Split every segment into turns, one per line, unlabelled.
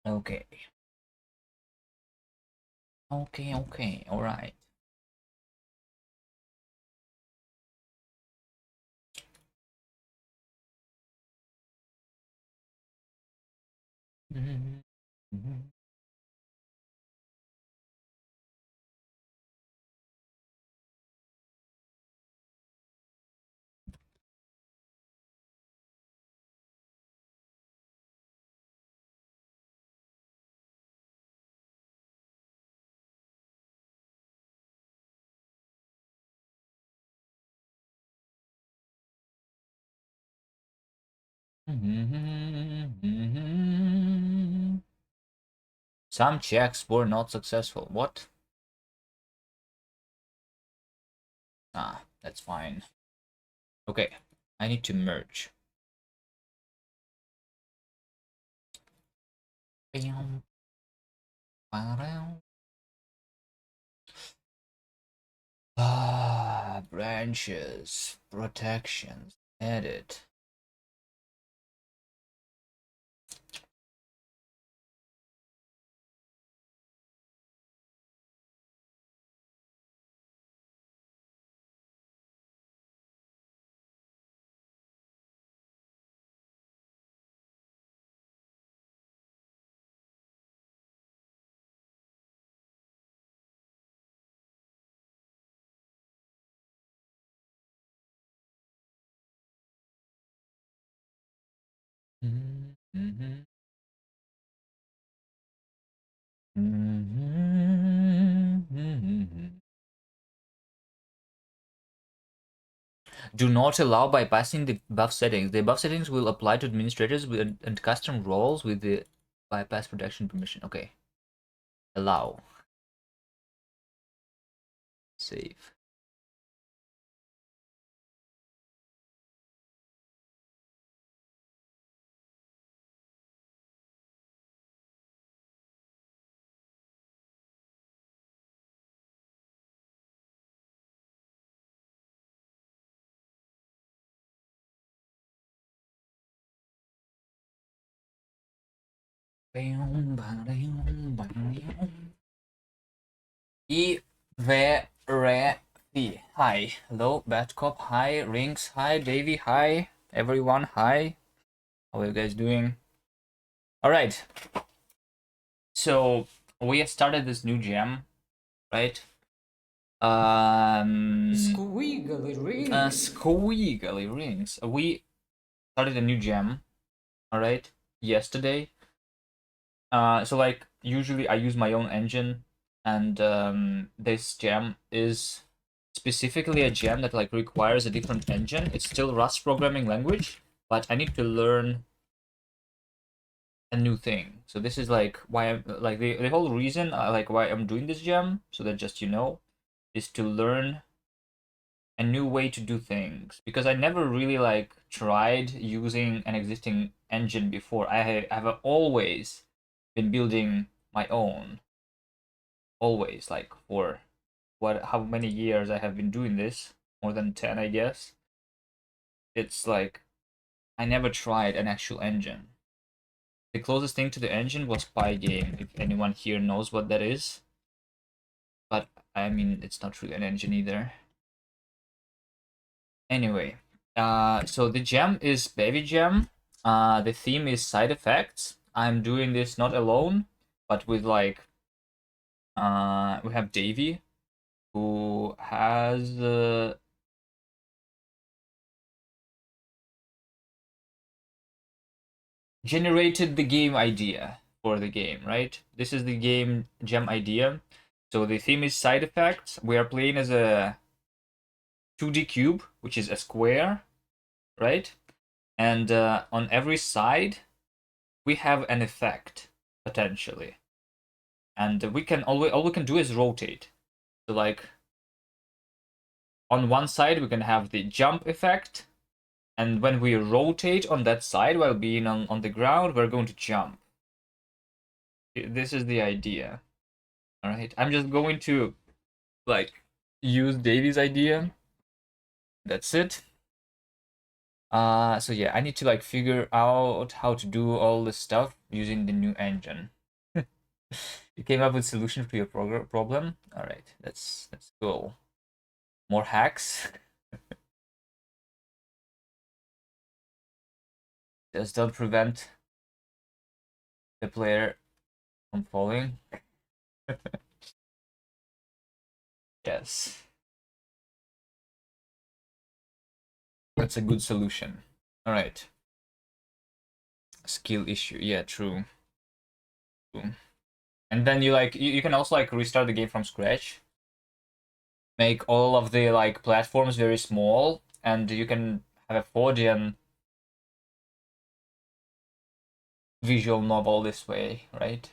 Okay. Okay, all right. Some checks were not successful. What? Ah, that's fine. Okay, I need to merge. Bam, ba-dam. Ah, branches, protections, edit. Do not allow bypassing the buff settings. The buff settings will apply to administrators and custom roles with the bypass protection permission. Okay. Allow. Save. E ve re the. Hi. Hello, Bad Cop. Hi. Rings. Hi. Davey. Hi. Everyone. Hi. How are you guys doing? Alright. So we started this new gem, right?
Squiggly rings.
Squiggly rings. We started a new gem, alright, yesterday. So like usually I use my own engine, and this gem is specifically a gem that like requires a different engine. It's still Rust programming language, but I need to learn a new thing. So this is like why I'm like the whole reason like why I'm doing this gem, so that just you know, is to learn a new way to do things, because I never really like tried using an existing engine before. Have always been building my own, always, like for what how many years I have been doing this, more than 10 I guess. It's like I never tried an actual engine. The closest thing to the engine was Pygame, if anyone here knows what that is, but I mean it's not really an engine either. Anyway, so the gem is Bevy Gem. The theme is side effects. I'm doing this not alone, but with like, we have Davey, who has generated the game idea for the game, right? This is the game gem idea. So the theme is side effects. We are playing as a 2D cube, which is a square, right? And on every side, we have an effect potentially, and we can all we can do is rotate. So like on one side we can have the jump effect, and when we rotate on that side while being on the ground, we're going to jump. This is the idea. All right, I'm just going to like use Davy's idea. That's it. So yeah, I need to like figure out how to do all this stuff using the new engine. You came up with solution to your problem. All right, let's go. More hacks. Just don't prevent the player from falling. Yes, that's a good solution. All right. Skill issue. Yeah, true. True. And then you like you can also like restart the game from scratch. Make all of the like platforms very small, and you can have a 4D visual novel this way, right?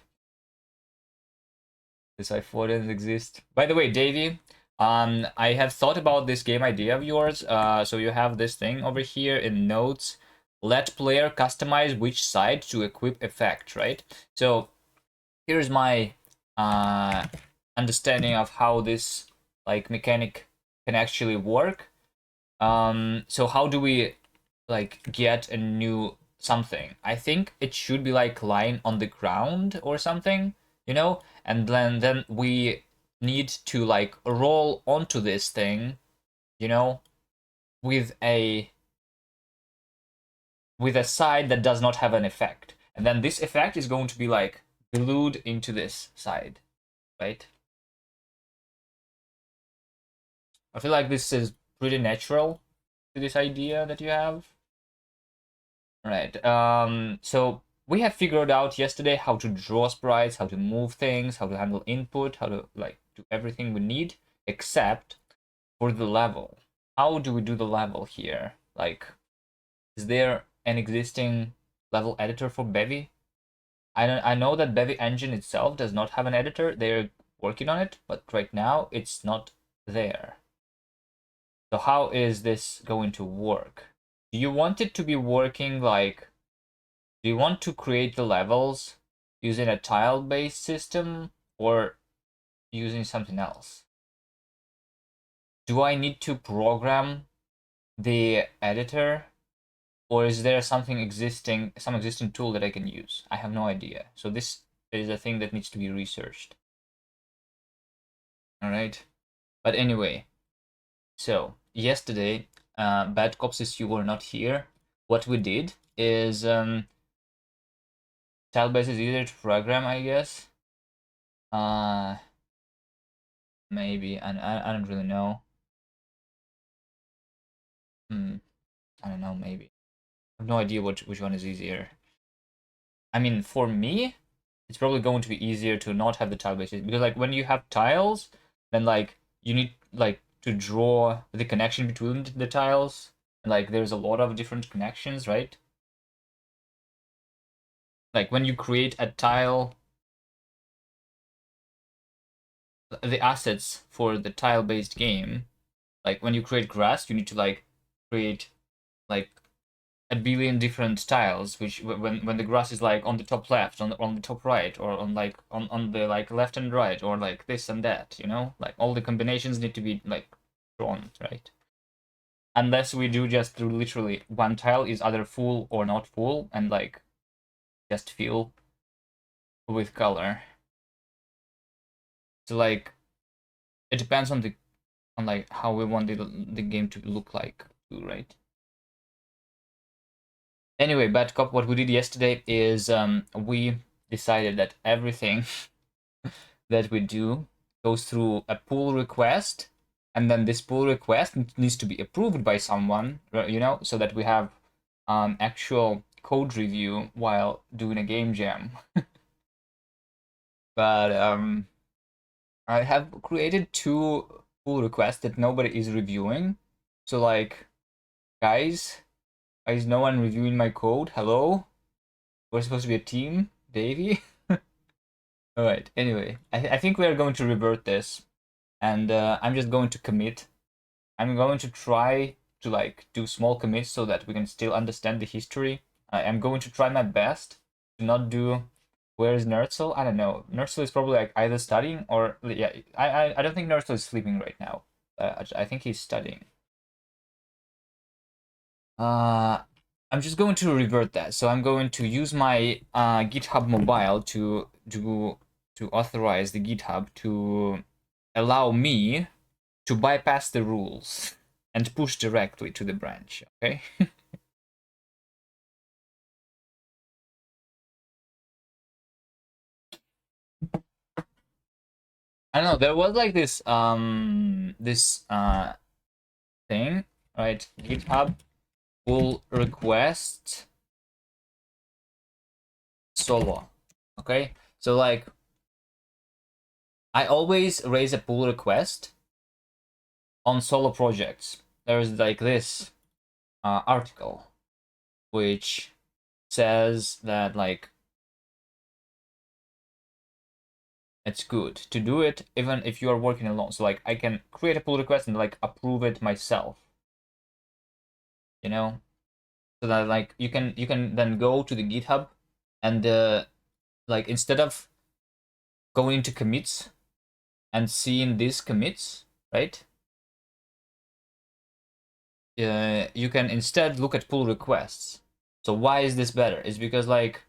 This I 4 didn't exist. By the way, Davey, I have thought about this game idea of yours. So you have this thing over here in notes. Let player customize which side to equip effect, right? So here's my understanding of how this like mechanic can actually work. So how do we like get a new something? I think it should be like lying on the ground or something, you know? And then we need to like roll onto this thing, you know, with a side that does not have an effect. And then this effect is going to be like glued into this side, right? I feel like this is pretty natural to this idea that you have. Right. So we have figured out yesterday how to draw sprites, how to move things, how to handle input, how to like do everything we need, except for the level. How do we do the level here? Like, is there an existing level editor for Bevy? I know that Bevy engine itself does not have an editor. They're working on it, but right now it's not there. So how is this going to work? Do you want it to be working like, do you want to create the levels using a tile-based system or using something else? Do I need to program the editor, or is there some existing tool that I can use? I have no idea. So this is a thing that needs to be researched. All right. But anyway, so yesterday, Bad Cops, if you were not here, what we did is tile-based is easier to program, I guess. Maybe I don't really know. Hmm, I don't know. Maybe I have no idea which one is easier. I mean, for me, it's probably going to be easier to not have the tile bases because like when you have tiles, then like you need like to draw the connection between the tiles. And, like there's a lot of different connections, right? Like when you create a tile, the assets for the tile-based game, like when you create grass, you need to like create like a billion different tiles, which when the grass is like on the top left, on the top right, or on like on the like left and right, or like this and that, you know, like all the combinations need to be like drawn, right? Unless we do just through literally one tile is either full or not full, and like just fill with color. So like it depends on like how we want the game to look like too, right? Anyway, Bad Cop, what we did yesterday is we decided that everything that we do goes through a pull request, and then this pull request needs to be approved by someone, you know, so that we have actual code review while doing a game jam. But I have created two pull requests that nobody is reviewing. So like, guys, is no one reviewing my code? Hello? We're supposed to be a team, Davey. All right. Anyway, I think we are going to revert this, and I'm just going to commit. I'm going to try to like do small commits so that we can still understand the history. I'm going to try my best to not do. Where is Nertzl? I don't know. Nertzl is probably like either studying or yeah. I don't think Nertzl is sleeping right now. I think he's studying. I'm just going to revert that. So I'm going to use my GitHub mobile to authorize the GitHub to allow me to bypass the rules and push directly to the branch. Okay. I don't know. There was like this thing, right? GitHub will request solo. Okay, so like I always raise a pull request on solo projects. There's like this article which says that like it's good to do it even if you are working alone. So like I can create a pull request and like approve it myself, you know, so that like you can then go to the GitHub and like instead of going into commits and seeing these commits, right? You can instead look at pull requests. So why is this better? It's because like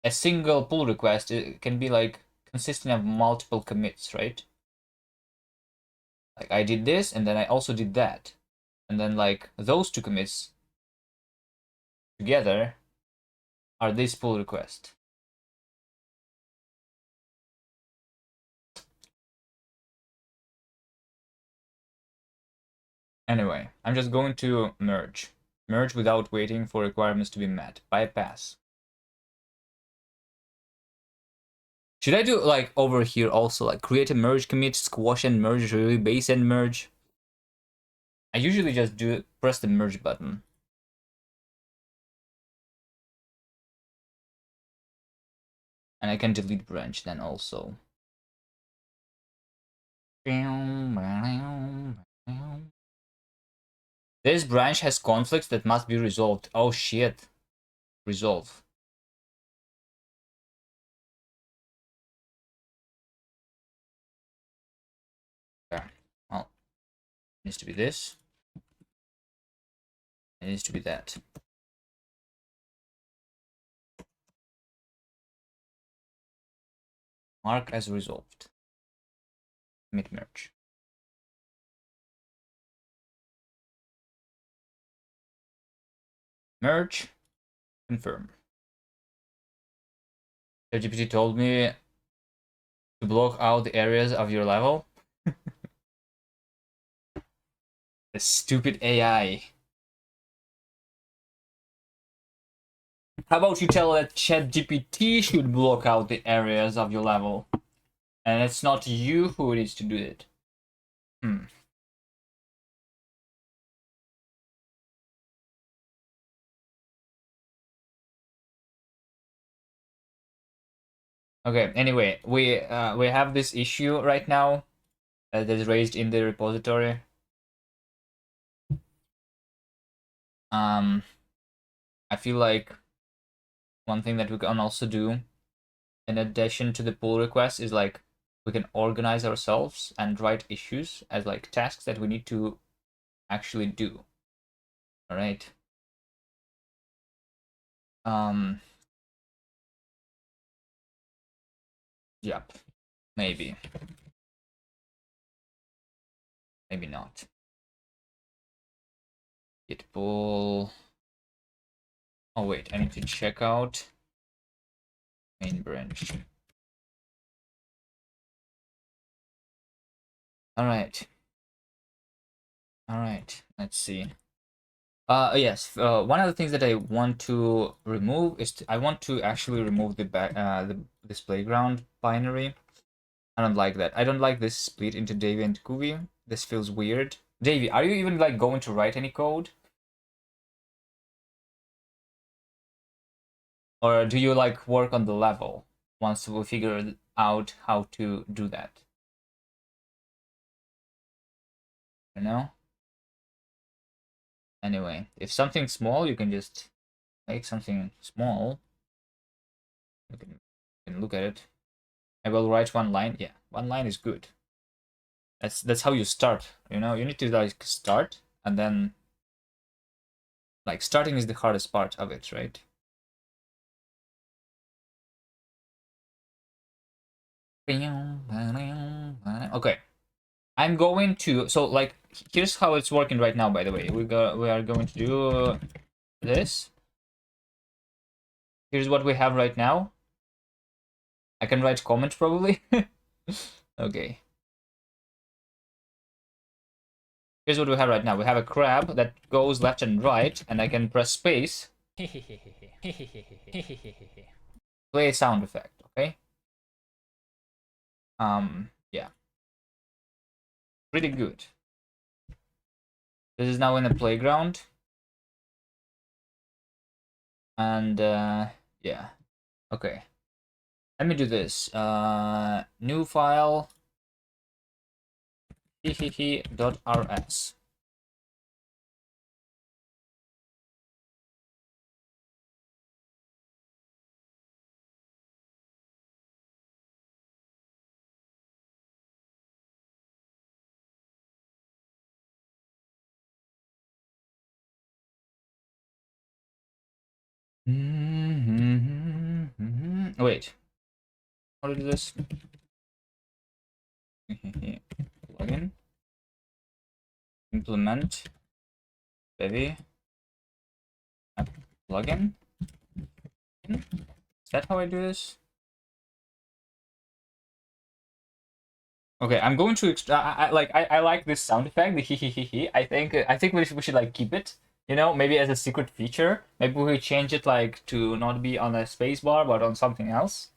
a single pull request it can be like consisting of multiple commits, right? Like I did this and then I also did that. And then like those two commits together are this pull request. Anyway, I'm just going to merge. Merge without waiting for requirements to be met. Bypass. Should I do like over here also like create a merge commit, squash and merge, really base and merge? I usually just press the merge button. And I can delete branch then also. This branch has conflicts that must be resolved. Oh shit. Resolve. Yeah. Well, it needs to be this. It needs to be that. Mark as resolved. Commit merge. Merge. Confirm. ChatGPT told me to block out the areas of your level. The stupid AI. How about you tell that ChatGPT should block out the areas of your level? And it's not you who needs to do it. Okay, anyway, we have this issue right now that is raised in the repository. I feel like one thing that we can also do in addition to the pull request is like we can organize ourselves and write issues as like tasks that we need to actually do. All right. Yep. Maybe. Maybe not. Git pull. Oh wait, I need to check out main branch. All right. All right. Let's see. Yes. One of the things that I want to remove is I want to actually remove the this playground binary. I don't like that. I don't like this split into Davy and Kuvi. This feels weird. Davy, are you even like going to write any code? Or do you like work on the level once we figure out how to do that? You know? Anyway, if something's small, you can just make something small. You can look at it. I will write one line. Yeah, one line is good. That's how you start. You know, you need to like start and then Like starting is the hardest part of it, right? Okay. I'm going to, so like, here's how it's working right now, by the way. We are going to do this. Here's what we have right now. I can write comment probably. Okay. Here's what we have right now. We have a crab that goes left and right, and I can press space. Play a sound effect, okay? Yeah. Pretty good. This is now in the playground. And yeah. Okay. Let me do this. New file /rs. Wait. How to do this? Plugin. Implement. Bevy. Plugin. Is that how I do this? Okay, I'm going to. I like this sound effect. The hee hee hee hee. I think we should like keep it. You know, maybe as a secret feature. Maybe we change it like to not be on a space bar, but on something else.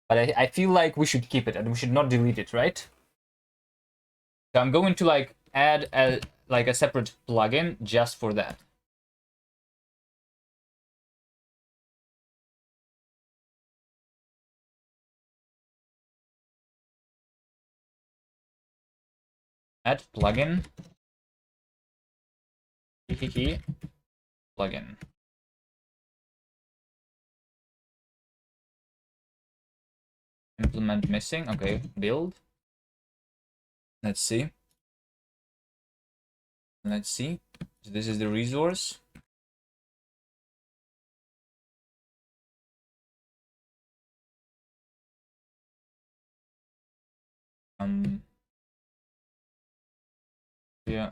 But I feel like we should keep it and we should not delete it, right? So I'm going to like add a separate plugin just for that. Add plugin. Plugin. Implement missing. Okay, build. Let's see. Let's see. So this is the resource. Yeah,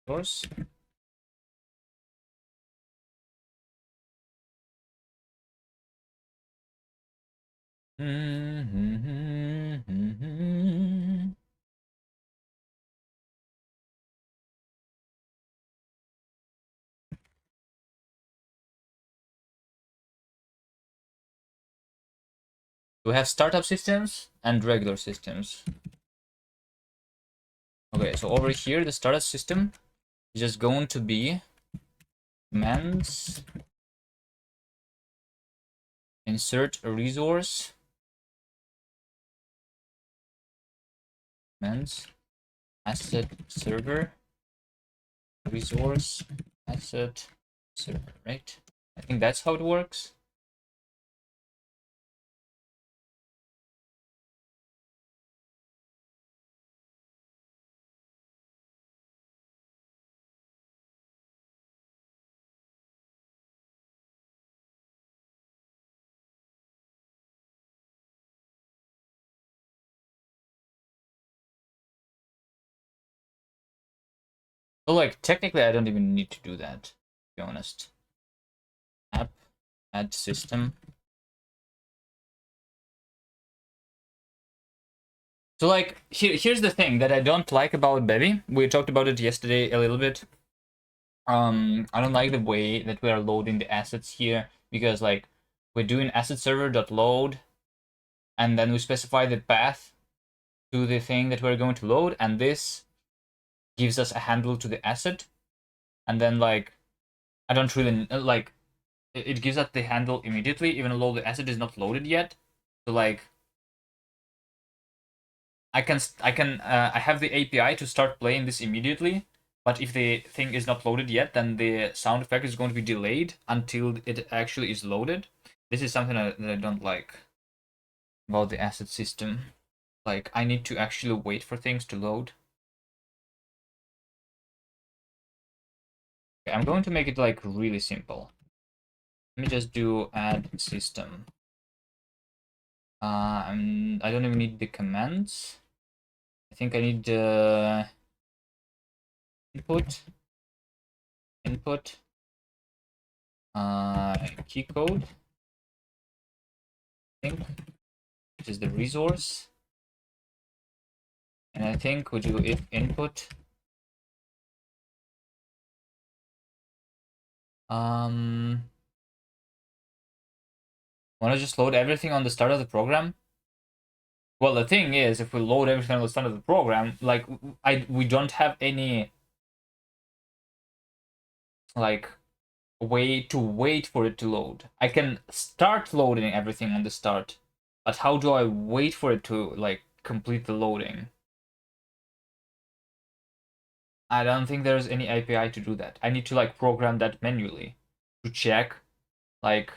source. We have startup systems and regular systems. Okay, so over here, the startup system is just going to be commands insert a resource commands asset server resource asset server, right? I think that's how it works. So like technically I don't even need to do that, to be honest. App add system. So like here's the thing that I don't like about Bevy. We talked about it yesterday a little bit. I don't like the way that we are loading the assets here, because like we're doing asset server.load and then we specify the path to the thing that we're going to load, and this gives us a handle to the asset, and then like I don't really like it gives us the handle immediately even though the asset is not loaded yet. So like I have the API to start playing this immediately, but if the thing is not loaded yet, then the sound effect is going to be delayed until it actually is loaded. This is something that I don't like about the asset system. Like I need to actually wait for things to load. Okay, I'm going to make it like really simple. Let me just do add system. I don't even need the commands. I think I need input, key code, I think, which is the resource. And I think we do if input. Want to just load everything on the start of the program? Well, the thing is, if we load everything on the start of the program, like we don't have any like way to wait for it to load. I can start loading everything on the start, but how do I wait for it to like complete the loading? I don't think there's any API to do that. I need to like program that manually to check like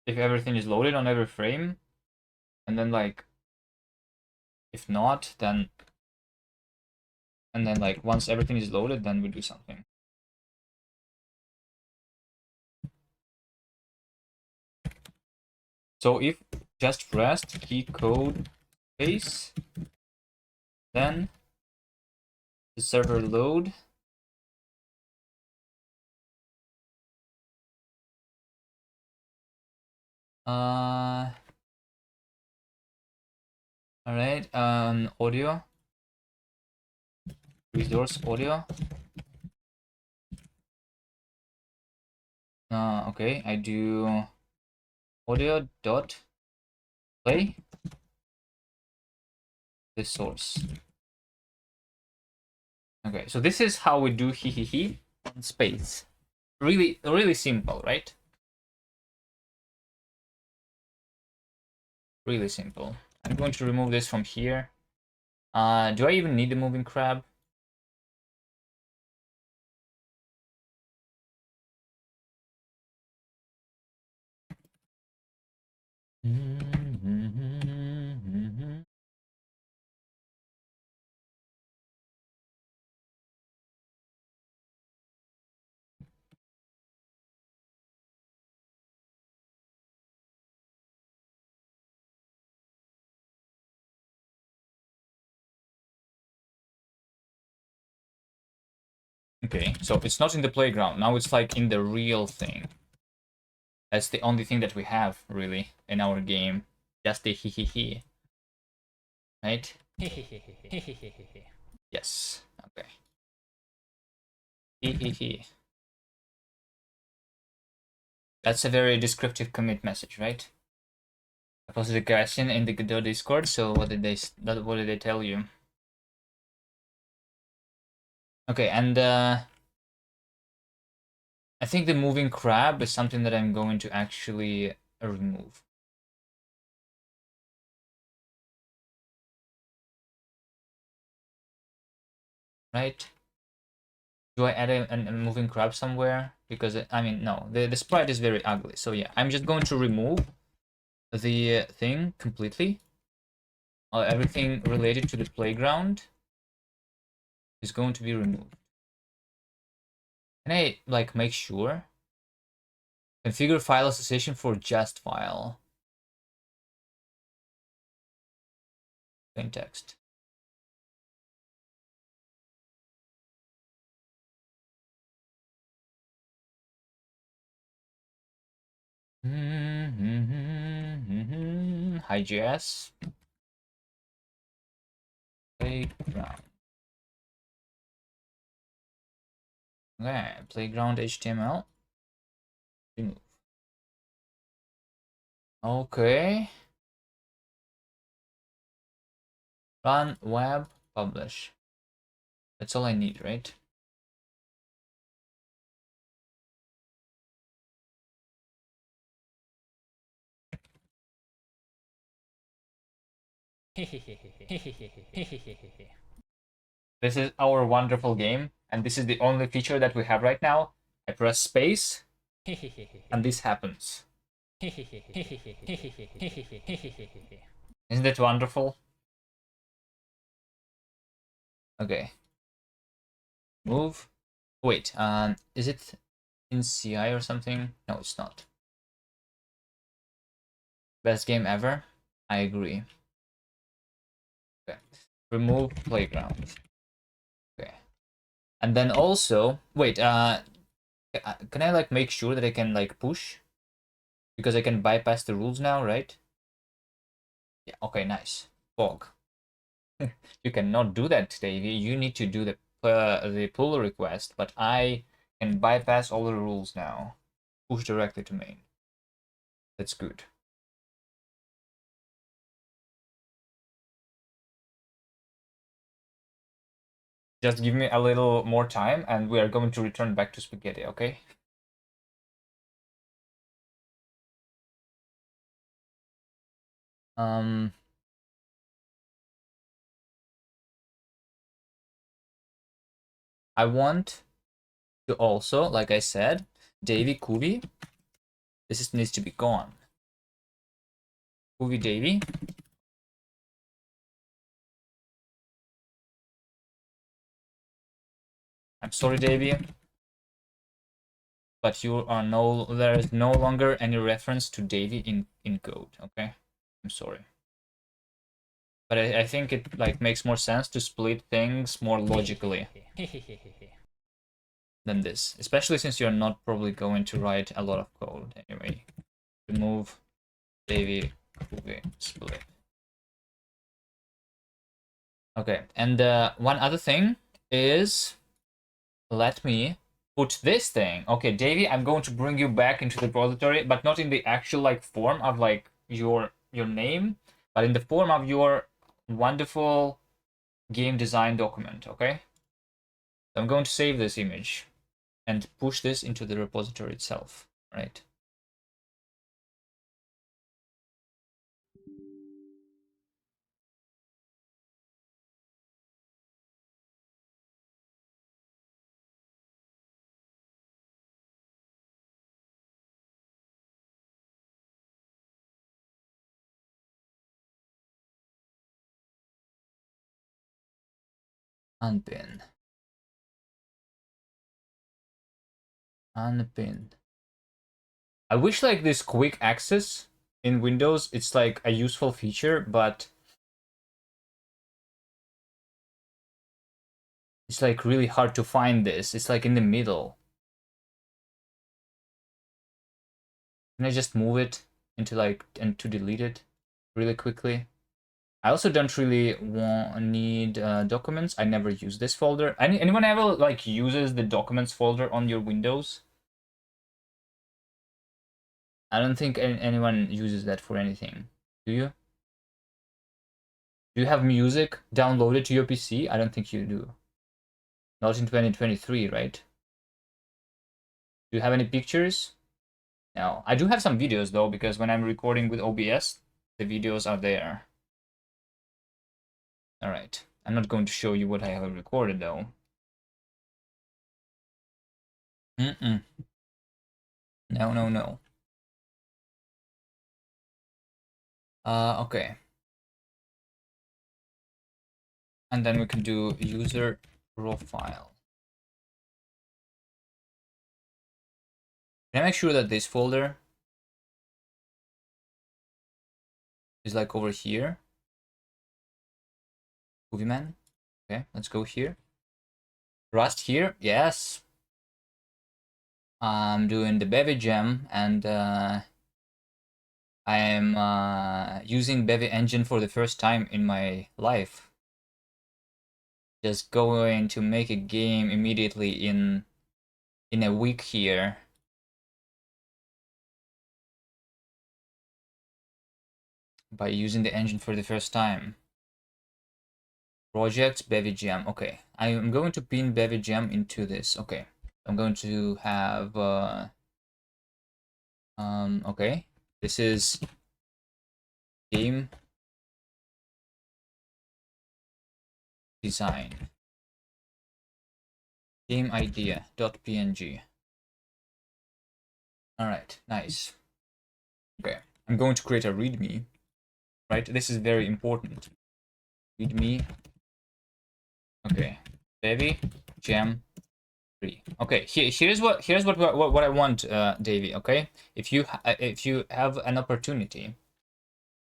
if everything is loaded on every frame, and then like if not, then like once everything is loaded, then we do something. So if just rest key code space, then the server load. All right, audio, resource audio. Okay, I do audio dot play the source. Okay, so this is how we do he on space. Really, really simple, right? Really simple. I'm going to remove this from here. Do I even need the moving crab? Okay, so it's not in the playground. Now it's like in the real thing. That's the only thing that we have, really, in our game. Just the he. Right? Yes. Okay. He. That's a very descriptive commit message, right? I posted a question in the Godot Discord, so what did they tell you? Okay, and I think the moving crab is something that I'm going to actually remove. Right? Do I add a moving crab somewhere? Because, I mean, no. The sprite is very ugly. So yeah, I'm just going to remove the thing completely. Everything related to the playground is going to be removed. Can I, like, make sure? Configure file association for just file. Plain text. Hi.js. Playground. Okay, playground HTML. Remove. Okay. Run web publish. That's all I need, right? This is our wonderful game, and this is the only feature that we have right now. I press space, and this happens. Isn't that wonderful? Okay. Move. Wait, is it in CI or something? No, it's not. Best game ever? I agree. Okay. Remove playground. Okay. And then also, wait, can I like make sure that I can like push? Because I can bypass the rules now, right? Yeah, okay, nice. Fog. You cannot do that, Davey. You need to do the pull request, but I can bypass all the rules now. Push directly to main. That's good. Just give me a little more time and we are going to return back to spaghetti, okay? Um, I want to also, like I said, Davy Kuvi. Needs to be gone. Kuvi Davy. I'm sorry, Davy, but there is no longer any reference to Davy in code, okay? I'm sorry. But I think it like makes more sense to split things more logically than this, especially since you're not probably going to write a lot of code anyway. Remove Davy Kuvi split. Okay, and one other thing is, let me put this thing. Okay, Davy, I'm going to bring you back into the repository, but not in the actual like form of like your name, but in the form of your wonderful game design document, okay? So I'm going to save this image and push this into the repository itself, right? Unpin. Unpin. I wish like this quick access in Windows, it's like a useful feature, but it's like really hard to find this. It's like in the middle. Can I just move it into like, and to delete it really quickly? I also don't really need documents. I never use this folder. Anyone ever like uses the documents folder on your Windows? I don't think anyone uses that for anything. Do you? Do you have music downloaded to your PC? I don't think you do. Not in 2023, right? Do you have any pictures? No. I do have some videos though, because when I'm recording with OBS, the videos are there. Alright. I'm not going to show you what I have recorded though. Mm-mm. No, no, no. Okay. And then we can do user profile. Can I make sure that this folder is like over here? Kuviman. Okay, let's go here. Rust here, yes. I'm doing the bevy gem and I am using bevy engine for the first time in my life. Just going to make a game immediately in a week here. By using the engine for the first time. Projects, bevy gem. Okay, I am going to pin bevy gem into this. Okay, I'm going to have okay, this is game design, game idea.png. All right, nice. Okay, I'm going to create a readme. Right, this is very important. Readme. Okay, bevy gem 3. Okay, here's what I want, Davey. Okay, if you have an opportunity,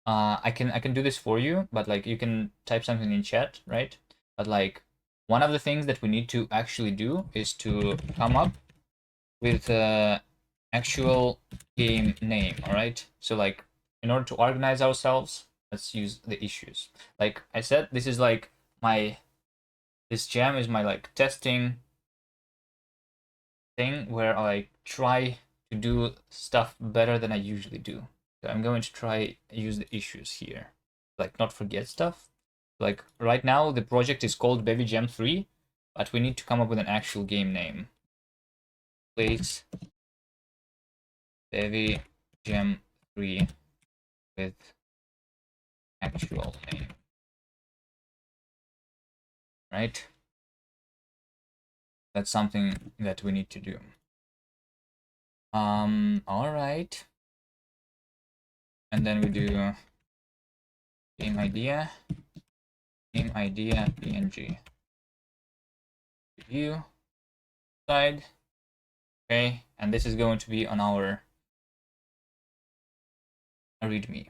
I can do this for you, but like you can type something in chat, right? But like one of the things that we need to actually do is to come up with actual game name. All right, so like in order to organize ourselves, let's use the issues. Like I said, this is like this jam is my like testing thing where I like try to do stuff better than I usually do. So I'm going to try use the issues here, like not forget stuff. Like right now the project is called Bevy Jam 3, but we need to come up with an actual game name. Please, Bevy Jam 3 with actual name, right? That's something that we need to do. All right. And then we do game idea png view side. Okay, and this is going to be on our readme.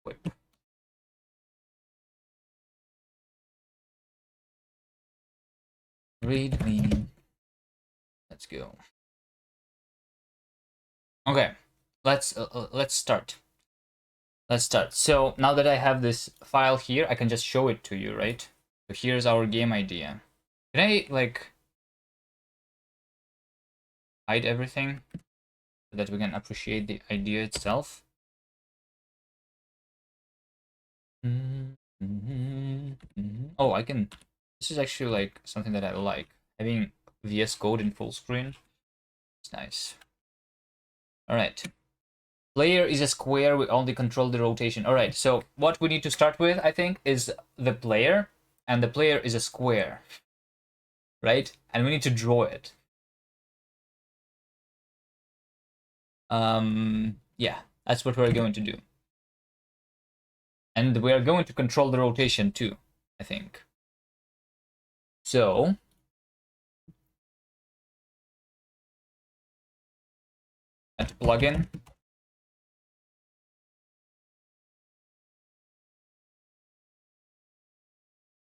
Whip. Readme. Let's go. Okay, let's start. Let's start. So now that I have this file here, I can just show it to you, right? So here's our game idea. Can I like hide everything so that we can appreciate the idea itself? Oh, I can. This is actually like something that I like. Having VS Code in full screen. It's nice. All right. Player is a square. We only control the rotation. All right. So what we need to start with, I think, is the player, and the player is a square, right? And we need to draw it. Yeah, that's what we're going to do. And we are going to control the rotation too, I think. So at plugin.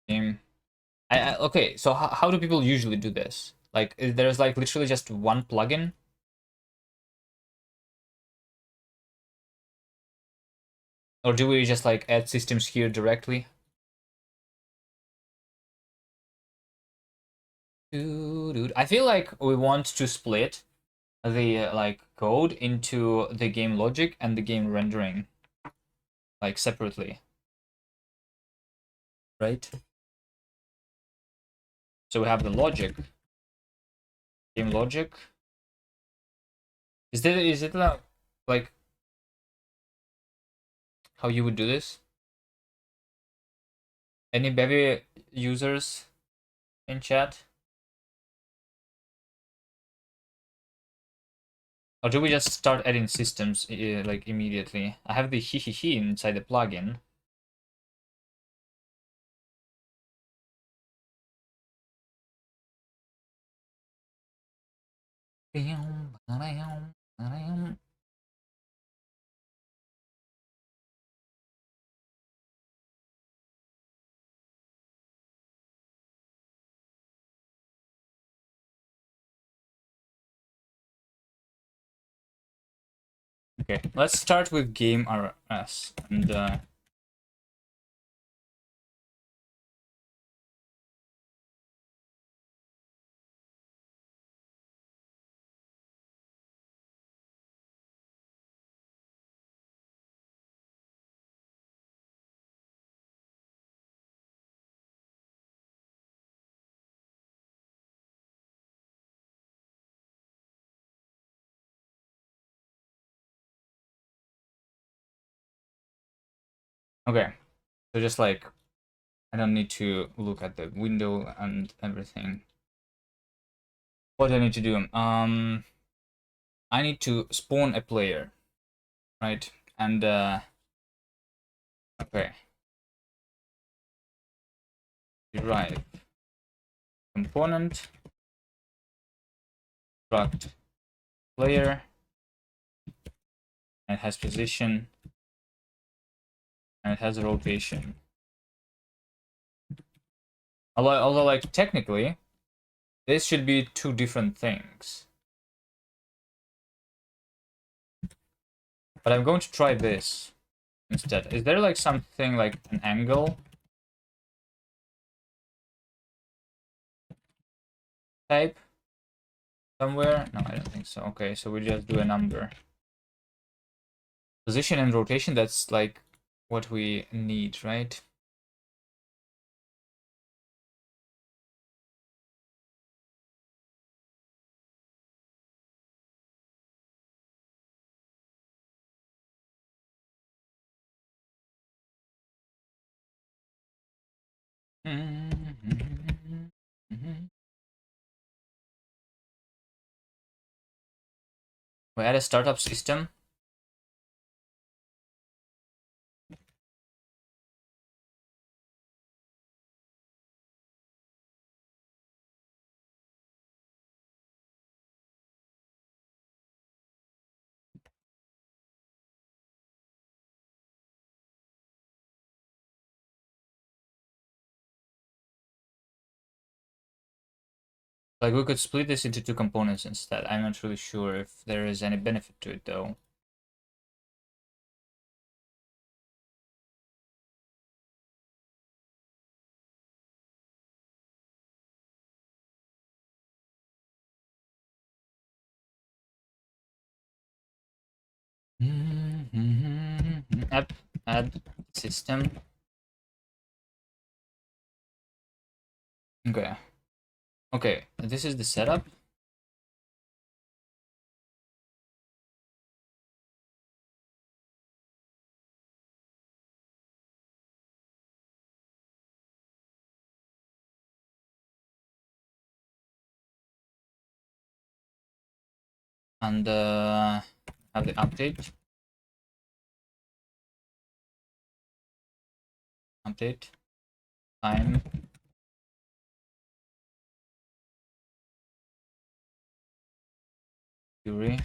Game. Okay, so how do people usually do this? Like, there's like literally just one plugin. Or do we just like add systems here directly? Dude, I feel like we want to split the like code into the game logic and the game rendering, like separately, right? So we have the logic, game logic. Is it like how you would do this? Any Bevy users in chat? Or do we just start adding systems like immediately? I have the he inside the plugin. Okay, let's start with game RS and okay. So just like I don't need to look at the window and everything. What do I need to do? I need to spawn a player, right? And okay. derive component struct player, and it has position, and it has rotation. Although like technically, this should be two different things. But I'm going to try this instead. Is there like something like an angle type somewhere? No, I don't think so. Okay, so we just do a number. Position and rotation, that's like what we need, right? We add a startup system. Like we could split this into two components instead. I'm not really sure if there is any benefit to it though. Add system. Okay. Okay, this is the setup. And have the update. Update. Time. Fury.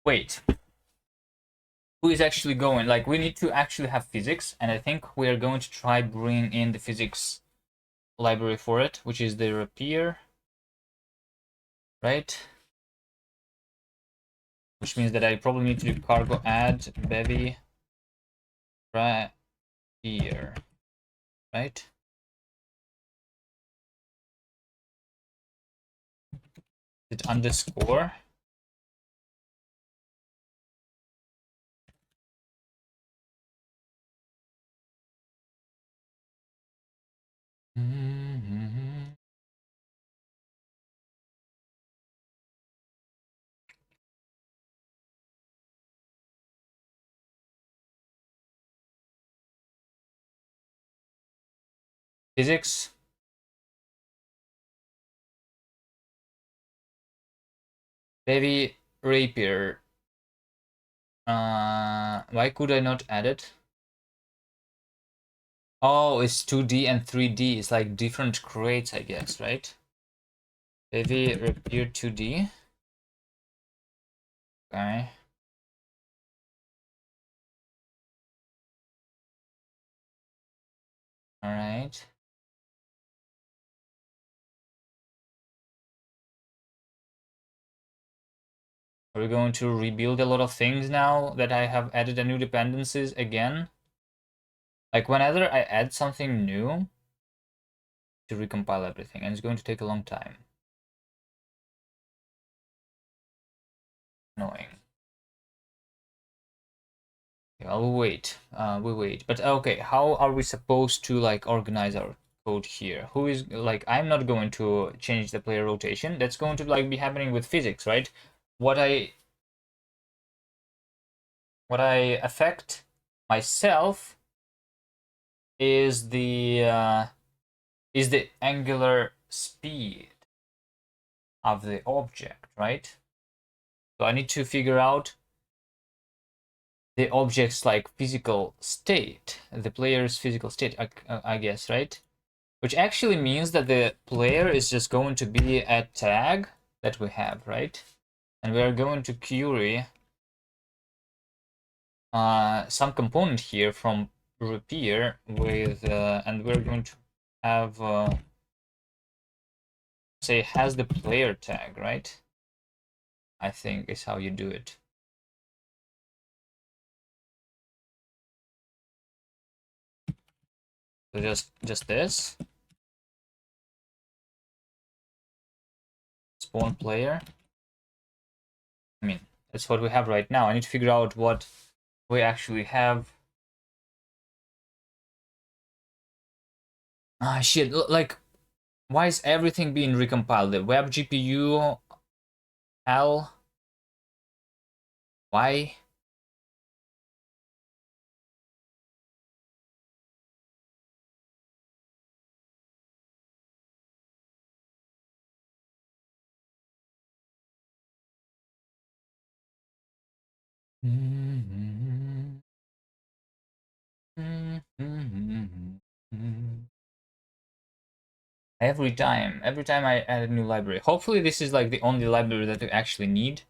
Wait. Who is actually going? Like we need to actually have physics, and I think we are going to try bring in the physics library for it, which is the repair, right? Which means that I probably need to do cargo add bevy right here, right? It underscore. Physics. Bevy rapier. Why could I not add it? Oh, it's 2D and 3D. It's like different crates, I guess, right? Bevy rapier 2D. Okay. All right. Are we going to rebuild a lot of things now that I have added a new dependencies again? Like whenever I add something new to recompile everything, and it's going to take a long time. Annoying. Okay, I'll wait. We wait. But okay, how are we supposed to like organize our code here? Who is like I'm not going to change the player rotation. That's going to like be happening with physics, right? What I affect myself is the angular speed of the object, right? So I need to figure out the object's like physical state, the player's physical state, I guess, right? Which actually means that the player is just going to be a tag that we have, right? And we are going to query some component here from repair with, and we're going to have, say, has the player tag, right? I think is how you do it. So just this spawn player. I mean, that's what we have right now. I need to figure out what we actually have. Ah, shit. Like, why is everything being recompiled? The web GPU, hell. Why? Every time I add a new library. Hopefully this is like the only library that we actually need,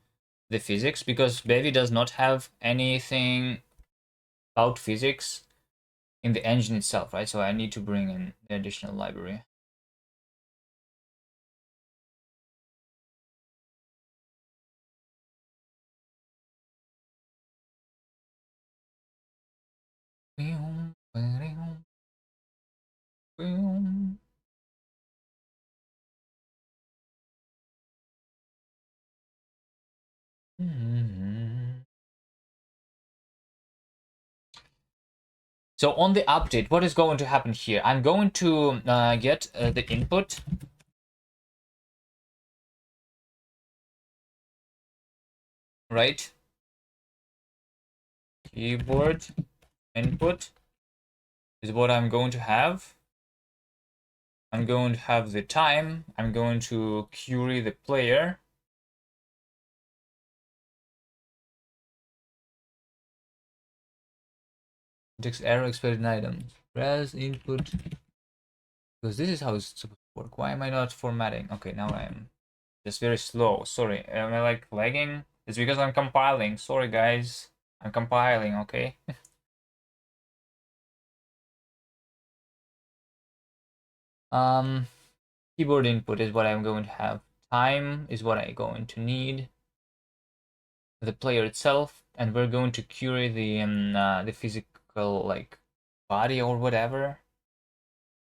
the physics, because Bevy does not have anything about physics in the engine itself, right? So I need to bring in the additional library. So on the update, what is going to happen here? I'm going to get the input. Right? Keyboard input is what I'm going to have. I'm going to have the time. I'm going to query the player. Text error expected item. Press input. Because this is how it's supposed to work. Why am I not formatting? Okay, now I am just very slow. Sorry, am I like lagging? It's because I'm compiling. Sorry, guys. I'm compiling, okay? Keyboard input is what I'm going to have. Time is what I'm going to need. The player itself, and we're going to query the physical like body or whatever.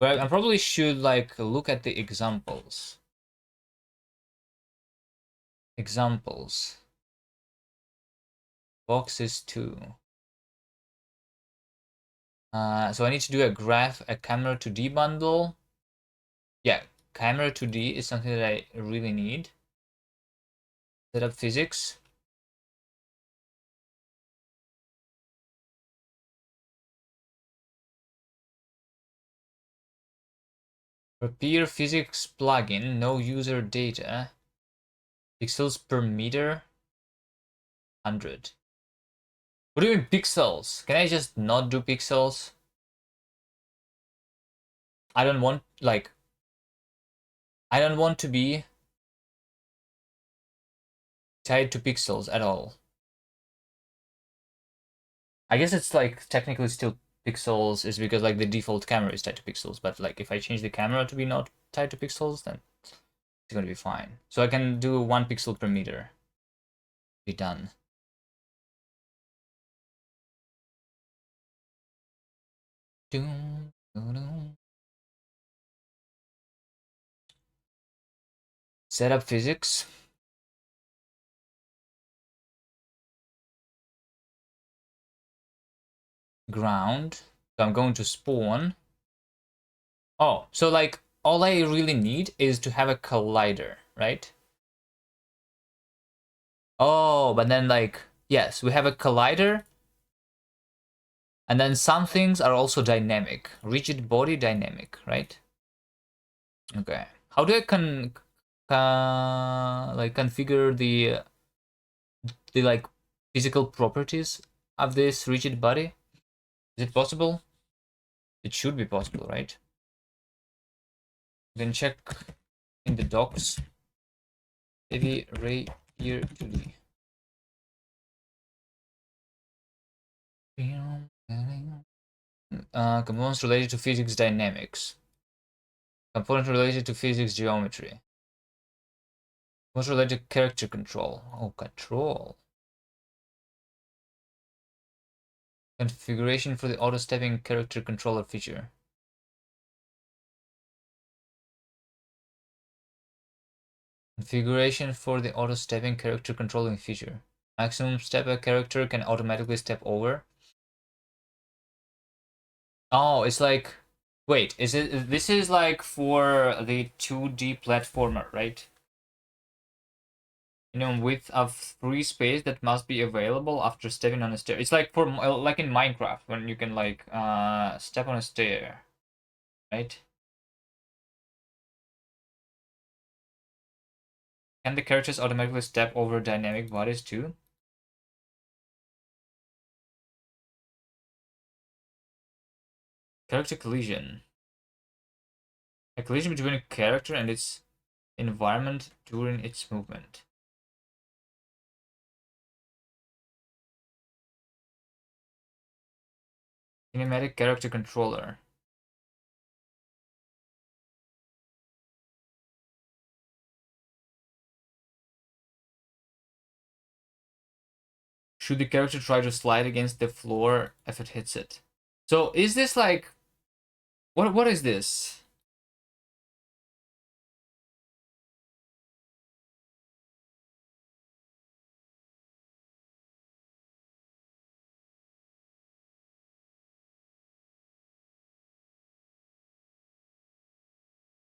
But I probably should like look at the examples. Examples. Boxes 2. So I need to do a camera 2D bundle. Yeah, camera 2D is something that I really need. Set up physics. Repair physics plugin, no user data. Pixels per meter, 100. What do you mean pixels? Can I just not do pixels? I don't want, like, I don't want to be tied to pixels at all. I guess it's like technically still pixels is because like the default camera is tied to pixels, but like if I change the camera to be not tied to pixels, then it's gonna be fine. So I can do 1 pixel per meter. Be done. Doom, doom. Set up physics. Ground. So I'm going to spawn. Oh, so like all I really need is to have a collider, right? Oh, but then like, yes, we have a collider. And then some things are also dynamic. Rigid body dynamic, right? Okay. How do I like configure the like physical properties of this rigid body? Is it possible? It should be possible, right? Then check in the docs. Maybe right here to the components related to physics dynamics. Component related to physics geometry. Components related to character control. Oh, control. Configuration for the auto-stepping character controller feature. Configuration for the auto-stepping character controlling feature. Maximum step a character can automatically step over. Oh, it's like, wait, is it? This is like for the 2D platformer, right? Width of free space that must be available after stepping on a stair. It's like for like in Minecraft when you can like step on a stair, right? Can the characters automatically step over dynamic bodies too? Character collision. A collision between a character and its environment during its movement. Kinematic character controller. Should the character try to slide against the floor if it hits it? So is this like what is this?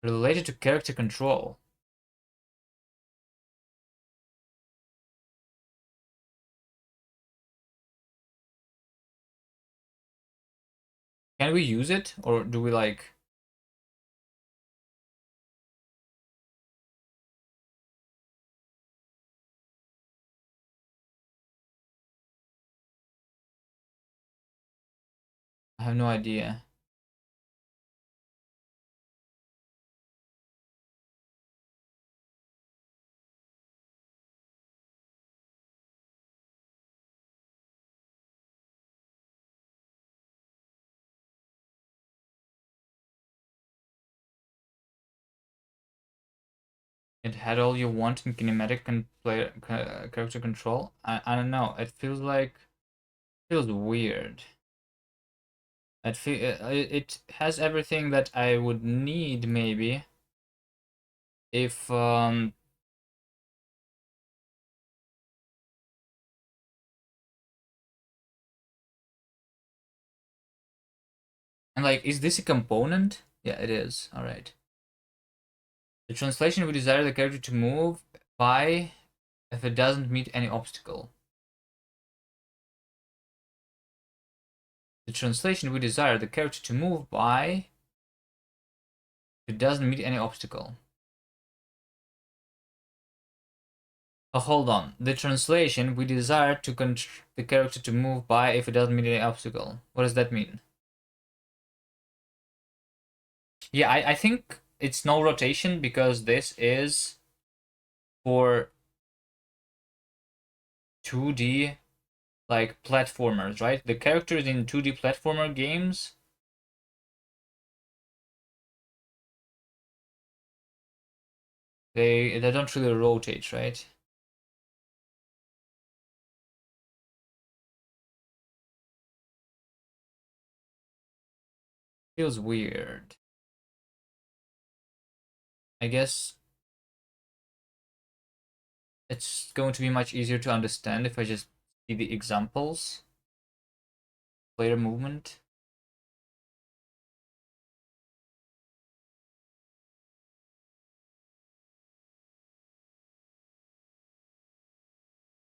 Related to character control. Can we use it or do we like I have no idea. It had all you want in kinematic character control. I don't know. It feels weird. It has everything that I would need maybe if and like is this a component? Yeah, it is. All right. The translation we desire the character to move by if it doesn't meet any obstacle. The translation we desire the character to move by if it doesn't meet any obstacle. Oh, hold on. The translation we desire the character to move by if it doesn't meet any obstacle. What does that mean? Yeah, I think it's no rotation because this is for 2D like platformers, right? The characters in 2D platformer games, they don't really rotate, right? Feels weird. I guess it's going to be much easier to understand if I just see the examples. Player movement.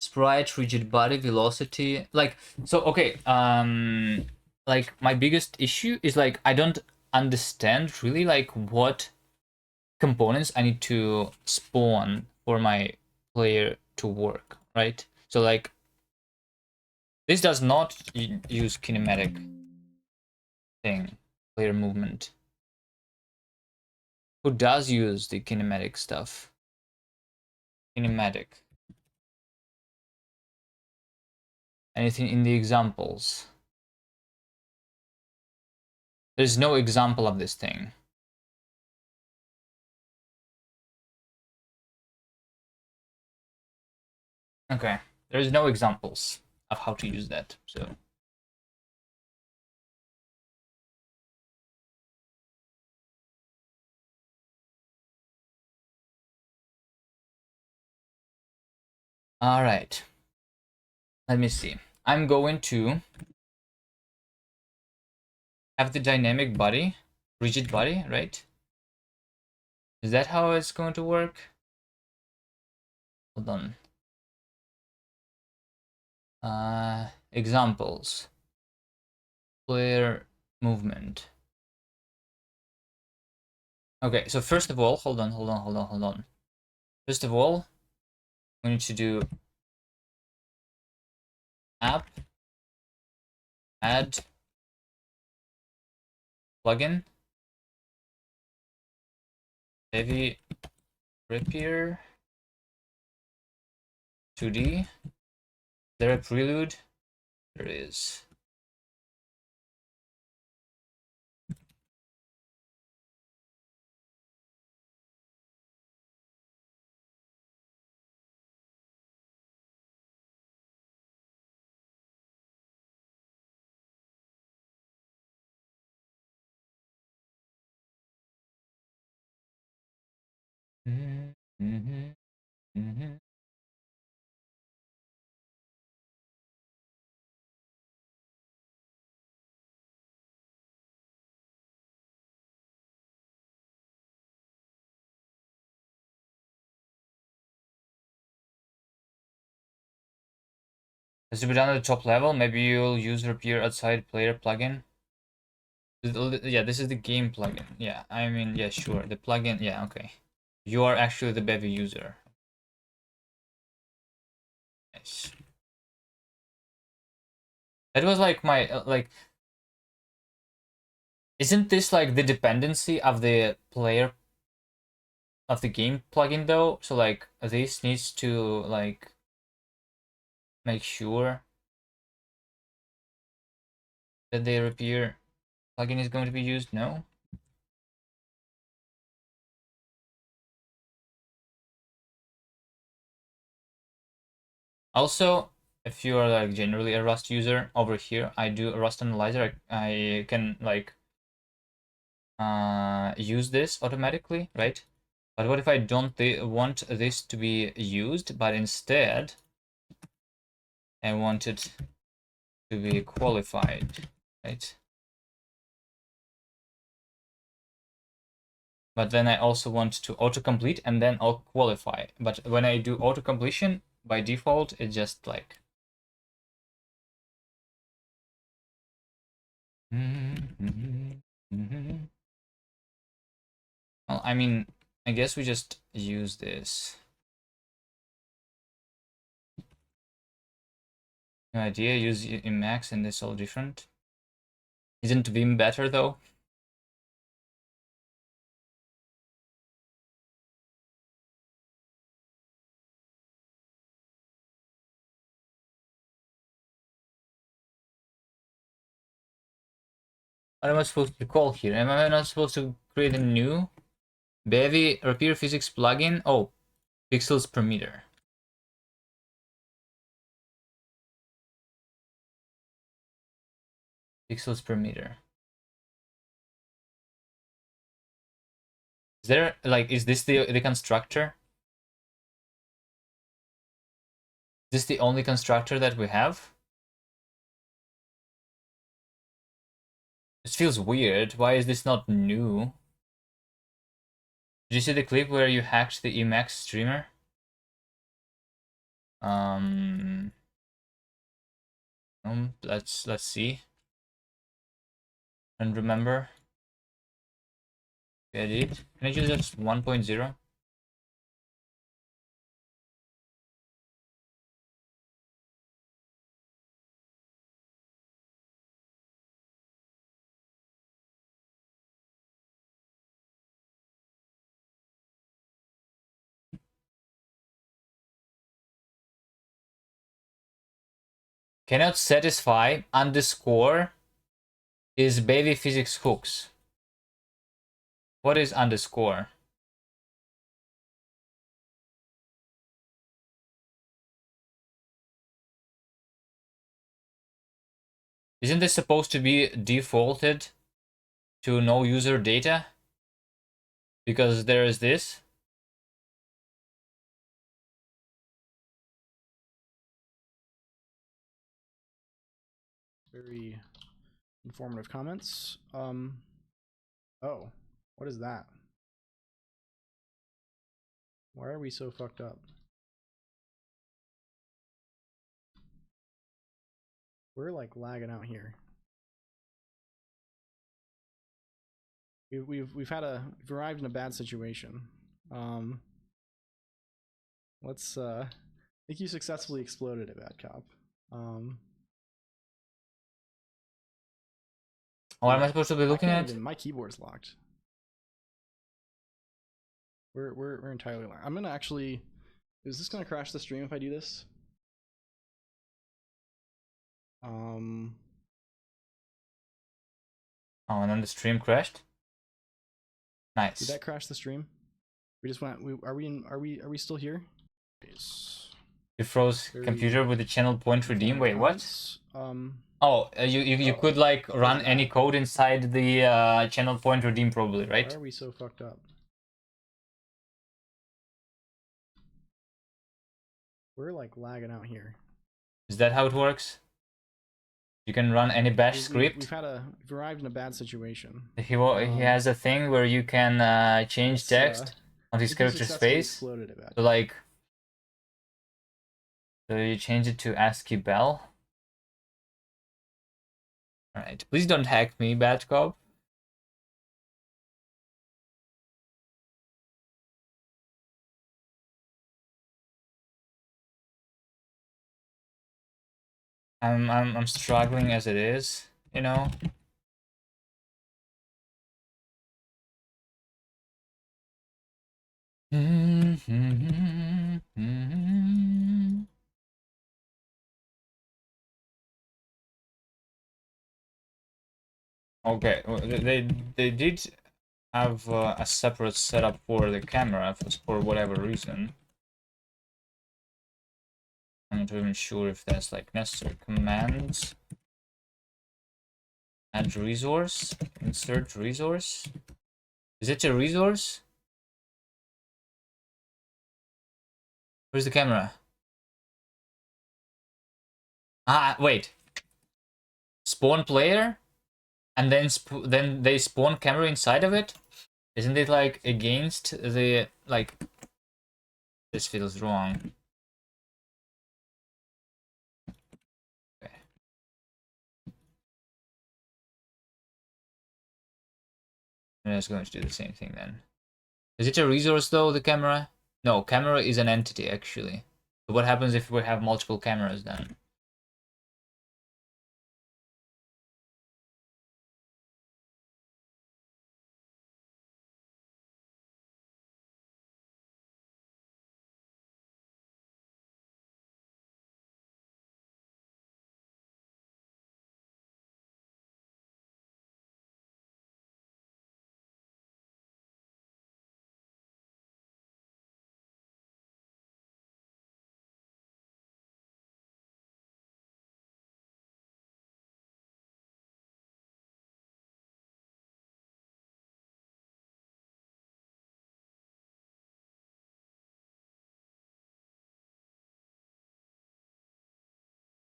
Sprite, rigid body, velocity. Like, so okay, like my biggest issue is like I don't understand really like what components I need to spawn for my player to work, right? So like this does not use kinematic thing, player movement. Who does use the kinematic stuff? Kinematic. Anything in the examples? There's no example of this thing. Okay, there's no examples of how to use that, so. All right. Let me see. I'm going to have the dynamic body, rigid body, right? Is that how it's going to work? Hold on. Examples. Player movement. Okay, so first of all, hold on. First of all, we need to do app, add, plugin, bevy, rapier, 2D. There a prelude? There is. Mm-hmm. Mm-hmm. Mm-hmm. This to be done at the top level. Maybe you'll use Rapier outside player plugin. Yeah, this is the game plugin. Yeah, I mean, yeah, sure. The plugin, yeah, okay. You are actually the bevy user. Nice. That was like my, like, isn't this like the dependency of the player, of the game plugin though? So like, this needs to like, make sure that the Rapier plugin is going to be used, no? Also, if you are like generally a Rust user, over here I do a Rust analyzer. I can like use this automatically, right? But what if I don't want this to be used, but instead I want it to be qualified, right? But then I also want to autocomplete and then I'll qualify. But when I do autocompletion, by default, it just like well, I mean, I guess we just use this. No idea, use Emacs and this all different. Isn't Vim better though? What am I supposed to call here? Am I not supposed to create a new bevy repair physics plugin? Oh, pixels per meter. Pixels per meter. there, like, is this the constructor? Is this the only constructor that we have? This feels weird. Why is this not new? Did you see the clip where you hacked the Emacs streamer? Let's see and remember. Yeah, I did. Can I use just 1.0? Cannot satisfy underscore is bevy physics hooks. What is underscore? Isn't this supposed to be defaulted to no user data? Because there is this.
Very informative comments. Oh, what is that? Why are we so fucked up? We're like lagging out here. We've arrived in a bad situation. Let's I think you successfully exploded a bad cop.
What am I supposed to be looking at?
My keyboard's locked. We're entirely locked. I'm gonna actually. Is this gonna crash the stream if I do this?
Oh, and then the stream crashed. Nice.
Did that crash the stream? We just went. Are we still here?
You froze computer with the channel point redeem. Wait, what? Oh, you could like run any code inside the channel point redeem probably, right?
Why are we so fucked up? We're like lagging out here.
Is that how it works? You can run any bash script.
We've arrived in a bad situation.
He has a thing where you can change text on his character's face. So like, so you change it to ASCII Bell. All right, please don't hack me, bad cop. I'm struggling as it is, you know. Okay, well, they did have a separate setup for the camera for whatever reason. I'm not even sure if that's like necessary. Commands, add resource, insert resource. Is it a resource? Where's the camera? Ah, wait. Spawn player, and then they spawn camera inside of it. Isn't it like against the like? This feels wrong. Okay. I'm just going to do the same thing then. Is it a resource though, the camera? No, camera is an entity actually. So what happens if we have multiple cameras then?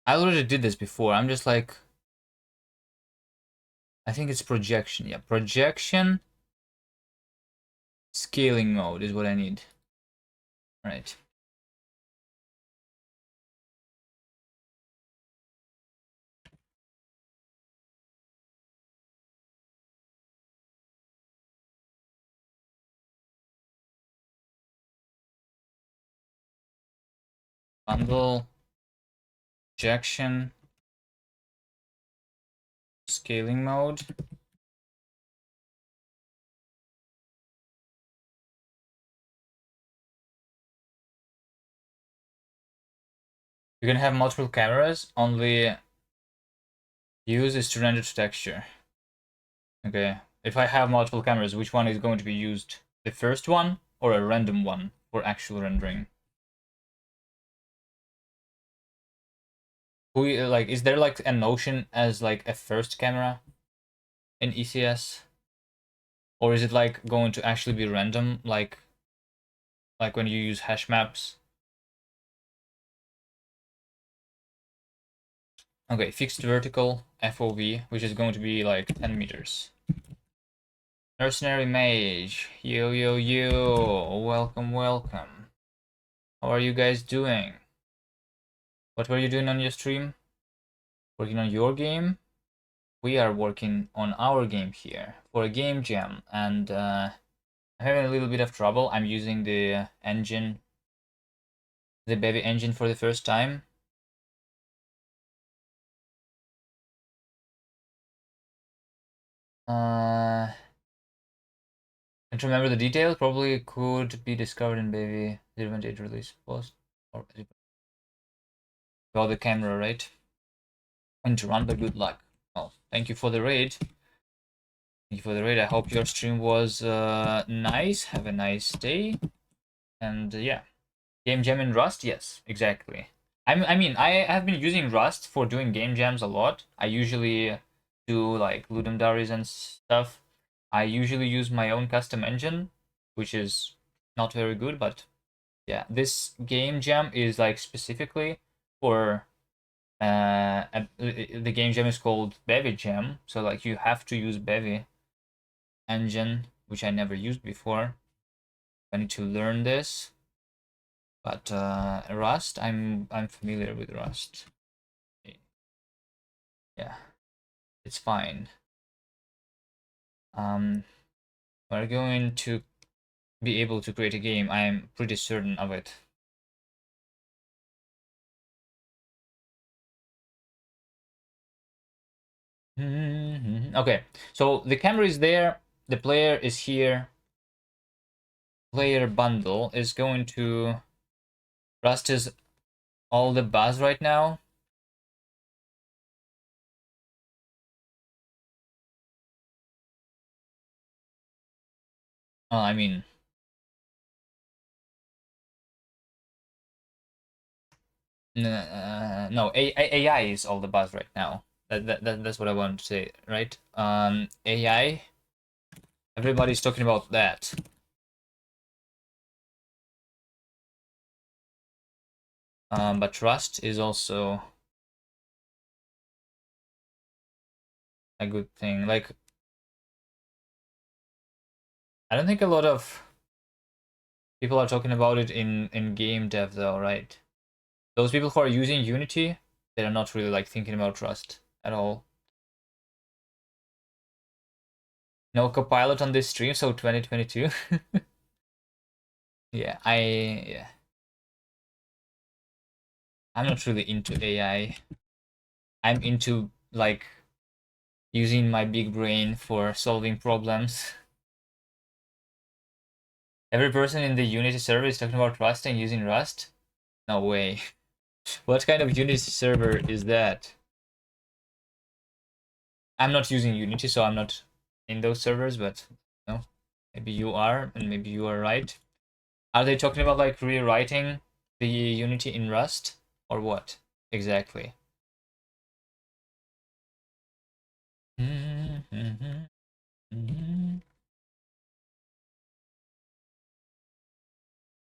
I already did this before. I'm just like, I think it's projection. Yeah, projection scaling mode is what I need. All right. Bundle, projection, scaling mode. You can have multiple cameras, only use is to render to texture. Okay, if I have multiple cameras, which one is going to be used? The first one or a random one for actual rendering? Like, is there like a notion as like a first camera in ECS? Or is it like going to actually be random, like when you use hash maps? Okay, fixed vertical FOV, which is going to be like 10 meters. Mercenary Mage, yo yo yo, welcome, welcome. How are you guys doing? What were you doing on your stream? Working on your game? We are working on our game here for a game jam, and I'm having a little bit of trouble. I'm using the engine, the bevy engine for the first time. Can't remember the details. Probably could be discovered in bevy 0.8 release post or about the camera, right? And to run, but good luck. Oh, thank you for the raid. Thank you for the raid. I hope your stream was nice. Have a nice day. And yeah, game jam in Rust. Yes, exactly. I mean, I have been using Rust for doing game jams a lot. I usually do like Ludum Dares and stuff. I usually use my own custom engine, which is not very good, but yeah, this game jam is like specifically for the game jam is called Bevy Jam, so like you have to use Bevy engine, which I never used before. I need to learn this, but Rust, I'm familiar with Rust. Yeah, it's fine. We're going to be able to create a game. I'm pretty certain of it. Okay, so the camera is there, the player is here. Player bundle is going to Rust is all the buzz right now. I mean, no, AI is all the buzz right now. That's what I wanted to say, right? AI, everybody's talking about that. But Rust is also a good thing. Like, I don't think a lot of people are talking about it in game dev though, right? Those people who are using Unity, they're not really like thinking about Rust at all. No Copilot on this stream, so 2022. Yeah, yeah. I'm not really into AI. I'm into like using my big brain for solving problems. Every person in the Unity server is talking about Rust and using Rust? No way. What kind of Unity server is that? I'm not using Unity, so I'm not in those servers, but no. Maybe you are, and maybe you are right. Are they talking about like rewriting the Unity in Rust? Or what? Exactly.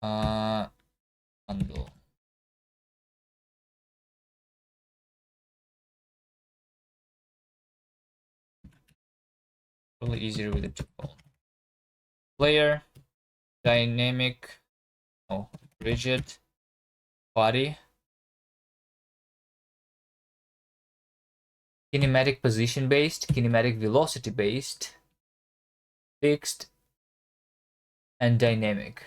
Uh, bundle. Probably easier with the tuple. Player, dynamic, rigid, body, kinematic position based, kinematic velocity based, fixed, and dynamic.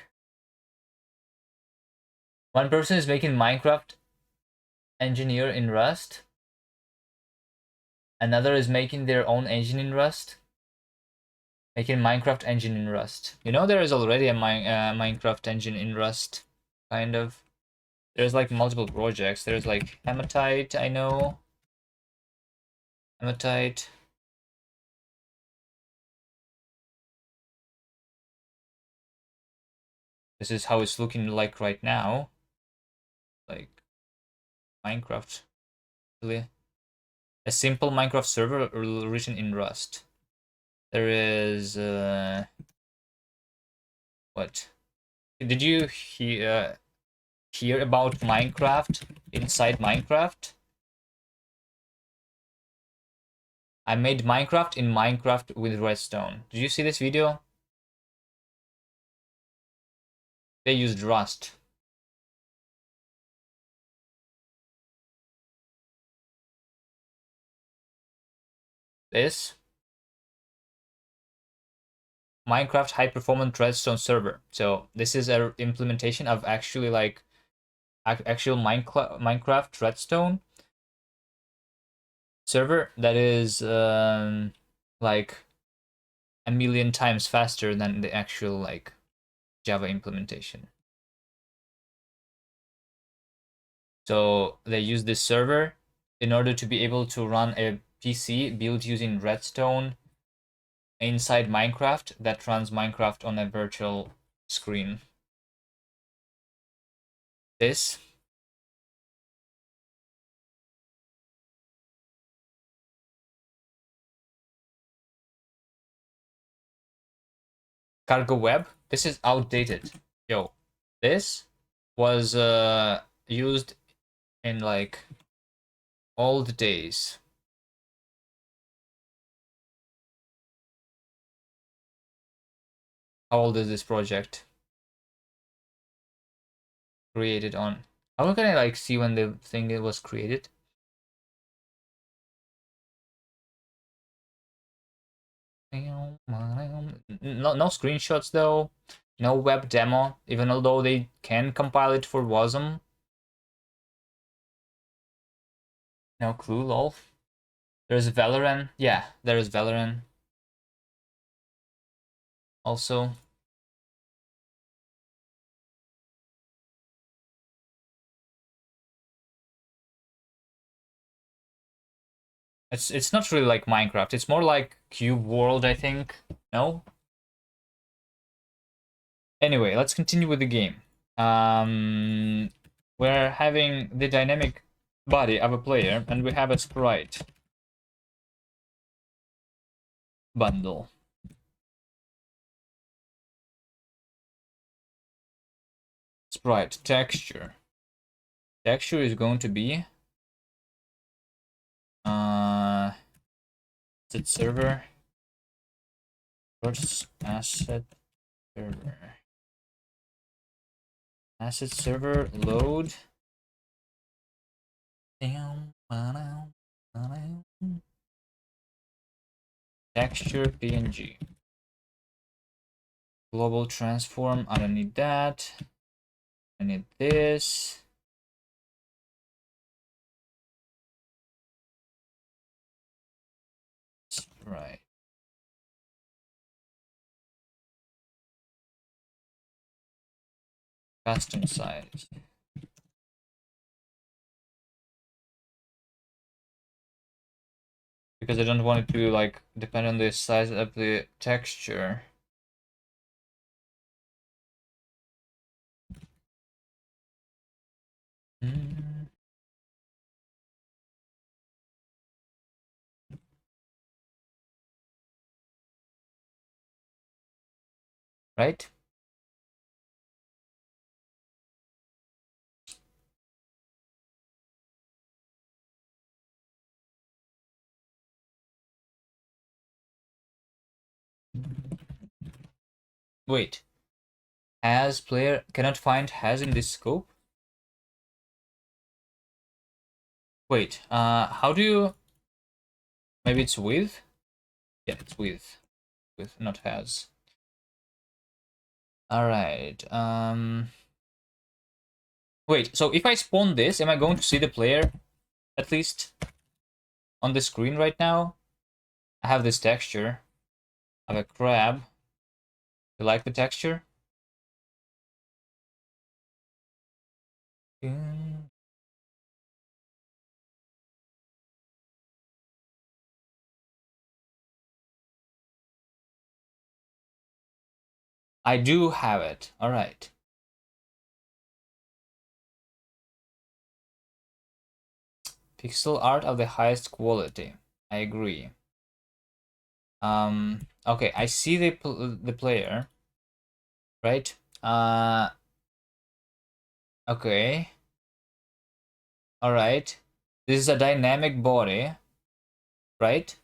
One person is making Minecraft engineer in Rust. Another is making their own engine in Rust. Making Minecraft engine in Rust. You know, there is already a Minecraft engine in Rust, kind of. There's like multiple projects. There's like Hematite, I know. Hematite. This is how it's looking like right now. Like Minecraft. Really. A simple Minecraft server written in Rust. There is what? Did you hear about Minecraft inside Minecraft? I made Minecraft in Minecraft with redstone. Did you see this video? They used Rust. This Minecraft high performance redstone server. So this is a implementation of actually like actual Minecraft redstone server that is like a million times faster than the actual like Java implementation. So they use this server in order to be able to run a PC built using redstone inside Minecraft that runs Minecraft on a virtual screen. This cargo web, this is outdated. Yo, this was used in like old days. How old is this project? Created on. How can I like see when the thing was created? No, no screenshots though. No web demo, even although they can compile it for Wasm. No clue, lol. There's Valorant. Yeah, there is Valorant. Also. It's not really like Minecraft. It's more like Cube World, I think. No? Anyway, let's continue with the game. We're having the dynamic body of a player, and we have a sprite bundle. Sprite texture. Texture is going to be asset server. First asset server. Asset server load. Texture PNG. Global transform. I don't need that. I need this. Right. Custom size. Because I don't want it to like depend on the size of the texture. Right? Wait. Has player cannot find has in this scope? Wait, how do you... Maybe it's with? Yeah, it's with. With, not has. Alright, wait, so if I spawn this, am I going to see the player, at least, on the screen right now? I have this texture. I have a crab. You like the texture? I do have it. Alright. Pixel art of the highest quality. I agree. Okay, I see the player, right? Okay. Alright. This is a dynamic body, right?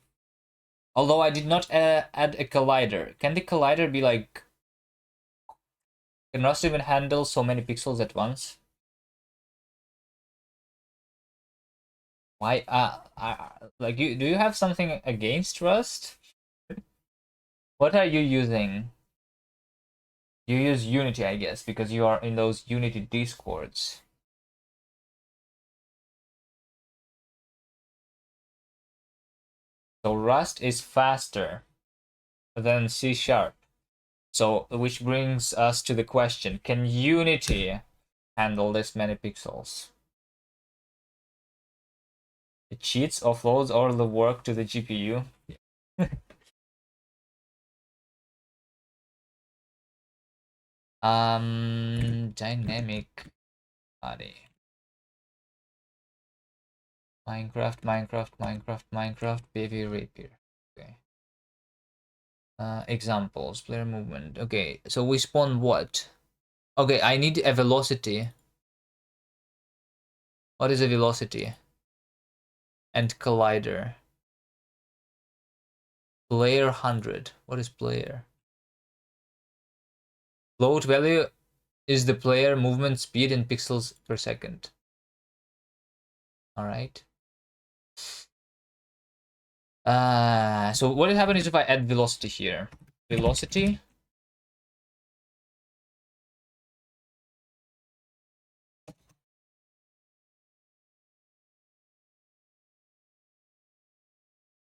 Although I did not add a collider. Can the collider be like... Can Rust even handle so many pixels at once? Why? Like, do you have something against Rust? What are you using? You use Unity, I guess, because you are in those Unity Discords. So Rust is faster than C Sharp. So, which brings us to the question, can Unity handle this many pixels? It cheats, offloads all the work to the GPU. Dynamic body. Minecraft, bevy rapier. Okay. Examples, player movement. Okay, so we spawn what? Okay, I need a velocity. What is a velocity? And collider. Player 100. What is player? Float value is the player movement speed in pixels per second. All right. So what will happen is if I add velocity here. Velocity.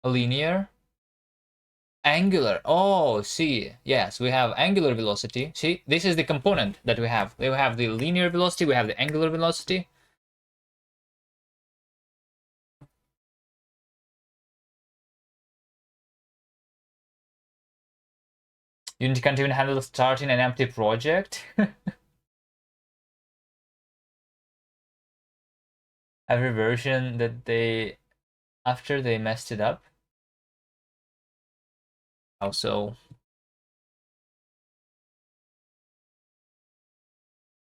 Linear. Angular. Oh, see. Yes, we have angular velocity. See, this is the component that we have. We have the linear velocity, we have the angular velocity. Unity can't even handle starting an empty project. Every version that they, after they messed it up. Also,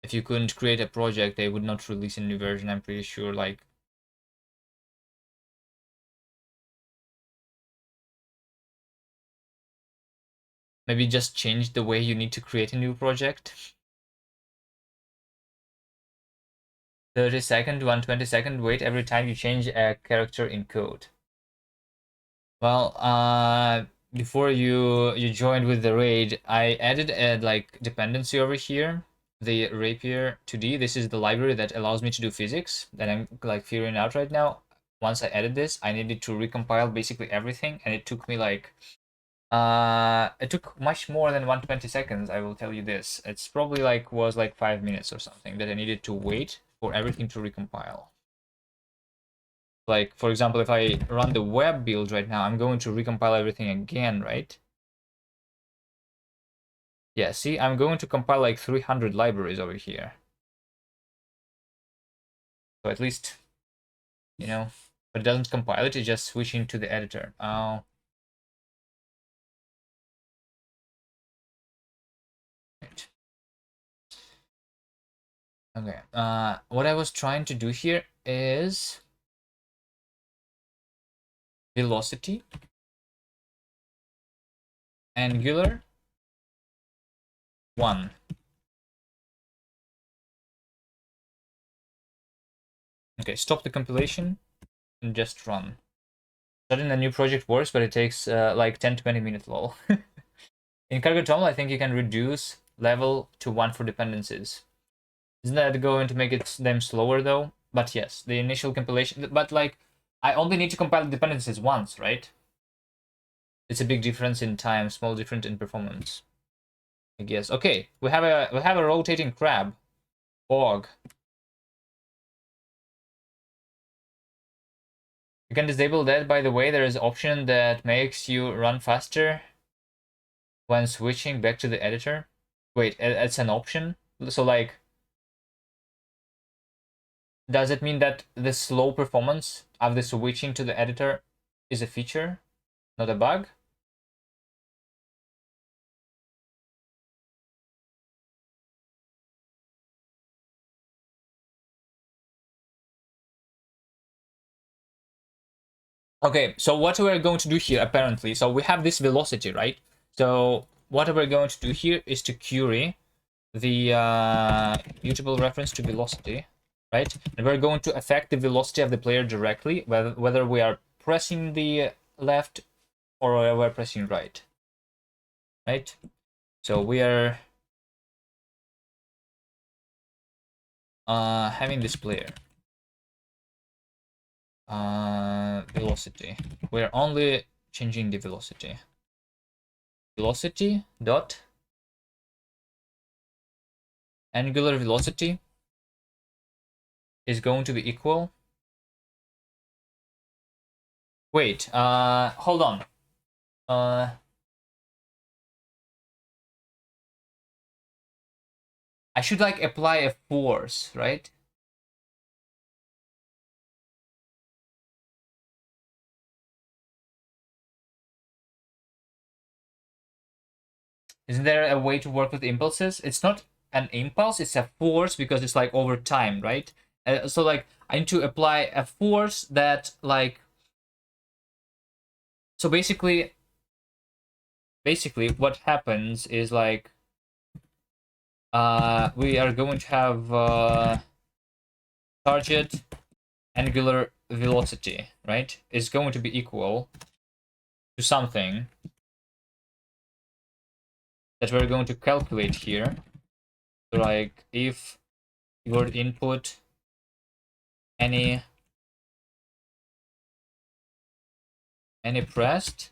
if you couldn't create a project, they would not release a new version, I'm pretty sure. Like, maybe just change the way you need to create a new project. 30-second, 120-second wait every time you change a character in code. Well, before you joined with the raid, I added a like dependency over here, the Rapier 2D. This is the library that allows me to do physics that I'm like figuring out right now. Once I added this, I needed to recompile basically everything, and it took me like it took much more than 120 seconds, I will tell you this. It's probably like was like 5 minutes or something that I needed to wait for everything to recompile. Like, for example, if I run the web build right now, I'm going to recompile everything again, right? Yeah, see, I'm going to compile like 300 libraries over here. So at least, you know, but it doesn't compile it, it's just switching to the editor. Oh. Right. Okay, what I was trying to do here is velocity, angular, 1. Okay, stop the compilation and just run. Starting a new project works, but it takes like 10-20 minutes, lol. In cargo terminal, I think you can reduce level to 1 for dependencies. Isn't that going to make them slower though? But yes, the initial compilation, but like, I only need to compile the dependencies once, right? It's a big difference in time, small difference in performance, I guess. Okay, we have a rotating crab, bog. You can disable that, by the way. There is an option that makes you run faster when switching back to the editor. Wait, it's an option? So like, does it mean that the slow performance of the switching to the editor is a feature, not a bug? Okay, so what we're going to do here, apparently, so we have this velocity, right? So what we're going to do here is to query the mutable reference to velocity, right? And we're going to affect the velocity of the player directly, whether we are pressing the left or we're pressing right, right? So we are having this player velocity. We're only changing the velocity. Velocity dot angular velocity is going to be equal. Wait, hold on. I should like apply a force, right? Isn't there a way to work with impulses? It's not an impulse, it's a force because it's like over time, right? So like I need to apply a force that like, so basically what happens is like we are going to have target angular velocity, right? Is going to be equal to something that we're going to calculate here. So like if you were to input any pressed,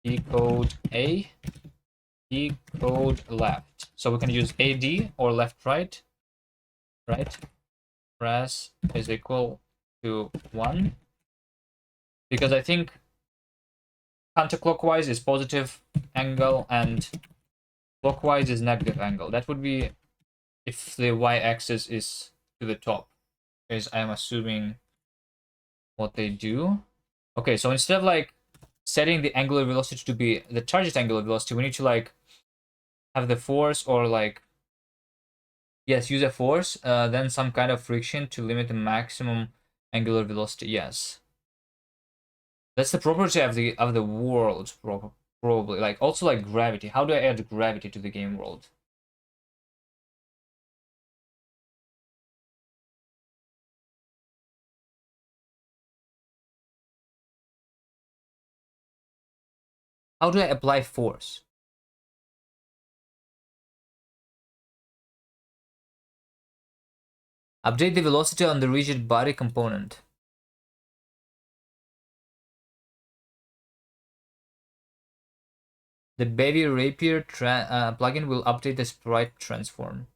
decode A, decode left. So we can use AD or left right, right? Press is equal to 1. Because I think counterclockwise is positive angle and clockwise is negative angle. That would be if the y-axis is to the top, because I'm assuming what they do. Okay, so instead of like setting the angular velocity to be the target angular velocity, we need to like have the force or like, yes, use a force, then some kind of friction to limit the maximum angular velocity. Yes, that's the property of the world, probably. Like also like gravity. How do I add gravity to the game world? How do I apply force? Update the velocity on the rigid body component. The bevy rapier plugin will update the sprite transform.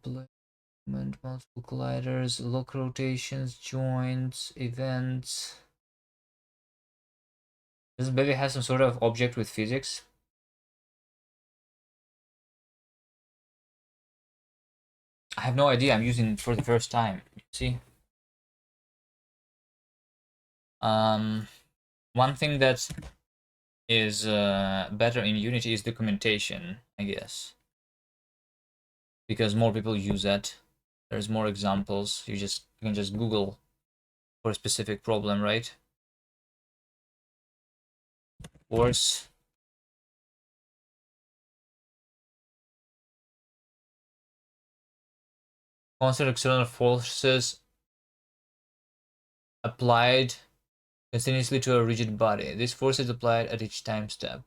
Placement, multiple colliders, lock rotations, joints, events. Does Bevy have some sort of object with physics? I have no idea. I'm using it for the first time. See? One thing that is better in Unity is documentation, I guess. because more people use that. There's more examples. You can just Google for a specific problem, right? Force. Constant external forces applied continuously to a rigid body. This force is applied at each time step.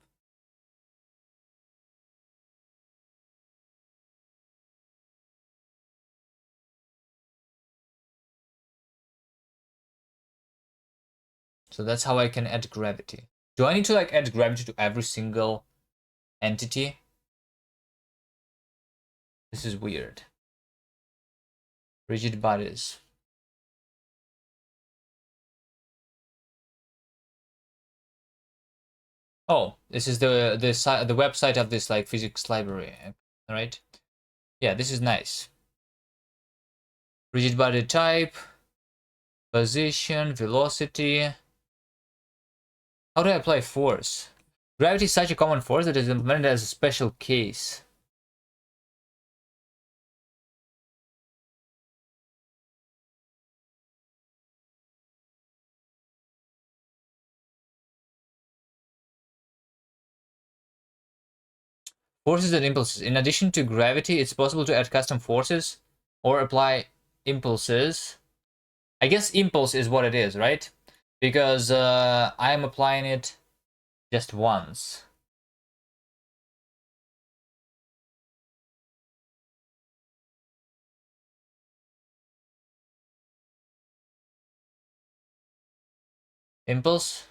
So that's how I can add gravity. Do I need to like add gravity to every single entity? This is weird. Rigid bodies. Oh, this is the website of this like physics library, right? Yeah, this is nice. Rigid body type, position, velocity. How do I apply force? Gravity is such a common force that it is implemented as a special case. Forces and impulses. In addition to gravity, it's possible to add custom forces or apply impulses. I guess impulse is what it is, right? Because I'm applying it just once. Impulse.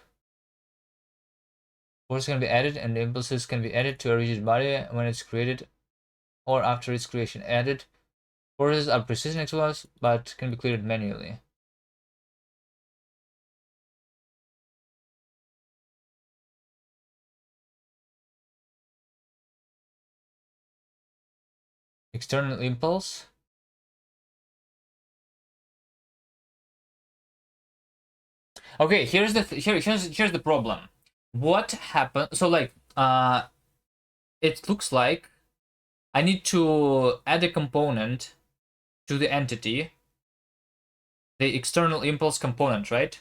Force can be added and impulses can be added to a rigid body when it's created or after its creation. Added forces are precision exploits but can be cleared manually. External impulse. Okay, here's the problem. What happened? So like it looks like I need to add a component to the entity, the external impulse component, right?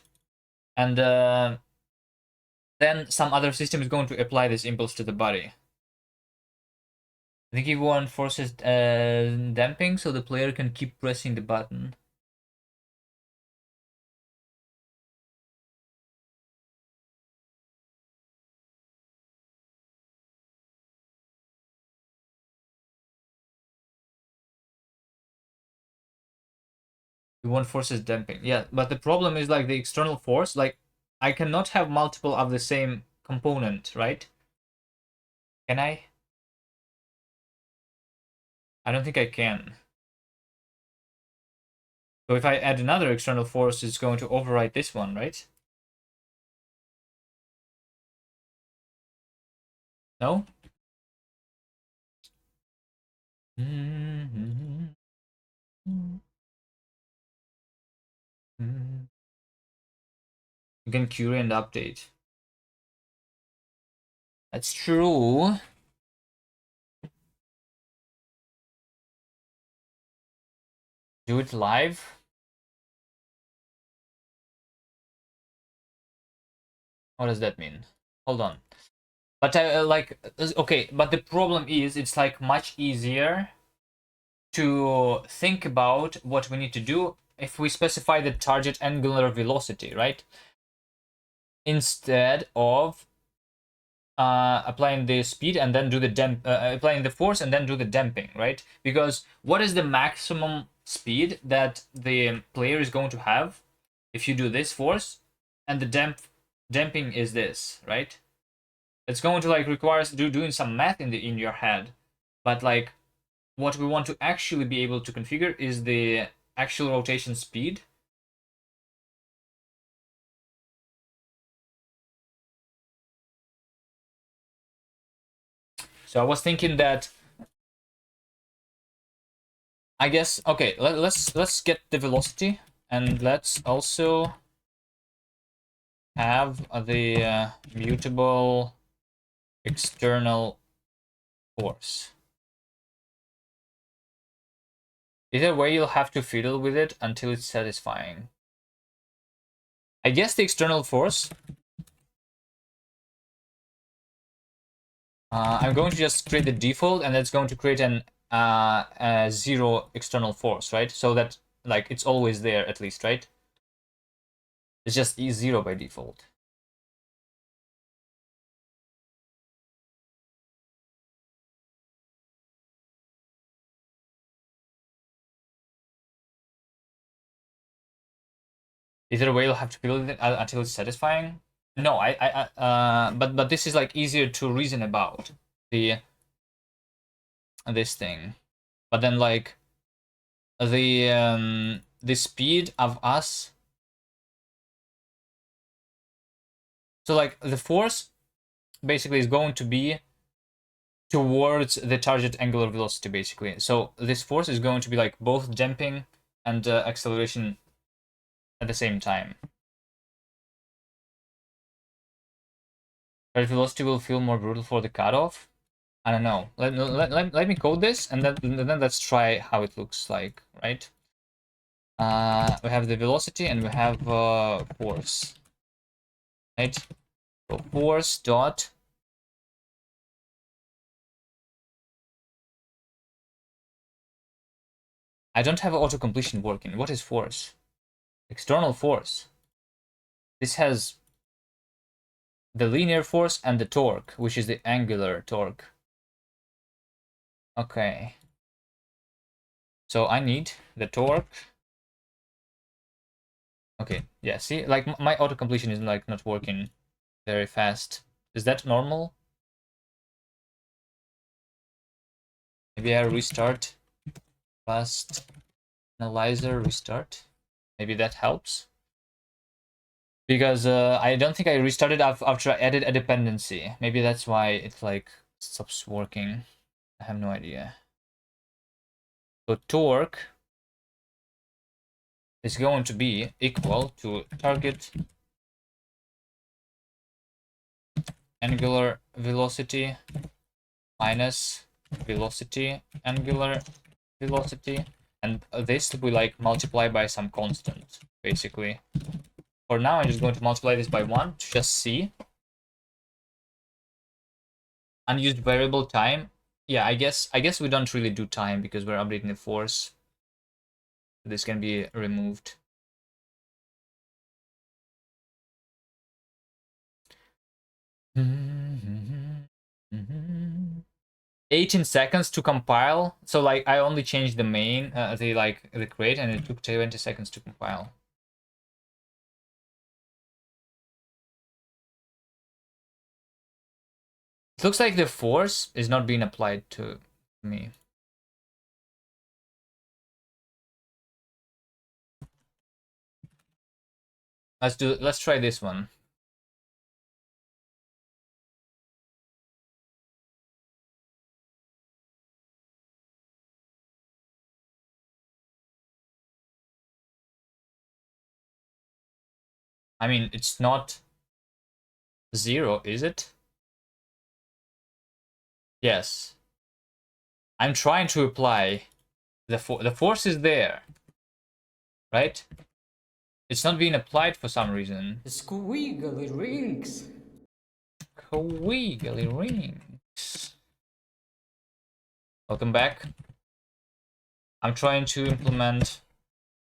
And then some other system is going to apply this impulse to the body. I think everyone forces damping so the player can keep pressing the button. Everyone forces damping. Yeah, but the problem is like the external force, like I cannot have multiple of the same component, right? Can I? I don't think I can. So if I add another external force, it's going to override this one, right? No? You can query and update. That's true. Do it live? What does that mean? Hold on. But I like okay, but the problem is it's like much easier to think about what we need to do if we specify the target angular velocity, right? Instead of applying the speed and then do the applying the force and then do the damping, right? Because what is the maximum speed that the player is going to have if you do this force and the damping is this, right? It's going to like require doing some math in your head, but like what we want to actually be able to configure is the actual rotation speed. So I was thinking that I guess okay, let's get the velocity and let's also have the mutable external force. Either way, you'll have to fiddle with it until it's satisfying. I guess the external force. I'm going to just create the default, and that's going to create an a zero external force, right? So that like it's always there at least, right? It's just E0 by default. Either way, you'll have to build it until it's satisfying. No, but this is like easier to reason about this thing. But then like the speed of us. So like the force basically is going to be towards the target angular velocity basically. So this force is going to be like both damping and acceleration at the same time. Target velocity will feel more brutal for the cutoff. I don't know. Let me code this and then let's try how it looks like, right? We have the velocity and we have force, right? So force dot I don't have auto completion working. What is force? External force. This has the linear force and the torque, which is the angular torque. Okay. So I need the torque. Okay, yeah, see, like my auto completion is like not working very fast. Is that normal? Maybe I restart. Fast analyzer restart. Maybe that helps. Because I don't think I restarted after I added a dependency. Maybe that's why it like stops working. I have no idea. So torque is going to be equal to target angular velocity minus velocity angular velocity, and this we like multiply by some constant basically. For now I'm just going to multiply this by 1 to just see. Unused variable time. Yeah, I guess we don't really do time because we're updating the force. This can be removed. Mm-hmm. Mm-hmm. 18 seconds to compile. So like I only changed the main, the create, and it took 20 seconds to compile. It looks like the force is not being applied to me. Let's try this one. I mean, it's not 0, is it? Yes. I'm trying to apply the force is there, right? It's not being applied for some reason.
Squiggly rings.
Wiggly rings. Welcome back. I'm trying to implement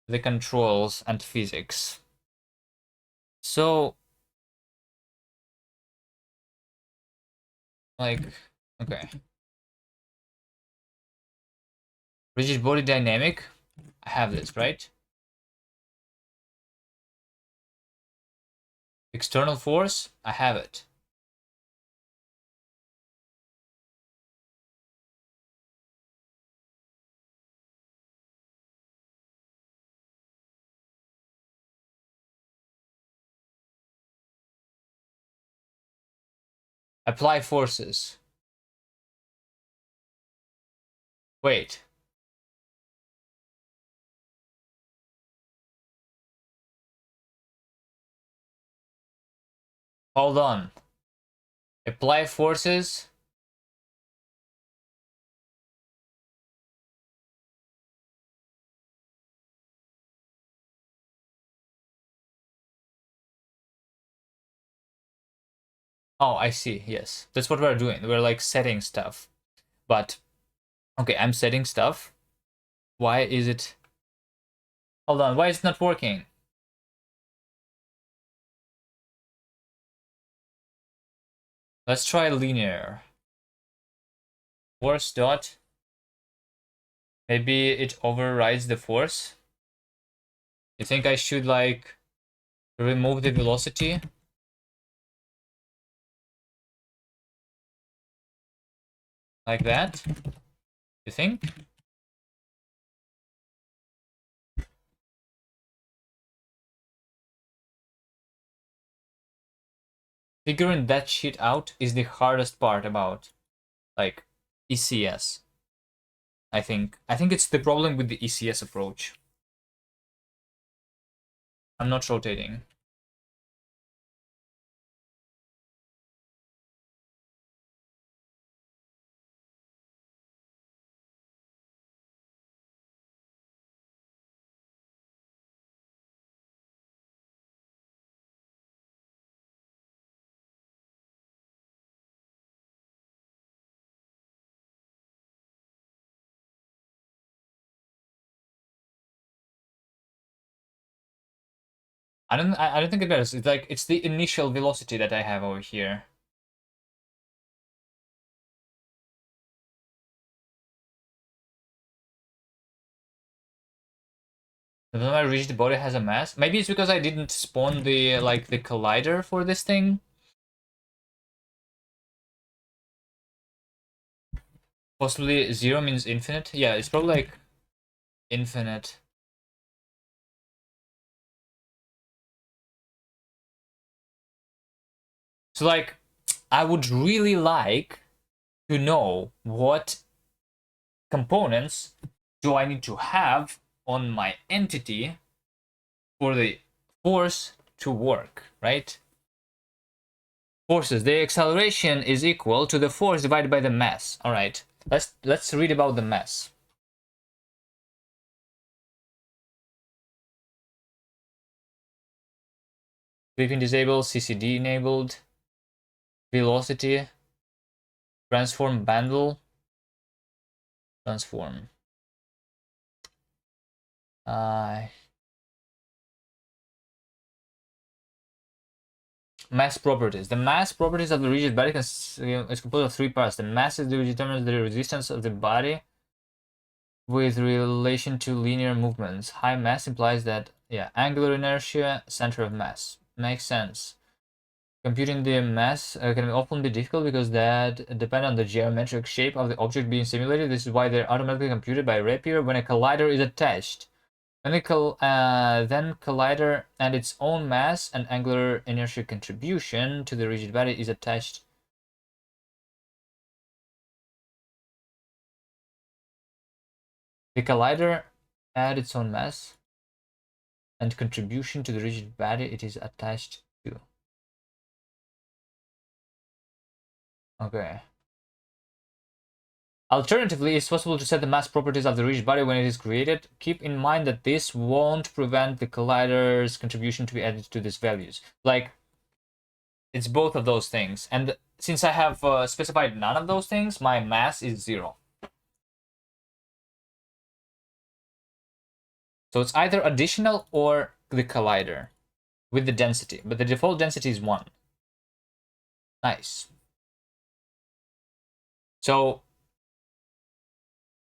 the controls and physics. So, like, okay. Rigid body dynamic. I have this, right? External force. I have it. Apply forces. Wait. Hold on. Apply forces. Oh, I see. Yes, that's what we're doing. We're like setting stuff. But okay, I'm setting stuff. Why is it? Hold on. Why is it not working? Let's try linear. Force dot. Maybe it overrides the force. You think I should like remove the velocity? Like that? You think? Figuring that shit out is the hardest part about like ECS. I think it's the problem with the ECS approach. I'm not rotating. I don't think it matters. It's like it's the initial velocity that I have over here. Then my rigid body has a mass. Maybe it's because I didn't spawn the like the collider for this thing. Possibly zero means infinite. Yeah, it's probably like infinite. So like I would really like to know what components do I need to have on my entity for the force to work, right? Forces. The acceleration is equal to the force divided by the mass. All right. Let's read about the mass. Sweeping disabled, CCD enabled, velocity, transform bundle, transform. Mass properties. The mass properties of the rigid body is composed of three parts. The mass is determines the resistance of the body with relation to linear movements. High mass implies that, yeah, angular inertia, center of mass. Makes sense. Computing the mass can often be difficult because that depend on the geometric shape of the object being simulated. This is why they're automatically computed by Rapier when a collider is attached. When then collider and its own mass and angular inertia contribution to the rigid body is attached. The collider add its own mass and contribution to the rigid body it is attached to. Okay. Alternatively, it's possible to set the mass properties of the rigid body when it is created. Keep in mind that this won't prevent the collider's contribution to be added to these values. Like, it's both of those things. And since I have specified none of those things, my mass is 0. So it's either additional or the collider with the density. But the default density is 1. Nice. So,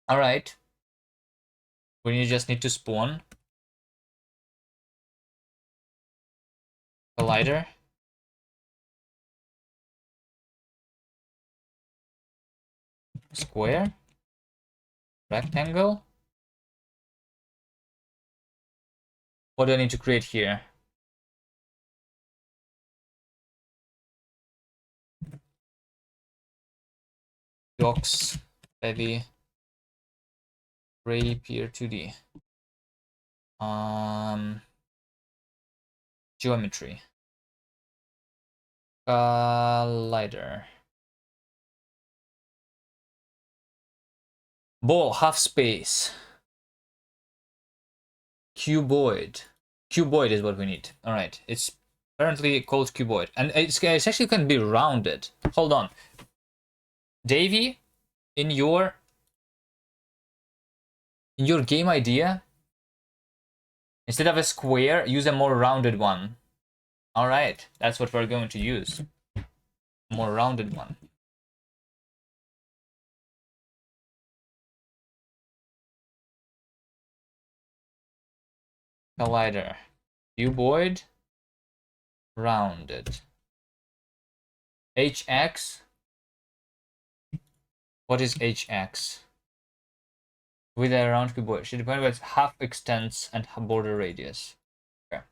all right. We just need to spawn collider. Square. Rectangle. What do I need to create here? Docs, bevy, Rapier 2D. Geometry. Collider. Ball, half space. Cuboid. Cuboid is what we need. All right, it's Apparently called cuboid. And it's actually can be rounded. Hold on. Davey, in your game idea, instead of a square, use a more rounded one. Alright, that's what we're going to use. A more rounded one. Collider. Cuboid. Rounded. HX. What is HX? With a round cuboid. Should depend on half extents and border radius. Okay.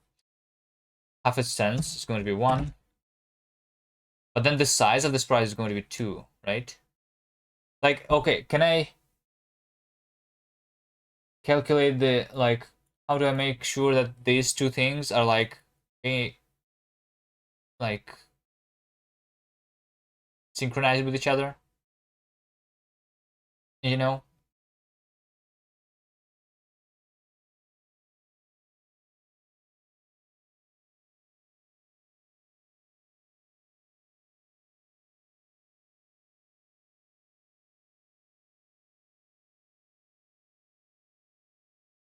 Half extents is going to be 1. But then the size of the sprite is going to be 2, right? Like, okay, can I calculate the, like, how do I make sure that these two things are like synchronized with each other? You know?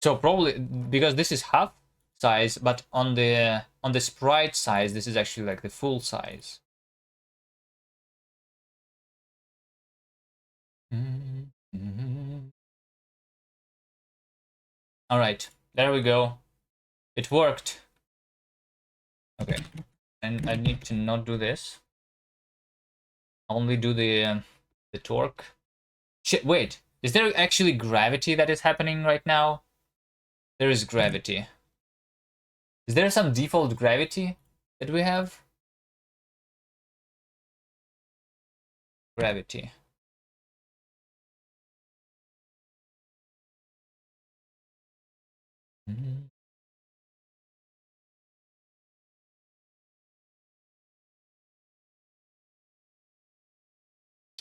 So probably because this is half size, but on the sprite size, this is actually like the full size. All right, there we go. It worked. Okay, and I need to not do this. Only do the torque. Shit, wait. Is there actually gravity that is happening right now? There is gravity. Is there some default gravity that we have? Gravity.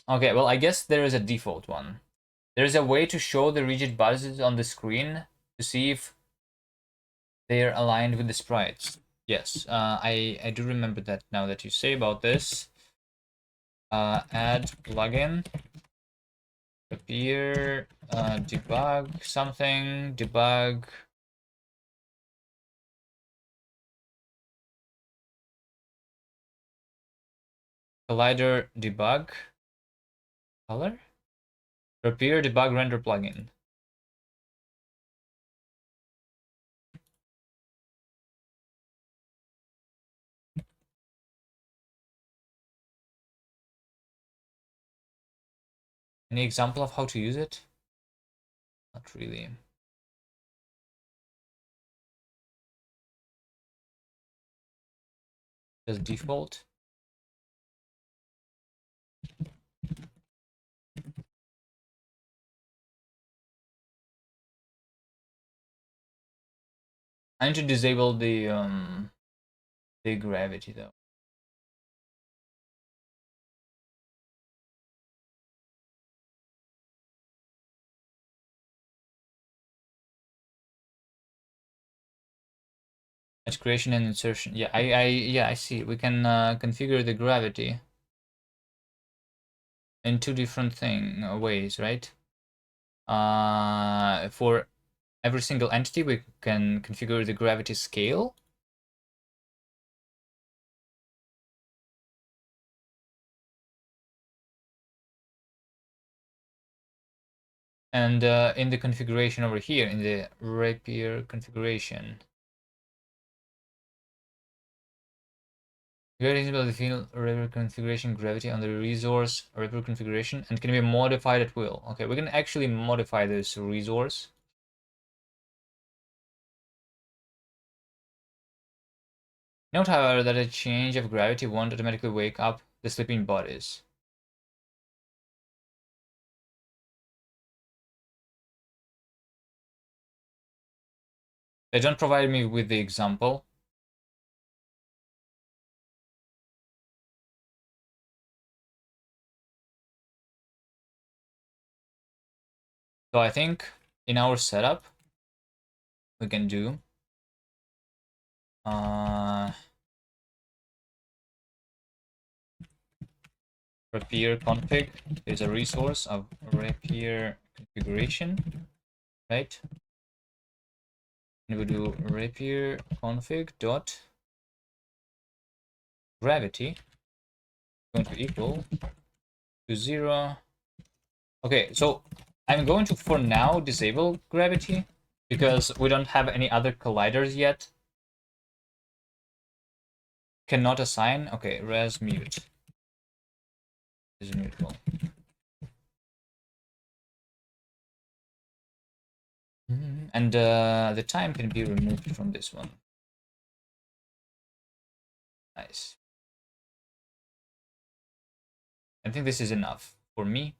Okay, well, I guess there is a default one. There is a way to show the rigid bodies on the screen to see if they're aligned with the sprites. Yes, I do remember that now that you say about this. Add plugin, appear, debug something, debug. Collider debug. Color? Appear debug render plugin. Any example of how to use it? Not really. Just default. I need to disable the gravity though. Edge creation and insertion. Yeah, I see. We can configure the gravity in two different ways, right? For every single entity, we can configure the gravity scale. And in the configuration over here, in the rapier configuration, variable the field rapier configuration gravity on the resource rapier configuration and can be modified at will. Okay, we can actually modify this resource. Note, however, that a change of gravity won't automatically wake up the sleeping bodies. They don't provide me with the example. So I think in our setup, we can do Rapier config is a resource of rapier configuration, right? And we do rapier config dot gravity going to equal to 0. Okay, so I'm going to for now disable gravity because we don't have any other colliders yet. Cannot assign. Okay, res mute is mutable. And the time can be removed from this one. Nice. I think this is enough for me.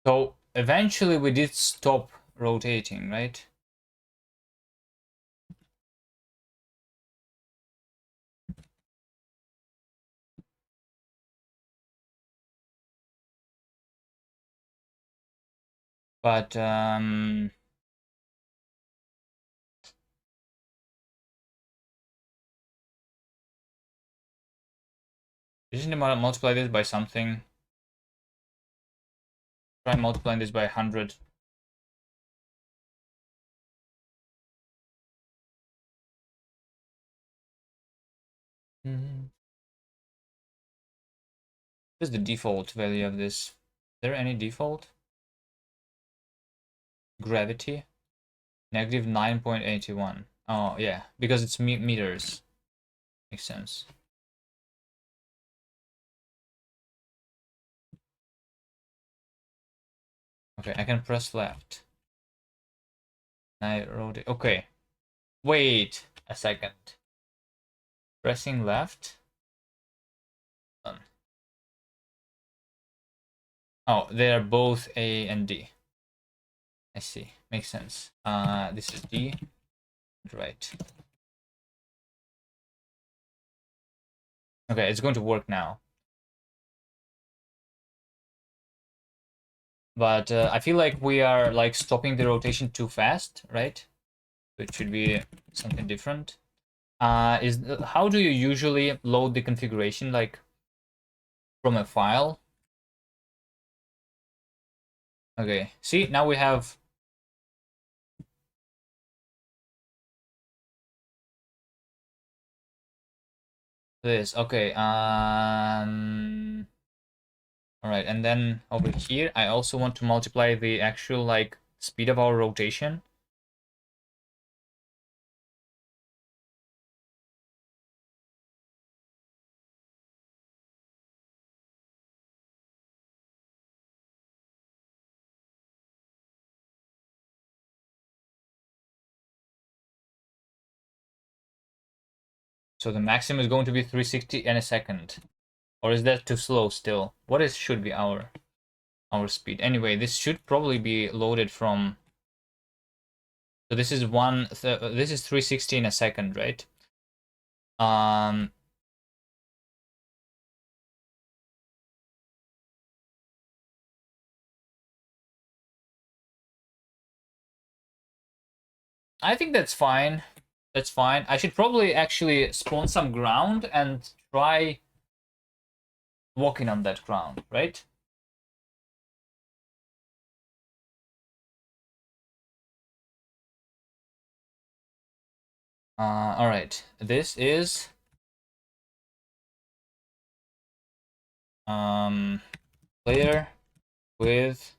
So eventually we did stop rotating, right? But isn't it multiply this by something? Try multiplying this by 100. What is the default value of this? Is there any default? Gravity? Negative 9.81. Oh, yeah, because it's meters. Makes sense. Okay, I can press left. I rotate. Okay. Wait a second. Pressing left. Oh, they are both A and D. I see. Makes sense. This is D. Right. Okay, it's going to work now. But I feel like we are like stopping the rotation too fast, right? It should be something different. How do you usually load the configuration, like from a file? Okay, see, now we have this. Okay, all right, and then over here, I also want to multiply the actual like speed of our rotation. So the maximum is going to be 360 in a second. Or is that too slow still? What is should be our speed? Anyway, this should probably be loaded from. So this is this is 360 in a second, right? I think that's fine. That's fine. I should probably actually spawn some ground and try walking on that ground, right? All right. This is player with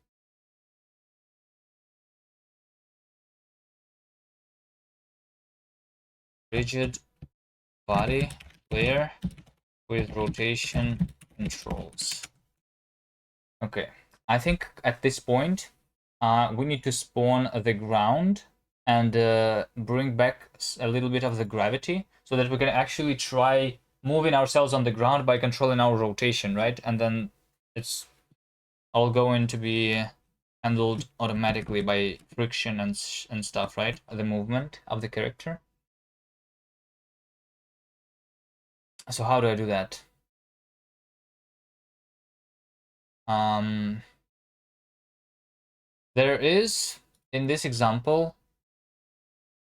rigid body player with rotation controls. Okay, I think at this point, we need to spawn the ground and bring back a little bit of the gravity so that we can actually try moving ourselves on the ground by controlling our rotation, right? And then it's all going to be handled automatically by friction and stuff, right? The movement of the character. So how do I do that? There is, in this example,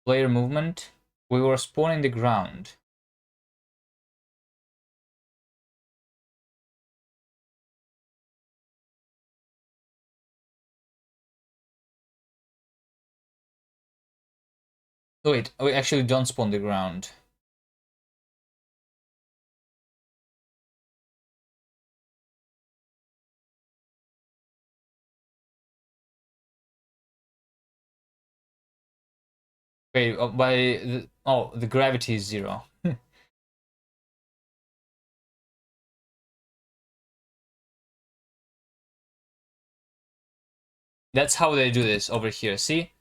player movement, we were spawning the ground. Wait, we actually don't spawn the ground. Wait, the gravity is 0. That's how they do this over here. See?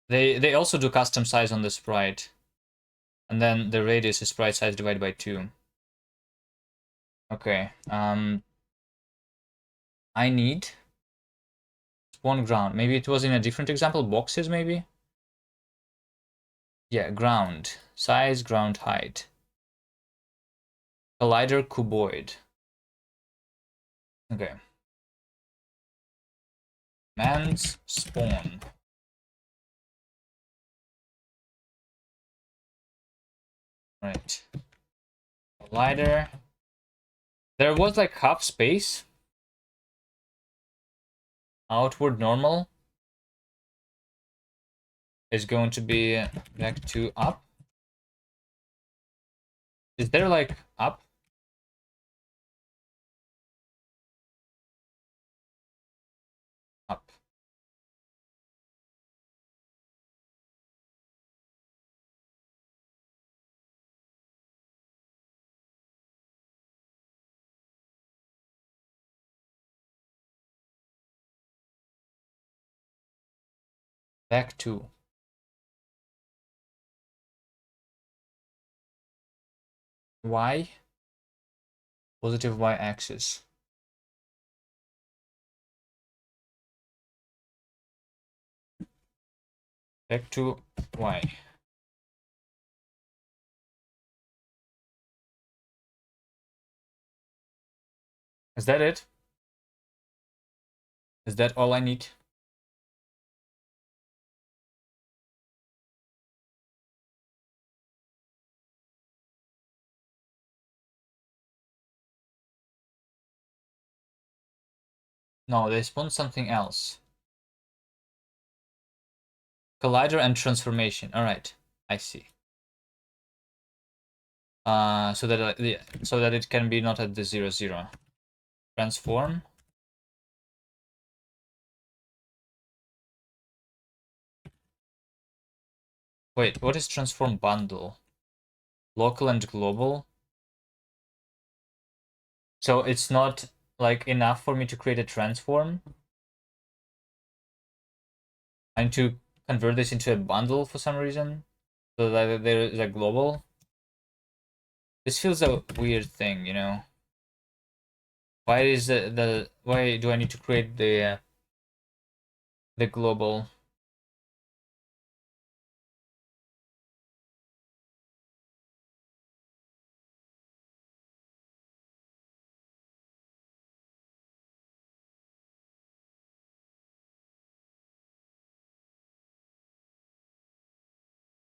They also do custom size on the sprite. And then the radius is sprite size divided by 2. Okay. I need spawn ground. Maybe it was in a different example. Boxes, maybe? Yeah, ground. Size, ground height. Collider cuboid. Okay. Man's spawn. Right. Collider. There was like half space. Outward normal is going to be back to up. Is there like up? Up. Back to. Y. Positive Y axis. Back to Y. Is that it? Is that all I need? No, they spawned something else. Collider and transformation. All right, I see. So that it can be not at the 0, 0. Transform. Wait, what is transform bundle? Local and global. So it's not like enough for me to create a transform. I need to convert this into a bundle for some reason, so that there is a global. This feels a weird thing, you know. Why is why do I need to create the global?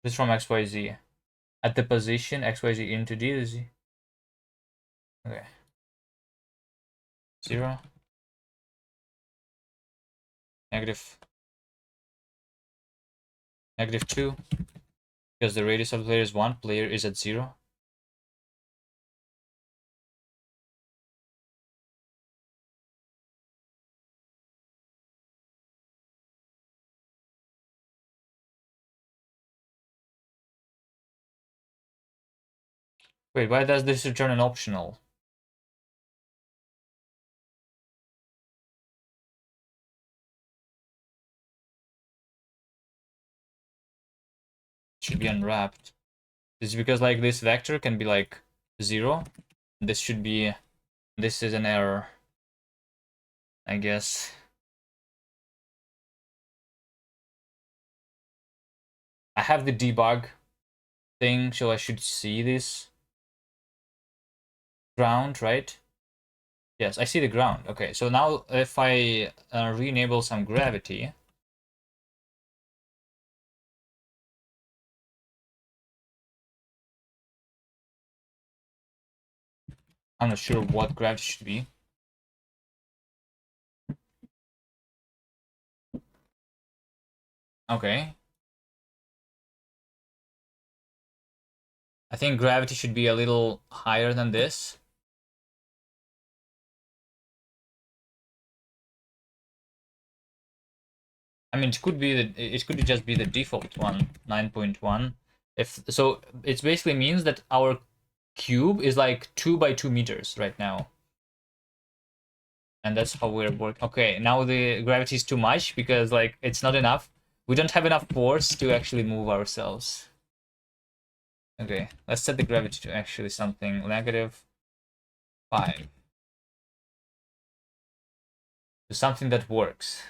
This is from XYZ. At the position XYZ into D to Z. Okay. 0. Negative. Negative 2. Because the radius of the player is 1, player is at 0. Wait, why does this return an optional? should be unwrapped. It's because like this vector can be like 0. This should be, this is an error, I guess. I have the debug thing, so I should see this ground, right? Yes, I see the ground. Okay, so now if I re-enable some gravity, I'm not sure what gravity should be. Okay. I think gravity should be a little higher than this. I mean, it could just be the default one, 9.1. If so, it basically means that our cube is like 2 by 2 meters right now. And that's how we're working. Okay, now the gravity is too much because like it's not enough. We don't have enough force to actually move ourselves. Okay, let's set the gravity to actually something -5. To something that works.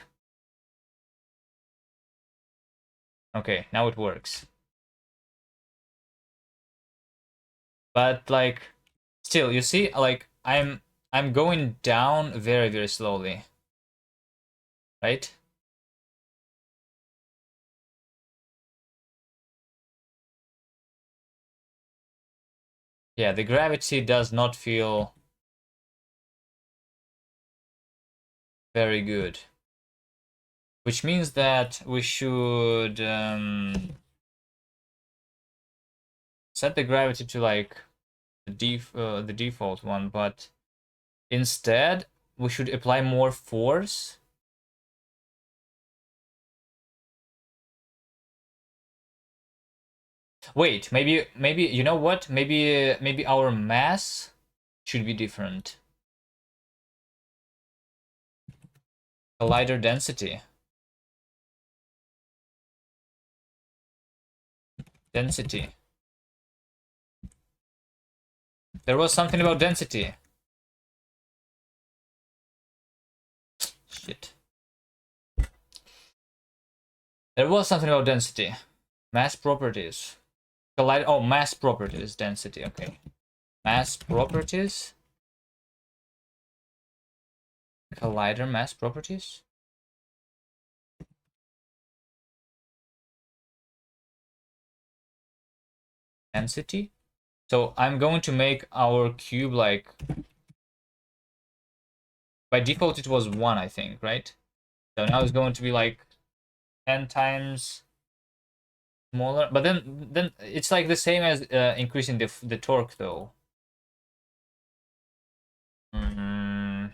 Okay, now it works. But like still, you see, like I'm going down very, very slowly. Right? Yeah, the gravity does not feel very good. Which means that we should set the gravity to like the default one, but instead we should apply more force. Wait, maybe you know what? Maybe our mass should be different. Collider density. Density. There was something about density. Shit. There was something about density. Mass properties. Collider. Oh, mass properties. Density. Okay. Mass properties. Collider mass properties. Density. So I'm going to make our cube like, by default it was 1, I think, right? So now it's going to be like 10 times smaller. But then it's like the same as increasing the torque though. Mm,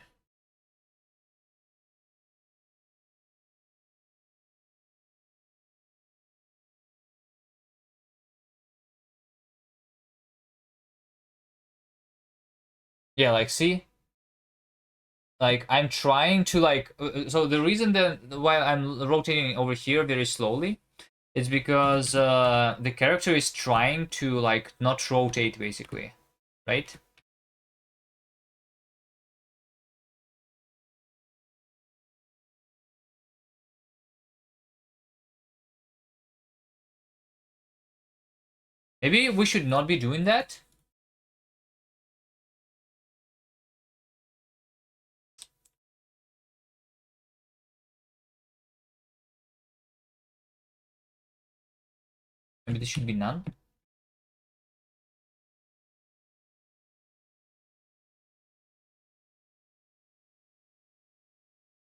yeah, like see? Like I'm trying to like so the reason that why I'm rotating over here very slowly is because the character is trying to like not rotate basically, right? Maybe we should not be doing that. Maybe this should be none.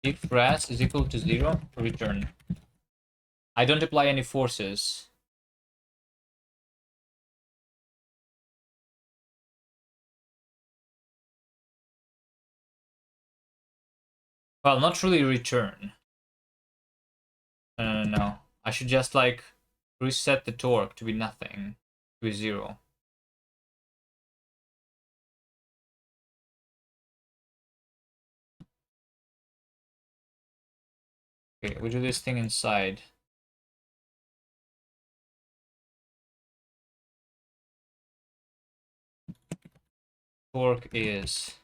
If ras is equal to 0, return. I don't apply any forces. Well, not really return. No. I should just like reset the torque to be nothing, to be 0. Okay, we do this thing inside. torque is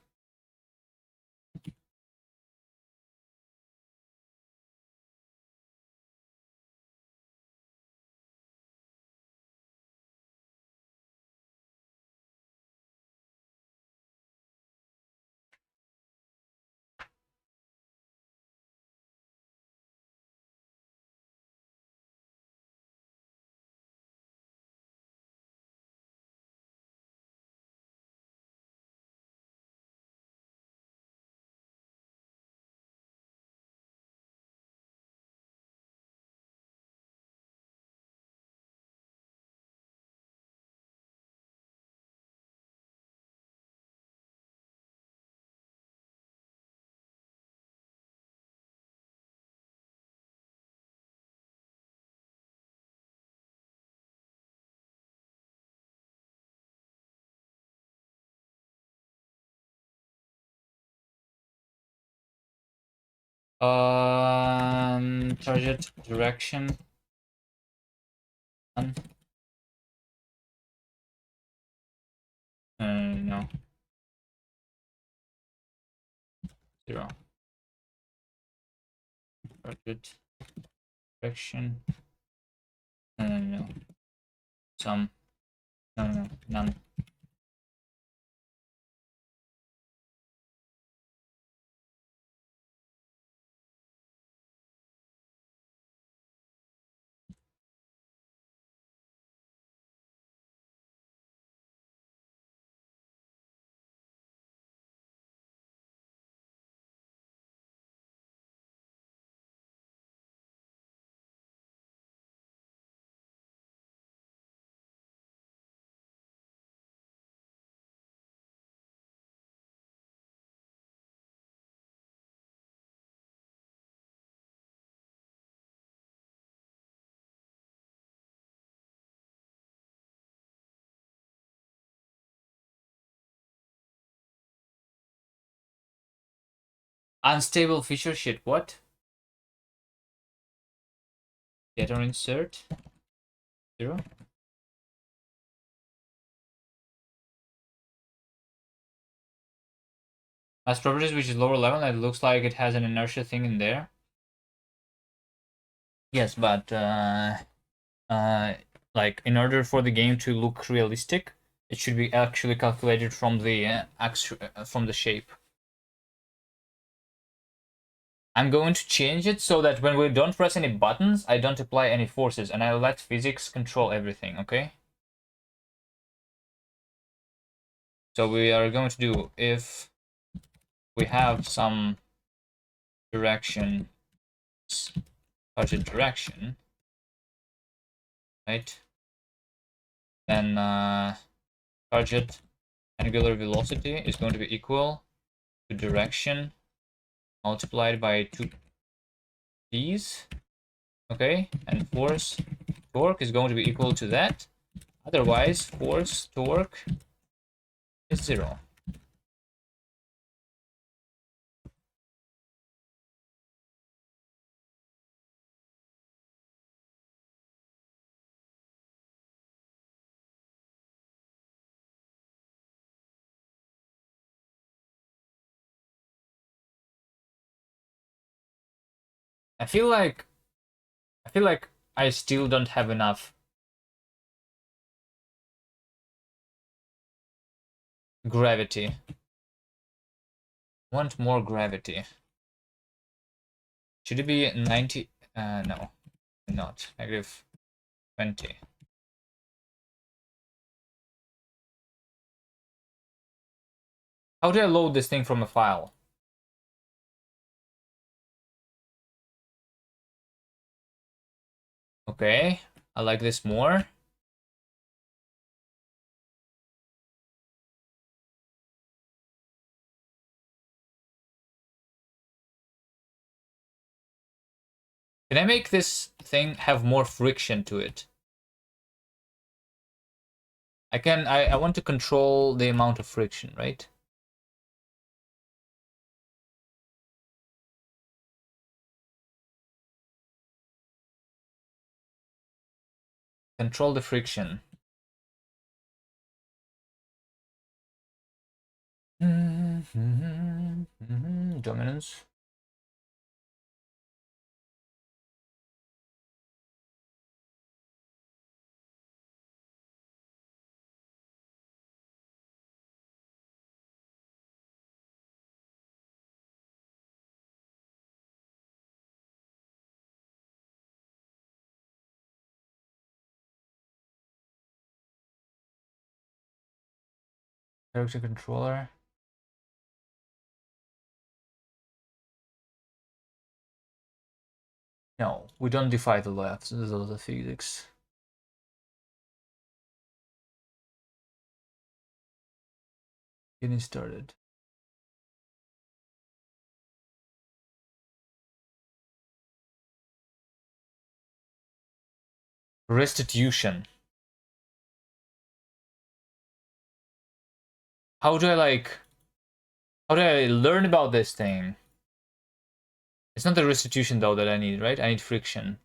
target direction. No. 0. Target direction. No. Some. No. None. Unstable feature shit. What? Getter insert. 0. As properties which is lower level, and it looks like it has an inertia thing in there. Yes, but like in order for the game to look realistic, it should be actually calculated from the from the shape. I'm going to change it so that when we don't press any buttons, I don't apply any forces, and I let physics control everything, okay? So we are going to do, if we have some direction, target direction, right? Then target angular velocity is going to be equal to direction multiplied by 2p's, okay? And force torque is going to be equal to that. Otherwise, force torque is 0. I feel like I still don't have enough gravity. Want more gravity. Should it be 90? No, not. Negative 20. How do I load this thing from a file? Okay, I like this more. Can I make this thing have more friction to it? I want to control the amount of friction, right? Control the friction. Dominance. Character controller. No, we don't defy the laws of the physics. Getting started. Restitution. How do I how do I learn about this thing? It's not the restitution though that I need, right? I need friction.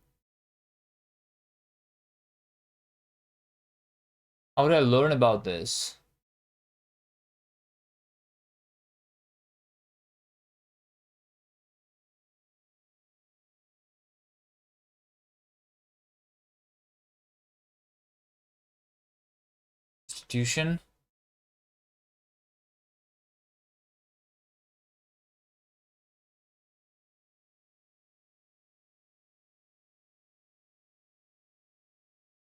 How do I learn about this? Restitution.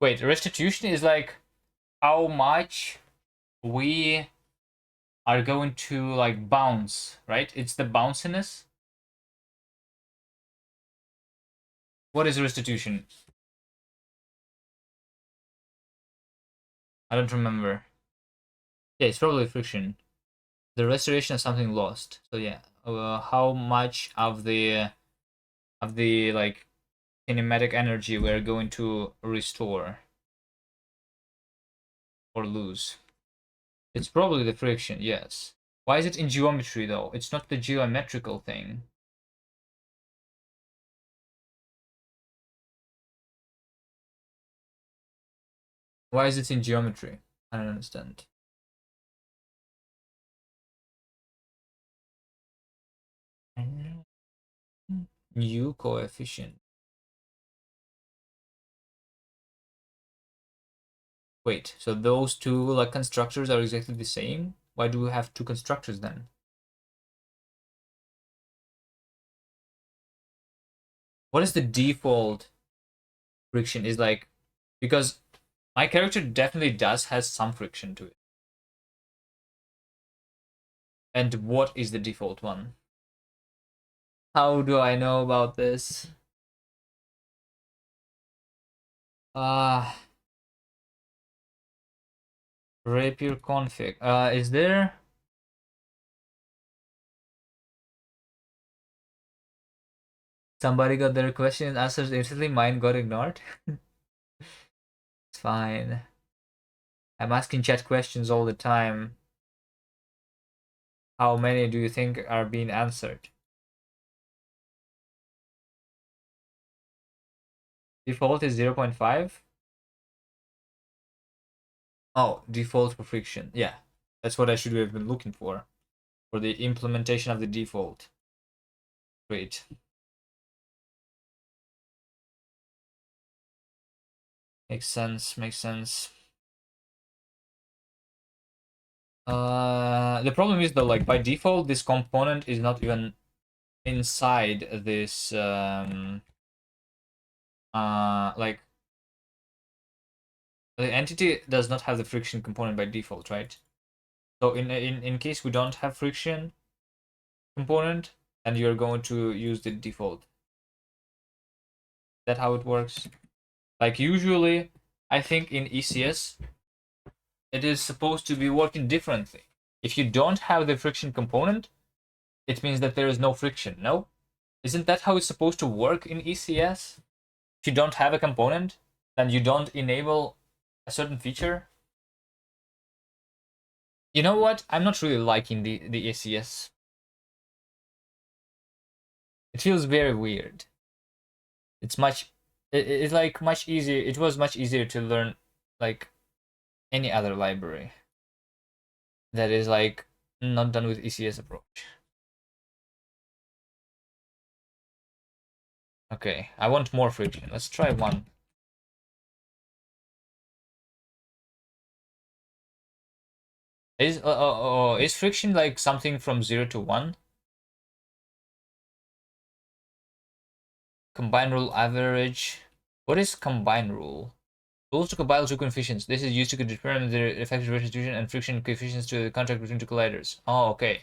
Wait, restitution is like how much we are going to like bounce, right? It's the bounciness. What is restitution? I don't remember. Yeah, it's probably friction. The restoration of something lost. So yeah, how much of the like kinematic energy we're going to restore or lose? It's probably the friction, yes. Why is it in geometry though? It's not the geometrical thing. Why is it in geometry? I don't understand. New coefficient. Wait, so those two like constructors are exactly the same? Why do we have two constructors then? What is the default friction? Is like, because my character definitely has some friction to it. And what is the default one? How do I know about this? Rapier config. Is there? Somebody got their question and answers instantly. Mine got ignored. It's fine. I'm asking chat questions all the time. How many do you think are being answered? Default is 0.5. Oh, default for friction. Yeah, that's what I should have been looking for the implementation of the default. Great. Makes sense, makes sense. The problem is though, like by default, this component is not even inside this like the entity does not have the friction component by default, right? So in case we don't have friction component, and you're going to use the default. That how it works? Like usually, I think in ECS, it is supposed to be working differently. If you don't have the friction component, it means that there is no friction. No? Isn't that how it's supposed to work in ECS? If you don't have a component, then you don't enable a certain feature. You know what? I'm not really liking the ECS. It feels very weird. It's it's like much easier. It was much easier to learn like any other library that is like not done with ECS approach. Okay, I want more friction. Let's try one. Is friction like something from 0 to 1? Combine rule average. What is combine rule? Rules to combine two coefficients. This is used to determine the effective restitution and friction coefficients to the contact between two colliders. Oh, okay.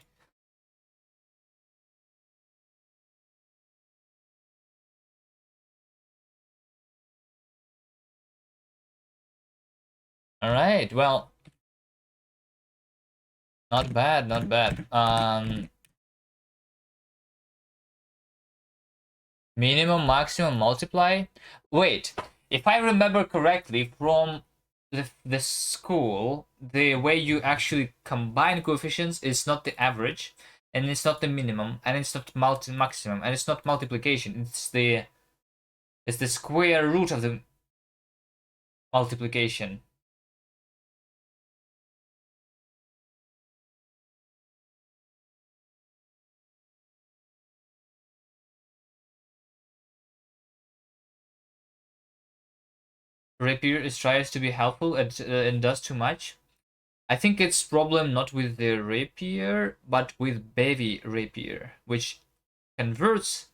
All right. Well, not bad, not bad. Minimum, maximum, multiply. Wait, if I remember correctly from the school, the way you actually combine coefficients is not the average, and it's not the minimum, and it's not maximum, and it's not multiplication. It's the square root of the multiplication. Rapier tries to be helpful and does too much. I think it's problem not with the rapier, but with bevy rapier, which converts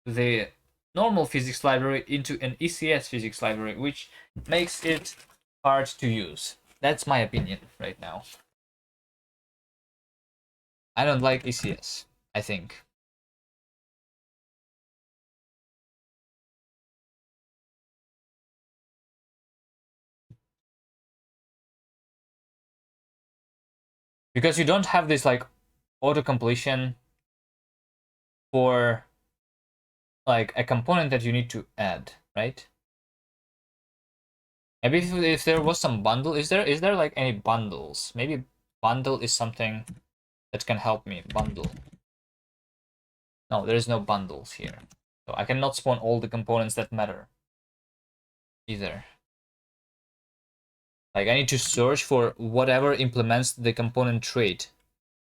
the normal physics library into an ECS physics library, which makes it hard to use. That's my opinion right now. I don't like ECS, I think. Because you don't have this like auto completion for like a component that you need to add, right? Maybe if there was some bundle, is there like any bundles? Maybe bundle is something that can help me. Bundle. No, there is no bundles here. So I cannot spawn all the components that matter either. Like I need to search for whatever implements the component trait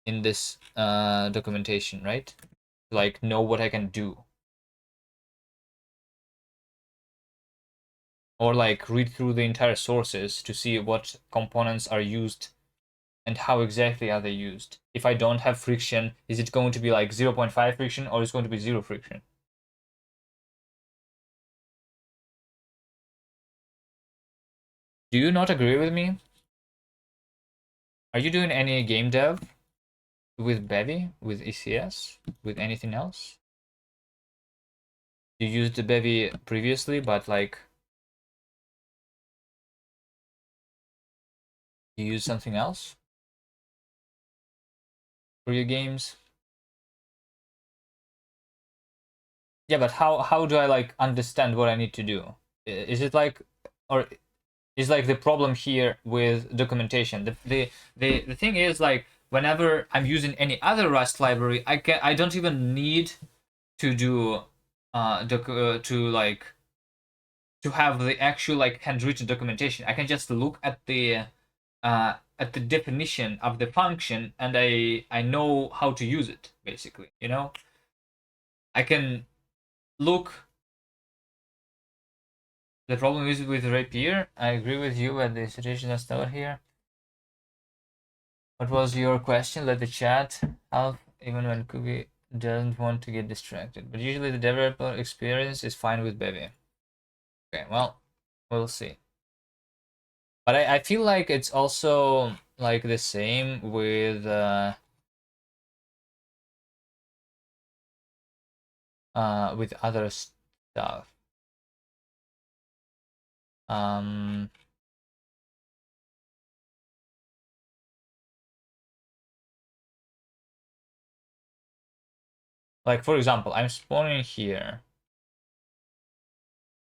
in this documentation, right? Like know what I can do. Or like read through the entire sources to see what components are used and how exactly are they used. If I don't have friction, is it going to be like 0.5 friction or is it going to be 0 friction? Do you not agree with me? Are you doing any game dev with Bevy, with ECS, with anything else? You used the Bevy previously, but like you use something else for your games? Yeah, but how do I like understand what I need to do? Is it like, or is like the problem here with documentation? The thing is like whenever I'm using any other Rust library, I don't even need to do to like to have the actual like handwritten documentation. I can just look at the definition of the function and I know how to use it basically, you know? I can look. The problem is with rapier. I agree with you at the situation that's still here. What was your question? Let the chat help even when Kugi doesn't want to get distracted. But usually the developer experience is fine with Bevy. Okay, well, we'll see. But I feel like it's also like the same with other stuff. Um like for example, I'm spawning here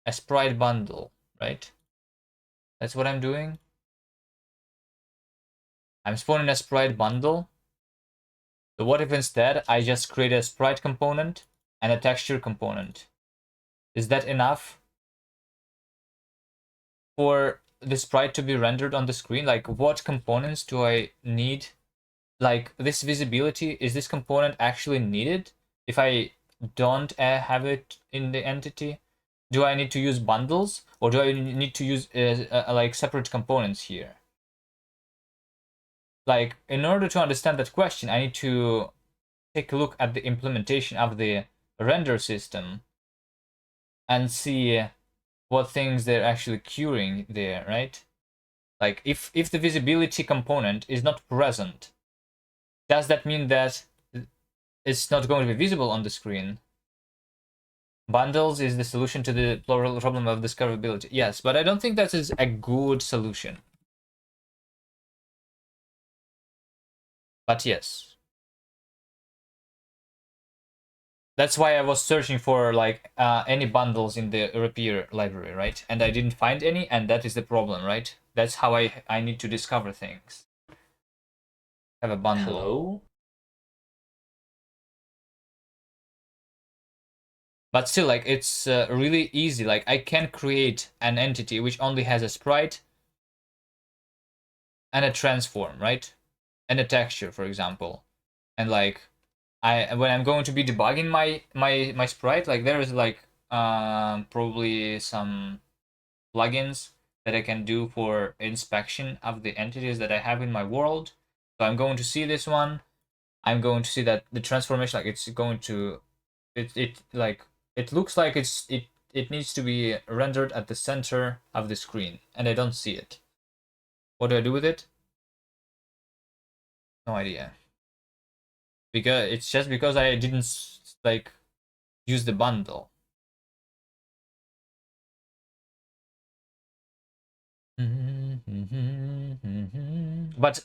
a sprite bundle, right? That's what I'm doing. I'm spawning a sprite bundle. So what if instead I just create a sprite component and a texture component? Is that enough for the sprite to be rendered on the screen? Like what components do I need? like this visibility, is this component actually needed if I don't have it in the entity? Do I need to use bundles, or do I need to use like separate components here? Like, in order to understand that question, I need to take a look at the implementation of the render system and see what things they're actually queuing there, right? Like, if the visibility component is not present, does that mean that it's not going to be visible on the screen? Bundles is the solution to the problem of discoverability. Yes, but I don't think that is a good solution. But yes. That's why I was searching for like any bundles in the repair library, right? And I didn't find any, and that is the problem, right? That's how I need to discover things. Have a bundle.
Hello?
But still, like, it's really easy. Like, I can create an entity which only has a sprite and a transform, right? And a texture, for example. And like, when I'm going to be debugging my sprite, like there is like probably some plugins that I can do for inspection of the entities that I have in my world. So I'm going to see this one. I'm going to see that the transformation, like it's going to, it like it looks like it needs to be rendered at the center of the screen, and I don't see it. What do I do with it? No idea. Because it's just because I didn't like use the bundle. But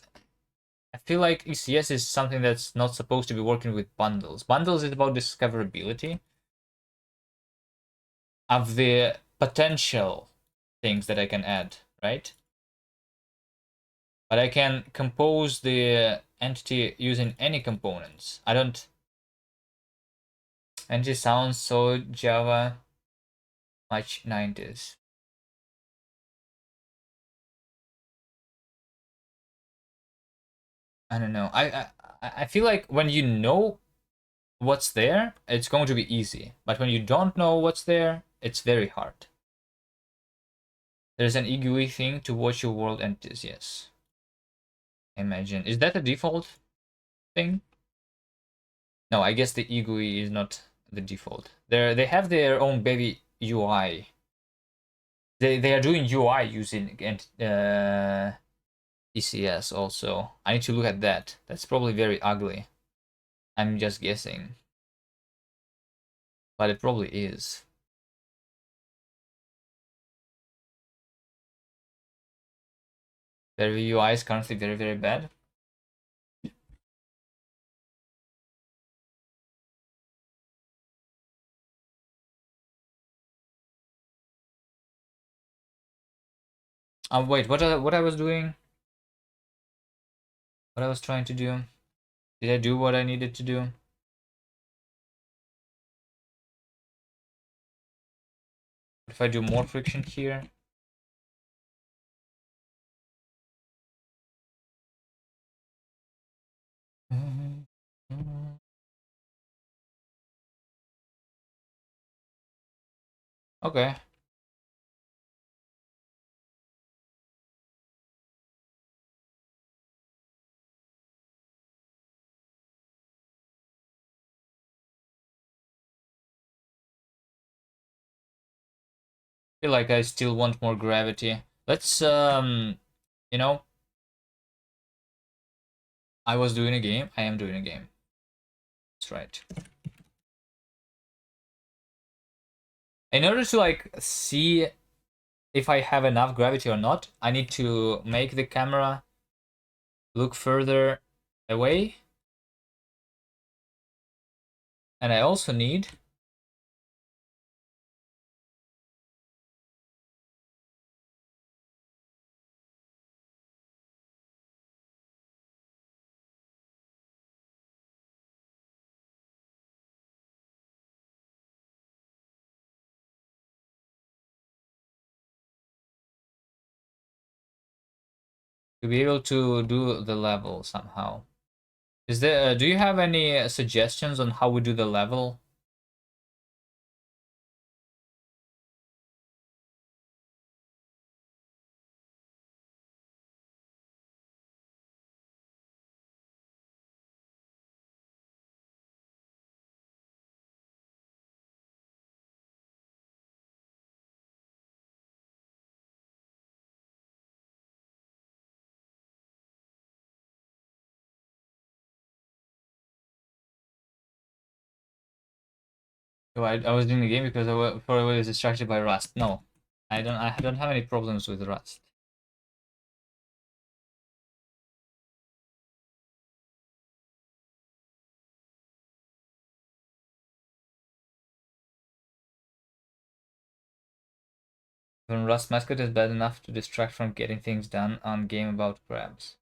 I feel like ECS is something that's not supposed to be working with bundles. Bundles is about discoverability of the potential things that I can add, right? But I can compose the entity using any components. I don't. Entity sounds so Java, much 90s. I don't know. I feel like when you know what's there, it's going to be easy. But when you don't know what's there, it's very hard. There's an EGUI thing to watch your world entities, yes. Imagine. Is that a default thing? No, I guess the EGUI is not the default. They have their own bevy UI. They are doing UI using ECS also. I need to look at that. That's probably very ugly. I'm just guessing. But it probably is. Their UI is currently very, very bad. Wait, what I was doing? What I was trying to do? Did I do what I needed to do? If I do more friction here? Okay. Feel like I still want more gravity. Let's you know, I was doing a game. I am doing a game. That's right. In order to like see if I have enough gravity or not, I need to make the camera look further away. And I also need to be able to do the level somehow. Is there? Do you have any suggestions on how we do the level? Oh, I was doing the game because before I was distracted by Rust. No, I don't. I don't have any problems with Rust. When Rust mascot is bad enough to distract from getting things done on game about crabs.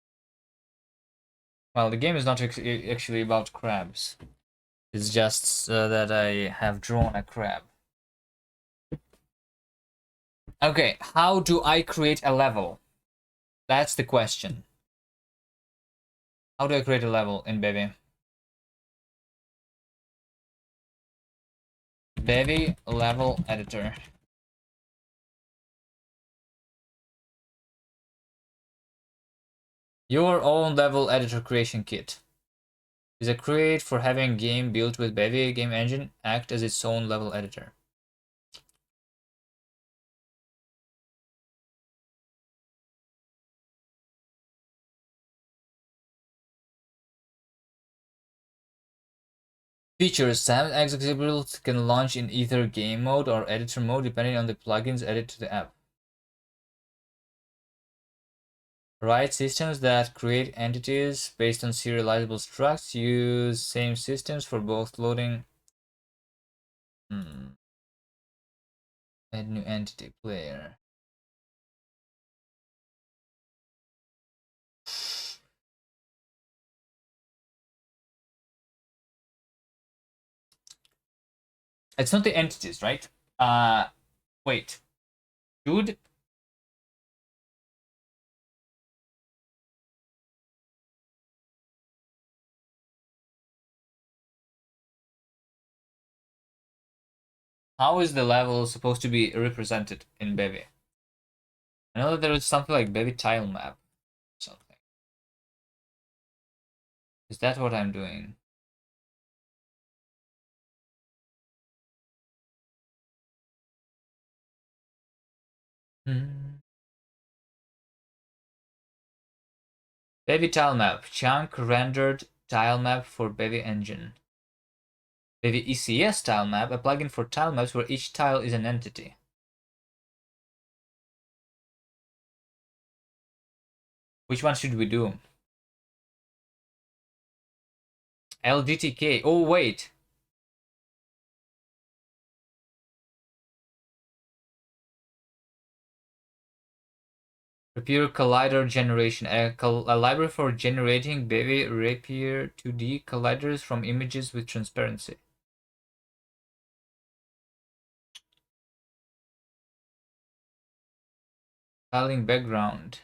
Well, the game is not actually about crabs. It's just that I have drawn a crab. Okay, how do I create a level? That's the question. How do I create a level in Bevy? Bevy level editor. Your own level editor creation kit is a crate for having game built with Bevy game engine act as its own level editor. Features: Sam executables can launch in either game mode or editor mode depending on the plugins added to the app. Write systems that create entities based on serializable structs. Use same systems for both loading. Add new entity player. It's not the entities, right? Wait. Dude. How is the level supposed to be represented in Bevy? I know that there is something like Bevy tile map. Something. Is that what I'm doing? Bevy tile map. Chunk rendered tile map for Bevy engine. Bevy ECS tile map. A plugin for tile maps where each tile is an entity. Which one should we do? LDTK. Oh, wait. Rapier Collider Generation. A library for generating Bevy Rapier 2D colliders from images with transparency. Tiling background.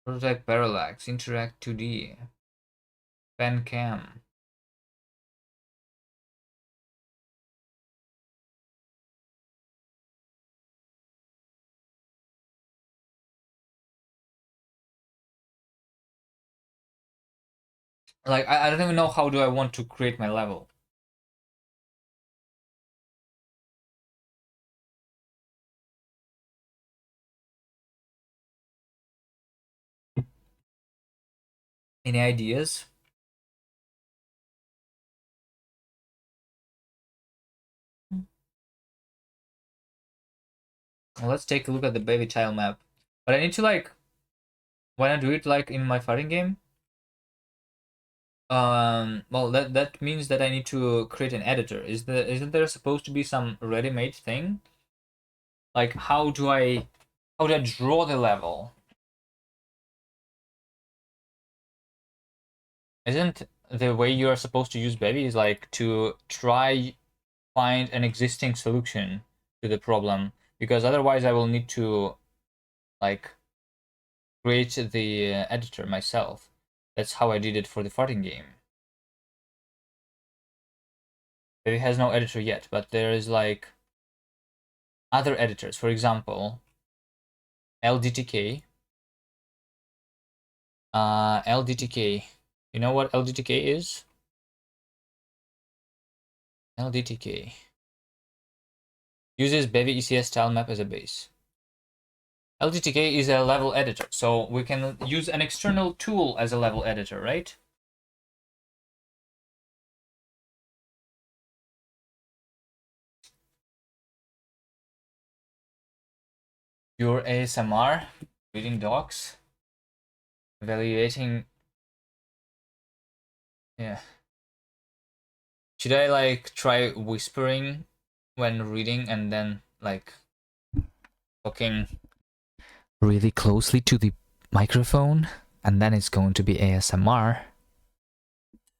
Prototype parallax. Interact 2D. Pen cam. Like, I don't even know how do I want to create my level. Any ideas? Well, let's take a look at the baby tile map. But I need to like, when I do it like in my fighting game, well that means that I need to create an editor. Isn't there supposed to be some ready-made thing? Like how do I draw the level? Isn't the way you are supposed to use Bevy is like to try find an existing solution to the problem, because otherwise I will need to like create the editor myself. That's how I did it for the farting game. It has no editor yet, but there is like other editors. For example, LDTK. LDTK. You know what LDTK is? LDTK uses bevy ECS style map as a base. LDTK is a level editor, so we can use an external tool as a level editor, right? Your ASMR, reading docs, evaluating. Yeah. Should I like try whispering when reading and then like talking really closely to the microphone, and then it's going to be ASMR?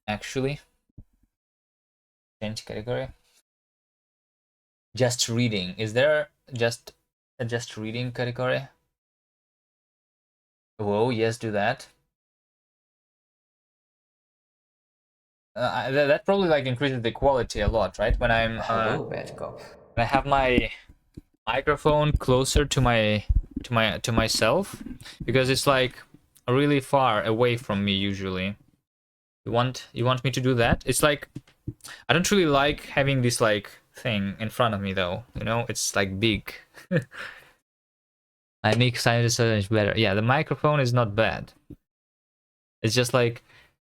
Actually, change category. Just reading. Is there just a just reading category? Whoa, yes, do that. That probably like increases the quality a lot, right? When
Hello, bad cop.
when I have my microphone closer to myself, because it's like really far away from me usually. You want me to do that? It's like I don't really like having this like thing in front of me though. You know, it's like big. I make sound better. Yeah, the microphone is not bad. It's just like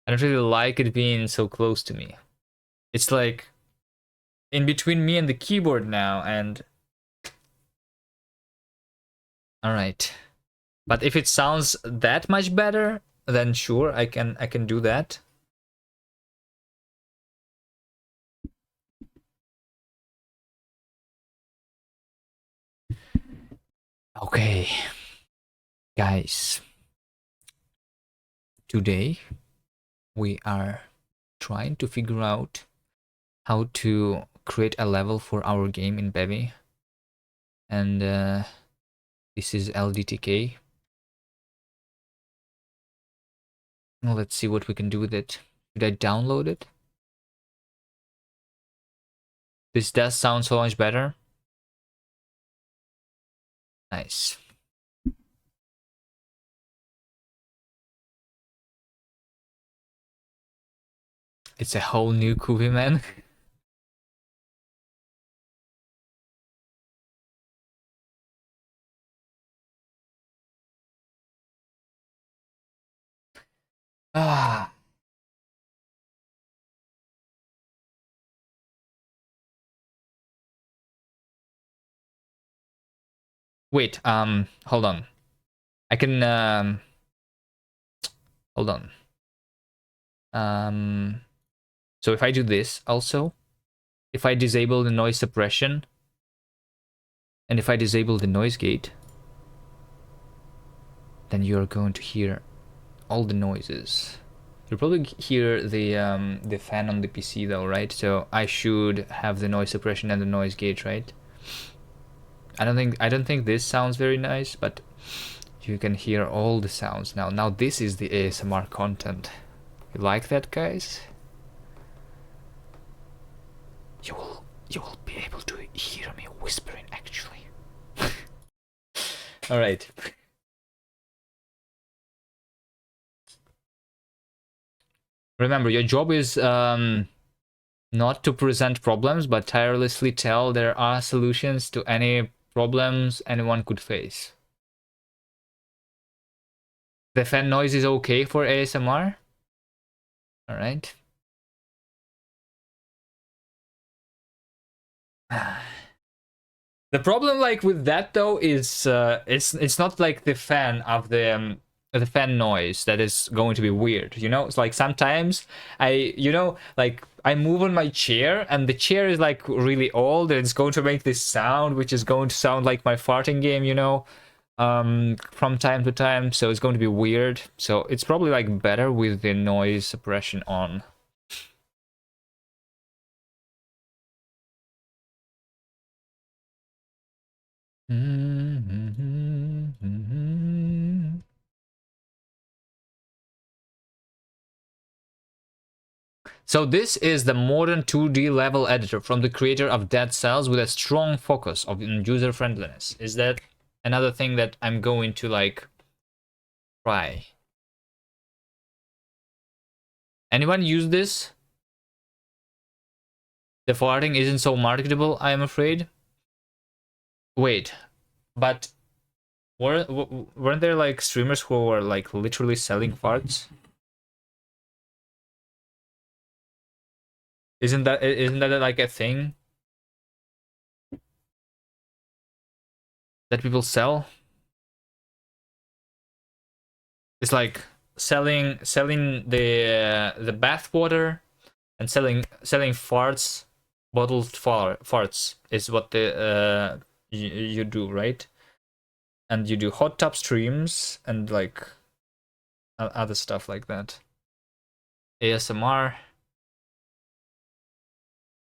I don't really like it being so close to me. It's like in between me and the keyboard now, and all right. But if it sounds that much better, then sure, I can do that. Okay, guys. Today we are trying to figure out how to create a level for our game in Bevy. And this is LDTK. Well, let's see what we can do with it. Should I download it? This does sound so much better. Nice. It's a whole new kuviman. Ah. Wait, hold on. I can hold on. So if I do this also, if I disable the noise suppression, and if I disable the noise gate, then you're going to hear all the noises. You'll probably hear the fan on the PC though, right? So I should have the noise suppression and the noise gate, right? I don't think this sounds very nice, but you can hear all the sounds now. Now this is the ASMR content. You like that, guys? You will be able to hear me whispering actually. All right. Remember, your job is not to present problems, but tirelessly tell there are solutions to any problems anyone could face. The fan noise is okay for ASMR? All right. The problem, like with that though, is it's not like the fan of the fan noise that is going to be weird. You know, it's like sometimes like I move on my chair and the chair is like really old and it's going to make this sound, which is going to sound like my farting game. You know, from time to time, so it's going to be weird. So it's probably like better with the noise suppression on. So this is the modern 2D level editor from the creator of Dead Cells with a strong focus on user friendliness. Is that another thing that I'm going to like try? Anyone use this? The farting isn't so marketable, I am afraid. Wait, but weren't there like streamers who were like literally selling farts? Isn't that like a thing that people sell? It's like selling the bath water and selling farts, bottled farts is what the you do, right? And you do hot tub streams and like other stuff like that. ASMR,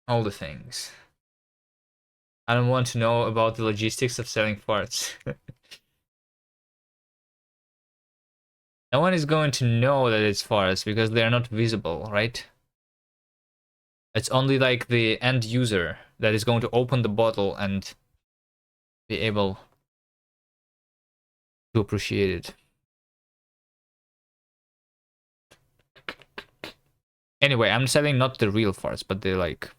all the things. I don't want to know about the logistics of selling farts. No one is going to know that it's farts because they are not visible, right? It's only like the end user that is going to open the bottle and be able to appreciate it. Anyway, I'm selling not the real farts, but the like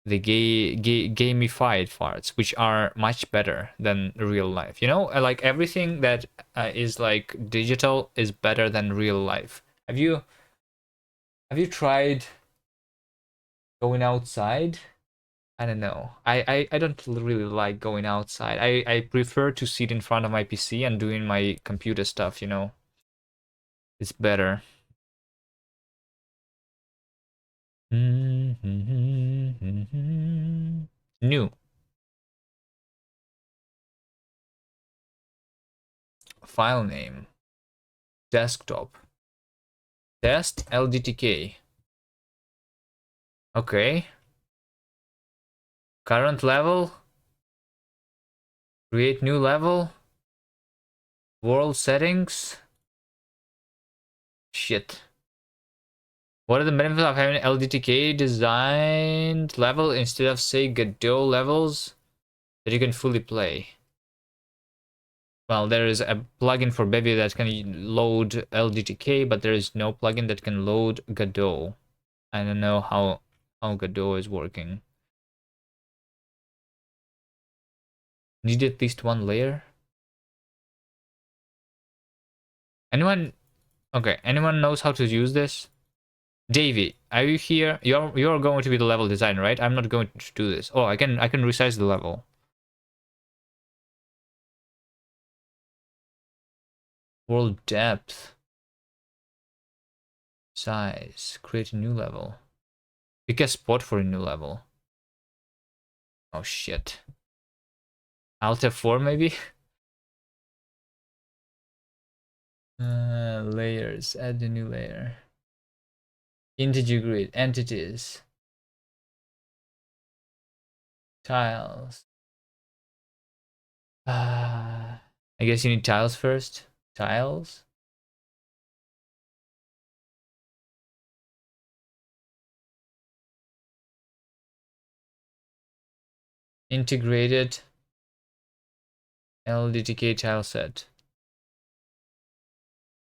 the gamified farts, which are much better than real life. You know, like everything that is like digital is better than real life. Have you tried going outside? I don't know. I don't really like going outside. I prefer to sit in front of my PC and doing my computer stuff, you know. It's better. New. File name. Desktop. Test LDTK. Okay. Current level. Create new level. World settings. Shit. What are the benefits of having LDTK designed level instead of, say, Godot levels that you can fully play? Well, there is a plugin for Bevy that can load LDTK, but there is no plugin that can load Godot. I don't know how Godot is working. Need at least one layer? Anyone? Okay, anyone knows how to use this? Davey, are you here? You're going to be the level designer, right? I'm not going to do this. Oh, I can resize the level. World depth. Size. Create a new level. Pick a spot for a new level. Oh shit. Alt F4 maybe? Layers. Add a new layer. Integer grid. Entities. Tiles. I guess you need tiles first. Tiles. Integrated LDTK tile set.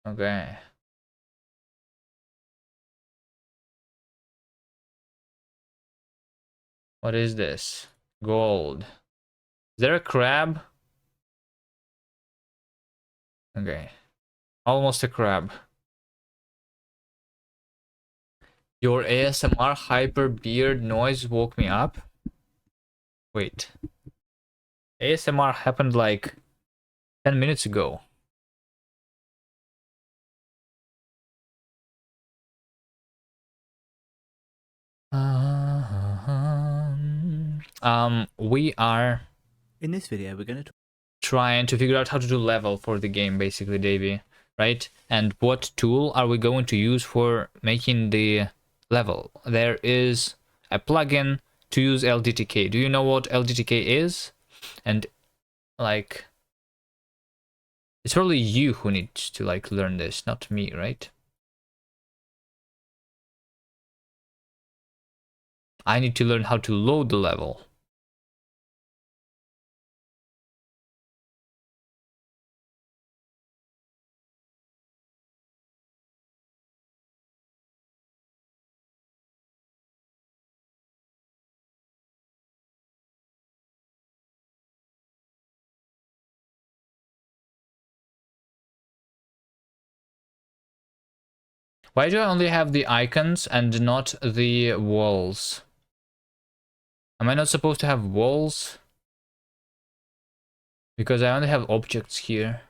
Okay. What is this? Gold. Is there a crab? Okay. Almost a crab. Your ASMR hyper beard noise woke me up. Wait. ASMR happened like 10 minutes ago. We are
In this video, we're going to
trying to figure out how to do level for the game, basically, Davey, right? And what tool are we going to use for making the level? There is a plugin to use LDTK. Do you know what LDTK is? And like, it's probably you who needs to like learn this, not me, right? I need to learn how to load the level. Why do I only have the icons and not the walls? Am I not supposed to have walls? Because I only have objects here.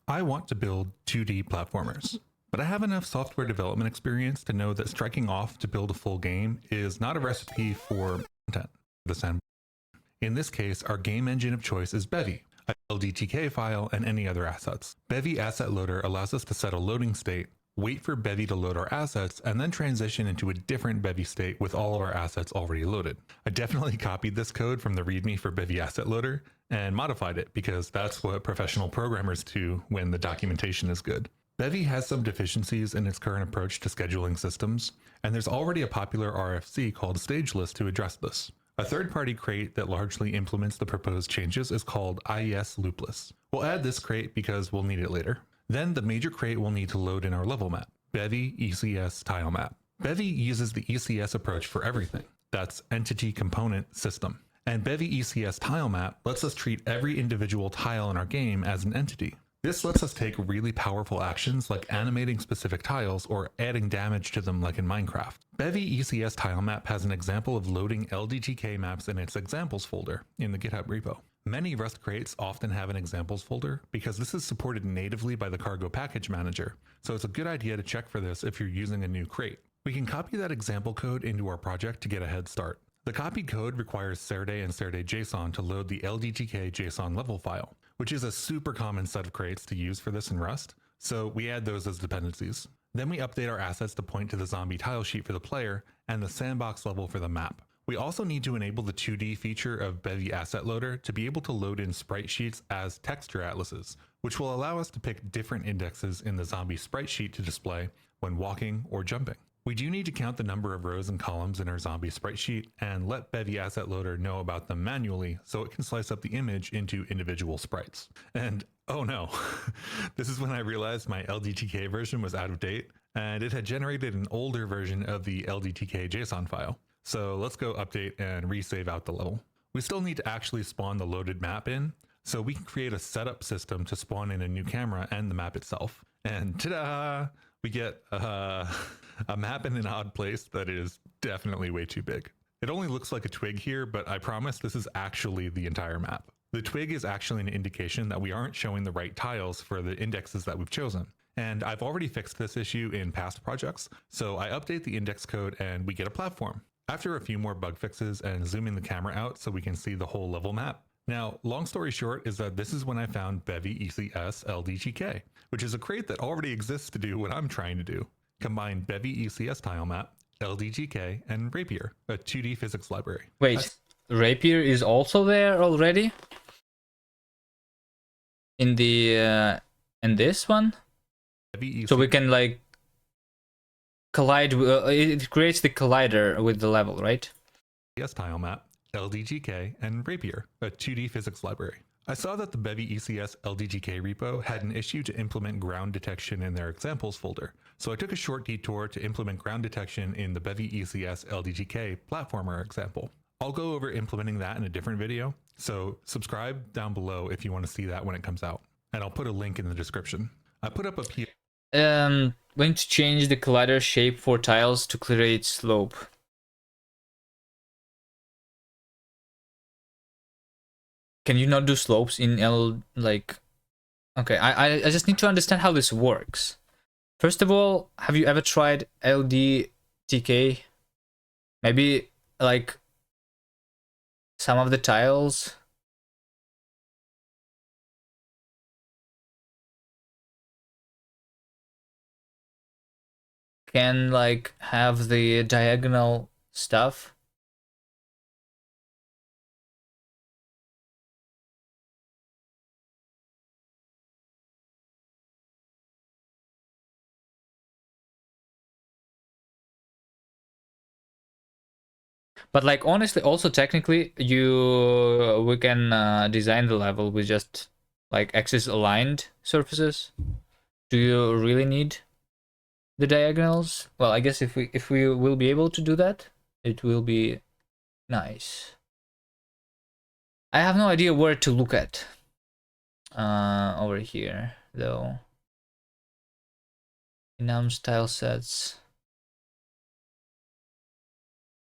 I want to build 2D platformers, but I have enough software development experience to know that striking off to build a full game is not a recipe for content. In this case, our game engine of choice is Bevy, a LDTK file, and any other assets. Bevy Asset Loader allows us to set a loading state, wait for Bevy to load our assets, and then transition into a different Bevy state with all of our assets already loaded. I definitely copied this code from the README for Bevy Asset Loader and modified it because that's what professional programmers do when the documentation is good. Bevy has some deficiencies in its current approach to scheduling systems, and there's already a popular RFC called StageList to address this. A third-party crate that largely implements the proposed changes is called IES Loopless. We'll add this crate because we'll need it later. Then the major crate will need to load in our level map, Bevy ECS Tile Map. Bevy uses the ECS approach for everything. That's Entity Component System. And Bevy ECS Tile Map lets us treat every individual tile in our game as an entity. This lets us take really powerful actions like animating specific tiles or adding damage to them like in Minecraft. Bevy ECS Tile Map has an example of loading LDTK maps in its examples folder in the GitHub repo. Many Rust crates often have an examples folder because this is supported natively by the Cargo Package Manager, so it's a good idea to check for this if you're using a new crate. We can copy that example code into our project to get a head start. The copied code requires Serday and Serday JSON to load the LDTK JSON level file, which is a super common set of crates to use for this in Rust, so we add those as dependencies. Then we update our assets to point to the zombie tile sheet for the player and the sandbox level for the map. We also need to enable the 2D feature of Bevy Asset Loader to be able to load in sprite sheets as texture atlases, which will allow us to pick different indexes in the zombie sprite sheet to display when walking or jumping. We do need to count the number of rows and columns in our zombie sprite sheet and let Bevy Asset Loader know about them manually so it can slice up the image into individual sprites. And oh no, this is when I realized my LDTK version was out of date and it had generated an older version of the LDTK JSON file. So let's go update and resave out the level. We still need to actually spawn the loaded map in, so we can create a setup system to spawn in a new camera and the map itself. And ta-da! We get a map in an odd place that is definitely way too big. It only looks like a twig here, but I promise this is actually the entire map. The twig is actually an indication that we aren't showing the right tiles for the indexes that we've chosen. And I've already fixed this issue in past projects, so I update the index code and we get a platform. After a few more bug fixes and zooming the camera out so we can see the whole level map. Now, long story short is that this is when I found Bevy ECS LDTK, which is a crate that already exists to do what I'm trying to do. Combine Bevy ECS Tile Map, LDTK, and Rapier, a 2D physics library.
Wait, Rapier is also there already? In the in this one? So we can like collide, it creates the collider with the level, right?
ECS Tile Map, LDTK, and Rapier, a 2D physics library. I saw that the Bevy ECS LDTK repo had an issue to implement ground detection in their examples folder, so I took a short detour to implement ground detection in the Bevy ECS LDTK platformer example. I'll go over implementing that in a different video, so subscribe down below if you want to see that when it comes out, and I'll put a link in the description. I put up a
Going to change the collider shape for tiles to create slope. Can you not do slopes in L, like... Okay, I just need to understand how this works. First of all, have you ever tried LDTK? Maybe like some of the tiles can like have the diagonal stuff. But like honestly, also technically, we can design the level with just like axis aligned surfaces. Do you really need the diagonals? Well, I guess if we will be able to do that, it will be nice. I have no idea where to look at over here though. Enum style sets.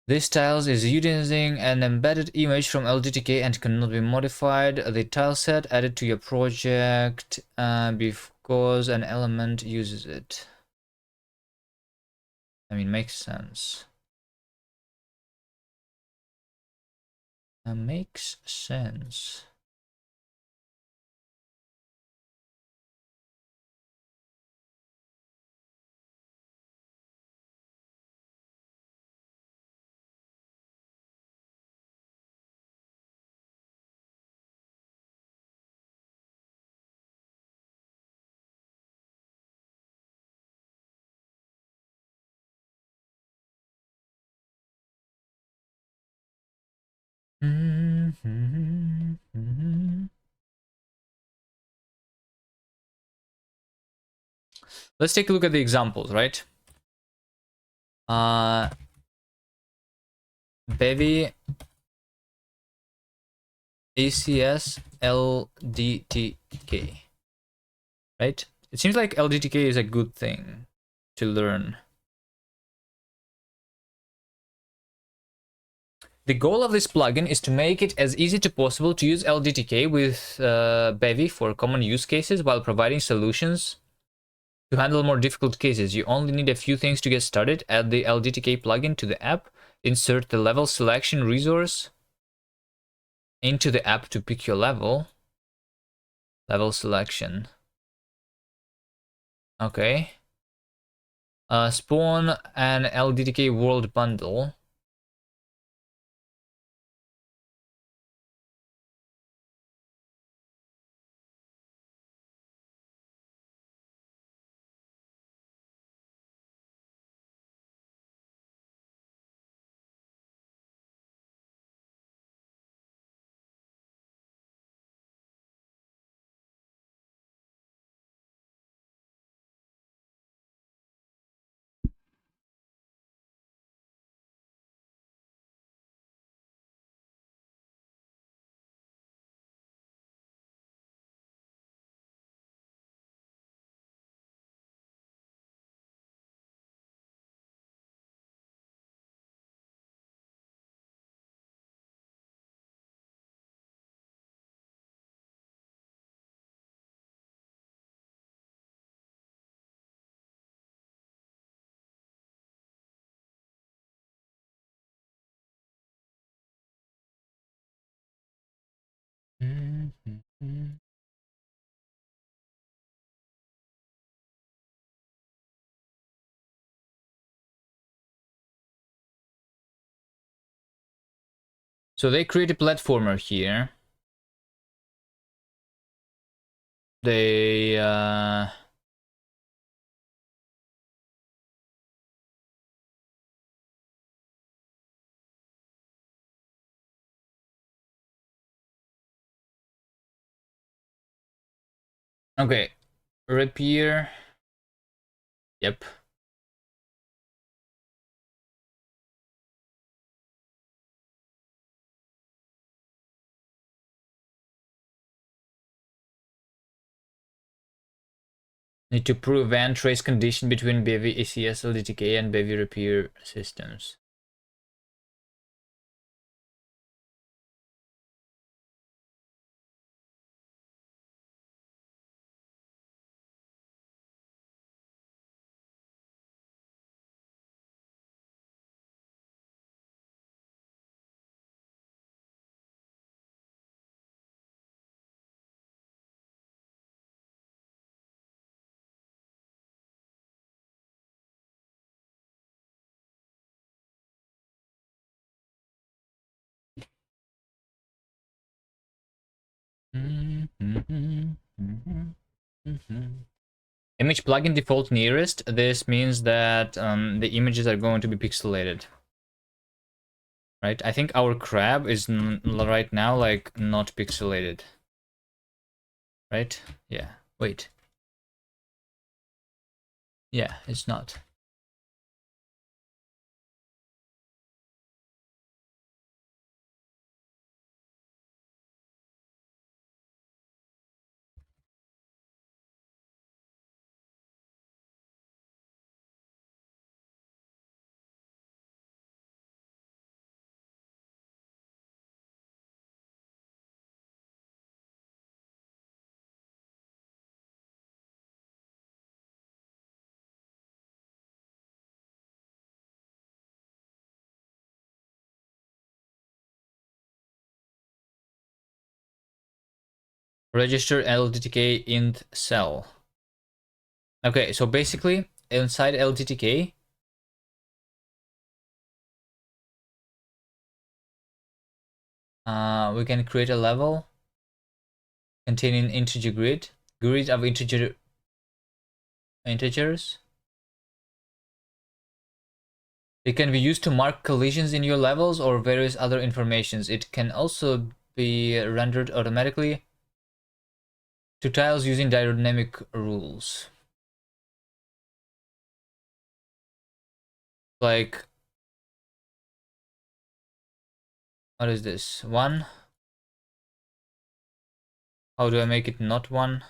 This tiles is using an embedded image from LDTK and cannot be modified. The tile set added to your project because an element uses it. I mean, makes sense. Makes sense. Let's take a look at the examples, right? Bevy ACS LDTK, right? It seems like LDTK is a good thing to learn. The goal of this plugin is to make it as easy as possible to use LDTK with Bevy for common use cases while providing solutions to handle more difficult cases. You only need a few things to get started. Add the LDTK plugin to the app, insert the level selection resource into the app to pick your level. Level selection. Okay. Spawn an LDTK world bundle. So they create a platformer here. They okay. Repair. Yep. Need to prevent trace condition between bevy ACS LDTK and bevy repair systems. Image plugin default nearest. This means that the images are going to be pixelated. Right? I think our crab is right now like not pixelated. Right? Yeah. Wait. Yeah, it's not. Register LTTK int cell. Okay, so basically inside LTTK, we can create a level containing integer grid of integers. It can be used to mark collisions in your levels or various other informations. It can also be rendered automatically to tiles using dynamic rules. Like, what is this? 1? How do I make it not 1?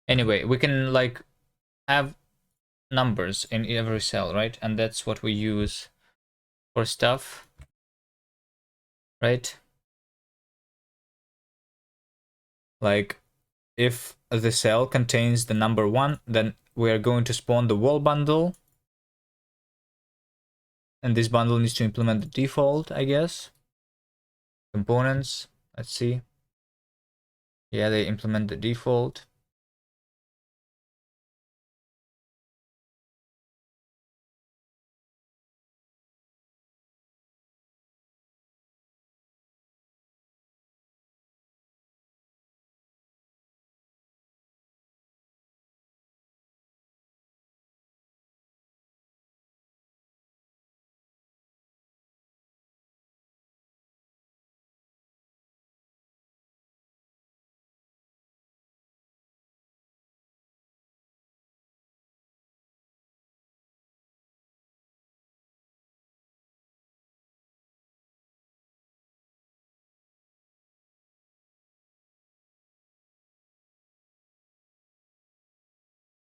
Anyway, we can like have numbers in every cell, right? And that's what we use for stuff, right? Like if the cell contains the number 1, then we are going to spawn the wall bundle. And this bundle needs to implement the default, I guess. Components, let's see. Yeah, they implement the default.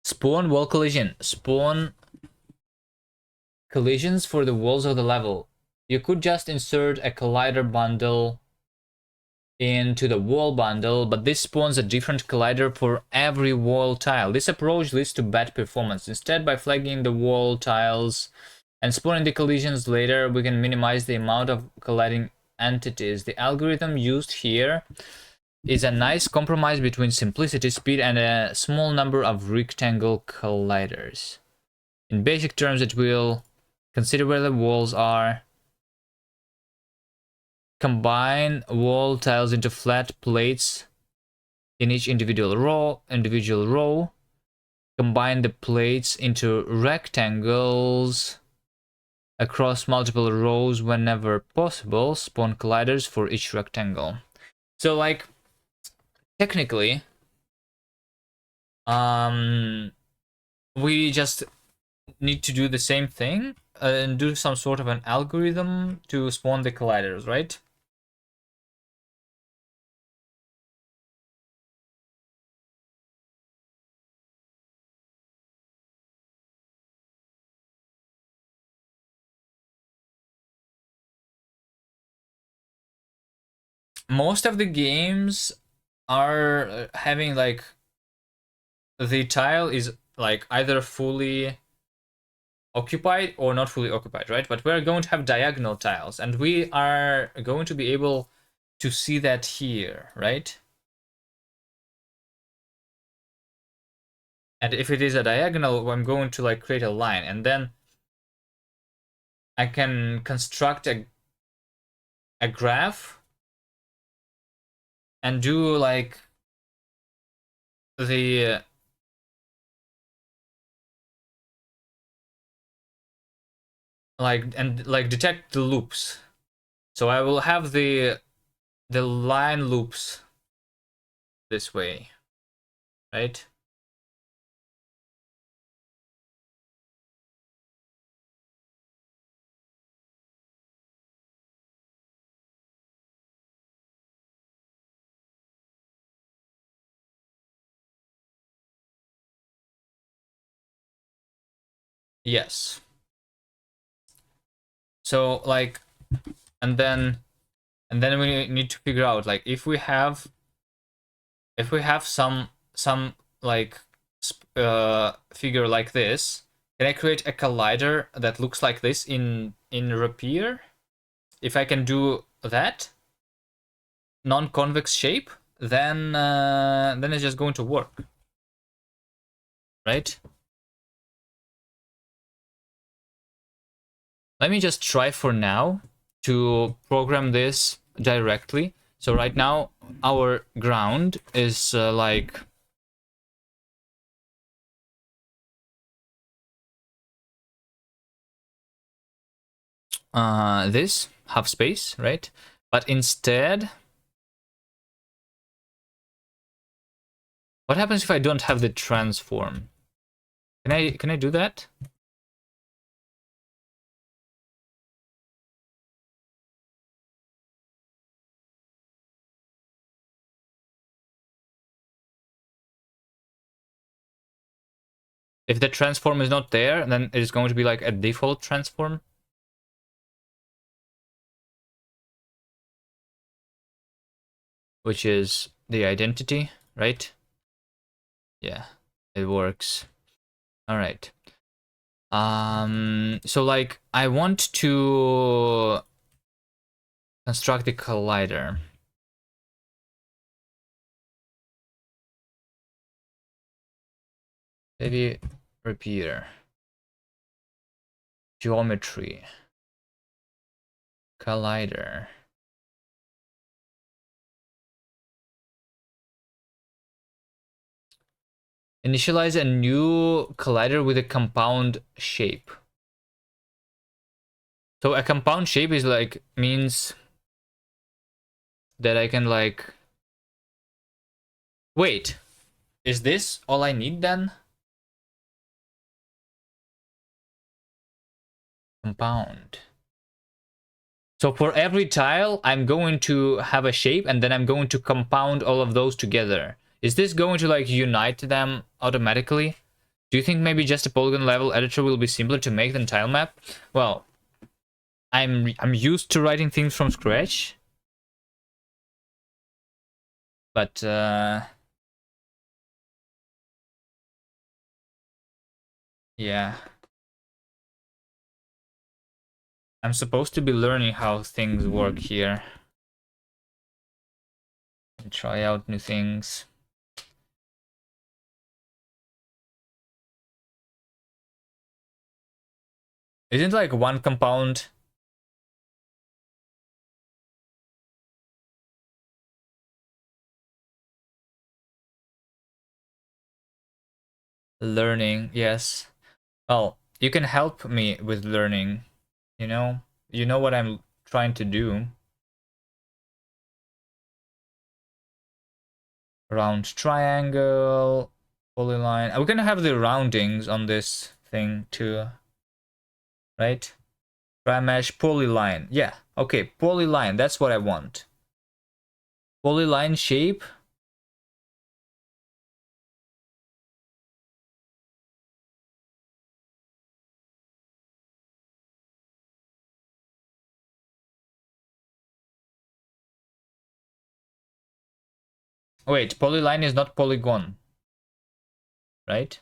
Spawn wall collision. Spawn collisions for the walls of the level. You could just insert a collider bundle into the wall bundle, but this spawns a different collider for every wall tile. This approach leads to bad performance. Instead, by flagging the wall tiles and spawning the collisions later, we can minimize the amount of colliding entities. The algorithm used here is a nice compromise between simplicity, speed, and a small number of rectangle colliders. In basic terms, it will consider where the walls are, combine wall tiles into flat plates in each individual row, combine the plates into rectangles across multiple rows whenever possible, spawn colliders for each rectangle. So like technically we just need to do the same thing and do some sort of an algorithm to spawn the colliders, right? Most of the games are having like the tile is like either fully occupied or not fully occupied, right? But we're going to have diagonal tiles, and we are going to be able to see that here, right? And if it is a diagonal, I'm going to like create a line, and then I can construct a graph and do like the like detect the loops. So I will have the line loops this way, right? Yes. So like, and then we need to figure out like if we have some like figure like this, can I create a collider that looks like this in Rapier? If I can do that non-convex shape, then it's just going to work, right? Let me just try for now to program this directly. So right now our ground is like this half space, right? But instead, what happens if I don't have the transform? Can I do that? If the transform is not there, then it is going to be like a default transform. Which is the identity, right? Yeah, it works. All right. So like I want to construct the collider. Maybe repeater. Geometry. Collider. Initialize a new collider with a compound shape. So a compound shape is like means that I can like wait. Is this all I need then? Compound. So for every tile, I'm going to have a shape and then I'm going to compound all of those together. Is this going to like unite them automatically? Do you think maybe just a polygon level editor will be simpler to make than tile map? Well, I'm used to writing things from scratch. But yeah. I'm supposed to be learning how things work here. And try out new things. Isn't like one compound learning? Yes. Well, you can help me with learning, you know? You know what I'm trying to do. Round triangle, polyline. We're gonna have the roundings on this thing too, right? Try mesh polyline. Yeah, okay, polyline. That's what I want. Polyline shape. Wait, polyline is not polygon, right?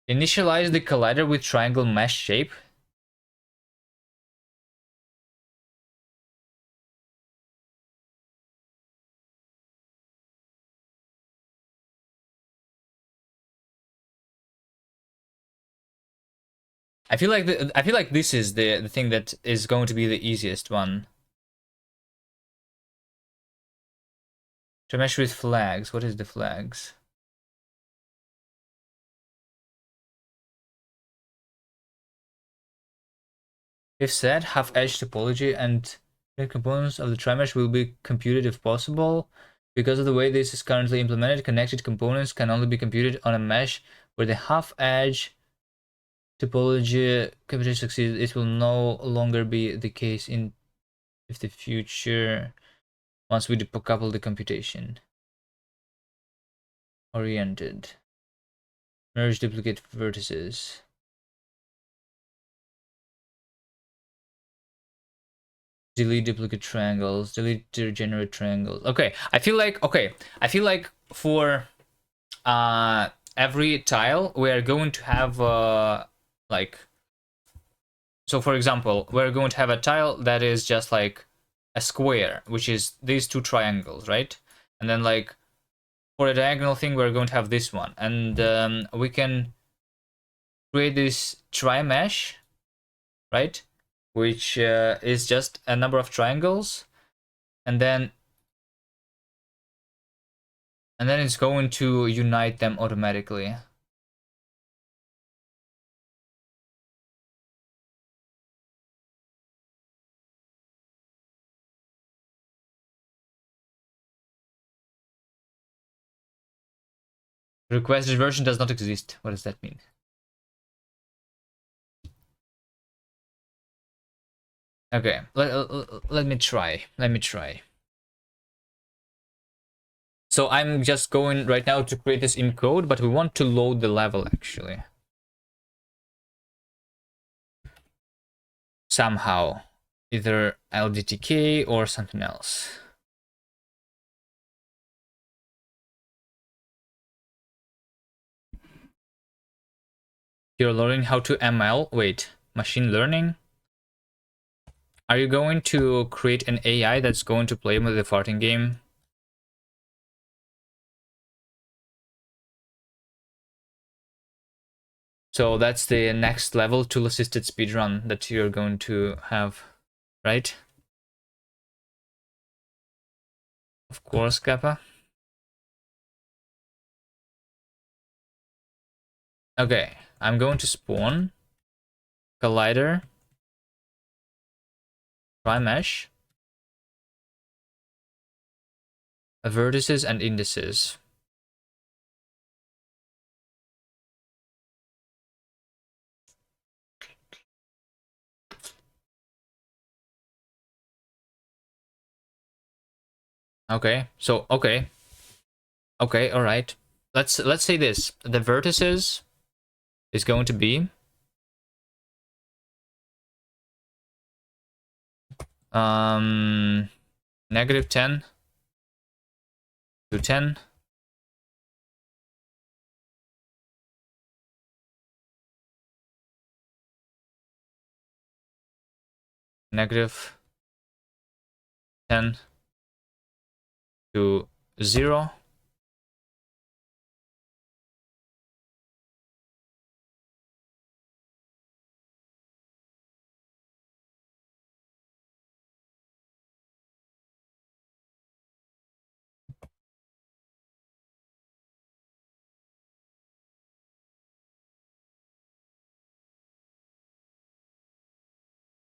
Initialize the collider with triangle mesh shape. I feel like this is the thing that is going to be the easiest one. To mesh with flags. What is the flags? If said, half-edge topology and the components of the trimesh will be computed if possible. Because of the way this is currently implemented, connected components can only be computed on a mesh where the half-edge topology computation succeeds. It will no longer be the case in the future once we decouple the computation. Oriented. Merge duplicate vertices. Delete duplicate triangles. Delete degenerate triangles. Okay, I feel like for every tile we are going to have like, so for example, we're going to have a tile that is just like a square, which is these two triangles, right? And then like for a diagonal thing, we're going to have this one, and we can create this tri-mesh, right? Which is just a number of triangles, and then it's going to unite them automatically. Requested version does not exist. What does that mean? Okay, let me try. So I'm just going right now to create this in code, but we want to load the level actually. Somehow. Either LDTK or something else. You're learning how to ML? Wait, machine learning? Are you going to create an AI that's going to play with the farting game? So that's the next level tool-assisted speedrun that you're going to have, right? Of course, Kappa. Okay, I'm going to spawn collider, tri-mesh, vertices and indices. Okay, so okay, all right. Let's say this: the vertices is going to be -10 to 10. -10 to 0.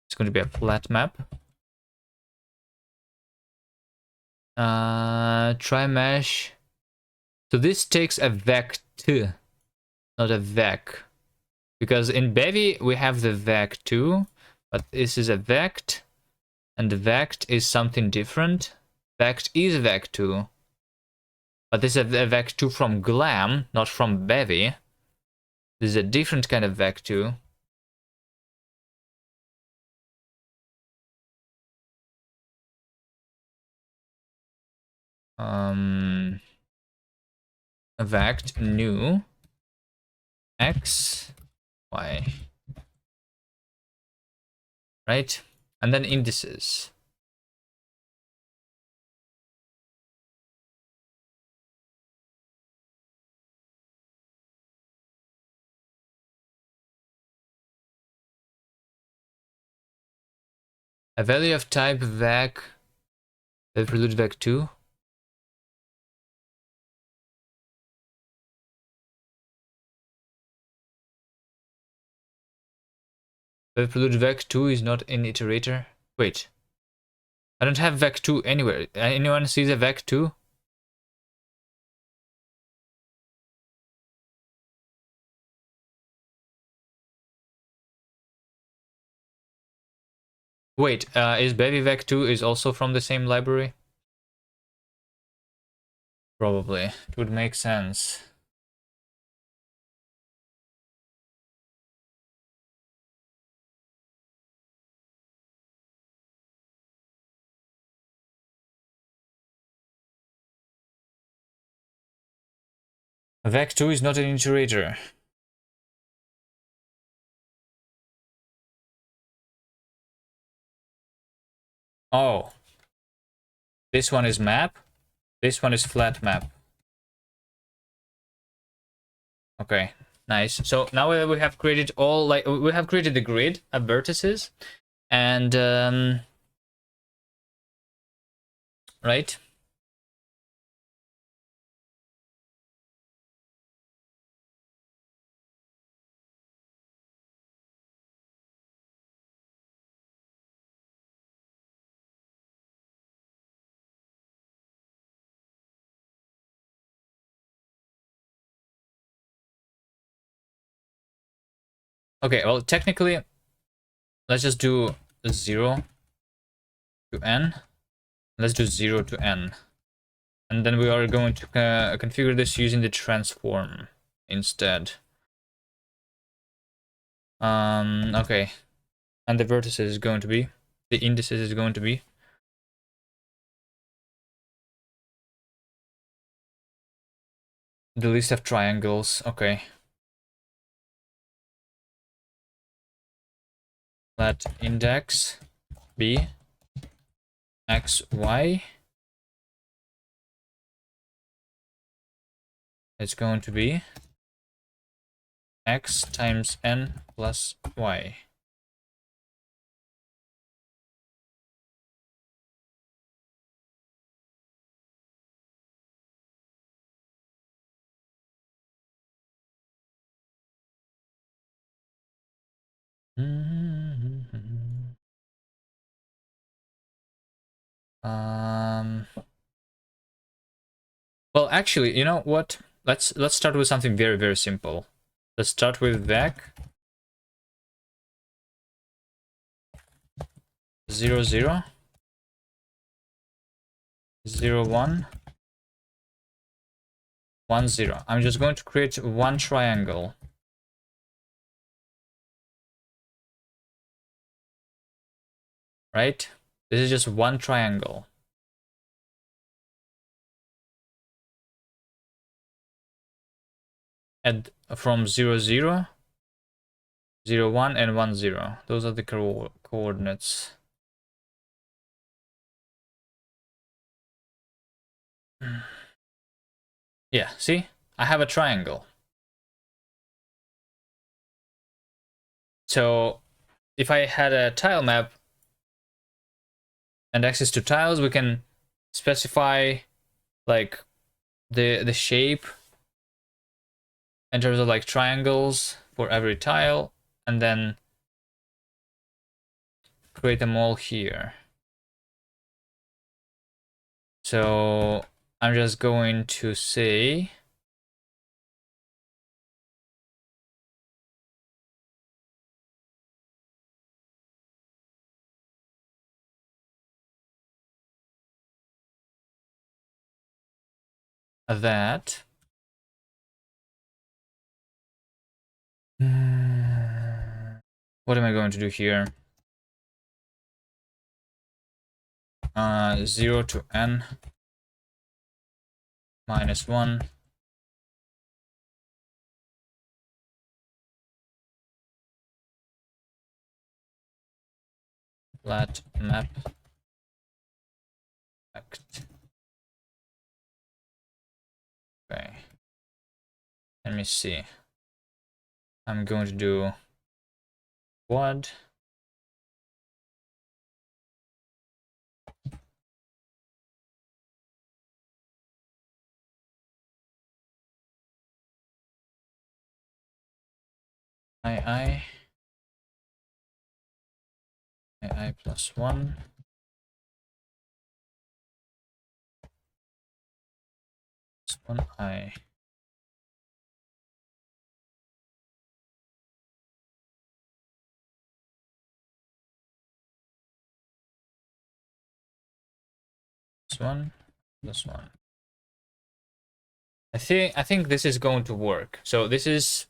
It's going to be a flat map. Try mesh. So this takes a vec2, not a vec. Because in bevy we have the vec2, but this is a vect, and the vect is something different. Vect is vec2. But this is a vec2 from glam, not from bevy. This is a different kind of vec2. Vect new x, y. Right? And then indices. A value of type vec, that prelude vec2. The prelude vec2 is not an iterator. Wait. I don't have vec2 anywhere. Anyone sees a vec2? Wait, is bevy vec2 is also from the same library? Probably. It would make sense. Vec2 is not an iterator. Oh. This one is map. This one is flat map. Okay, nice. So now we have created all, like, we have created the grid of vertices, and right? Okay, well, technically, let's just do 0 to n. Let's do 0 to n. And then we are going to configure this using the transform instead. Okay. And the vertices is going to be, the indices is going to be the list of triangles. Okay. Let index be x, y. It's going to be x times n plus y. Well, actually, you know what? Let's start with something very, very simple. Let's start with vec 0, 0, 0, 1, 1, 0. I'm just going to create one triangle. Right? This is just one triangle. And from 0, 0, 0, 1, and 1, 0. Those are the coordinates. Yeah, see? I have a triangle. So if I had a tile map and access to tiles, we can specify like the shape in terms of like triangles for every tile, and then create them all here. So I'm just going to say that what am I going to do here? 0 to n minus 1 flat map effect. Okay. Let me see. I'm going to do quad. I plus 1 plus 1 plus 1 plus 1. I think this is going to work. So this is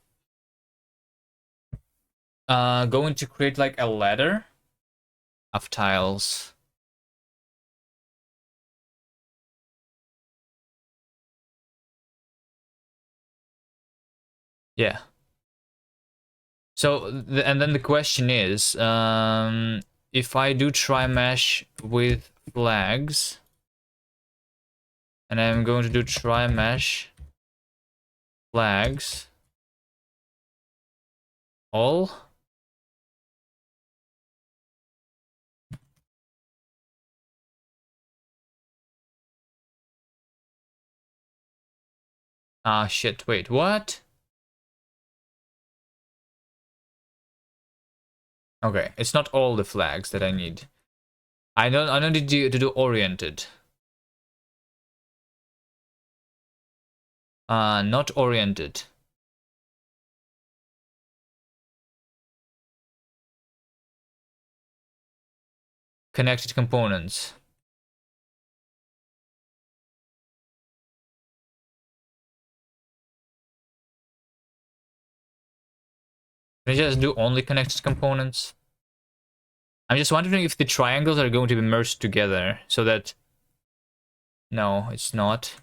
going to create like a ladder of tiles. Yeah. So and then the question is, if I do try mesh with flags, and I'm going to do try mesh flags all. Ah shit, wait, what? Okay, it's not all the flags that I need. I don't need to do oriented. Not oriented. Connected components. Can I just do only connected components? I'm just wondering if the triangles are going to be merged together so that... No, it's not.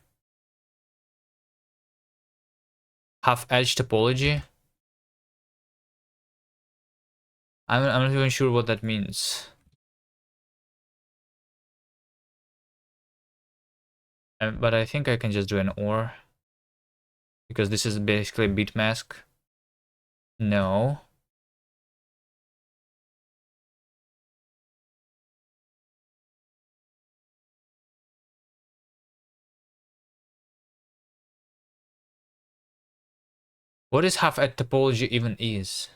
Half edge topology. I'm not even sure what that means. But I think I can just do an OR. Because this is basically a beat mask. No. What is half edge topology even is?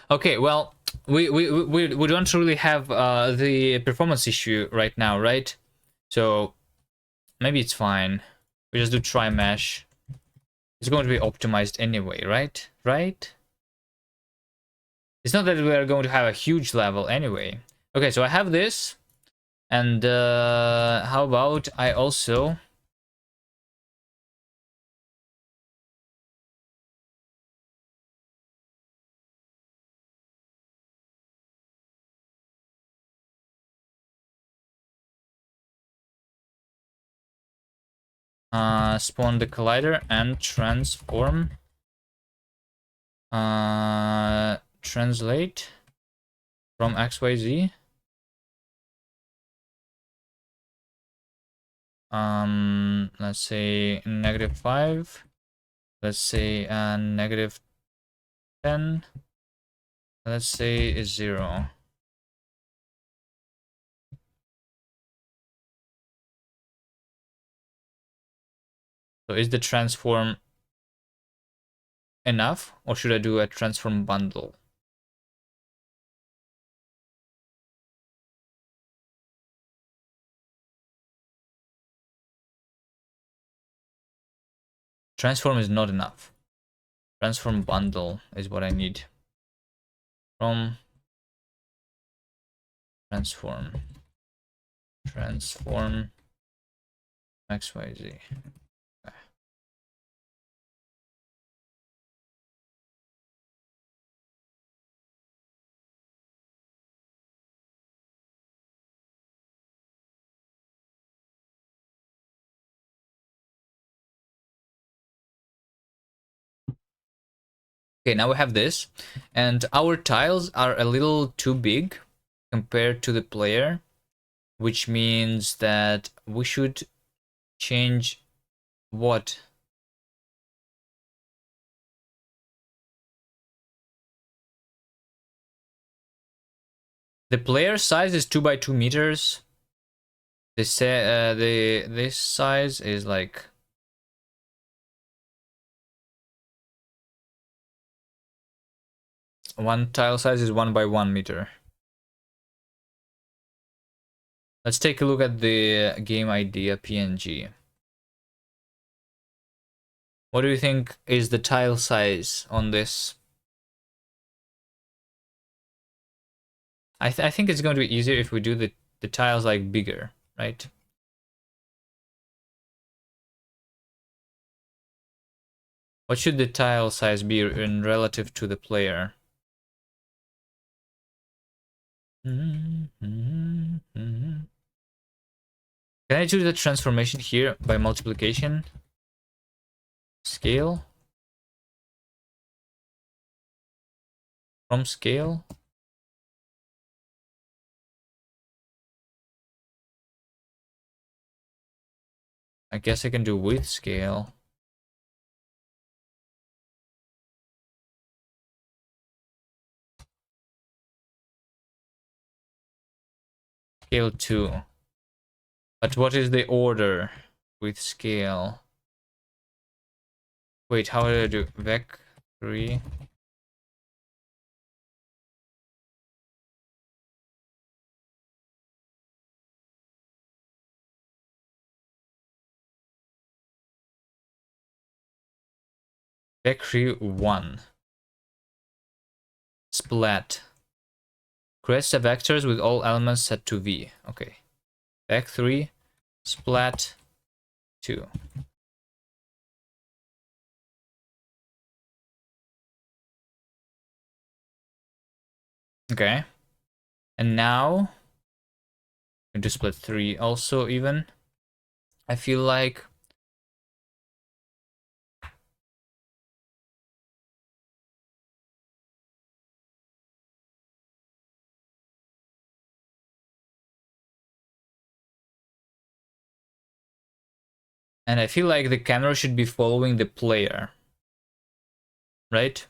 Okay, well, we don't really have the performance issue right now, right? So maybe it's fine. We just do try mesh. It's going to be optimized anyway, right? Right? It's not that we are going to have a huge level anyway. Okay, so I have this. And how about I also... spawn the collider and transform. Translate from XYZ. Let's say -5. Let's say -10. Let's say 0. So is the transform enough, or should I do a transform bundle? Transform is not enough. Transform bundle is what I need. From transform XYZ. Okay. Okay, now we have this, and our tiles are a little too big compared to the player, which means that we should change what? The player size is 2 by 2 meters. This size is like one tile size is 1 by 1 meter. Let's take a look at the game idea PNG. What do you think is the tile size on this? I think it's going to be easier if we do the tiles like bigger, right? What should the tile size be in relative to the player? Can I do the transformation here by multiplication? Scale? From scale? I guess I can do with scale. Scale 2. But what is the order with scale? Wait, how did I do? Vec 3. Vec 3 1. Splat. Creates the vectors with all elements set to V. Okay. Vec 3. Splat 2. Okay. And now I'm going to split 3 also even. I feel like and I feel like the camera should be following the player. Right?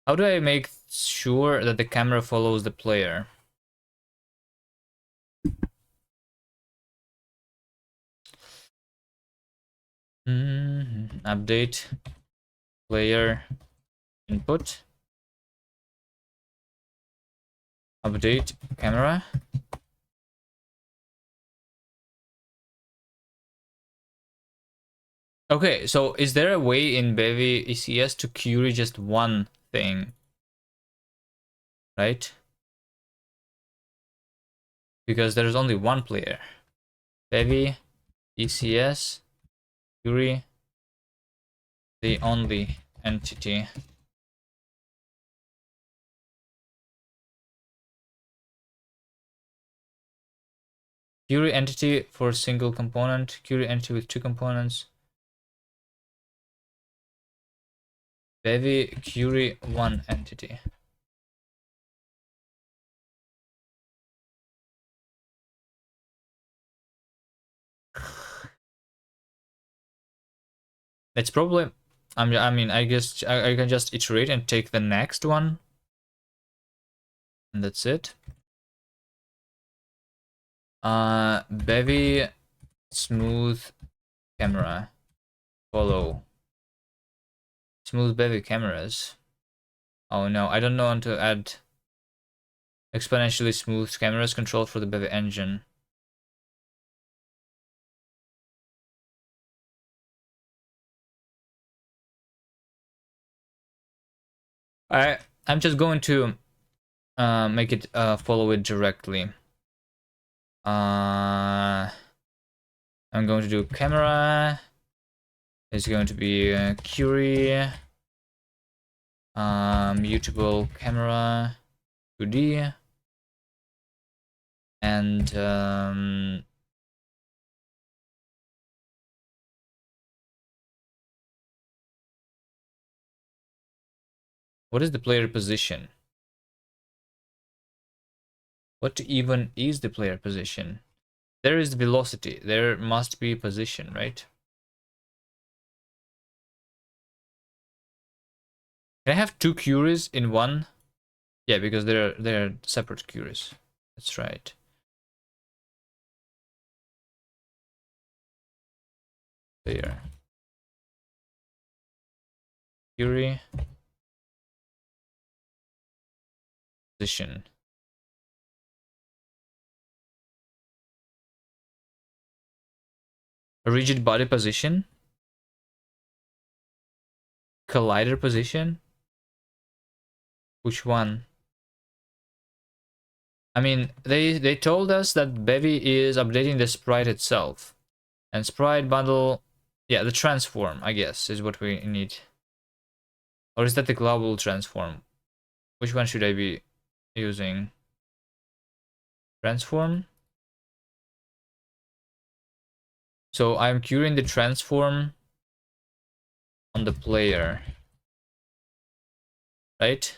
How do I make sure that the camera follows the player? Update player input. Update camera. Okay, so is there a way in bevy ECS to query just one thing? Right? Because there's only one player. Bevy ECS query the only entity. Query entity for a single component. Query entity with 2 components. Bevy query one entity. It's probably, I mean, I guess I can just iterate and take the next one. And that's it. Bevy smooth camera. Follow. Smooth bevy cameras. Oh no, I don't know how to add exponentially smooth cameras controlled for the bevy engine. I'm just going to make it follow it directly. I'm going to do camera. It's going to be query mutable camera 2D, and What is the player position? What even is the player position? There is velocity. There must be position, right? Can I have 2 queries in one? Yeah, because they're separate queries. That's right. There. Query position. A rigid body position. Collider position. Which one? I mean, they told us that Bevy is updating the sprite itself. And sprite bundle, yeah, the transform, I guess, is what we need. Or is that the global transform? Which one should I be using? Transform? So I'm querying the transform on the player. Right?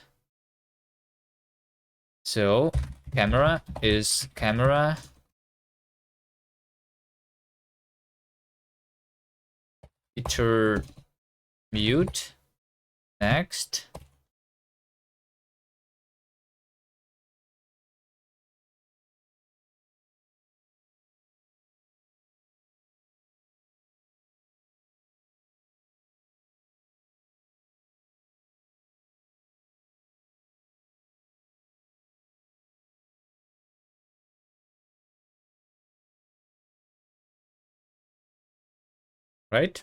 So camera is camera iter mute. Next. Right?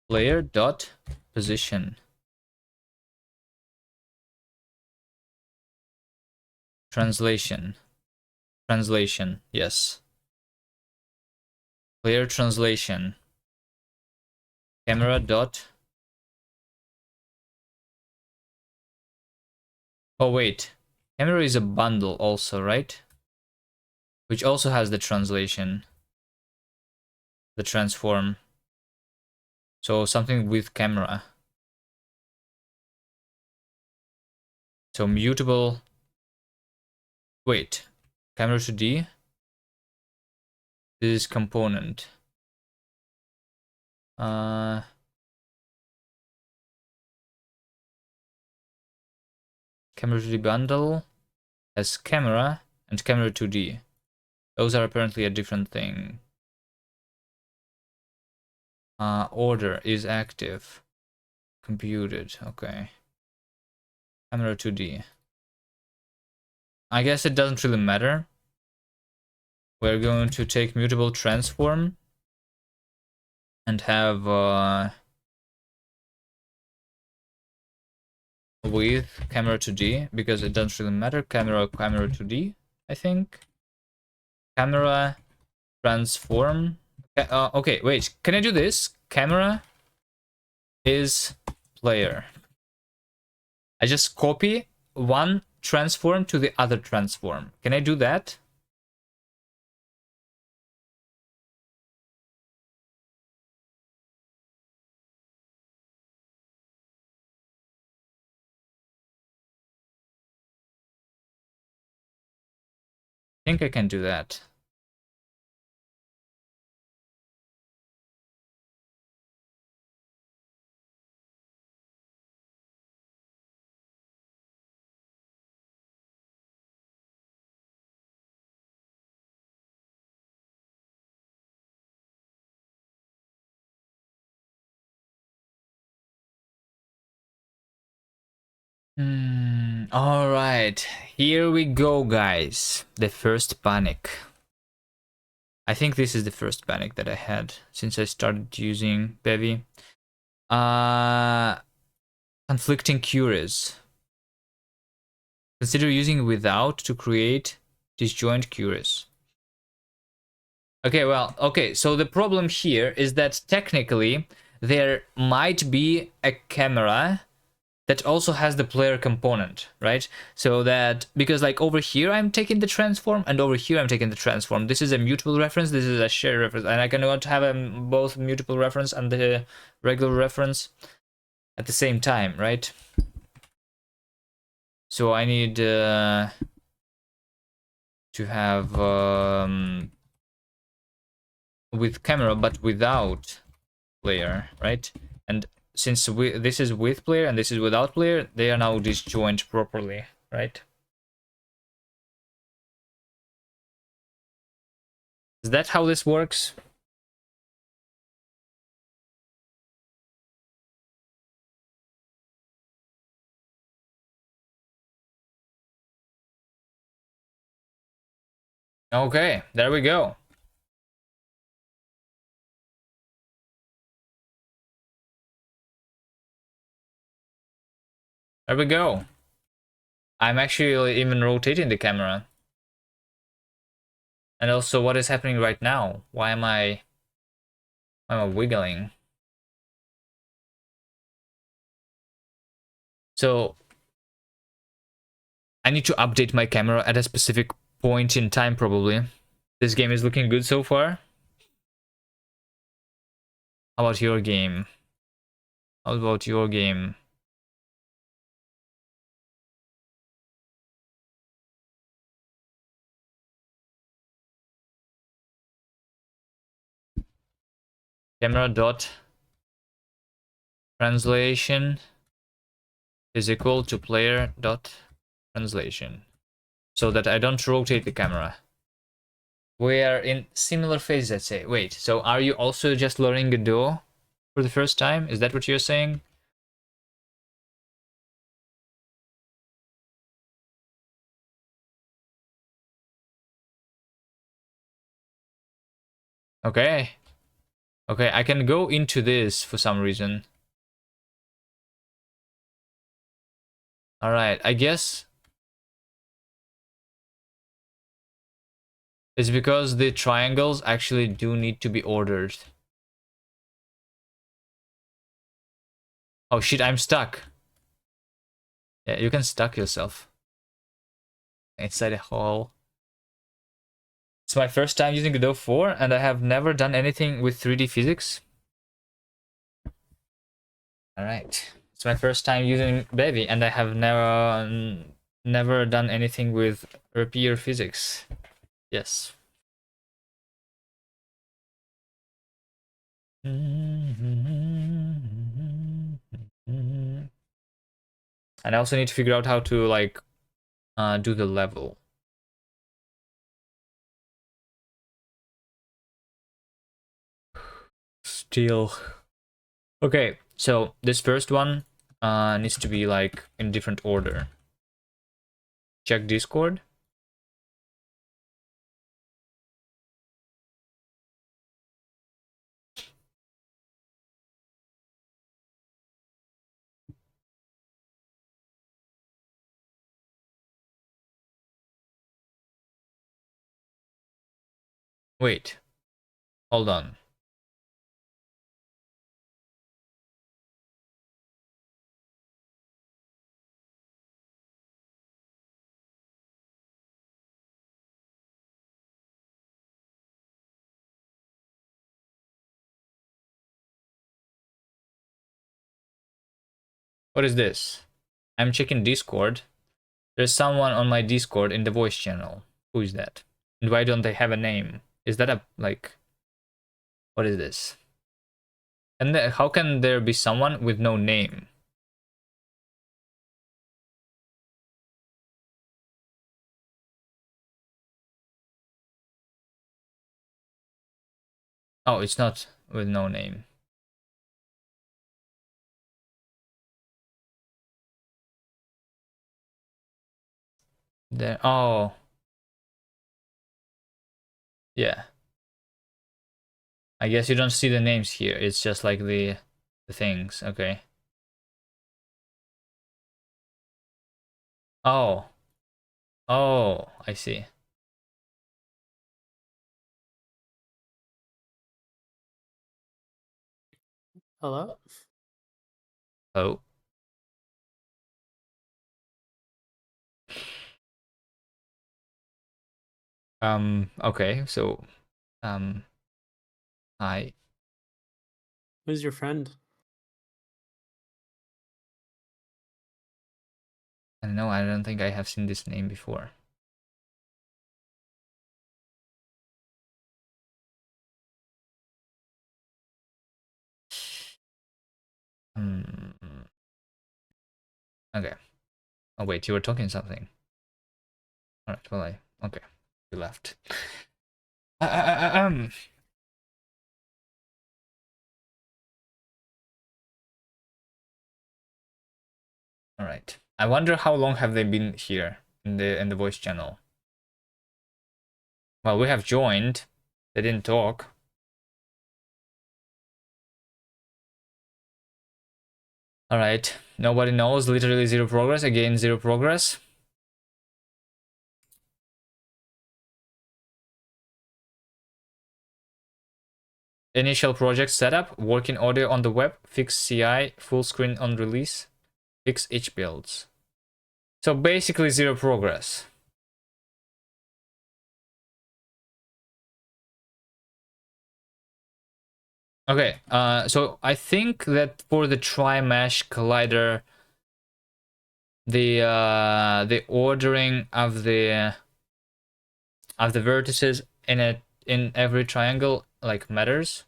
Player dot position. Translation. Translation, yes. Player translation. Camera dot. Oh wait. Camera is a bundle also, right? Which also has the translation. The transform. So something with camera. So mutable. Wait. Camera to D. This is component. Camera to D bundle has camera and camera 2D. Those are apparently a different thing. Order is active. Computed. Okay. Camera 2D. I guess it doesn't really matter. We're going to take mutable transform and have with camera 2D because it doesn't really matter. Camera 2D, I think. Camera transform. Okay, wait. Can I do this? Camera is player. I just copy one transform to the other transform. Can I do that? I think I can do that. All right, here we go, guys. The first panic. I think this is the first panic that I had since I started using Bevy. Conflicting queries. Consider using without to create disjoint queries. Okay, well, okay, so the problem here is that technically there might be a camera that also has the player component, right? So that, because like over here I'm taking the transform and over here I'm taking the transform. This is a mutable reference, this is a shared reference, and I cannot have both mutable reference and the regular reference at the same time, right? So I need to have with camera but without player, right? And since this is with player and this is without player, they are now disjoint properly, right? Is that how this works? Okay, there we go. There we go. I'm actually even rotating the camera. And also, what is happening right now? Why am I wiggling? So I need to update my camera at a specific point in time, probably. This game is looking good so far. How about your game? How about your game? Camera dot translation is equal to player dot translation, so that I don't rotate the camera. We are in similar phase, let's say. Wait, so are you also just learning Godot for the first time? Is that what you're saying? Okay. Okay, I can go into this for some reason. Alright, I guess it's because the triangles actually do need to be ordered. Oh shit, I'm stuck. Yeah, you can stuck yourself inside a hole. It's my first time using Godot 4 and I have never done anything with 3D physics. Alright. It's my first time using Bevy and I have never done anything with repeater physics. Yes. And I also need to figure out how to like do the level. Still. Okay, so this first one needs to be like in different order. Check Discord. Wait, hold on. What is this? I'm checking Discord. There's someone on my Discord in the voice channel. Who is that? And why don't they have a name? Is that a, like, what is this? And how can there be someone with no name? Oh, it's not with no name. There, oh. Yeah. I guess you don't see the names here. It's just like the things. Okay. Oh. Oh, I see.
Hello?
Oh. Okay, so hi.
Who's your friend?
I don't know, I don't think I have seen this name before. Hmm. Okay. Oh wait, you were talking something. Alright, well okay. You left. Um. Alright. I wonder how long have they been here in the voice channel. Well, we have joined. They didn't talk. Alright. Nobody knows. Literally zero progress. Again, zero progress. Initial project setup. Working audio on the web. Fix CI. Full screen on release. Fix itch builds. So basically zero progress. Okay, so I think that for the tri-mesh collider, the ordering of the vertices in every triangle like matters.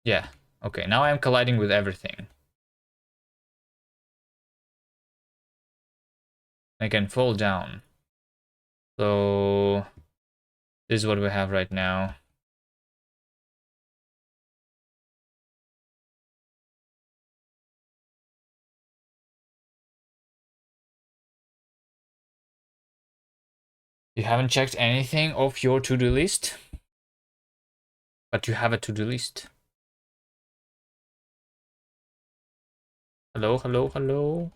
Yeah. Okay, now I'm colliding with everything. I can fall down. So this is what we have right now. You haven't checked anything off your to-do list, but you have a to-do list. Hello, hello, hello.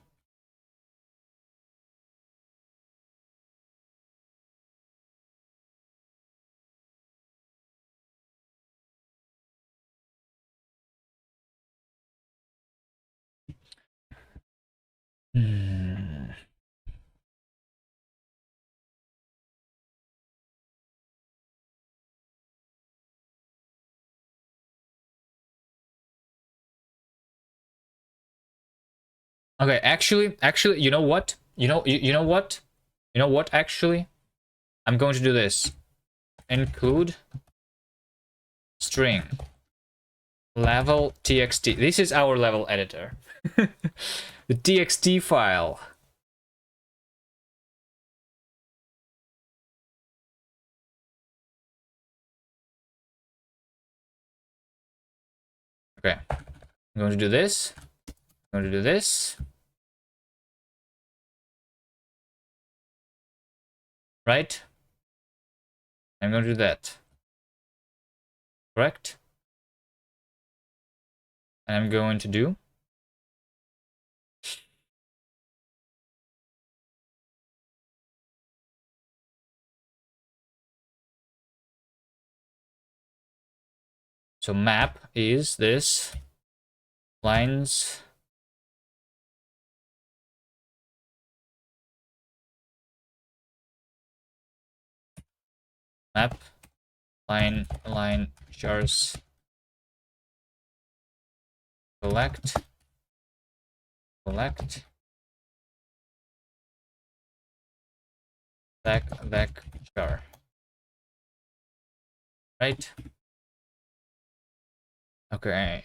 Hmm. Okay, actually, you know what? You know what? You know what? Actually, I'm going to do this. Include string level txt. This is our level editor. The txt file. Okay, I'm going to do this. I'm going to do this. Right? I'm going to do that. Correct? And I'm going to do so map is this lines map line chars collect back char. Right? Okay.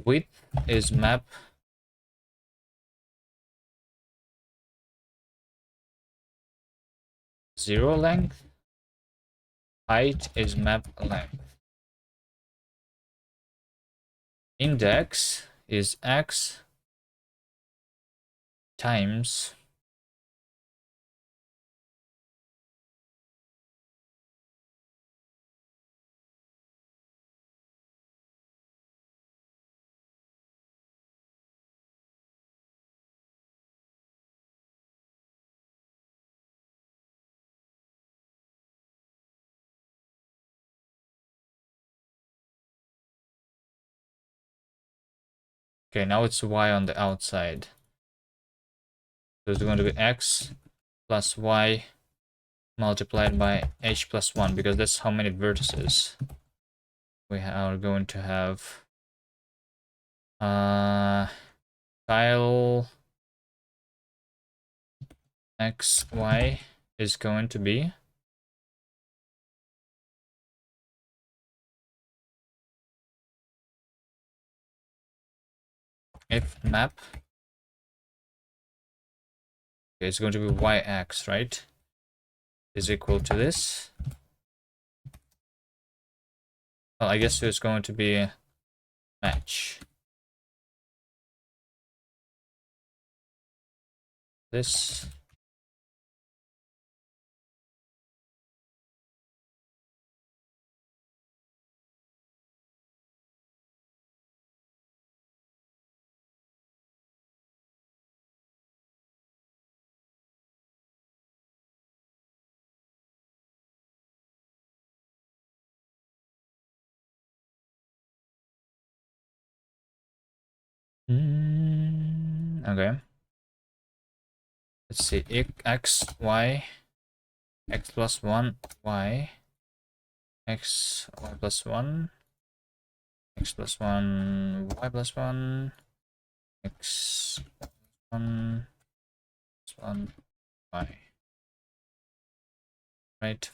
Width is map zero length. Height is map length. Index is x times Okay, now it's y on the outside. So it's going to be x plus y multiplied by h plus 1, because that's how many vertices we are going to have. Tile x, y is going to be if map. Okay, it's going to be yx, right? Is equal to this. Well, I guess it's going to be match this. Okay. Let's see, x, y, x plus 1, y, x, y plus 1, x plus 1, y plus 1, x 1 plus 1, y. Right?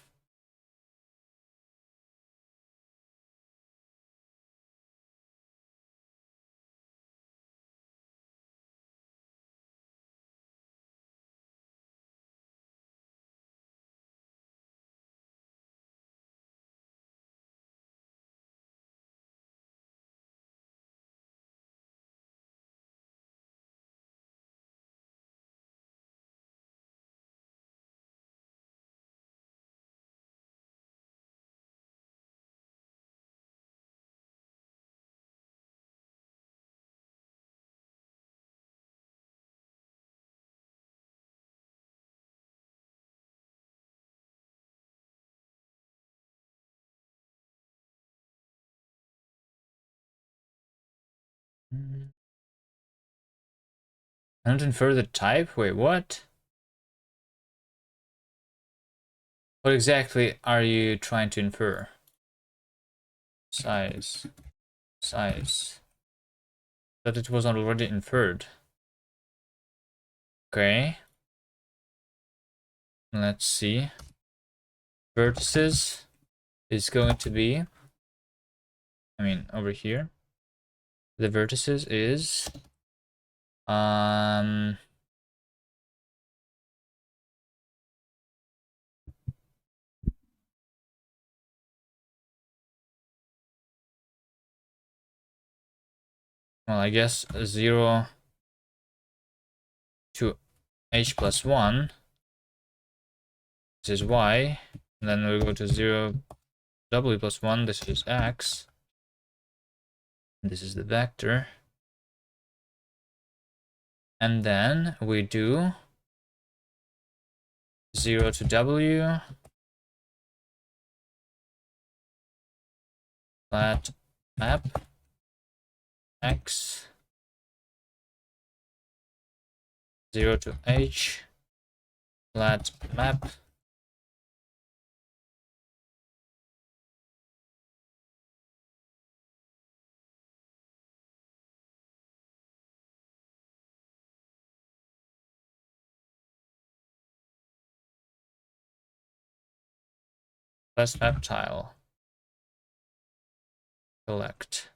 Not infer the type? Wait, what? What exactly are you trying to infer? Size. Size. That it was already inferred. Okay. Let's see. Vertices is going to be, I mean, over here. The vertices is, well, I guess 0 to h plus 1. This is y. And then we go to 0 w plus 1. This is x. And this is the vector. And then we do 0 to w flat map x 0 to h flat map plus map tile collect.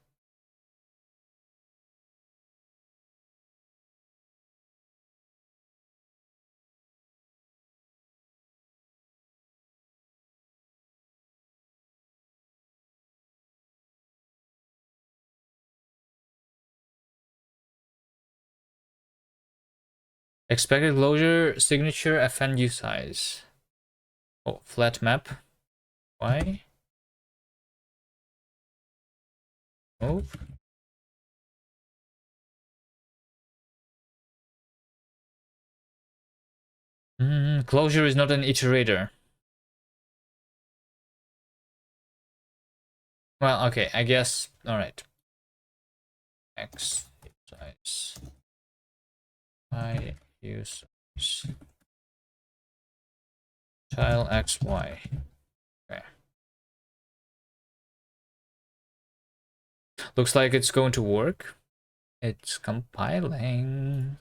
Expected closure signature FNU size. Oh, flat map. Why? Move. Closure is not an iterator. Well, okay, I guess. All right. X size. I use tile XY. Okay. Looks like it's going to work. It's compiling.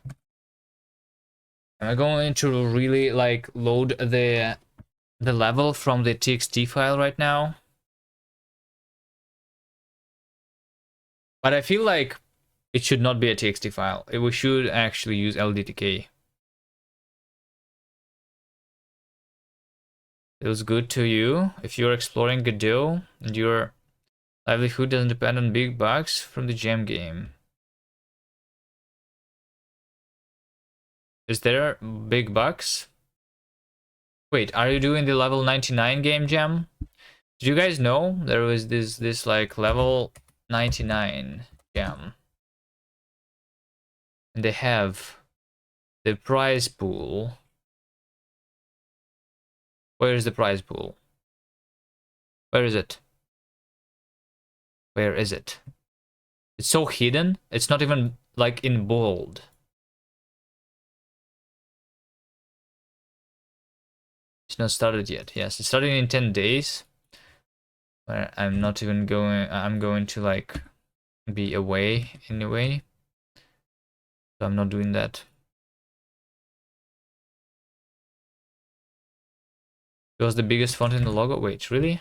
Am I going to really like load the level from the txt file right now? But I feel like it should not be a txt file. We should actually use LDTK. Feels good to you if you're exploring Godot and your livelihood doesn't depend on big bucks from the gem game. Is there big bucks? Wait, are you doing the level 99 game jam? Did you guys know there was this like level 99 jam? And they have the prize pool. Where is the prize pool? Where is it? Where is it? It's so hidden. It's not even like in bold. It's not started yet. Yes, it started in 10 days. But I'm not even going. I'm going to like be away anyway. So I'm not doing that. It was the biggest font in the logo. Wait, really?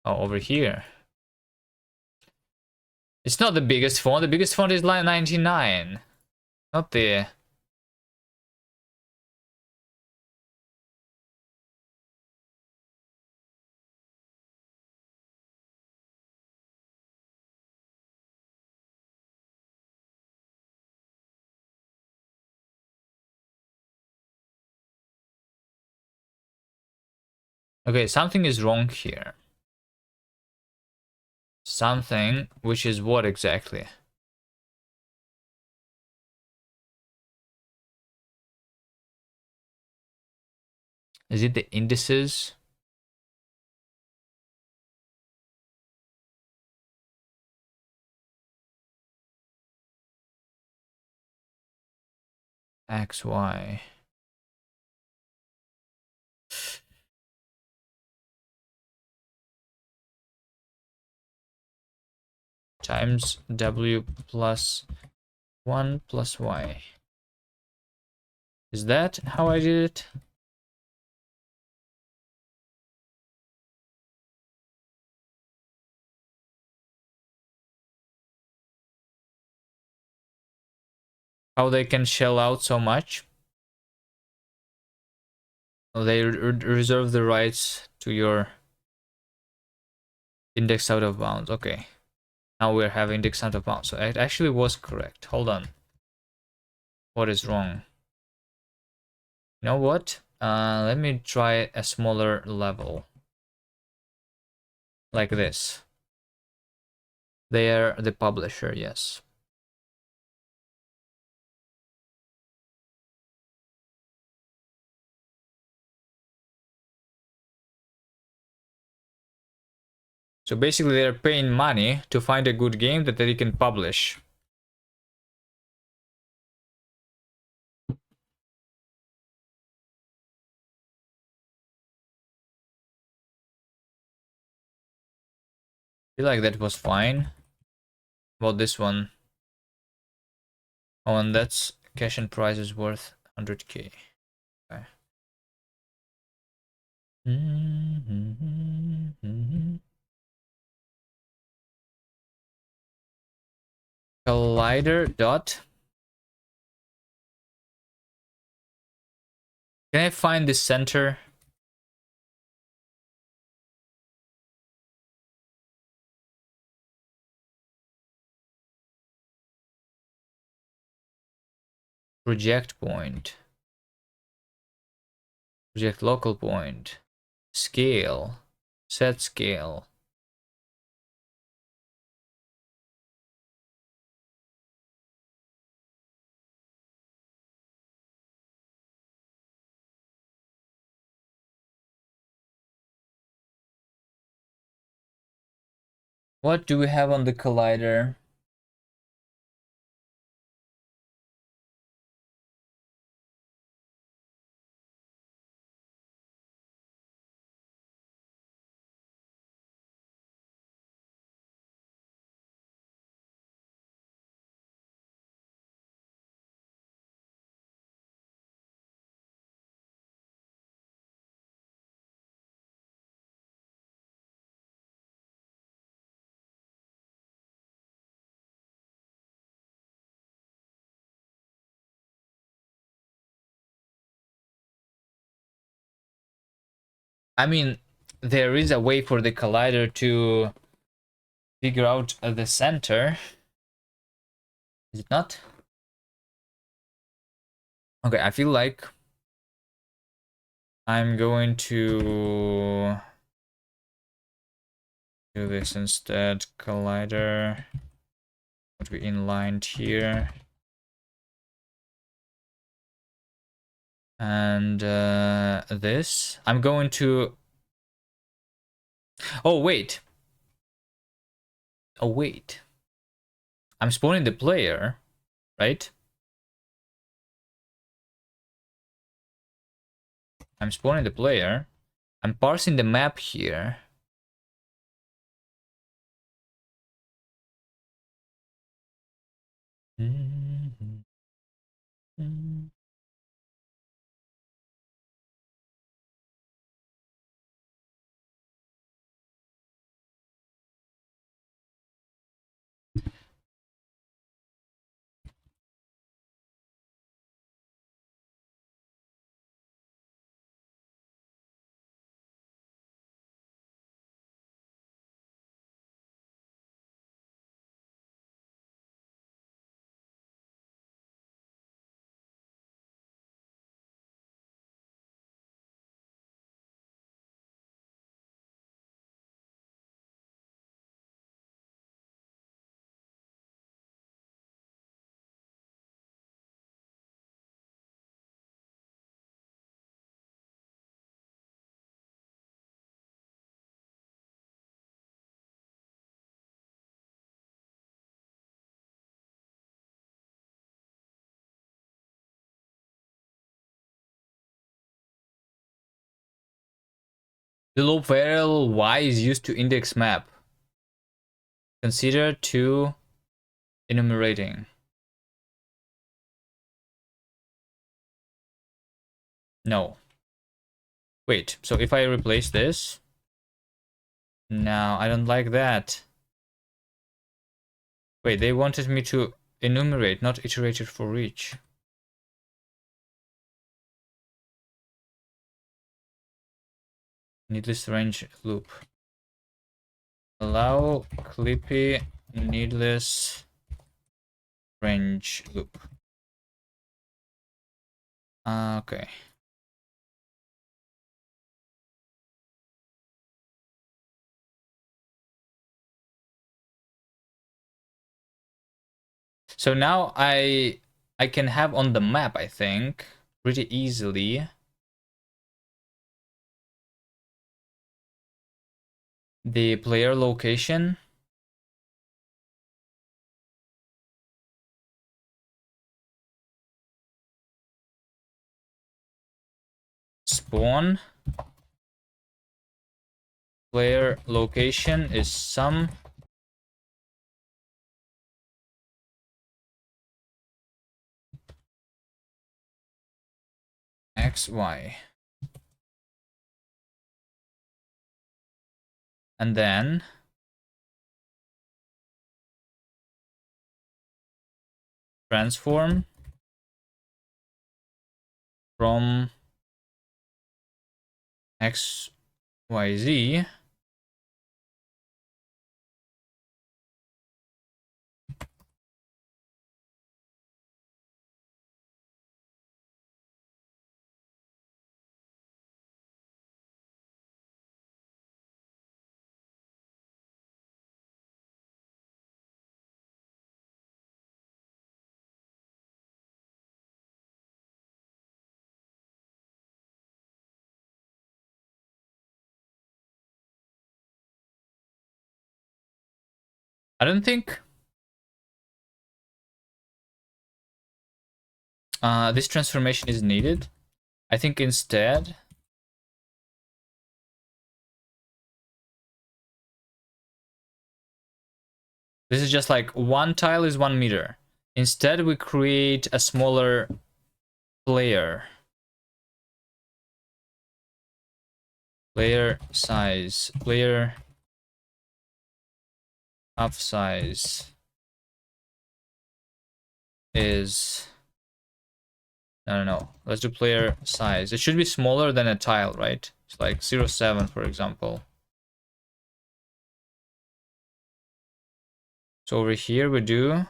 Oh, over here. It's not the biggest font. The biggest font is line 99. Not the... Okay, something is wrong here. Something, which is what exactly? Is it the indices? X, Y. Times W plus 1 plus Y. Is that how I did it? How they can shell out so much? Oh, they reserve the rights to your index out of bounds. Okay. Now we're having index out of bounds. So it actually was correct. Hold on. What is wrong? You know what? Let me try a smaller level. Like this. They are the publisher, yes. So basically they're paying money to find a good game that they can publish. I feel like that was fine. About this one. Oh, and that's cash and prize is worth 100k. Okay. Collider dot. Can I find the center? Project point. Project local point. Scale. Set scale. What do we have on the collider? I mean, there is a way for the collider to figure out the center. Is it not? Okay, I feel like I'm going to do this instead. Collider. What we inlined here. And this. I'm going to... Oh, wait. Oh, wait. I'm spawning the player, right? I'm spawning the player. I'm parsing the map here. The loop variable y is used to index map. Consider to enumerating. No. Wait, so if I replace this... No, I don't like that. Wait, they wanted me to enumerate, not iterated for each. Needless range loop. Allow clippy needless range loop. Okay. So now I can have on the map, I think, pretty easily the player location. Spawn. Player location is some XY. And then transform from XYZ I don't think this transformation is needed. I think instead this is just like one tile is 1 meter. Instead we create a smaller player. Player size. Player up size is No. Let's do player size. It should be smaller than a tile, right? It's like 0.7, for example. So over here we do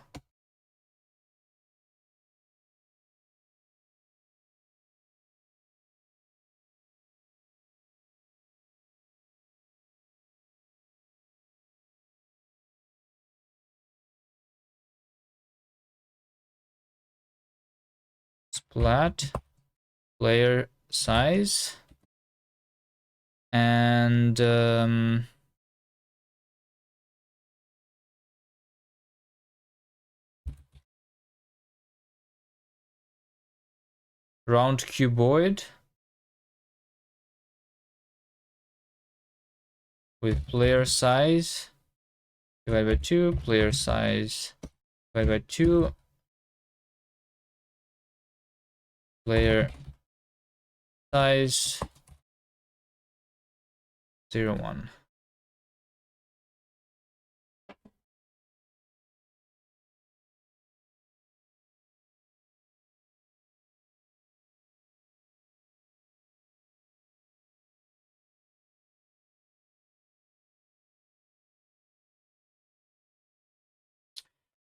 splat, player size, and round cuboid with player size divided by 2, player size divided by 2, player size 0.1.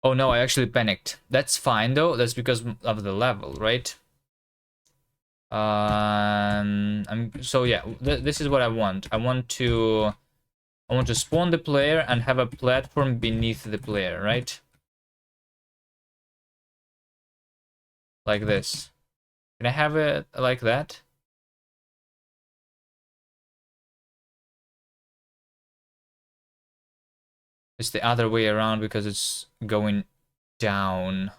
Oh no, I actually panicked. That's fine though. That's because of the level, right? So yeah, this is what I want. I want to spawn the player and have a platform beneath the player, right? Like this. Can I have it like that? It's the other way around because it's going downwards.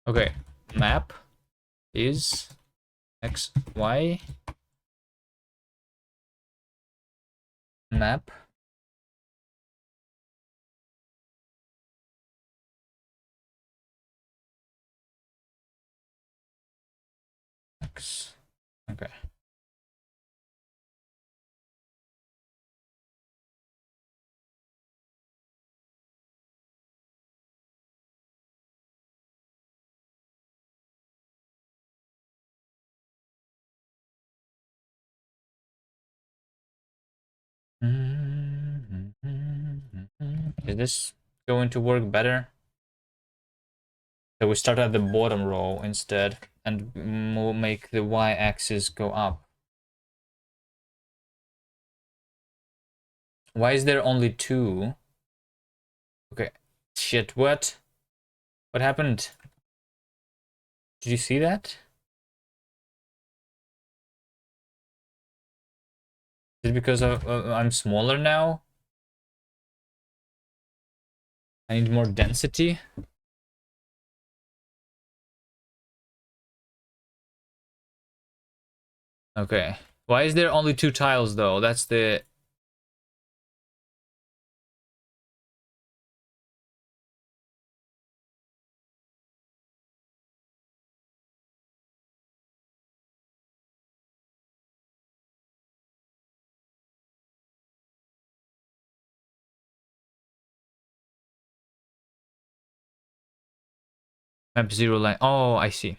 Okay, map is x, y. Map. X. Okay. Is this going to work better? So we start at the bottom row instead and make the y-axis go up. Why is there only 2? Okay. Shit, what? What happened? Did you see that? Is it because I'm smaller now? I need more density? Okay. Why is there only 2 tiles though? That's the... Map 0 line. Oh, I see.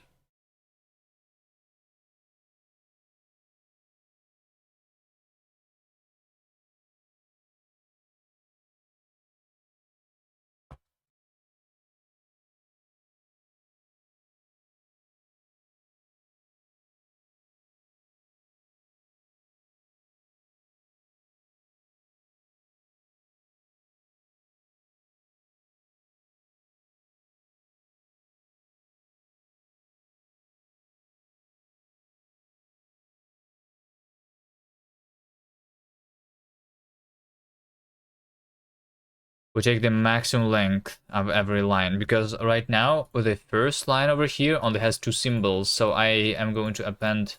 We take the maximum length of every line because right now the first line over here only has 2 symbols, so I am going to append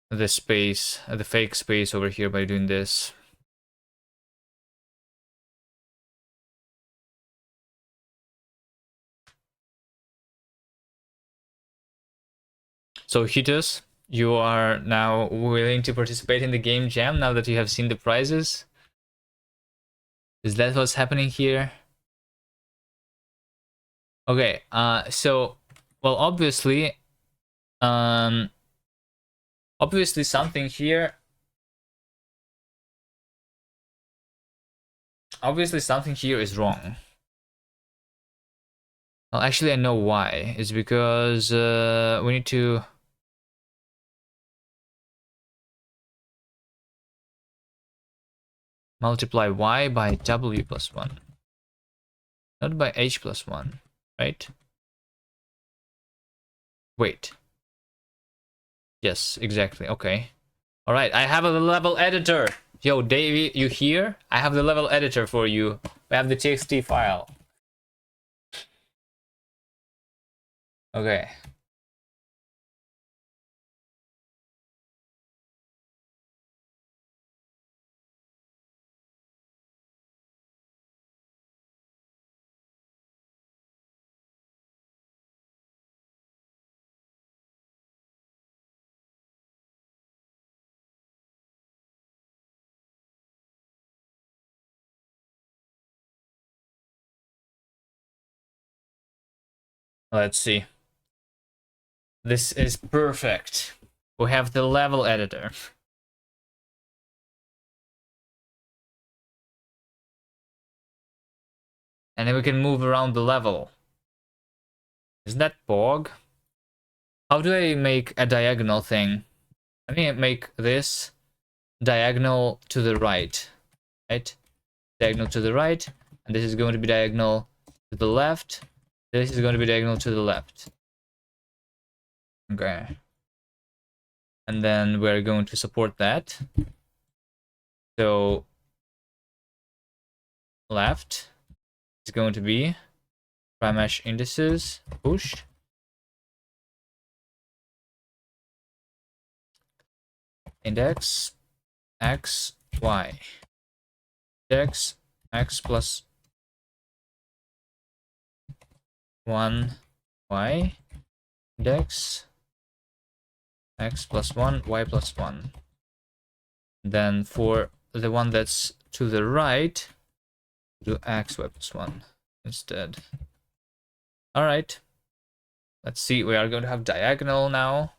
the space, the fake space over here by doing this. So Hitus, you are now willing to participate in the game jam now that you have seen the prizes? Is that what's happening here? Okay, so, well, obviously something here. Obviously something here is wrong. Well, actually I know why. It's because we need to multiply y by w plus 1. Not by h plus 1, right? Wait. Yes, exactly. Okay. All right, I have a level editor. Yo, Davey, you here? I have the level editor for you. We have the txt file. Okay. Let's see. This is perfect. We have the level editor. And then we can move around the level. Isn't that bog? How do I make a diagonal thing? Let me make this diagonal to the right. Right? Diagonal to the right. And this is going to be diagonal to the left. This is going to be diagonal to the left. Okay. And then we're going to support that. So left is going to be prime hash indices push. Index x, y. Index x plus 1, y. Index x plus 1, y plus 1. Then for the one that's to the right, do x, y plus 1 instead. Alright. Let's see, we are going to have diagonal now.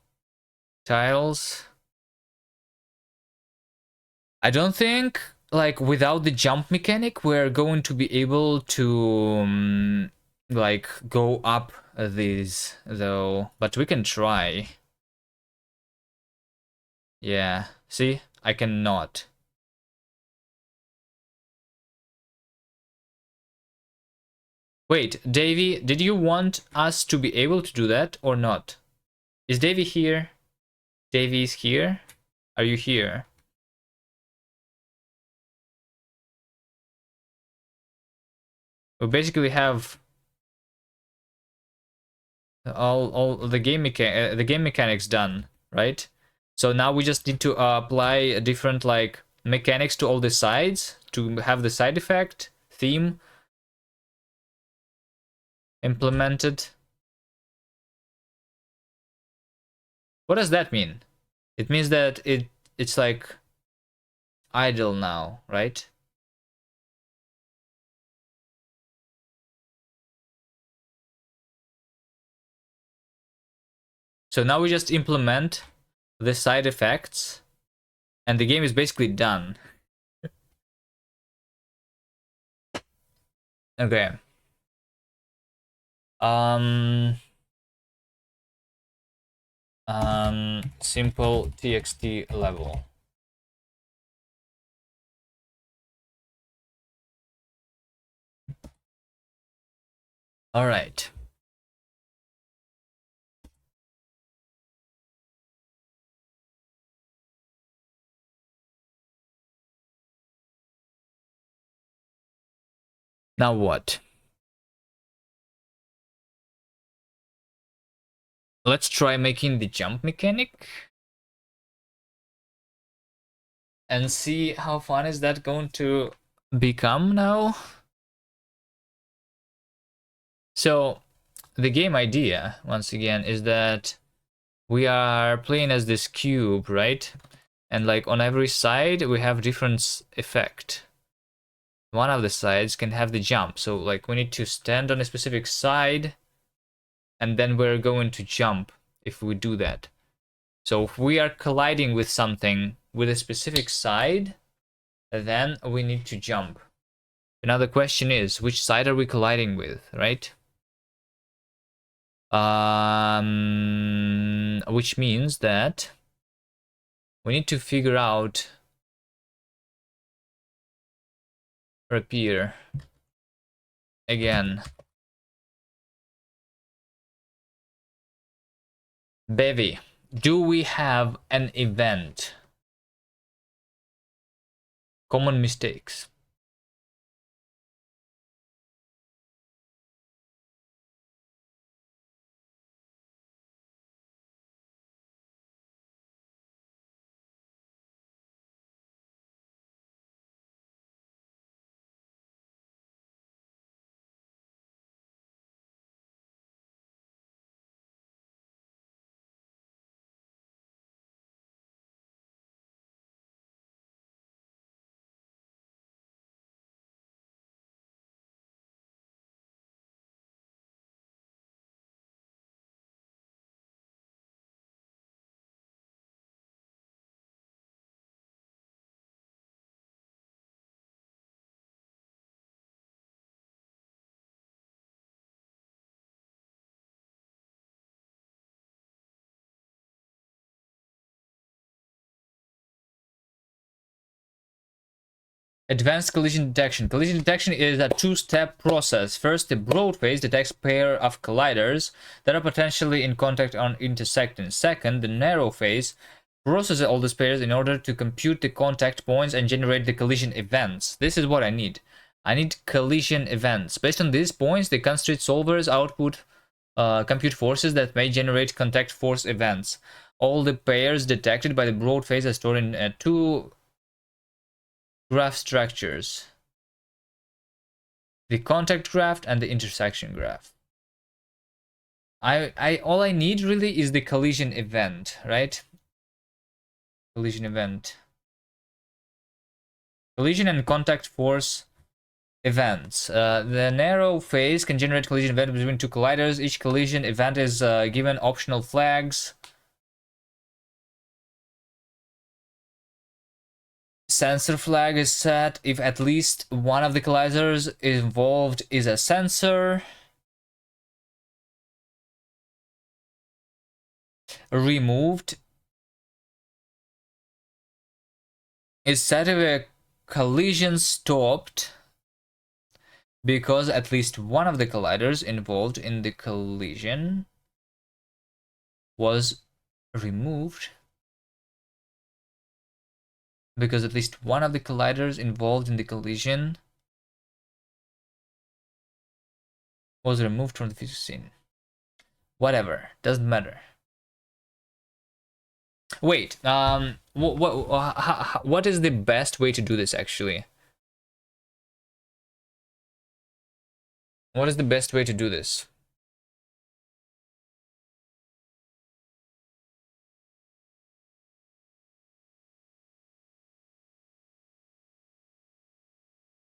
Tiles. I don't think, like, without the jump mechanic, we're going to be able to, like, go up these, though. But we can try. Yeah, see? I cannot. Wait, Davey, did you want us to be able to do that or not? Is Davey here? Davey is here? Are you here? We basically have all the game mechanics done, right? So now we just need to apply different like mechanics to all the sides to have the side effect theme implemented. What does that mean? It means that it's like idle now, right? So now we just implement the side effects and the game is basically done. Okay. Simple txt level. All right. Now what? Let's try making the jump mechanic and see how fun is that going to become now. So the game idea, once again, is that we are playing as this cube, right? And like on every side we have different effect. One of the sides can have the jump, so like we need to stand on a specific side and then we're going to jump if we do that. So if we are colliding with something with a specific side, then we need to jump. Now the question is, which side are we colliding with, right? Which means that we need to figure out repair again. Bevy, do we have an event? Common mistakes. Advanced collision detection. Collision detection is a two-step process. First, the broad phase detects pair of colliders that are potentially in contact or intersecting. Second, the narrow phase processes all these pairs in order to compute the contact points and generate the collision events. This is what I need. I need collision events. Based on these points, the constraint solvers output compute forces that may generate contact force events. All the pairs detected by the broad phase are stored in two graph structures: the contact graph and the intersection graph. All I need really is the collision event, right? Collision event. Collision and contact force events. The narrow phase can generate collision event between two colliders. Each collision event is given optional flags. Sensor flag is set if at least one of the colliders involved is a sensor. Removed is set if a collision stopped because at least one of the colliders involved in the collision was removed. Because at least one of the colliders involved in the collision was removed from the physics scene. Whatever, doesn't matter. Wait, what is the best way to do this actually? What is the best way to do this?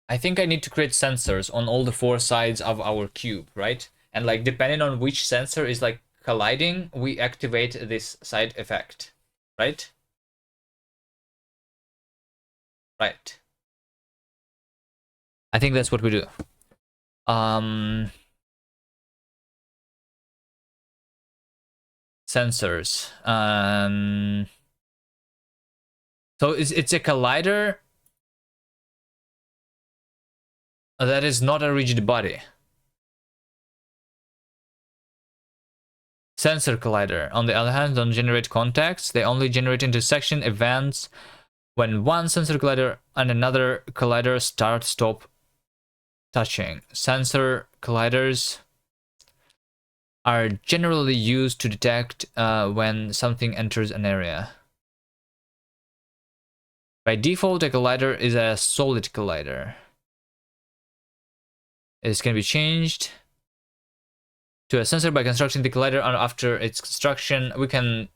I think I need to create sensors on all the four sides of our cube, right? And like depending on which sensor is like colliding, we activate this side effect, right? Right. I think that's what we do. Sensors. So it's a collider that is not a rigid body. Sensor collider, on the other hand, don't generate contacts. They only generate intersection events when one sensor collider and another collider stop touching. Sensor colliders are generally used to detect when something enters an area. By default, a collider is a solid collider. This can be changed. to a sensor by constructing the collider, and after its construction, we can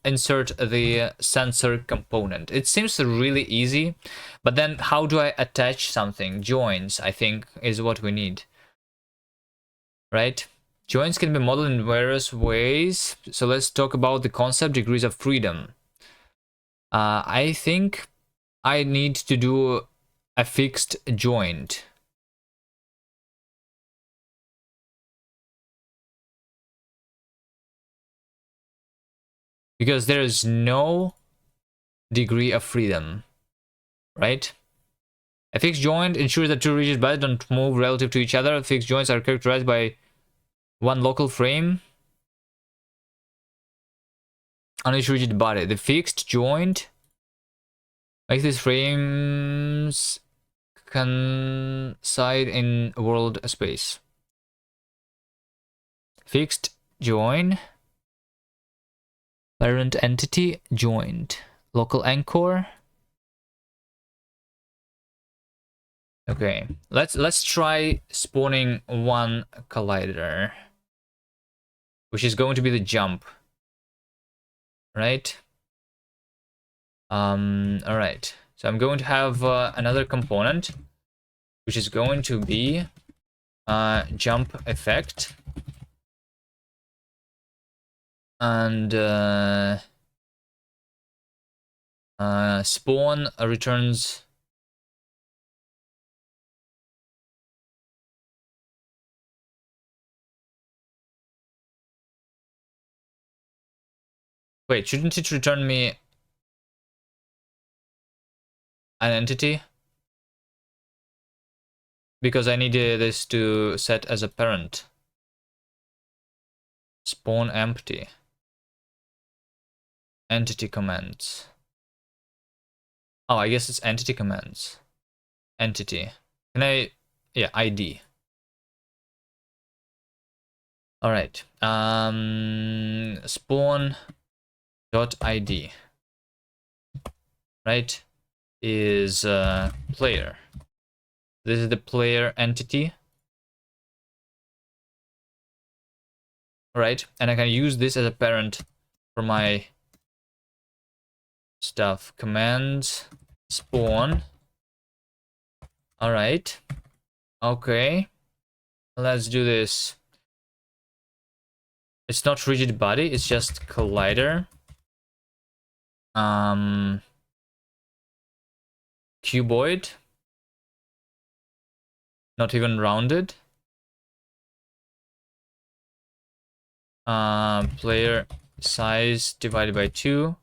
insert the sensor component. It seems really easy, but then how do I attach something? Joins, I think, is what we need. Right? Joins can be modeled in various ways. So let's talk about the concept, degrees of freedom. I think I need to do a fixed joint. Because there is no degree of freedom, right? A fixed joint ensures that two rigid bodies don't move relative to each other. Fixed joints are characterized by one local frame on each rigid body. The fixed joint makes these frames coincide in world space. Fixed join, parent entity joint, local anchor. Okay, let's try spawning one collider, which is going to be the jump, right? All right. So I'm going to have another component, which is going to be jump effect, and spawn returns. Wait, shouldn't it return me an entity? Because I need this to set as a parent. Spawn empty. Entity commands. Oh, I guess it's entity commands. Entity. Can I... Yeah, ID. Alright. Spawn dot ID. Right? Is player. This is the player entity. Right? And I can use this as a parent for my stuff. Commands spawn. Alright. Okay. Let's do this. It's not rigid body, it's just collider. Cuboid. Not even rounded. Player size divided by 2.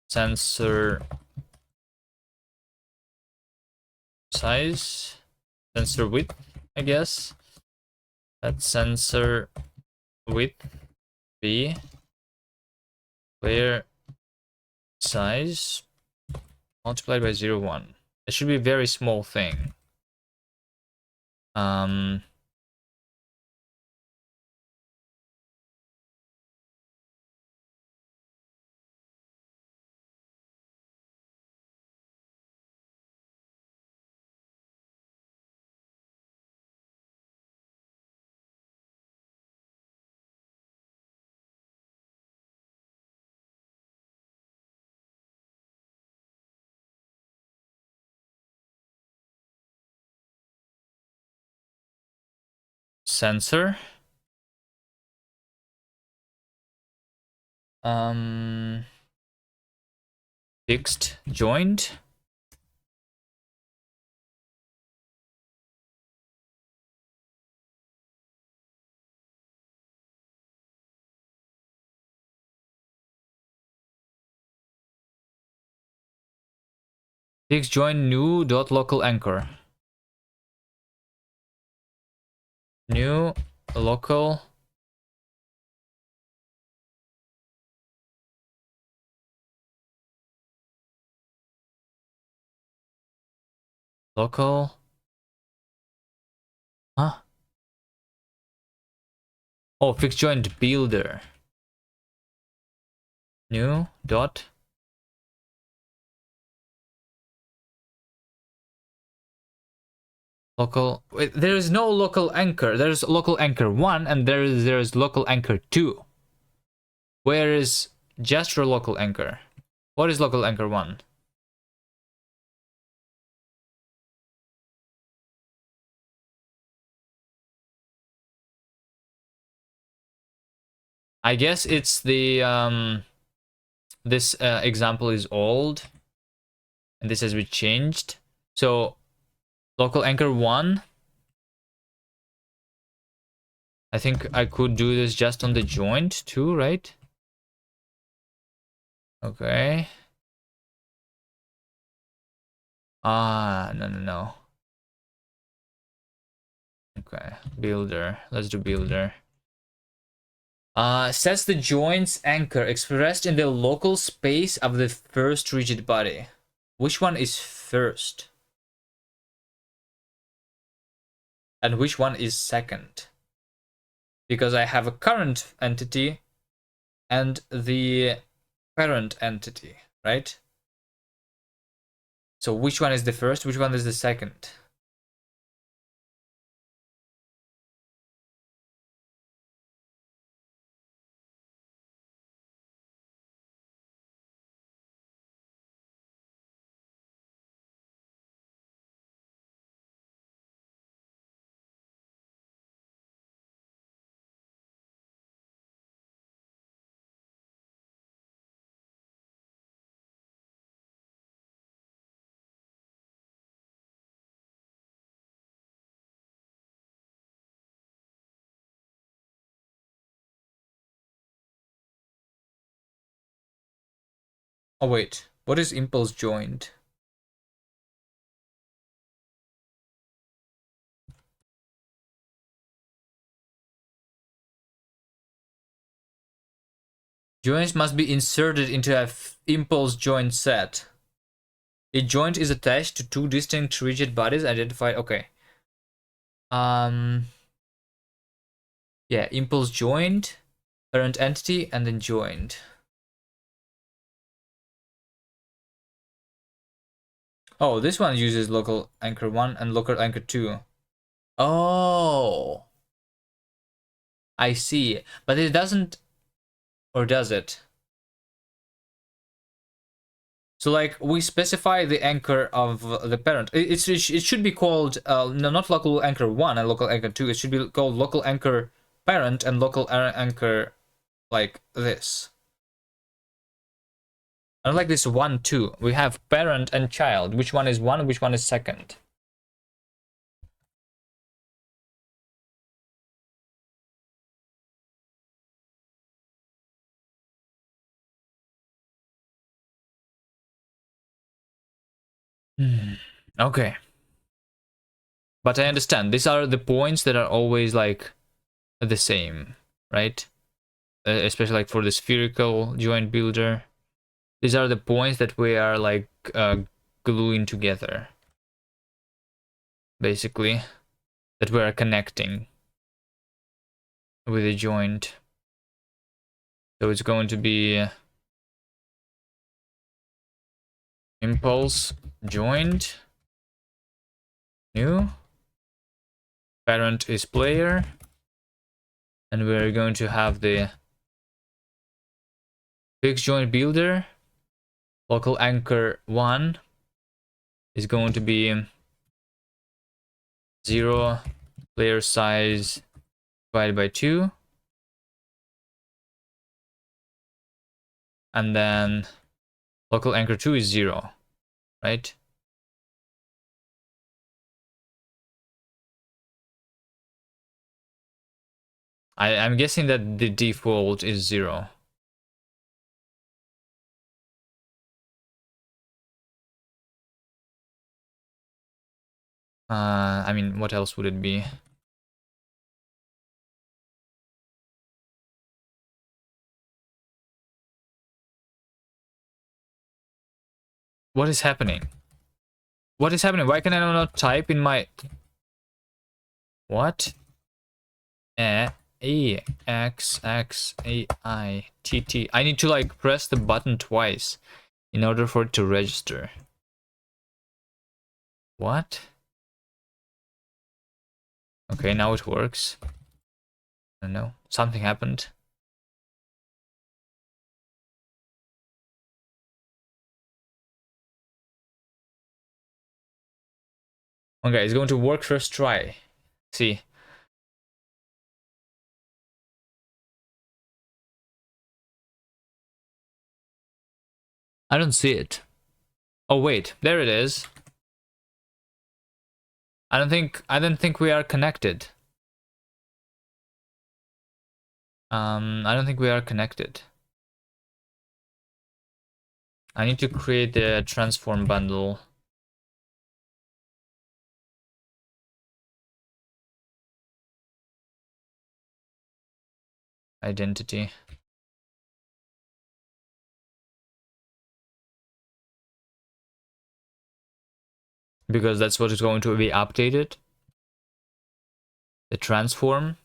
Sensor size, sensor width, I guess. That's sensor width b player size multiplied by 0.1. It should be a very small thing. Sensor. Fixed joint. Fixed joint new dot local anchor. New local local. Huh? Oh, fixed joint builder. New dot Local. Wait, there is no local anchor. There's local anchor 1 and there's local anchor 2. Where is gesture local anchor? What is local anchor 1? I guess it's the this example is old and this has been changed. So local anchor 1, I think I could do this just on the joint too, right? Okay. No. Okay, builder. Let's do builder. Sets the joint's anchor expressed in the local space of the first rigid body. Which one is first? And which one is second? Because I have a current entity and the parent entity, right? So which one is the first? Which one is the second? Oh wait, what is impulse joint? Joints must be inserted into an impulse joint set. A joint is attached to two distinct rigid bodies identified. Okay. Yeah, impulse joint, parent entity, and then joint. Oh, this one uses local anchor 1 and local anchor 2. Oh, I see. But it doesn't, or does it? So like we specify the anchor of the parent. It should be called no, not local anchor 1 and local anchor 2. It should be called local anchor parent and local anchor like this. Unlike this 1, 2, we have parent and child. Which one is 1? Which one is second? Okay. But I understand. These are the points that are always like the same, right? Especially like for the spherical joint builder. These are the points that we are like gluing together. Basically. That we are connecting with a joint. So it's going to be impulse joint. New. Parent is player. And we're going to have the fixed joint builder. Local anchor 1 is going to be 0 player size divided by 2. And then local anchor 2 is 0, right? I'm guessing that the default is 0. I mean, what else would it be? What is happening? What is happening? Why can I not type in my... What? E-X-X-A-I-T-T. I need to like press the button twice in order for it to register. What? Okay, now it works. I don't know. Something happened. Okay, it's going to work first try. See. I don't see it. Oh wait, there it is. I don't think we are connected. I don't think we are connected. I need to create the transform bundle. Identity. Because that's what is going to be updated. The transform.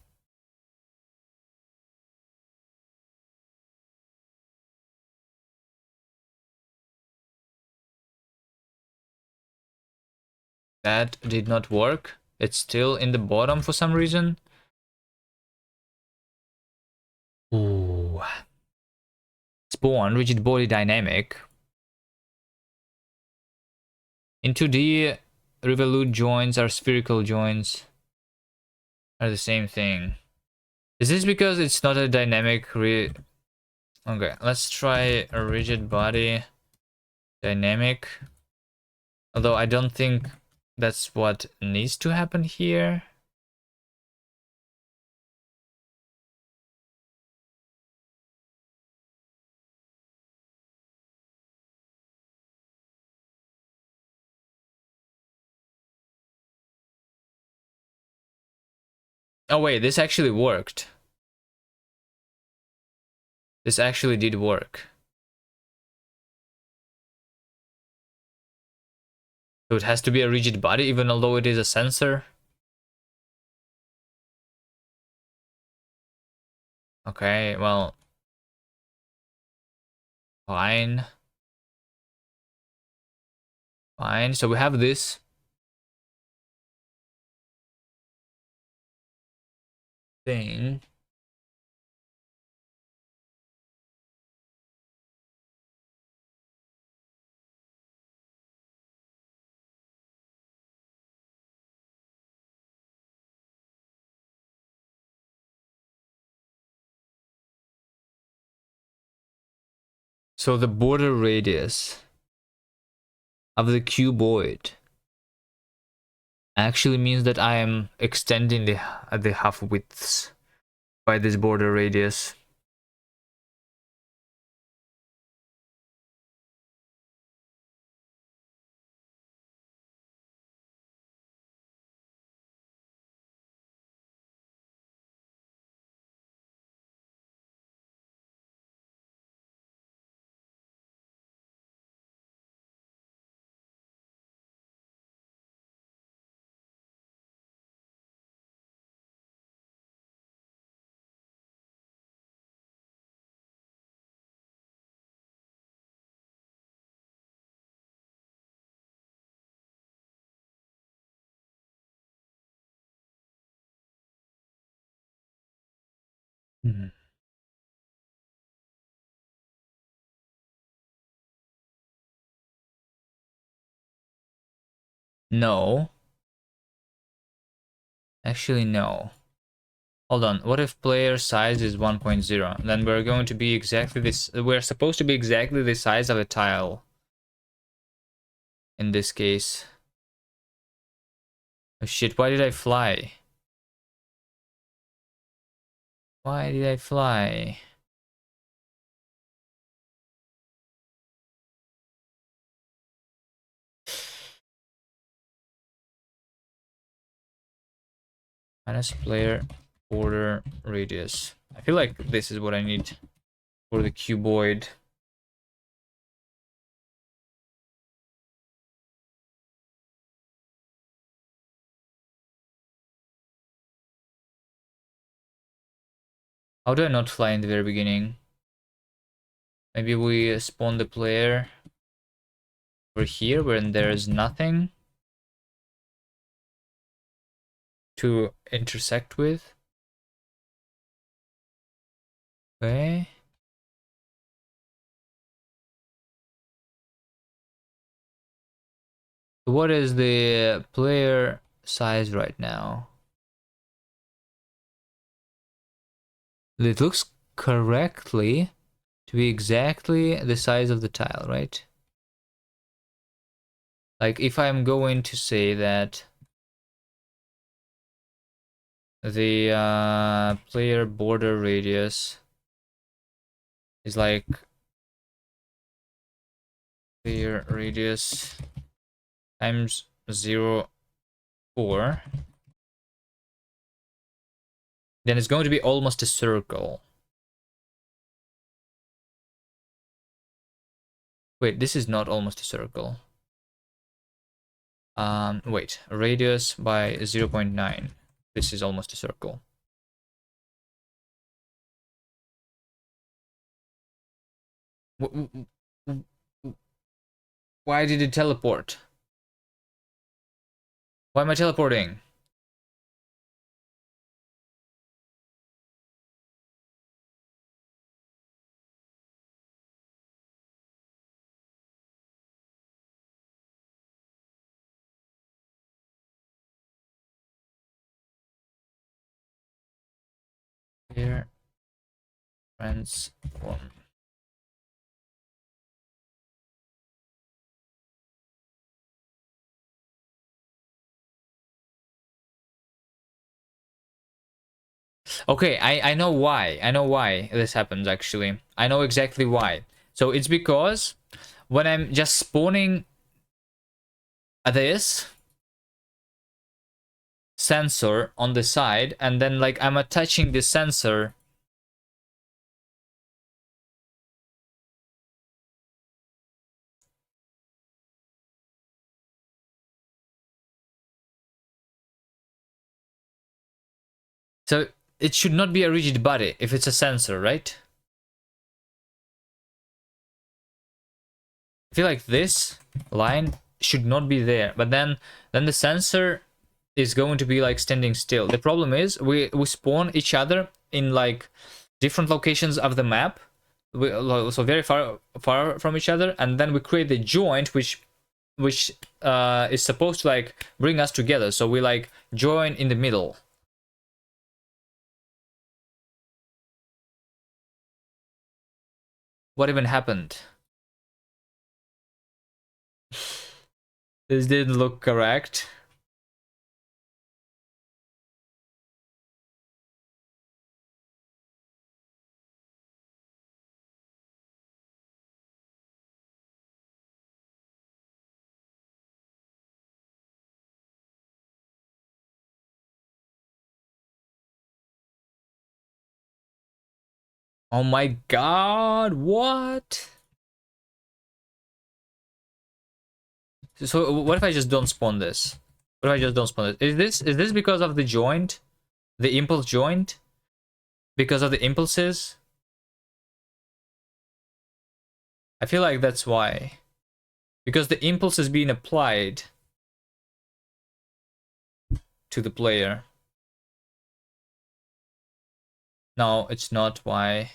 That did not work. It's still in the bottom for some reason. Ooh. Spawn, rigid body dynamic. In 2D, revolute joints are spherical joints. Are the same thing. Is this because it's not a dynamic Okay, let's try a rigid body dynamic. Although I don't think that's what needs to happen here. Oh wait, this actually worked. This actually did work. So it has to be a rigid body even although it is a sensor. Okay, well, fine. Fine, so we have this. Thing. So the border radius of the cuboid actually means that I am extending the half widths by this border radius. Mhm. No. Actually, no. Hold on. What if player size is 1.0? Then we're going to be exactly this. We're supposed to be exactly the size of a tile. In this case. Oh shit, why did I fly? Why did I fly? Minus player border radius. I feel like this is what I need for the cuboid. How do I not fly in the very beginning? Maybe we spawn the player over here when there is nothing. to intersect with. Okay. What is the player size right now? It looks correctly to be exactly the size of the tile, right? Like if I'm going to say that the player border radius is like player radius times 0.4, then it's going to be almost a circle. Wait, this is not almost a circle. Wait, radius by 0.9. This is almost a circle. Why did it teleport? Why am I teleporting? Here, transform. Okay, I know why. I know why this happens actually. I know exactly why. So it's because when I'm just spawning this sensor on the side and then like I'm attaching the sensor so it should not be a rigid body if it's a sensor, right? I feel like this line should not be there, but then the sensor is going to be like standing still. The problem is we spawn each other in like different locations of the map, so very far from each other, and then we create the joint which is supposed to like bring us together. So we like join in the middle. What even happened? This didn't look correct. Oh my god, what? So what if I just don't spawn this? What if I just don't spawn this? Is this because of the joint? The impulse joint? Because of the impulses? I feel like that's why. Because the impulse is being applied to the player. No, it's not why.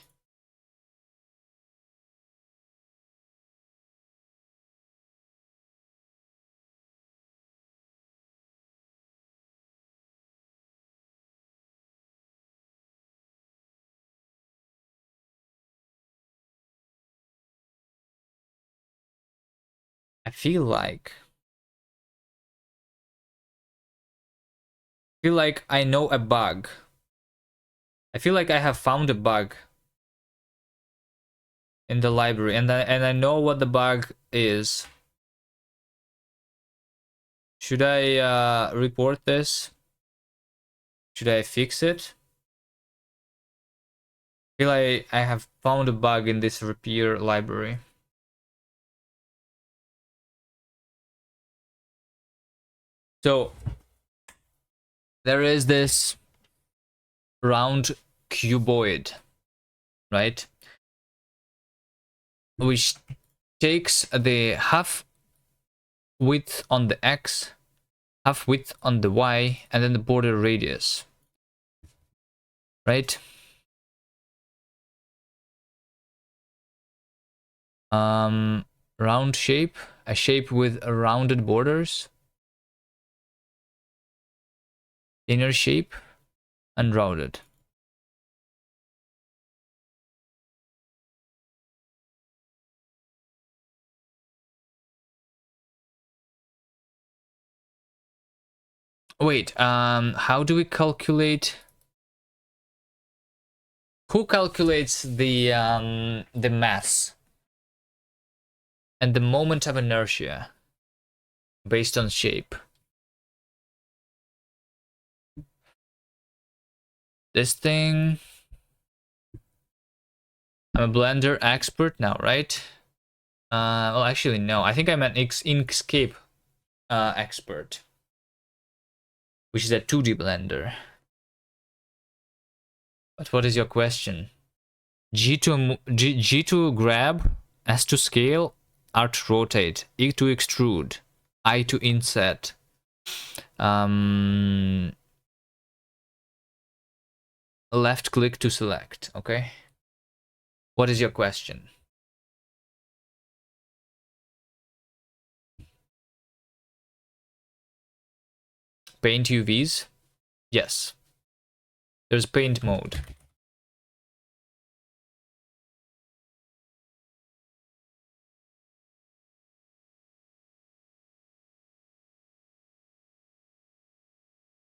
I feel like I know a bug. I feel like I have found a bug in the library, and I know what the bug is. Should I report this? Should I fix it? I feel like I have found a bug in this repair library. So there is this round cuboid, right? Which takes the half width on the x half width on the Y, and then the border radius. Right? Round shape, a shape with rounded borders. Inner shape, unrounded. Wait, how do we calculate? Who calculates the mass and the moment of inertia based on shape? This thing. I'm a Blender expert now, right? Well, actually, no. I think I'm an Inkscape expert, which is a 2D Blender. But what is your question? G to grab, S to scale, R to rotate, E to extrude, I to inset. Left click to select, okay? What is your question? Paint UVs? Yes. There's paint mode.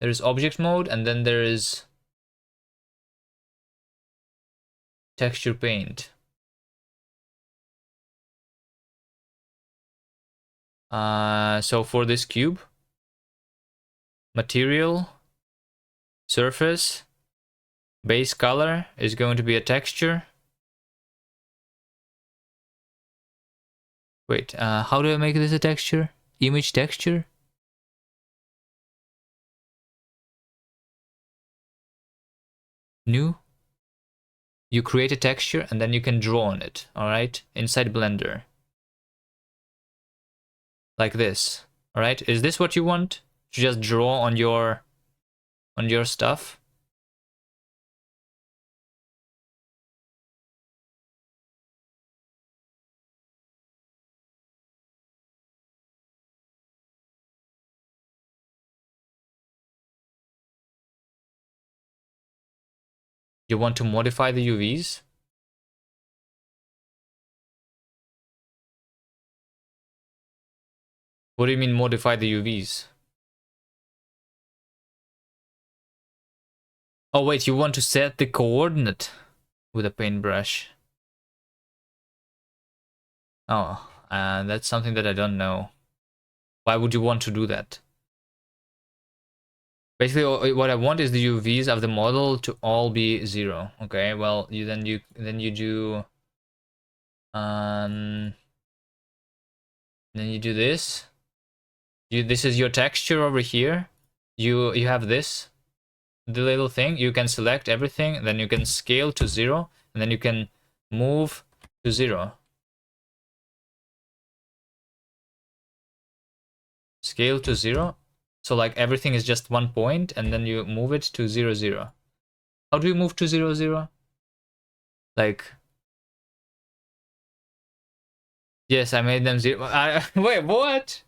There's object mode, and then there is texture paint. So for this cube, material, surface, base color is going to be a texture. Wait, how do I make this a texture? Image texture? New? You create a texture and then you can draw on it, alright? Inside Blender. Like this, alright? Is this what you want? To just draw on your stuff? You want to modify the UVs? What do you mean modify the UVs? Oh wait, you want to set the coordinate with a paintbrush. Oh, that's something that I don't know. Why would you want to do that? Basically, what I want is the UVs of the model to all be 0. Okay, well, you do then you do this. This is your texture over here. You have this, the little thing. You can select everything, then you can scale to 0, and then you can move to 0. Scale to 0. So like everything is just 1 point, and then you move it to 0, 0. How do you move to 0, 0? Like, yes, I made them 0. Wait, what?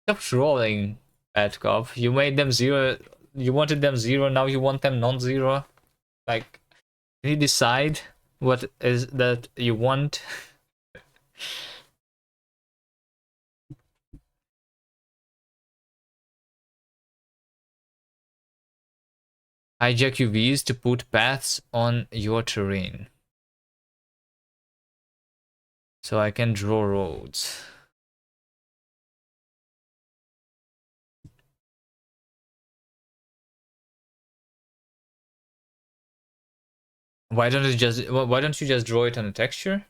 Stop trolling, bad cop. You made them 0. You wanted them 0. Now you want them non-zero. Like, can you decide what is that you want? Hijack UVs to put paths on your terrain. So I can draw roads. Why don't you just draw it on a texture?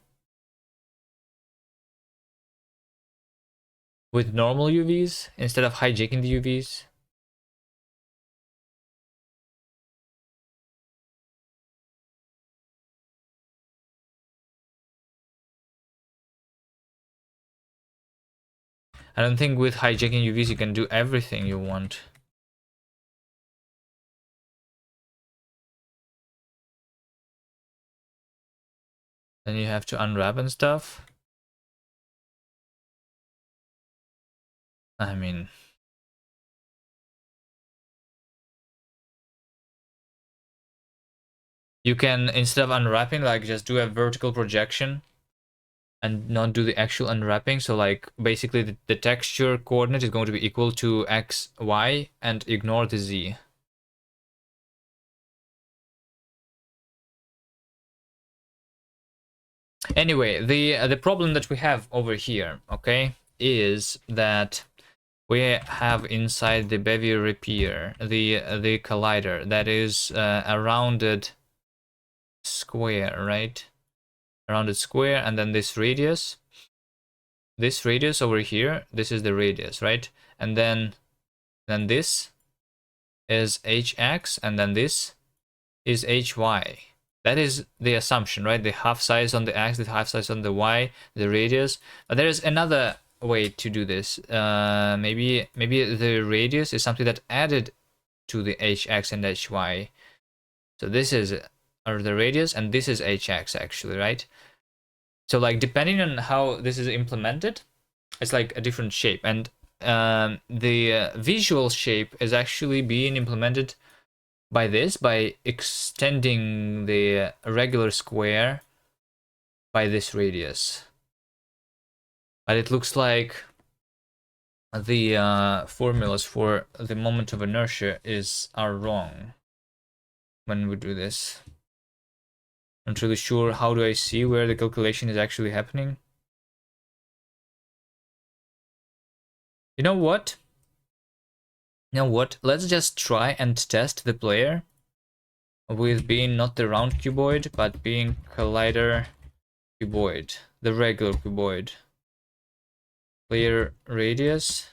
With normal UVs instead of hijacking the UVs? I don't think with hijacking UVs you can do everything you want. Then you have to unwrap and stuff. I mean, you can, instead of unwrapping, like just do a vertical projection and not do the actual unwrapping. So like basically the texture coordinate is going to be equal to x, y, and ignore the z. Anyway, the problem that we have over here, okay, is that we have inside the bevy repair the collider that is a rounded square, right? A rounded square, and then this radius over here, this is the radius, right? And then this is hx, and then this is hy. That is the assumption, right? The half size on the x, the half size on the y, the radius. But there is another way to do this. Maybe the radius is something that added to the hx and hy. So this is the radius, and this is hx actually, right? So like depending on how this is implemented, it's like a different shape, and the visual shape is actually being implemented by extending the regular square by this radius. But it looks like the formulas for the moment of inertia are wrong when we do this. I'm not really sure. How do I see where the calculation is actually happening? You know what? Let's just try and test the player with being not the round cuboid, but being collider cuboid, the regular cuboid. Player radius,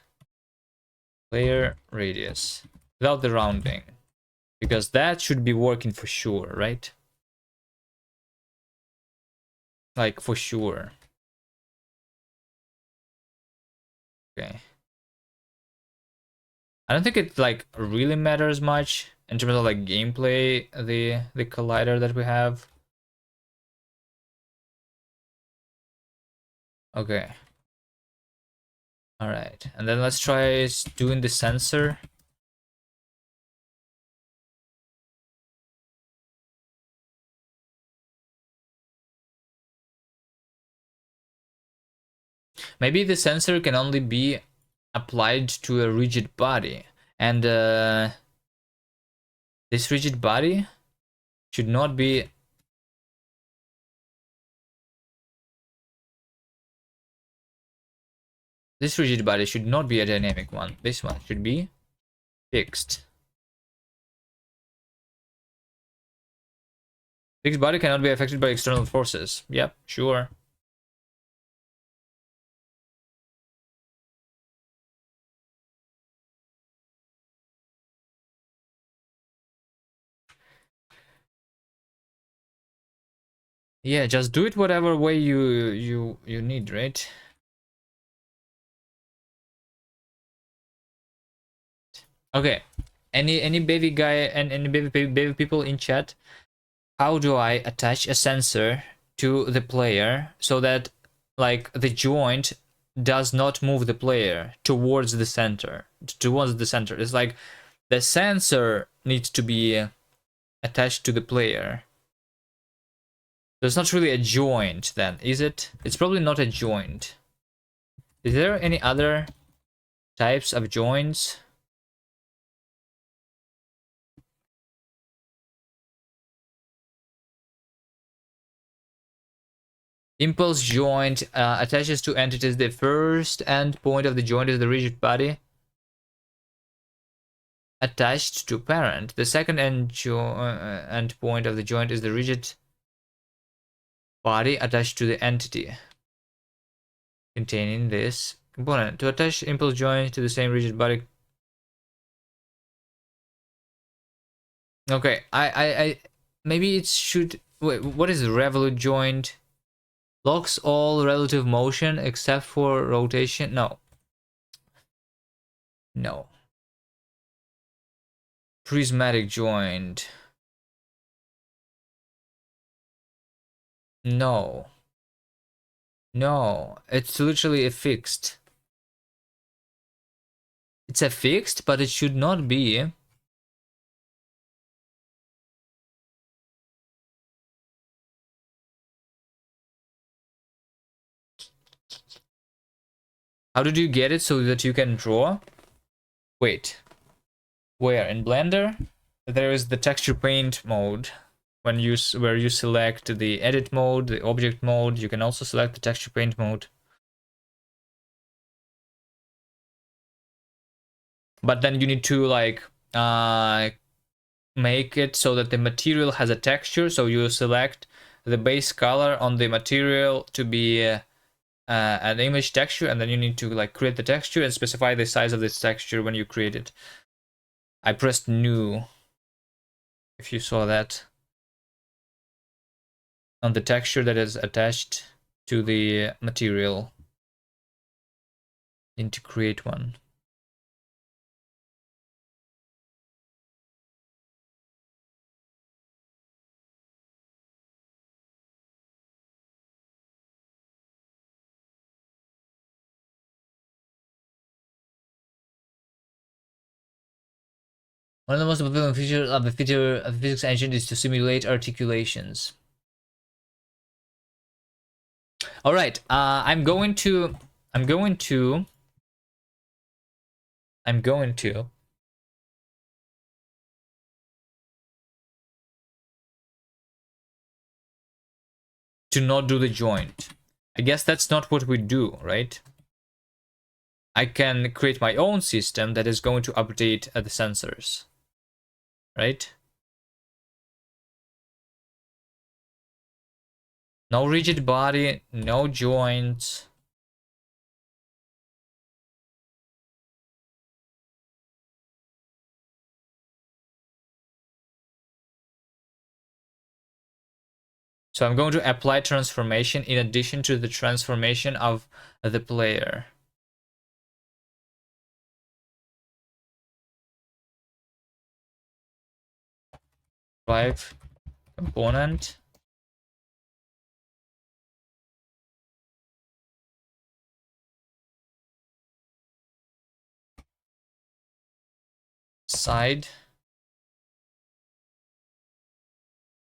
without the rounding, because that should be working for sure, right? Like for sure. Okay. I don't think it like really matters much in terms of like gameplay, the collider that we have. Okay. All right, and then let's try doing the sensor. Maybe the sensor can only be applied to a rigid body, and this rigid body should not be a dynamic one. This one should be fixed. Fixed body cannot be affected by external forces. Yep, sure. Yeah, just do it whatever way you need, right? Okay. Any bevy guy and any bevy people in chat? How do I attach a sensor to the player so that like the joint does not move the player towards the center? It's like the sensor needs to be attached to the player. So it's not really a joint then, is it? It's probably not a joint. Is there any other types of joints? Impulse joint attaches to entities. The first end point of the joint is the rigid body attached to parent. The second end point of the joint is the rigid body attached to the entity containing this component. To attach impulse joint to the same rigid body. Okay, I maybe it should. Wait, what is the revolute joint? Locks all relative motion except for rotation. No. No. Prismatic joint. No. No. It's literally a fixed. It's a fixed, but it should not be. How did you get it so that you can draw? Wait. Where? In Blender? There is the texture paint mode. Where you select the edit mode, the object mode, you can also select the texture paint mode. But then you need to like make it so that the material has a texture. So you select the base color on the material to be an image texture, and then you need to like create the texture and specify the size of this texture when you create it. I pressed new, if you saw that, on the texture that is attached to the material. Need to create one. One of the most appealing features of the physics engine is to simulate articulations. All right, I'm going to not do the joint. I guess that's not what we do, right? I can create my own system that is going to update the sensors, right? No rigid body, no joints. So I'm going to apply transformation in addition to the transformation of the player. Drive component. Side.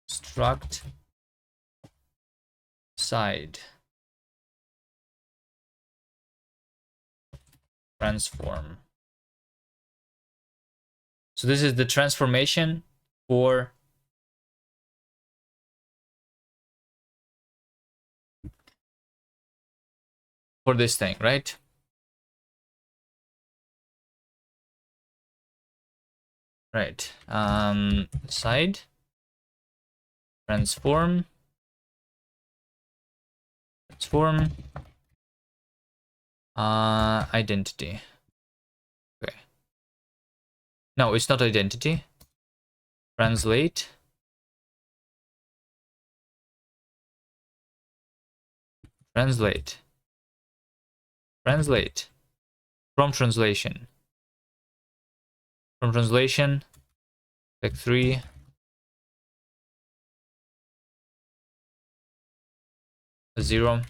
Struct. Side. Transform. So this is the transformation for this thing, right? Right. Side. Transform. Transform. Identity. Okay. No, it's not identity. Translate. Translate. Translate. From translation. From translation. Like 3. A 0.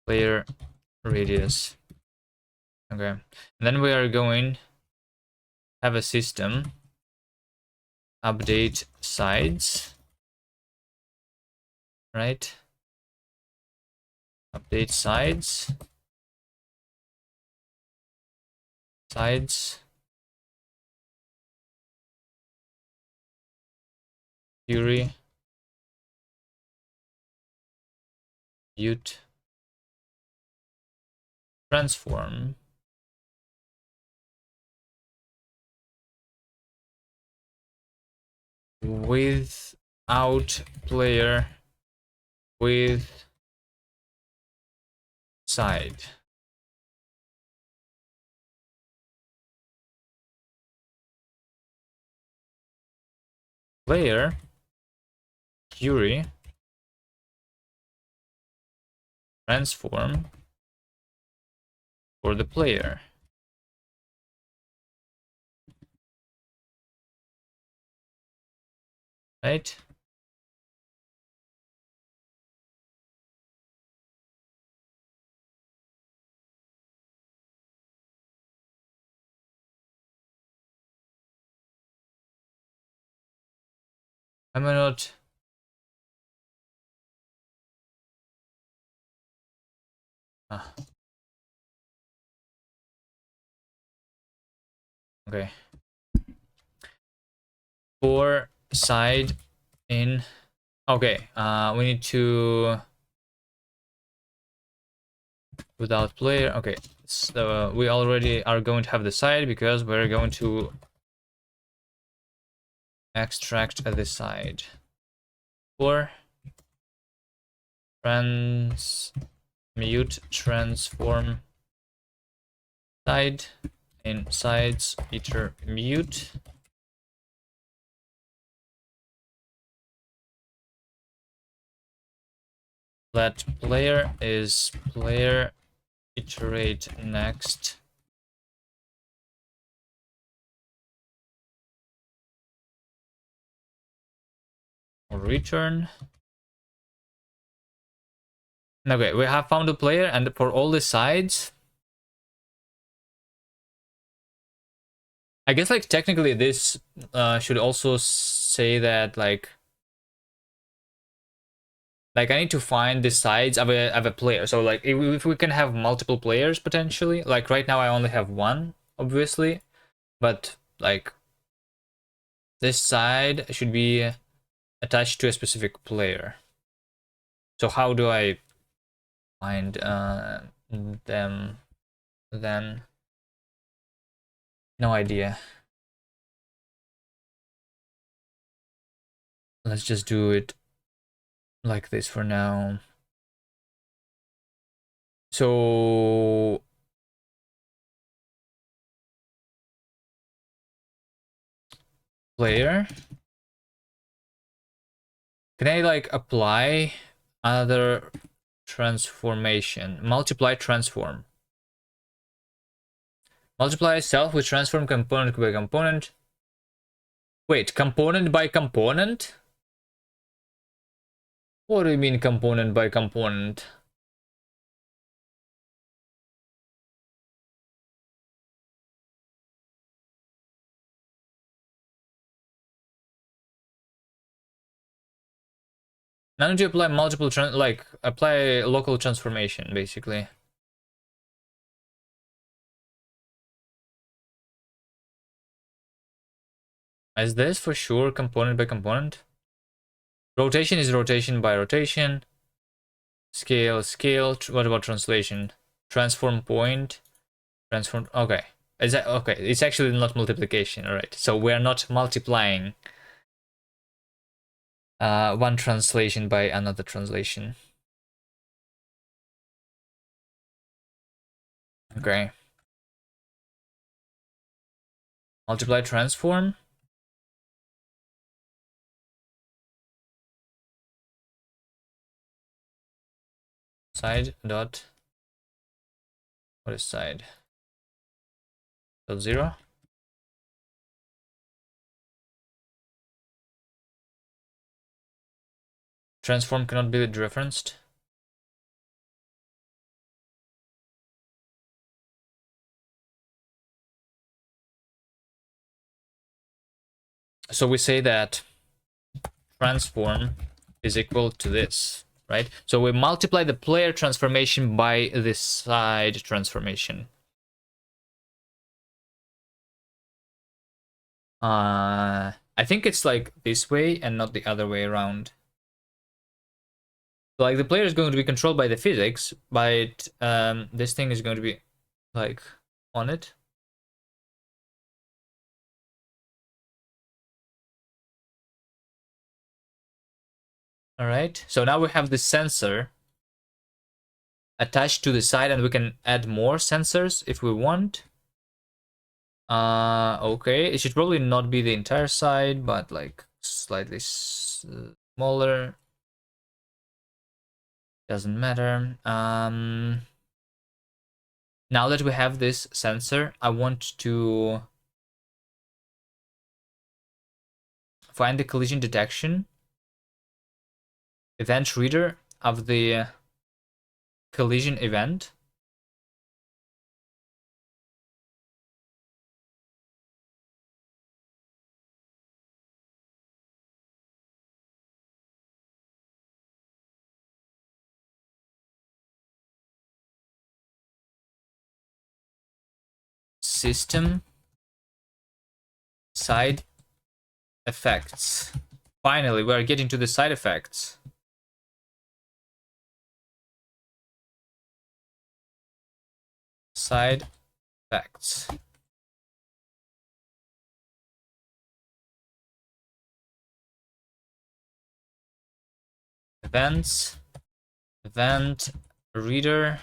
Player radius. Okay. And then we are going to have a system. Update sides. Right? Update sides. Sides. Fury. Mute. Transform. Without player. With side. Player. Fury. Transform. For the player. right? Am I not? Ah. Okay. For side in. Okay. We need to without player. Okay. So we already are going to have the side because we're going to extract the side. For transmute transform side in sides iter mute. Let player is player iterate next. Or return. Okay, we have found a player, and for all the sides, I guess like technically this should also say that like I need to find the sides of a player. So like if we can have multiple players potentially, like right now I only have one, obviously, but like this side should be attached to a specific player. So how do I find them then? No idea. Let's just do it like this for now. So player, can I like apply another transformation? Multiply transform. Multiply itself with transform component by component. Wait, component by component? What do you mean component by component? Now I need to apply multiple apply local transformation basically. Is this for sure component by component? Rotation is rotation by rotation. Scale, scale. What about translation? Transform point. Transform. Okay. Is that okay? It's actually not multiplication. All right. So we're not multiplying one translation by another translation. Okay. Multiply transform. Side dot. What is side? Dot 0. Transform cannot be referenced. So we say that transform is equal to this, right? So we multiply the player transformation by the side transformation. I think it's like this way and not the other way around. So like the player is going to be controlled by the physics, but this thing is going to be like on it. All right. So now we have the sensor attached to the side, and we can add more sensors if we want. Okay. It should probably not be the entire side, but like slightly smaller. Doesn't matter. Now that we have this sensor, I want to find the collision detection event reader of the collision event. System side effects. Finally, we are getting to the side effects. Side effects. Events. Event reader.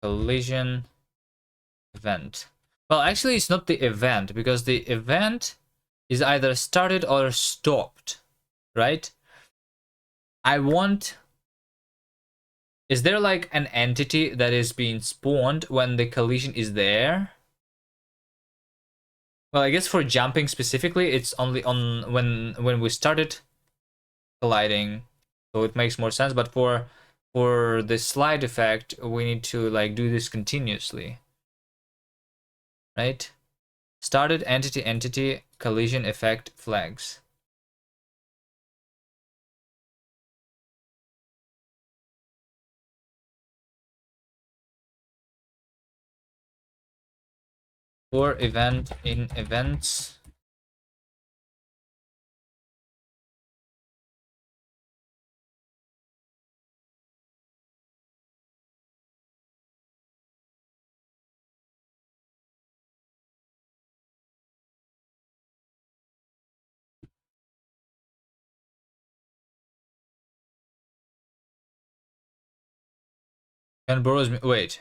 Collision event. Well, actually, it's not the event, because the event is either started or stopped, right? I want... Is there like an entity that is being spawned when the collision is there? Well, I guess for jumping specifically, it's only on when we started colliding, so it makes more sense. But for the slide effect, we need to like do this continuously, right? Started entity collision effect flags. For event in events. Can borrows me. Wait.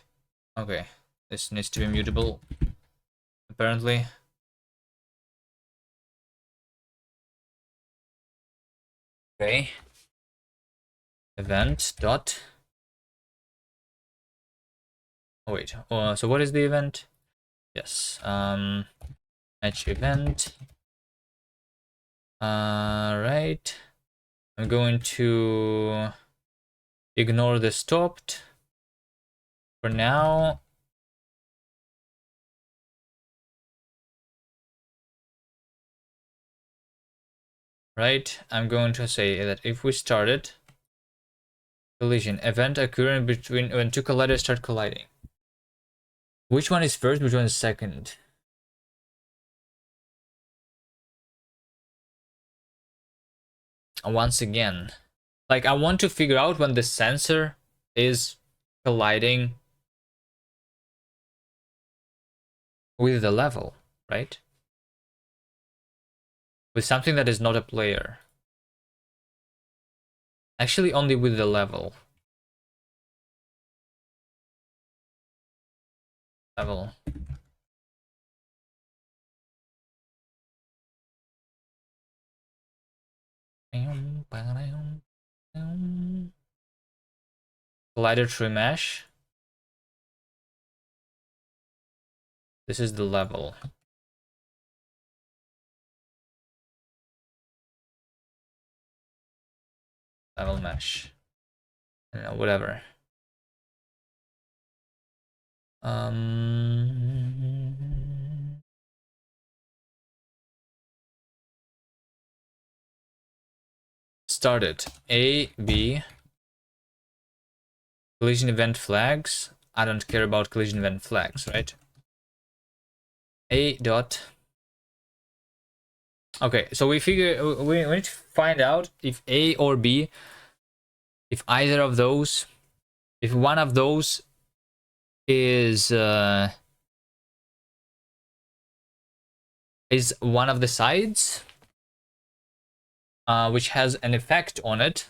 Okay. This needs to be mutable. Apparently. Okay. Event dot. Oh wait. So what is the event? Yes. Match event. Right. I'm going to ignore the stopped for now. Right. I'm going to say that if we started collision event occurring between when two colliders start colliding. Which one is first? Which one is second? Once again, like I want to figure out when the sensor is colliding with the level, right? With something that is not a player. Actually, only with the level. Level. Collider tree mesh. This is the level. Level mesh. Whatever. Started. A, B. Collision event flags. I don't care about collision event flags, right? A dot. Okay, so we figure we need to find out if A or B, if either of those, if one of those is one of the sides, which has an effect on it.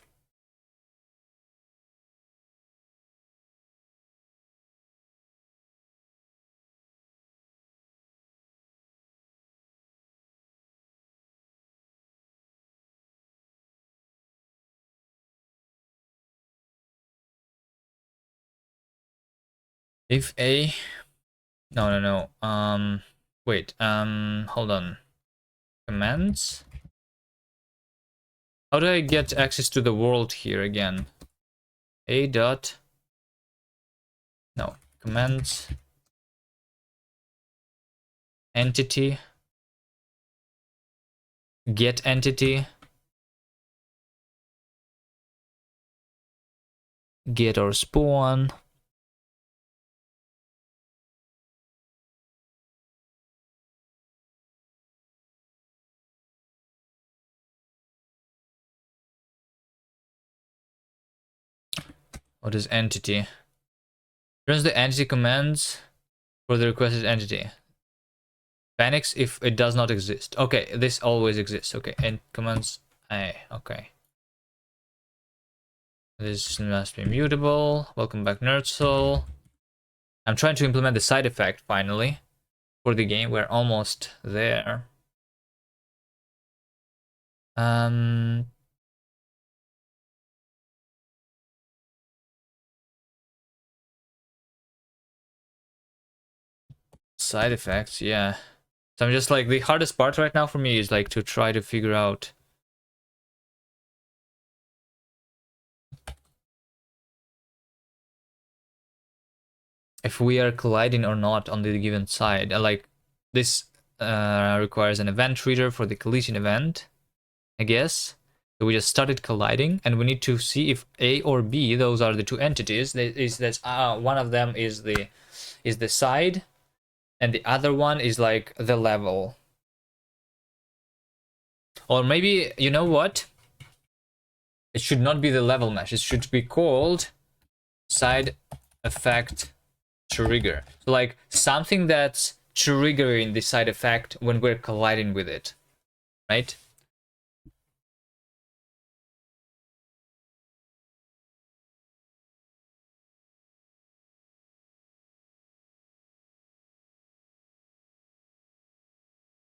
If A, no, wait, hold on. commands. How do I get access to the world here again? A dot. No, commands. Entity. Get entity. Get or spawn. What is entity? Runs the entity commands for the requested entity. Panics if it does not exist. Okay, this always exists. Okay, and commands. Okay. This must be mutable. Welcome back, Nerdsoul. I'm trying to implement the side effect finally for the game. We're almost there. Side effects, yeah. So I'm just like, the hardest part right now for me is like to try to figure out if we are colliding or not on the given side. Like this requires an event reader for the collision event, I guess. So we just started colliding, and we need to see if A or B, those are the two entities. One of them is the side, and the other one is like the level. Or maybe, you know what? It should not be the level mesh. It should be called side effect trigger. So like something that's triggering the side effect when we're colliding with it, right?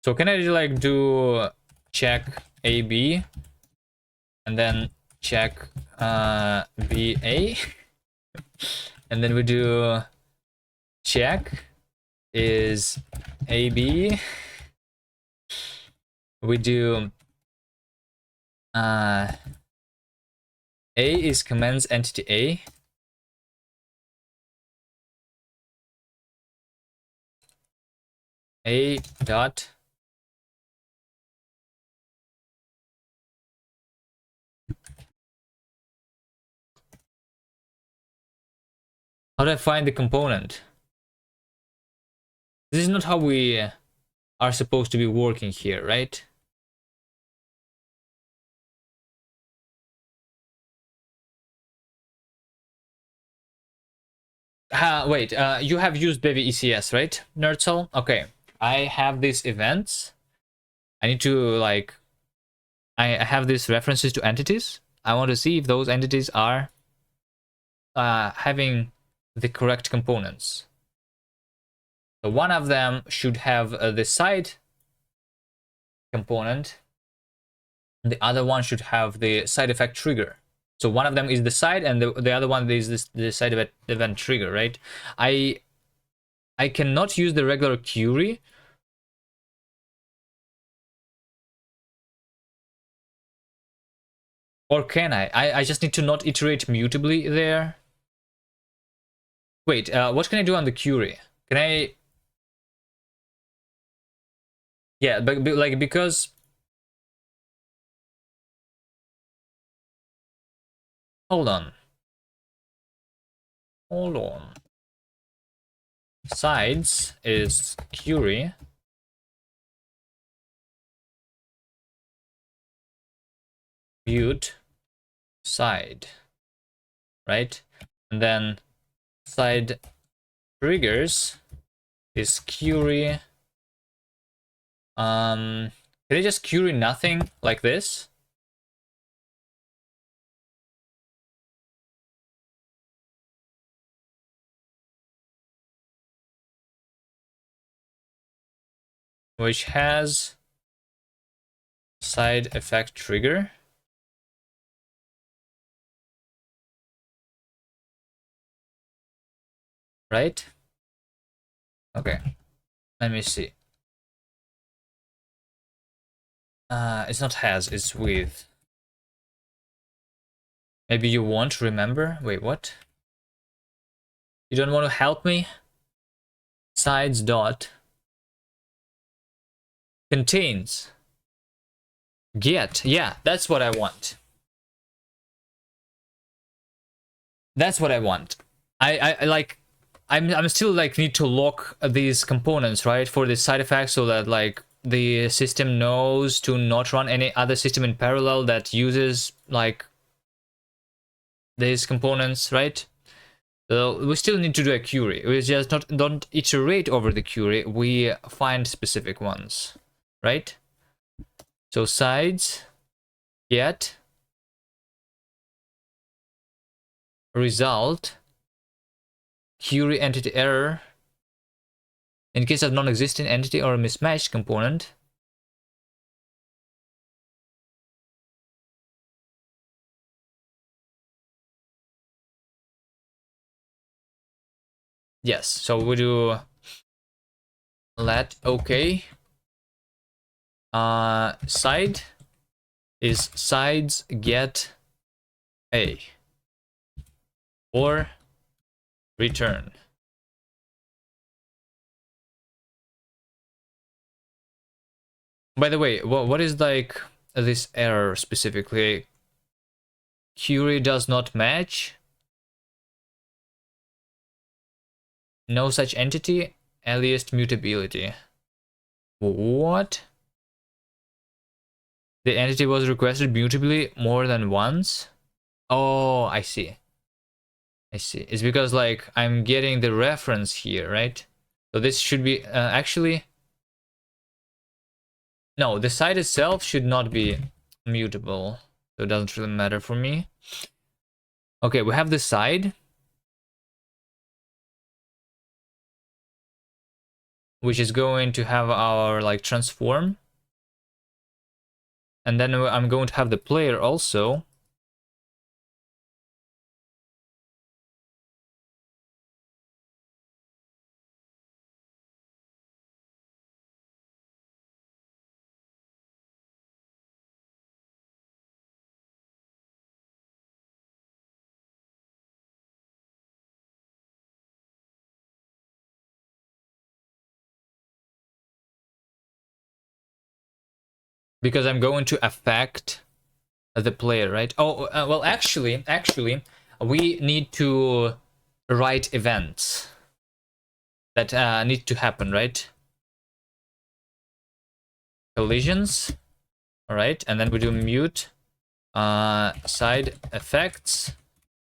So can I like do check AB and then check BA and then we do check is AB, we do A is commands entity A dot how do I find the component? This is not how we are supposed to be working here, right? Wait, you have used bevy ECS, right, Nerdsoul? Okay, I have these events. I need to like, I have these references to entities. I want to see if those entities are having the correct components. So one of them should have the side component. The other one should have the side effect trigger. So one of them is the side, and the other one is the side event trigger, right? I cannot use the regular query. Or can I? I just need to not iterate mutably there. Wait, what can I do on the query? Can I... Yeah, but like, because... Hold on. Hold on. Sides is query. Mute side. Right? And then side triggers is query. Can I just query nothing like this? Which has side effect trigger. Right? Okay. Let me see. It's not has, it's with. Maybe you won't remember. Wait, what? You don't want to help me? Sides dot contains get. Yeah, that's what I want. That's what I want. I like. I'm still like need to lock these components, right, for the side effects, so that like the system knows to not run any other system in parallel that uses like these components, right? So we still need to do a query. We just don't iterate over the query. We find specific ones, right? So sides get result query entity error in case of non-existent entity or a mismatched component. Yes, so we do let okay. Side is sides get a or return. By the way, what is like this error specifically? Query does not match. No such entity. Aliased mutability. What? The entity was requested mutably more than once? Oh, I see. I see. It's because like I'm getting the reference here, right? So this should be actually. No, the site itself should not be mutable. So it doesn't really matter for me. Okay, we have the side, which is going to have our like transform. And then I'm going to have the player also. Because I'm going to affect the player, right? Oh, well, actually, we need to write events that need to happen, right? Collisions, all right, and then we do mute. Side effects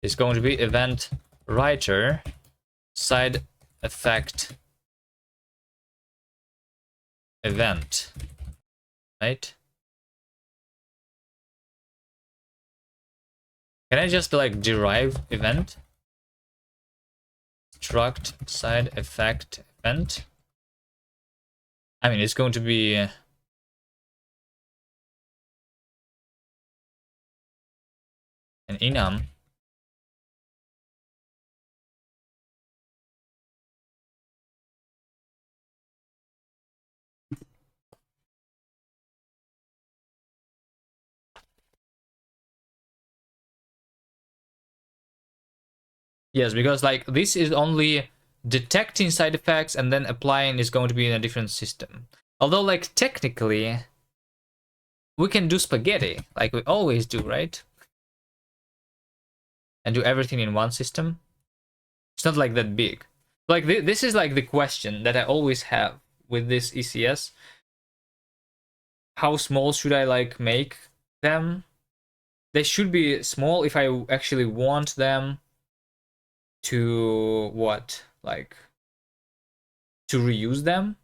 is going to be event writer side effect event, right? Can I just like derive event? Struct side effect event. I mean, it's going to be an enum. Yes, because like this is only detecting side effects and then applying is going to be in a different system. Although like technically we can do spaghetti like we always do, right? And do everything in one system. It's not like that big. Like this is like the question that I always have with this ECS. How small should I like make them? They should be small if I actually want them to what? Like to reuse them?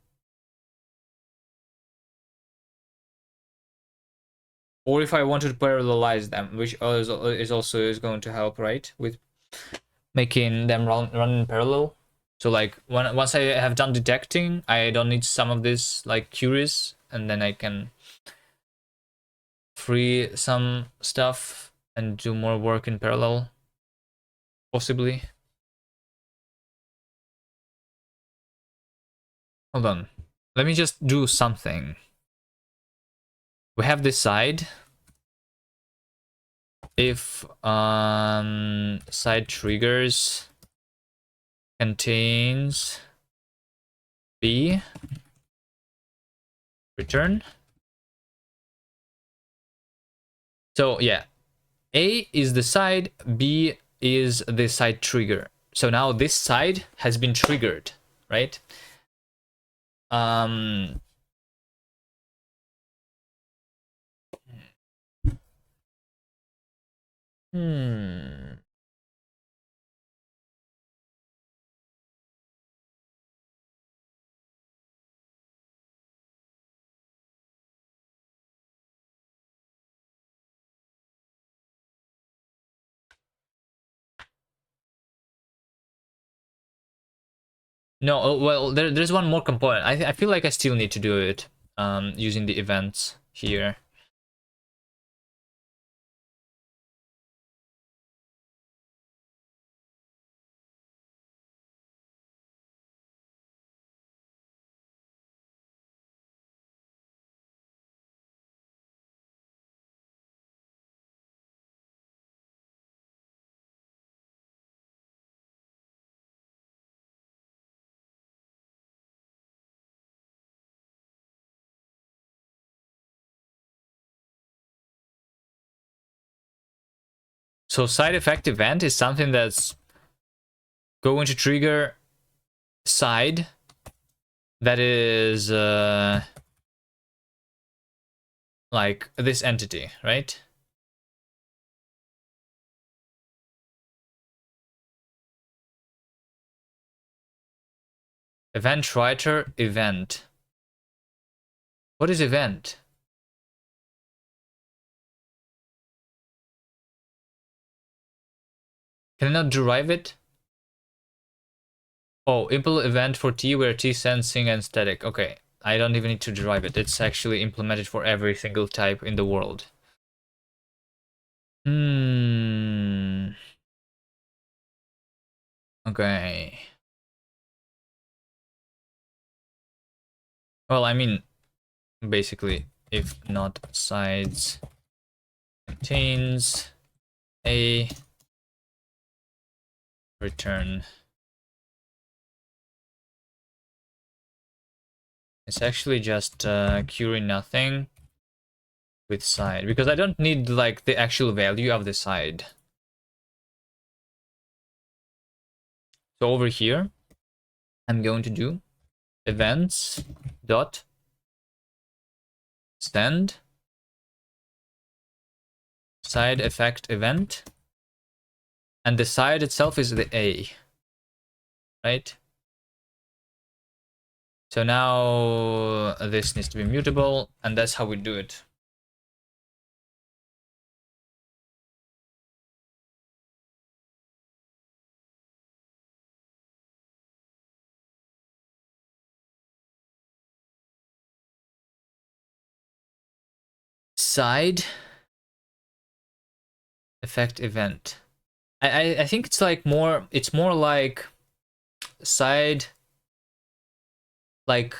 Or if I wanted to parallelize them, which is also going to help, right? With making them run in parallel. So like once I have done detecting, I don't need some of this like queries, and then I can free some stuff and do more work in parallel, possibly. Hold on. Let me just do something. we have this side. If side triggers contains B, return. So yeah, A is the side, B is the side trigger. So now this side has been triggered, right? Hmm. No, well, there's one more component. I feel like I still need to do it using the events here. So side effect event is something that's going to trigger side that is like this entity, right? Event writer event. What is event? Can I not derive it? Oh, implement event for T where T sensing and static. Okay, I don't even need to derive it. It's actually implemented for every single type in the world. Okay. Well, I mean, basically, if not sides contains a return. It's actually just query nothing with side because I don't need like the actual value of the side. So over here, I'm going to do events dot send side effect event, and the side itself is the A, right? So now this needs to be mutable, and that's how we do it. Side effect event. I think it's like more. It's more like side like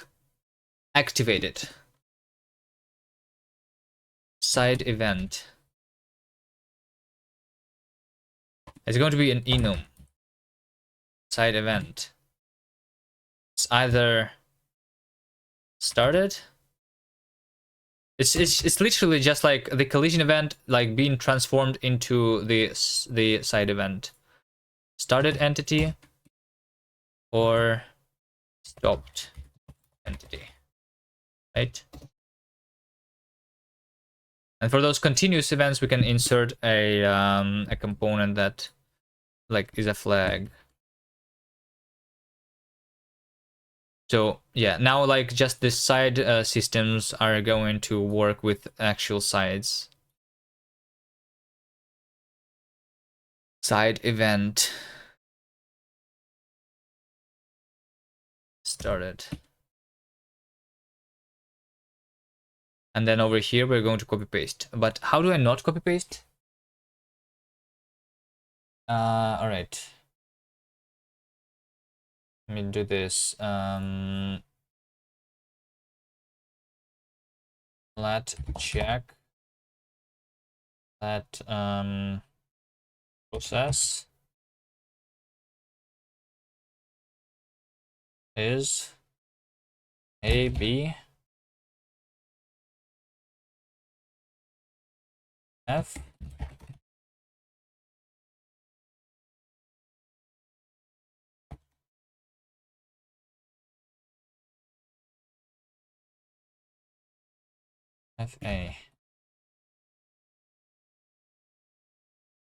activated side event. It's going to be an enum side event. It's either started. It's literally just like the collision event, like being transformed into the side event. Started entity or stopped entity, right? And for those continuous events, we can insert a component that like is a flag. So yeah, now like just the side systems are going to work with actual sides. Side event started. And then over here, we're going to copy paste. But how do I not copy paste? All right. Let me do this. Let check that process is A, B, F. FA.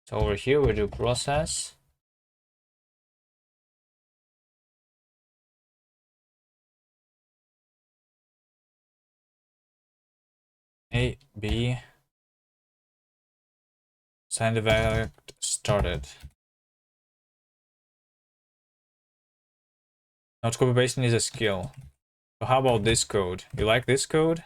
So over here we do process. A, B, send effect started. Not copy pasting is a skill. So how about this code? You like this code?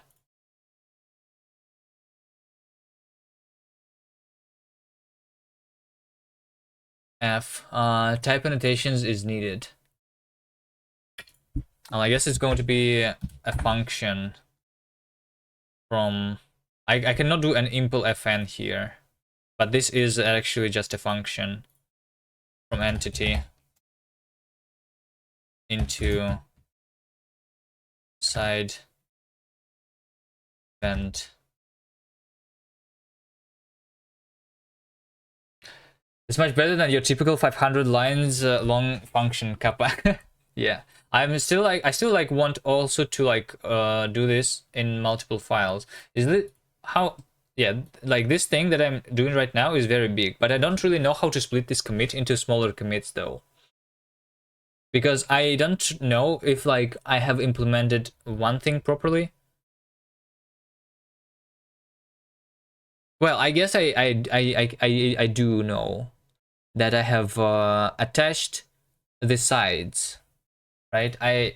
F. Type annotations is needed. Well, I guess it's going to be a function from... I cannot do an impl fn here, but this is actually just a function from entity into side event. It's much better than your typical 500 lines long function kappa. Yeah, I still like want also to like do this in multiple files. Is it how? Yeah, like this thing that I'm doing right now is very big, but I don't really know how to split this commit into smaller commits though. Because I don't know if like I have implemented one thing properly. Well, I guess I do know that I have attached the sides, right? I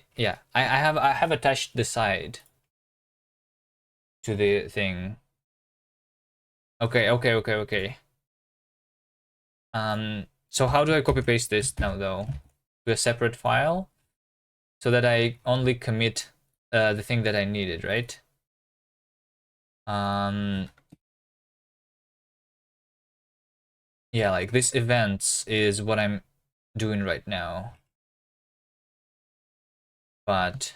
have attached the side to the thing. Okay. So how do I copy paste this now though? To a separate file so that I only commit the thing that I needed, right? Yeah, like this events is what I'm doing right now. But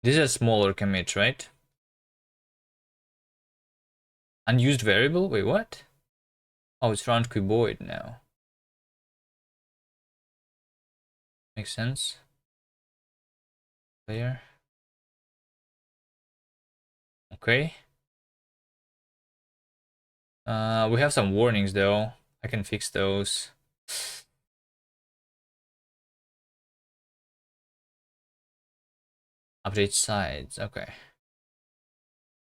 this is a smaller commit, right? Unused variable? Wait, what? Oh, it's round cuboid now. Makes sense. Clear. Okay. We have some warnings though. I can fix those. Update sides. Okay.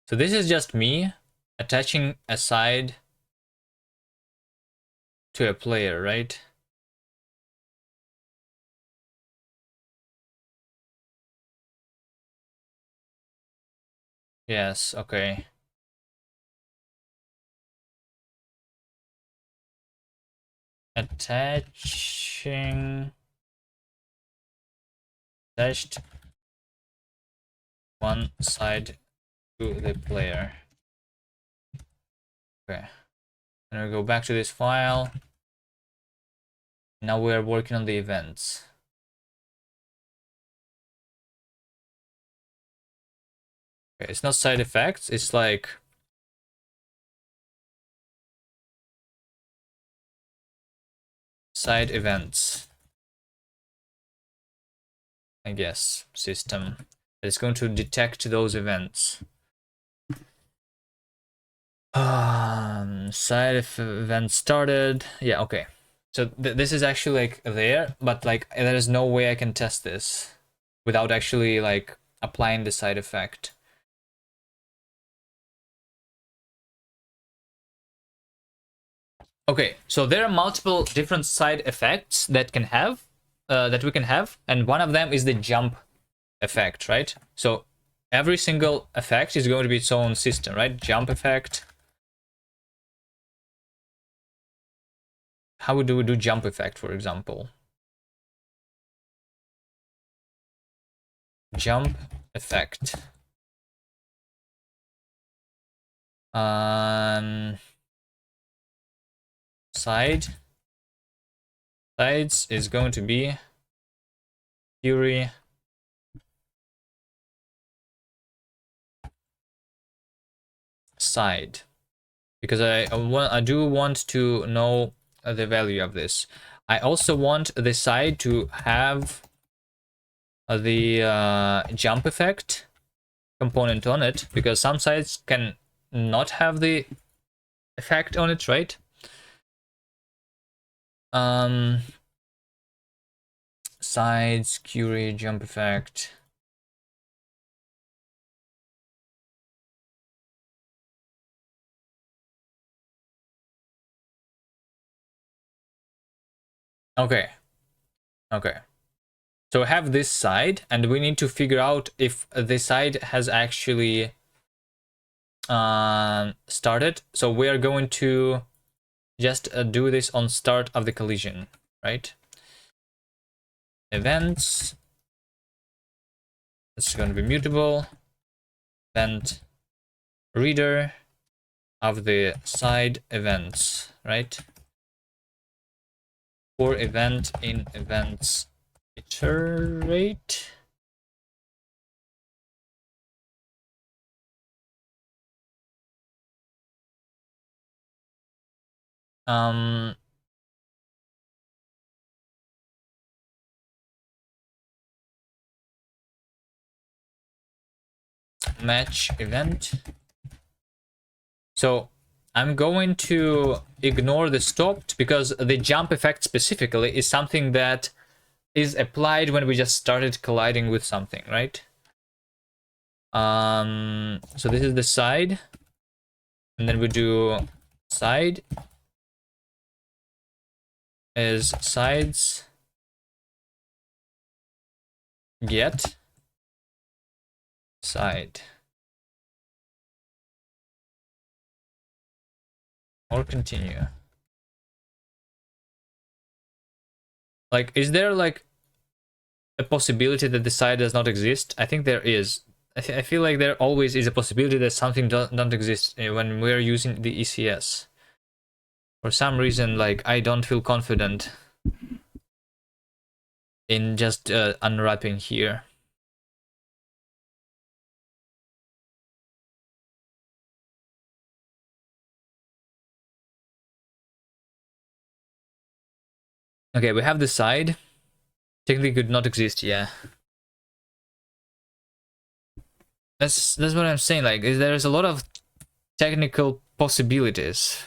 So this is just me attaching a side to a player, right? Yes, okay. Attaching attached one side to the player. Okay. And we go back to this file. Now we are working on the events. Okay, it's not side effects, it's like side events. I guess system that is going to detect those events. Side event started. Yeah, okay. So this is actually like there, but like there is no way I can test this without actually like applying the side effect. Okay, so there are multiple different side effects that can have that we can have, and one of them is the jump effect, right? So every single effect is going to be its own system, right? Jump effect. How do we do jump effect, for example? Jump effect. Sides is going to be Fury side, because I do want to know the value of this. I also want the side to have the jump effect component on it, because some sides can not have the effect on it, right? Sides, Curie, jump effect. Okay. So we have this side, and we need to figure out if the side has actually started. So we are going to just do this on start of the collision, right? Events. It's going to be mutable. Event reader of the side events, right? For event in events iterate. Match event. So I'm going to ignore the stopped, because the jump effect specifically is something that is applied when we just started colliding with something, right? So this is the side, and then we do side is sides get side, or continue. Like, is there like a possibility that the side does not exist? I think there is. I feel like there always is a possibility that something don't exist when we're using the ECS. For some reason, like, I don't feel confident in just unwrapping here. Okay, we have the side. Technically could not exist, yeah. That's what I'm saying. Like, there's a lot of technical possibilities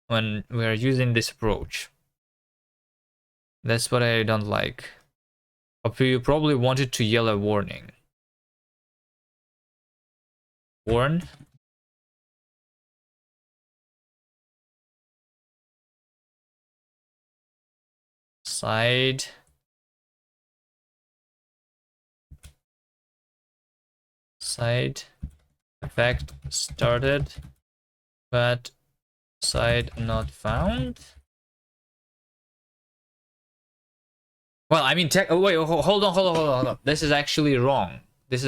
when we are using this approach. That's what I don't like. But you probably wanted to yell a warning. Warn. Side. Side. Effect started, but side not found. Well, I mean, oh, wait, hold on. This is actually wrong. This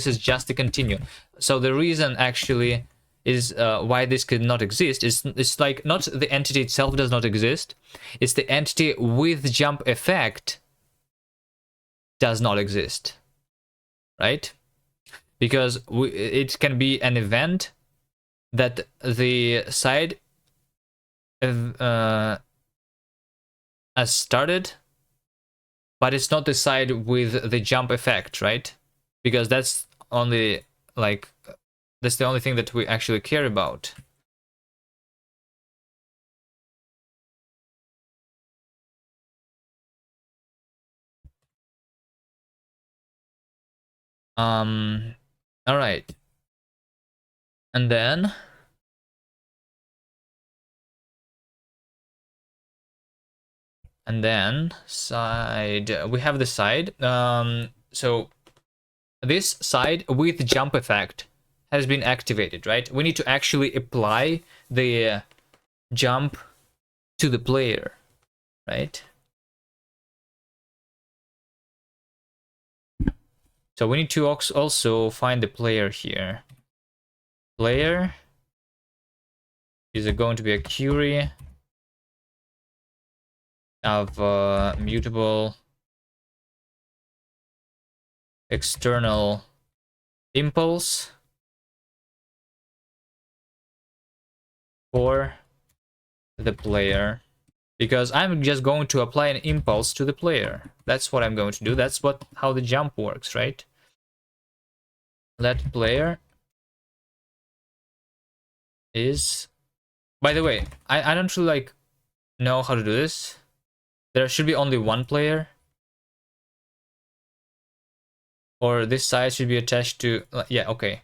is just to continue. So the reason actually is why this could not exist is it's like not the entity itself does not exist. It's the entity with jump effect does not exist, right? Because it can be an event that the side has started, but it's not the side with the jump effect, right? Because that's only like that's the only thing that we actually care about. All right, and then side, we have the side. So this side with jump effect has been activated, right? We need to actually apply the jump to the player, right? So we need to also find the player here. Player is going to be a query of mutable external impulse for the player, because I'm just going to apply an impulse to the player. That's what I'm going to do. That's how the jump works, right? Let player is, by the way, I don't really like know how to do this. There should be only one player, or this side should be attached to, yeah, okay.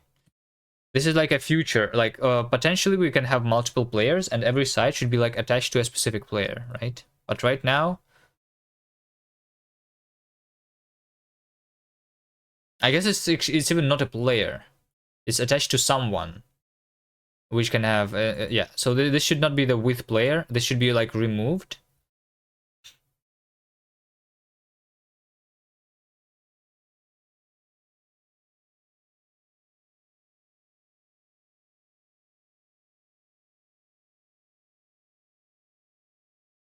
This is like a future, like potentially we can have multiple players and every side should be like attached to a specific player, right? But right now, I guess it's even not a player. It's attached to someone, which can have, yeah. So this should not be the with player. This should be like removed.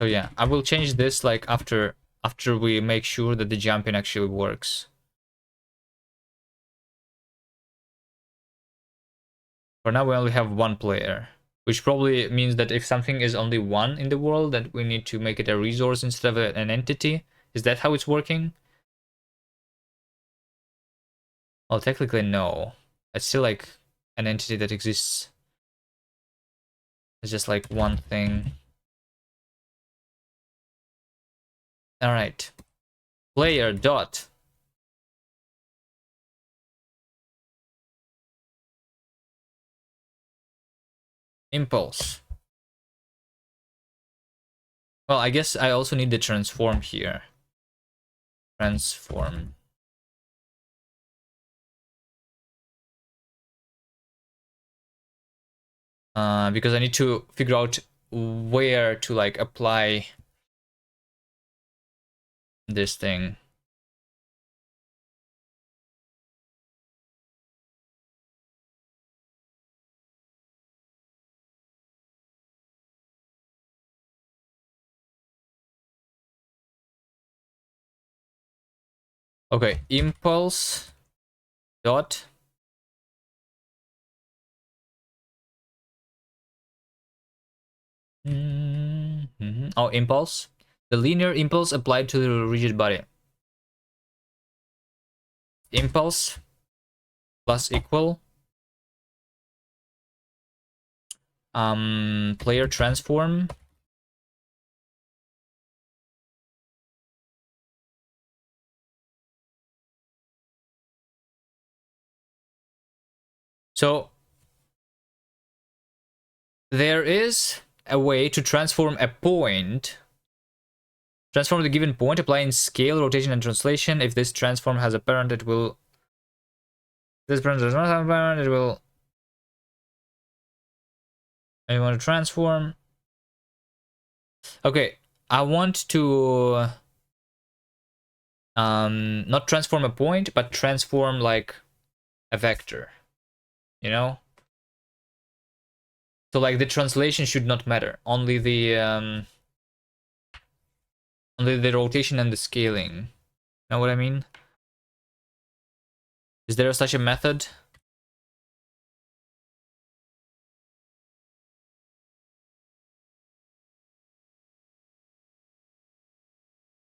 So yeah, I will change this like after we make sure that the jumping actually works. For now, we only have one player, which probably means that if something is only one in the world, that we need to make it a resource instead of an entity. Is that how it's working? Well, technically, no. It's still like an entity that exists. It's just like one thing. All right. Player dot impulse. Well, I guess I also need the transform here. Transform. Because I need to figure out where to like apply this thing. Okay, impulse dot oh, impulse. The linear impulse applied to the rigid body. Impulse plus equal player transform so there is a way to transform a point. Transform the given point, applying scale, rotation, and translation. If this transform has a parent, it will. This parent does not have a parent, it will. I want to transform. Okay, I want to not transform a point, but transform like a vector. You know? So like the translation should not matter. Only the rotation and the scaling. Know what I mean? Is there such a method?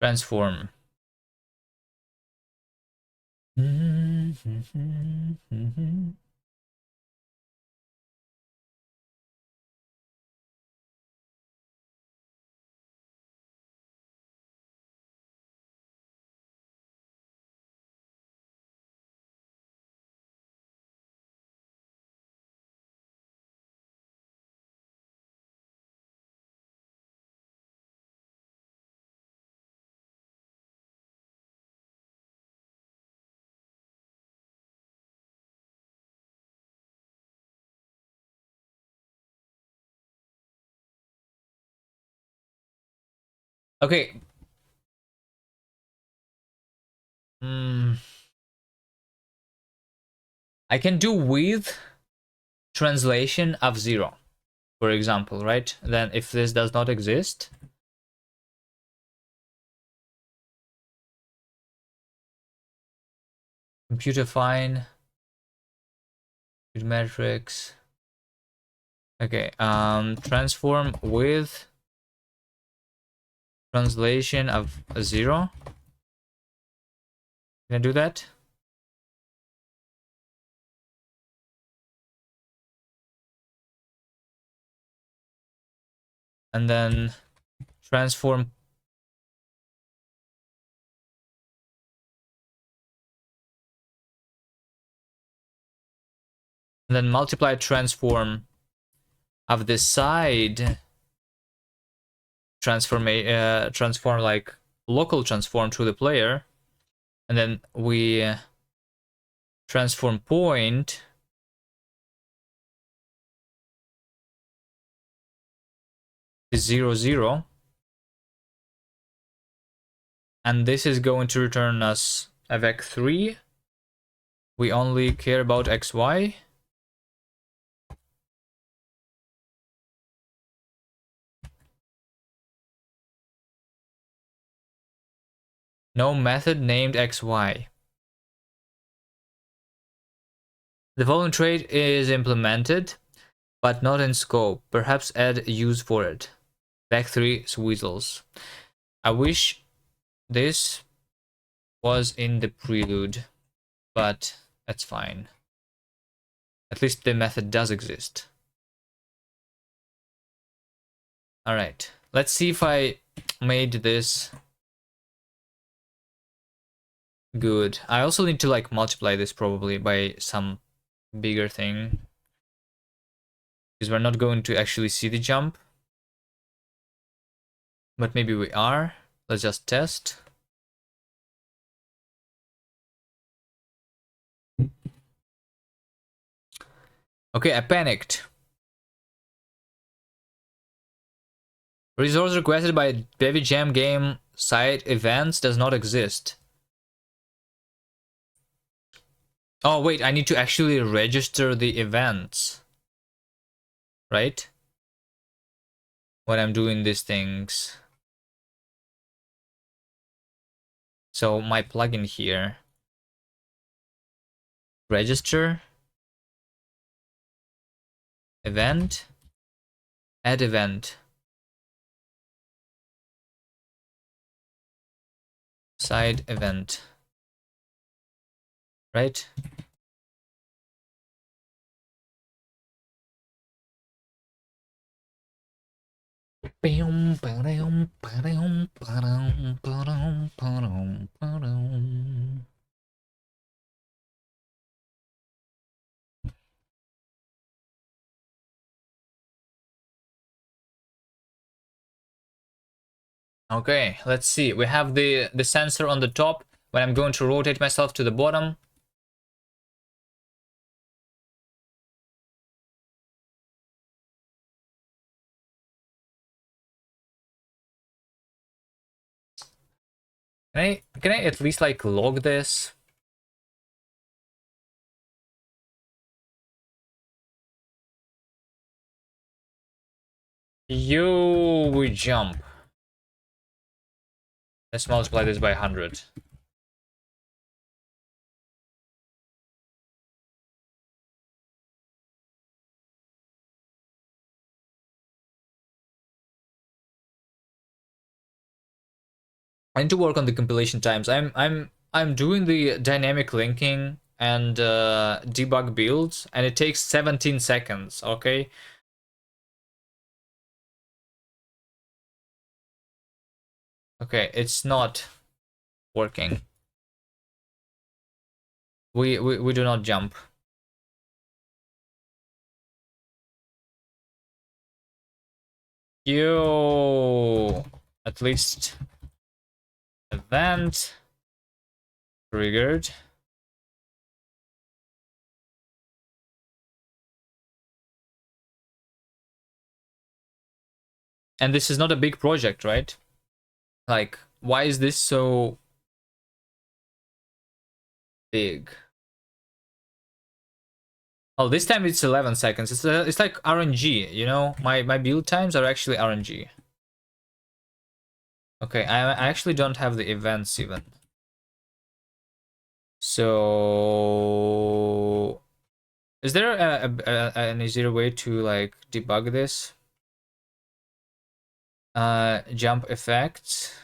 Transform. Okay. I can do with translation of 0, for example, right? Then if this does not exist, computer fine, metrics. Okay, transform with translation of 0. Can I do that? And then transform and then multiply transform of the side transform like local transform to the player, and then we transform point is 0 0, and this is going to return us a vec3. We only care about xy. No method named xy. The following trait is implemented, but not in scope. Perhaps add use for it. Vec3 sweezels. I wish this was in the prelude, but that's fine. At least the method does exist. Alright, let's see if I made this good. I also need to like multiply this probably by some bigger thing, because we're not going to actually see the jump. But maybe we are. Let's just test. Okay, I panicked. Resource requested by Bevy Jam game site events does not exist. Oh wait, I need to actually register the events, right? When I'm doing these things. So my plugin here, register, event, add event, side event, right? Okay, let's see. We have the sensor on the top. When I'm going to rotate myself to the bottom, can I at least like log this? We jump. Let's multiply this by 100. I need to work on the compilation times. I'm doing the dynamic linking and debug builds, and it takes 17 seconds. Okay. Okay, it's not working. We do not jump. At least event triggered. And this is not a big project, right? Like, why is this so big? Oh, this time it's 11 seconds. It's like RNG, you know? My build times are actually RNG. Okay, I actually don't have the events even. So is there an easier way to like debug this? Jump effects,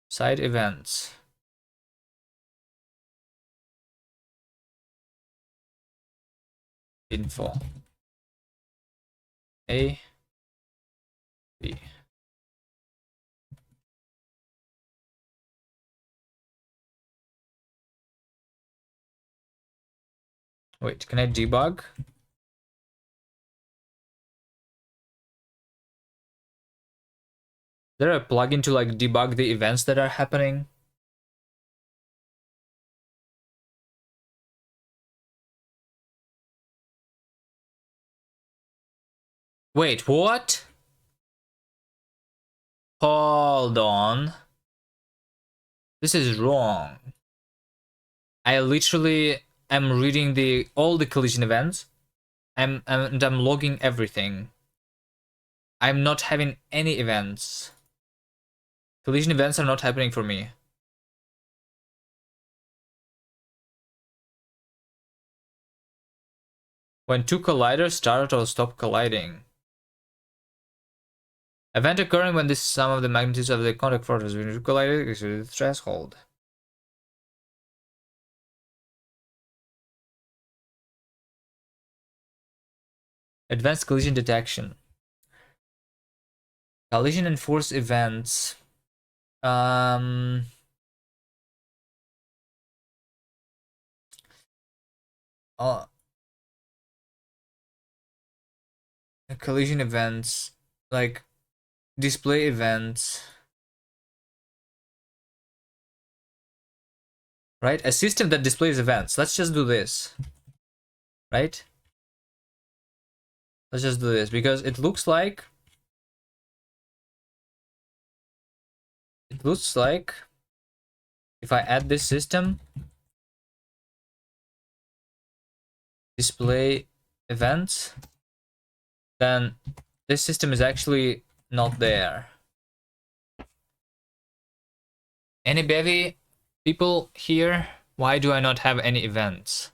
side events. Info. A, B. Wait, can I debug? Is there a plugin to like debug the events that are happening? Wait, what? Hold on. This is wrong. I literally am reading all the collision events. And I'm logging everything. I'm not having any events. Collision events are not happening for me. When two colliders start or stop colliding. Event occurring when the sum of the magnitudes of the contact forces between two colliders exceeds the threshold. Advanced collision detection. Collision and force events. Uh, collision events, like display events. Right? A system that displays events. Let's just do this. Right? Let's just do this because it looks like if I add this system, display events, then this system is actually not there. Any bevy people here? Why do I not have any events?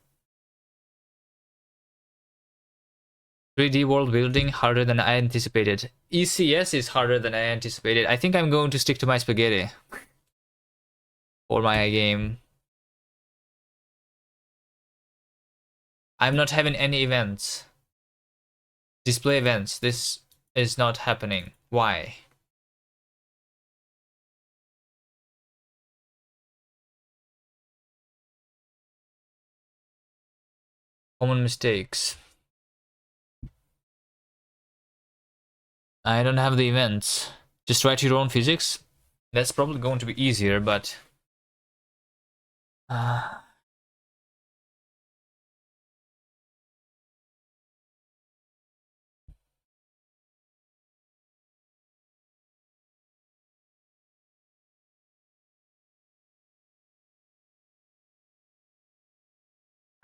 3D world building harder than I anticipated. ECS is harder than I anticipated. I think I'm going to stick to my spaghetti for my game. I'm not having any events. Display events. This is not happening. Why? Common mistakes. I don't have the events. Just write your own physics. That's probably going to be easier, but I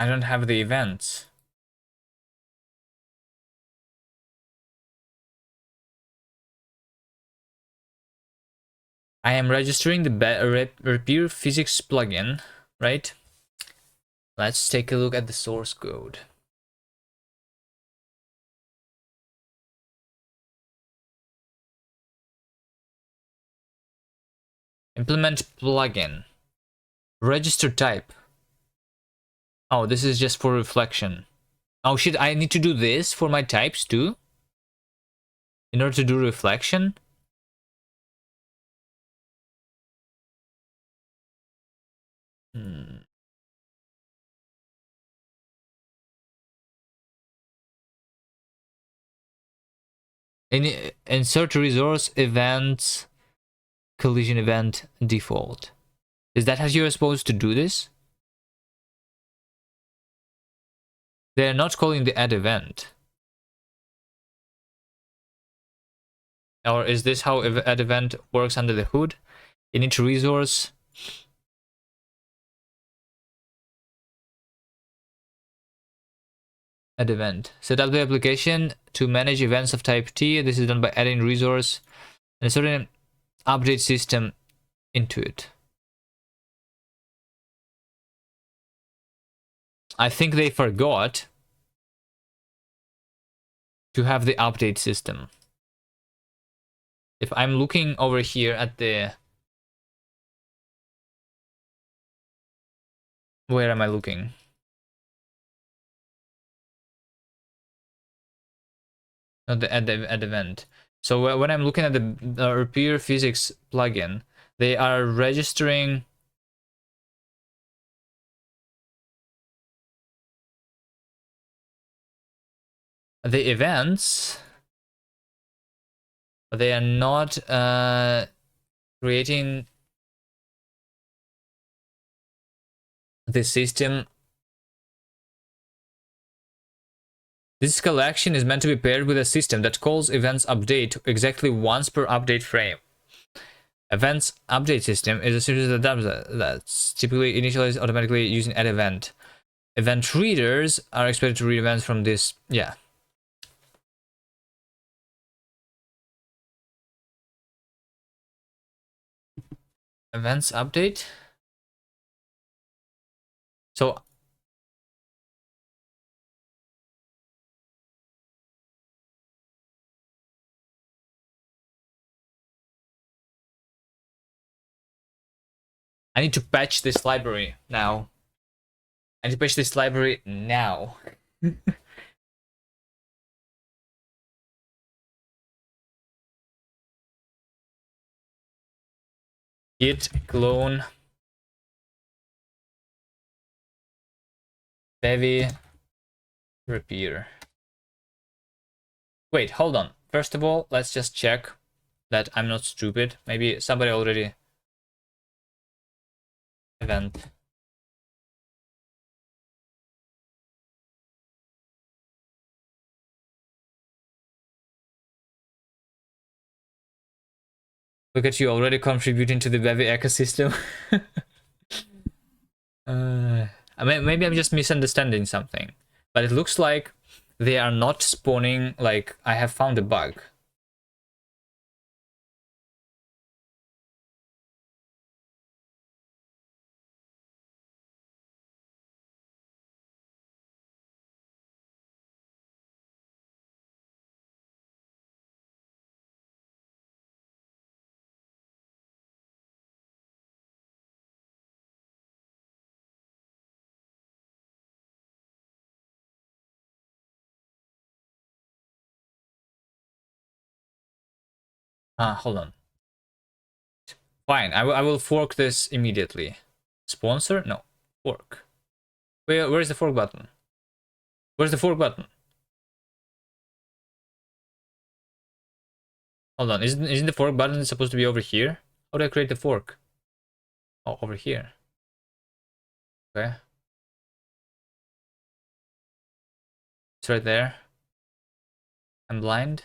don't have the events. I am registering the repair physics plugin, right? Let's take a look at the source code. Implement plugin. Register type. Oh, this is just for reflection. Oh shit, I need to do this for my types too? In order to do reflection? Hmm. Insert resource events collision event default. Is that how you're supposed to do this? They're not calling the add event. Or is this how add event works under the hood? Init resource. Add event. Set up the application to manage events of type T. This is done by adding resource and a certain update system into it. I think they forgot to have the update system. If I'm looking over here at the... Where am I looking? Not the add event. So when I'm looking at the repair physics plugin, they are registering the events, but they are not creating the system. This collection is meant to be paired with a system that calls events update exactly once per update frame. Events update system is a series of that's typically initialized automatically using add event. Event readers are expected to read events from this. Yeah. Events update. So I need to patch this library now. I need to patch this library now. Git clone bevy repair. Wait, hold on. First of all, let's just check that I'm not stupid. Maybe somebody already event. Look at you already contributing to the bevy ecosystem. I mean, maybe I'm just misunderstanding something, but it looks like they are not spawning. Like I have found a bug. Hold on. Fine, I will fork this immediately. Sponsor? No. Fork. Where's the fork button? Where's the fork button? Hold on, isn't the fork button supposed to be over here? How do I create the fork? Oh, over here. Okay. It's right there. I'm blind.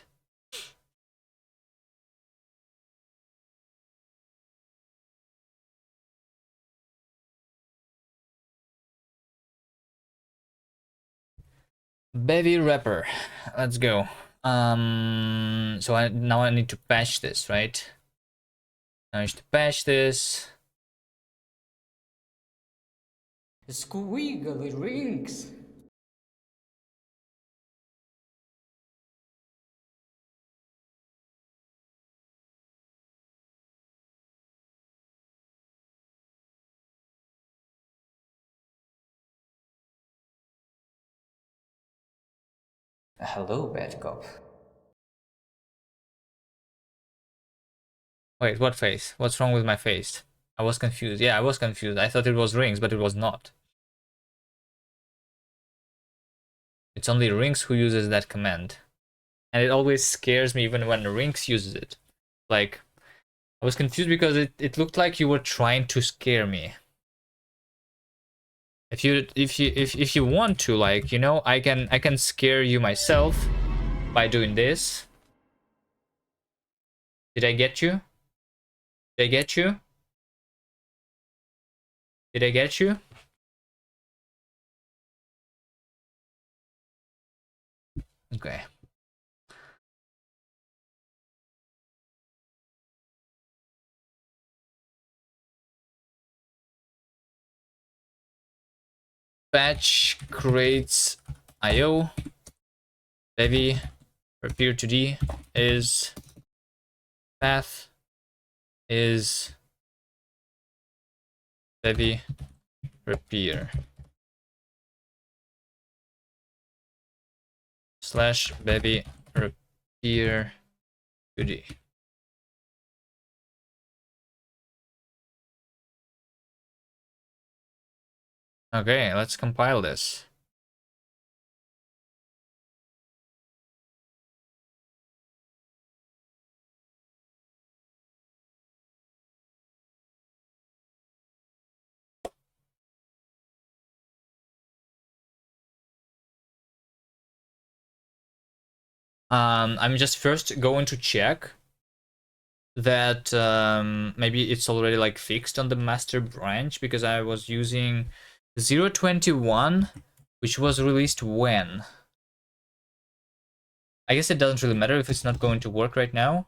Bevy wrapper. Let's go. So now I need to patch this, right? I need to patch this.
Squiggly rings.
Hello, bad cop. Wait, what face? What's wrong with my face? I was confused. Yeah, I was confused. I thought it was rings, but it was not. It's only rings who uses that command. And it always scares me even when rings uses it. Like, I was confused because it looked like you were trying to scare me. If you want to, like, you know, I can scare you myself by doing this. Did I get you? Did I get you? Did I get you? Okay. Batch creates IO. Bevy repair 2D is path is bevy repair slash bevy repair 2D. Okay, let's compile this. I'm just first going to check that maybe it's already like fixed on the master branch, because I was using 0.21, which was released when? I guess it doesn't really matter if it's not going to work right now.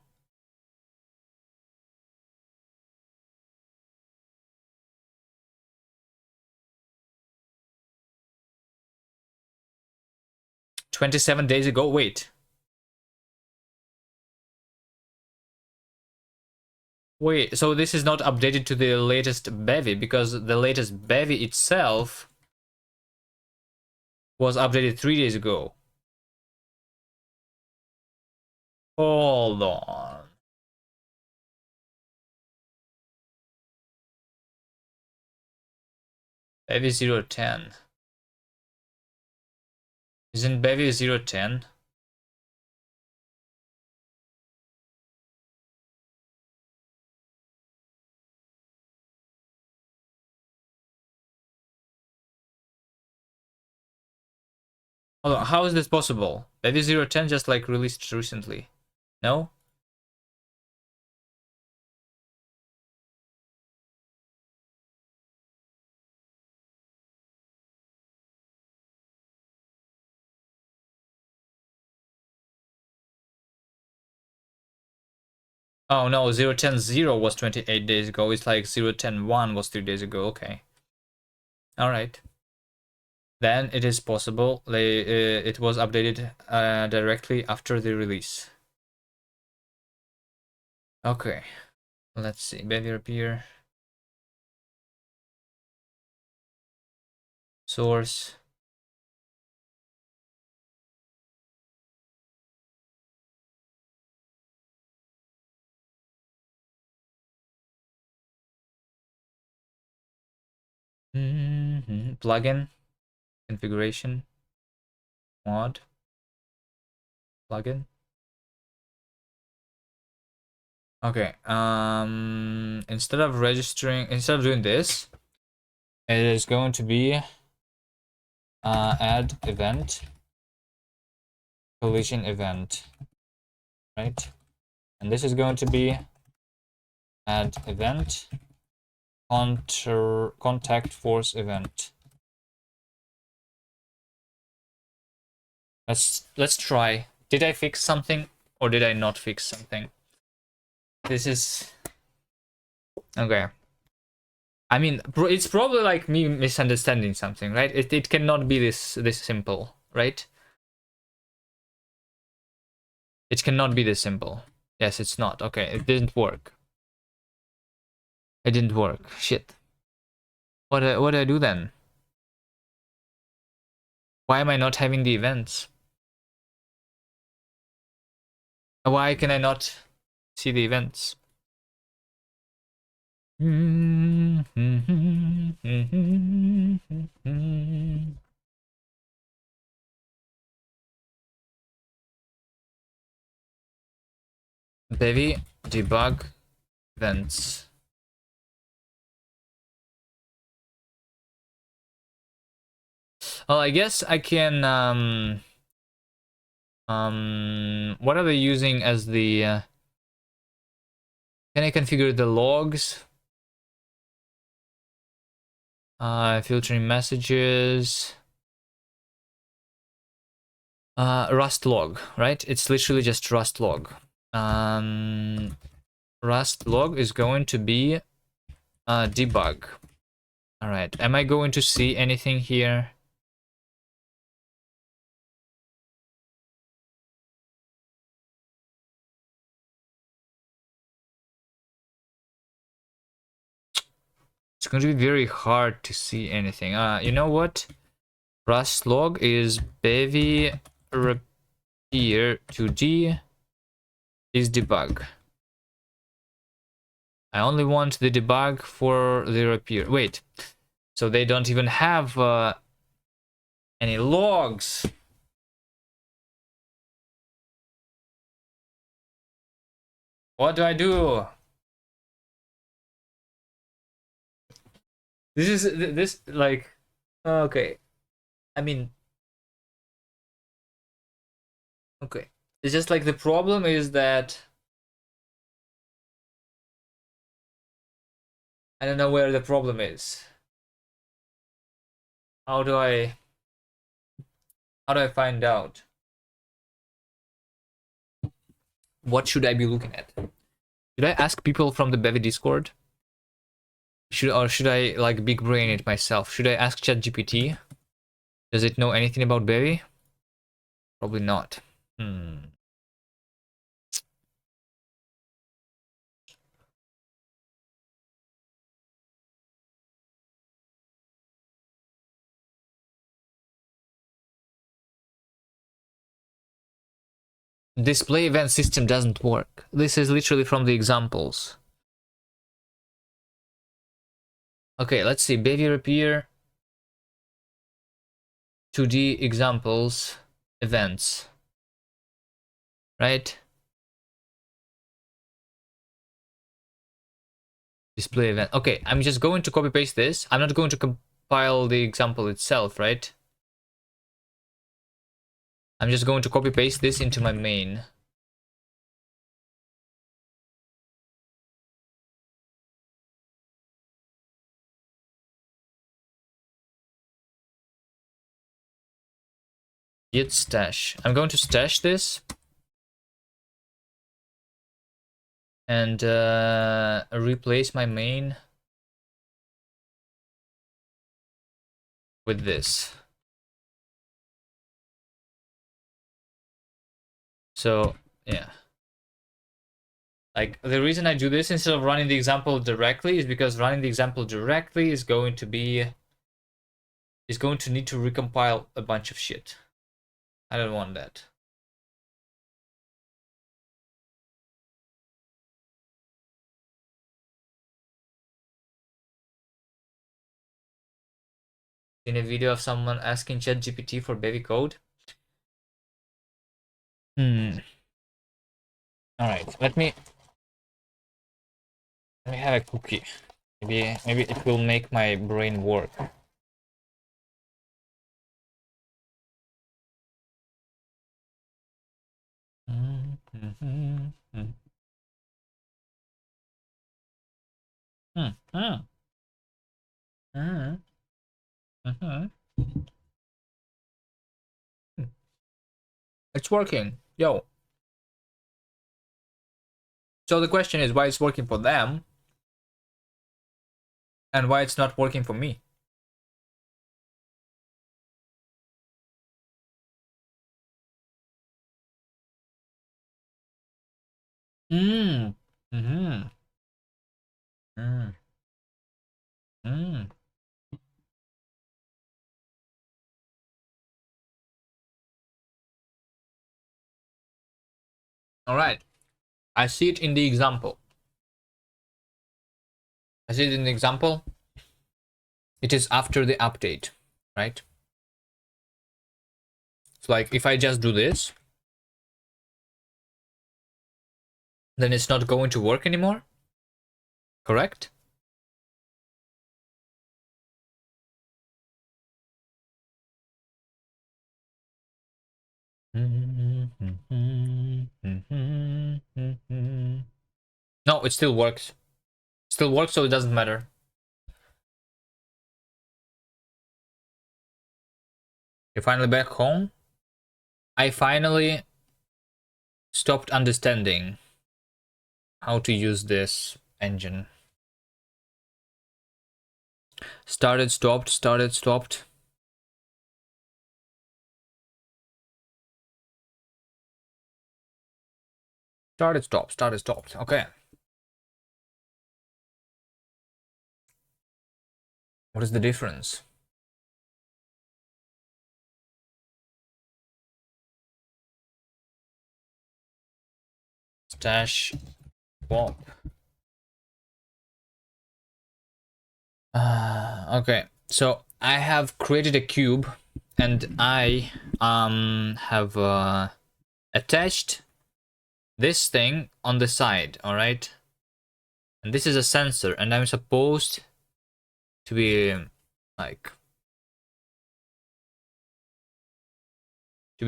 "27 days ago." Wait. Wait, so this is not updated to the latest bevy, because the latest bevy itself was updated 3 days ago. Hold on. Bevy 0.10. Isn't bevy 0.10? Hold on, how is this possible? Bevy 0.10 just like released recently. No? Oh no, 0.10.0 was 28 days ago. It's like 0.10.1 was 3 days ago. Okay. Alright. Then it is possible it was updated directly after the release. Okay. Let's see. Bevy repair. Source. Plugin. Configuration. Mod. Plugin. Okay. Instead of doing this, it is going to be add event, collision event, right? And this is going to be add event, contact force event. Let's try. Did I fix something or did I not fix something? This is okay. I mean, it's probably like me misunderstanding something, right? It cannot be this simple, right? It cannot be this simple. Yes, it's not. Okay, it didn't work. It didn't work. Shit. What do I do then? Why am I not having the events? Why can I not see the events? Bevy debug events. Well, I guess I can what are they using as the Can I configure the logs? Filtering messages. Rust log, right? It's literally just Rust log. Rust log is going to be debug. All right. Am I going to see anything here? It's going to be very hard to see anything. You know what? Rust log is bevy repair 2D is debug. I only want the debug for the repair. Wait, so they don't even have any logs. What do I do? This like okay. I mean, okay. It's just like the problem is that I don't know where the problem is. How do I find out? What should I be looking at? Should I ask people from the Bevy Discord? Should I like big brain it myself? Should I ask ChatGPT? Does it know anything about Bevy? Probably not. Display event system doesn't work. This is literally from the examples. Okay, let's see. Bevy repair 2D examples events. Right? Display event. Okay, I'm just going to copy paste this. I'm not going to compile the example itself, right? I'm just going to copy paste this into my main. Git stash. I'm going to stash this and replace my main with this. So yeah, like the reason I do this instead of running the example directly is because running the example directly is going to need to recompile a bunch of shit. I don't want that. In a video of someone asking ChatGPT for Bevy code. All right, let me have a cookie. Maybe it will make my brain work. It's working. Yo. So the question is why it's working for them and why it's not working for me. Mm. Mm-hmm. Mm. Mm. All right. I see it in the example. It is after the update, right? So like if I just do this, then it's not going to work anymore. Correct? No, it still works. Still works, so it doesn't matter. You're finally back home? I finally stopped understanding how to use this engine. Started, stopped, started, stopped. Started, stopped, started, stopped. Okay. What is the difference? Stash swap. Okay, so I have created a cube and I have attached this thing on the side, all right? And this is a sensor, and I'm supposed to be like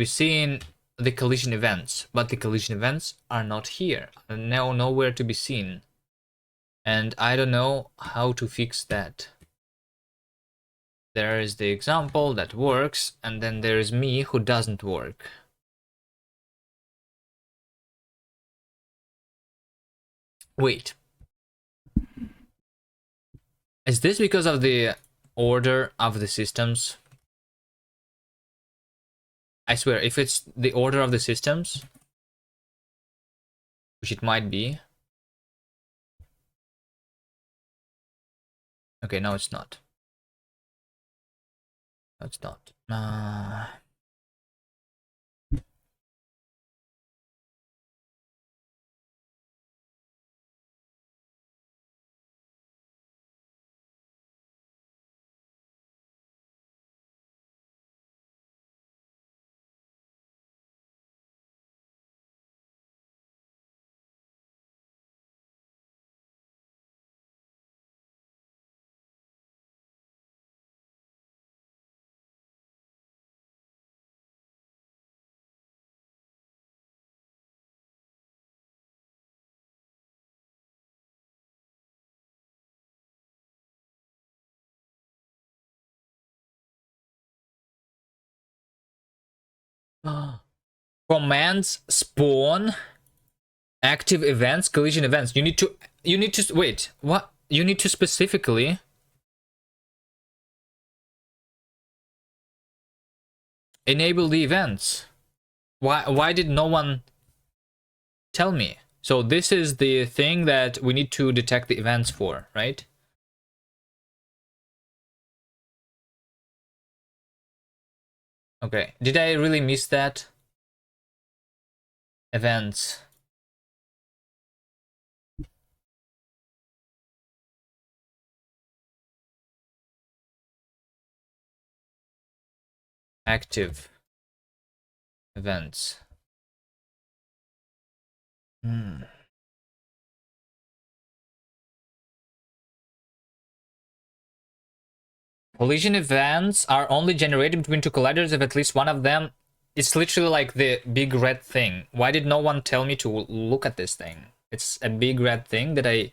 seeing the collision events, but the collision events are not here, and now nowhere to be seen. And I don't know how to fix that. There is the example that works, and then there is me who doesn't work. Wait. Is this because of the order of the systems? I swear, if it's the order of the systems, which it might be. Okay, no, it's not. No, it's not. Commands spawn active events, collision events. You need to wait. What? You need to specifically enable the events. Why did no one tell me? So this is the thing that we need to detect the events for, right? Okay. Did I really miss that? Events. Active events. Collision events are only generated between two colliders if at least one of them. It's literally like the big red thing. Why did no one tell me to look at this thing? It's a big red thing that I...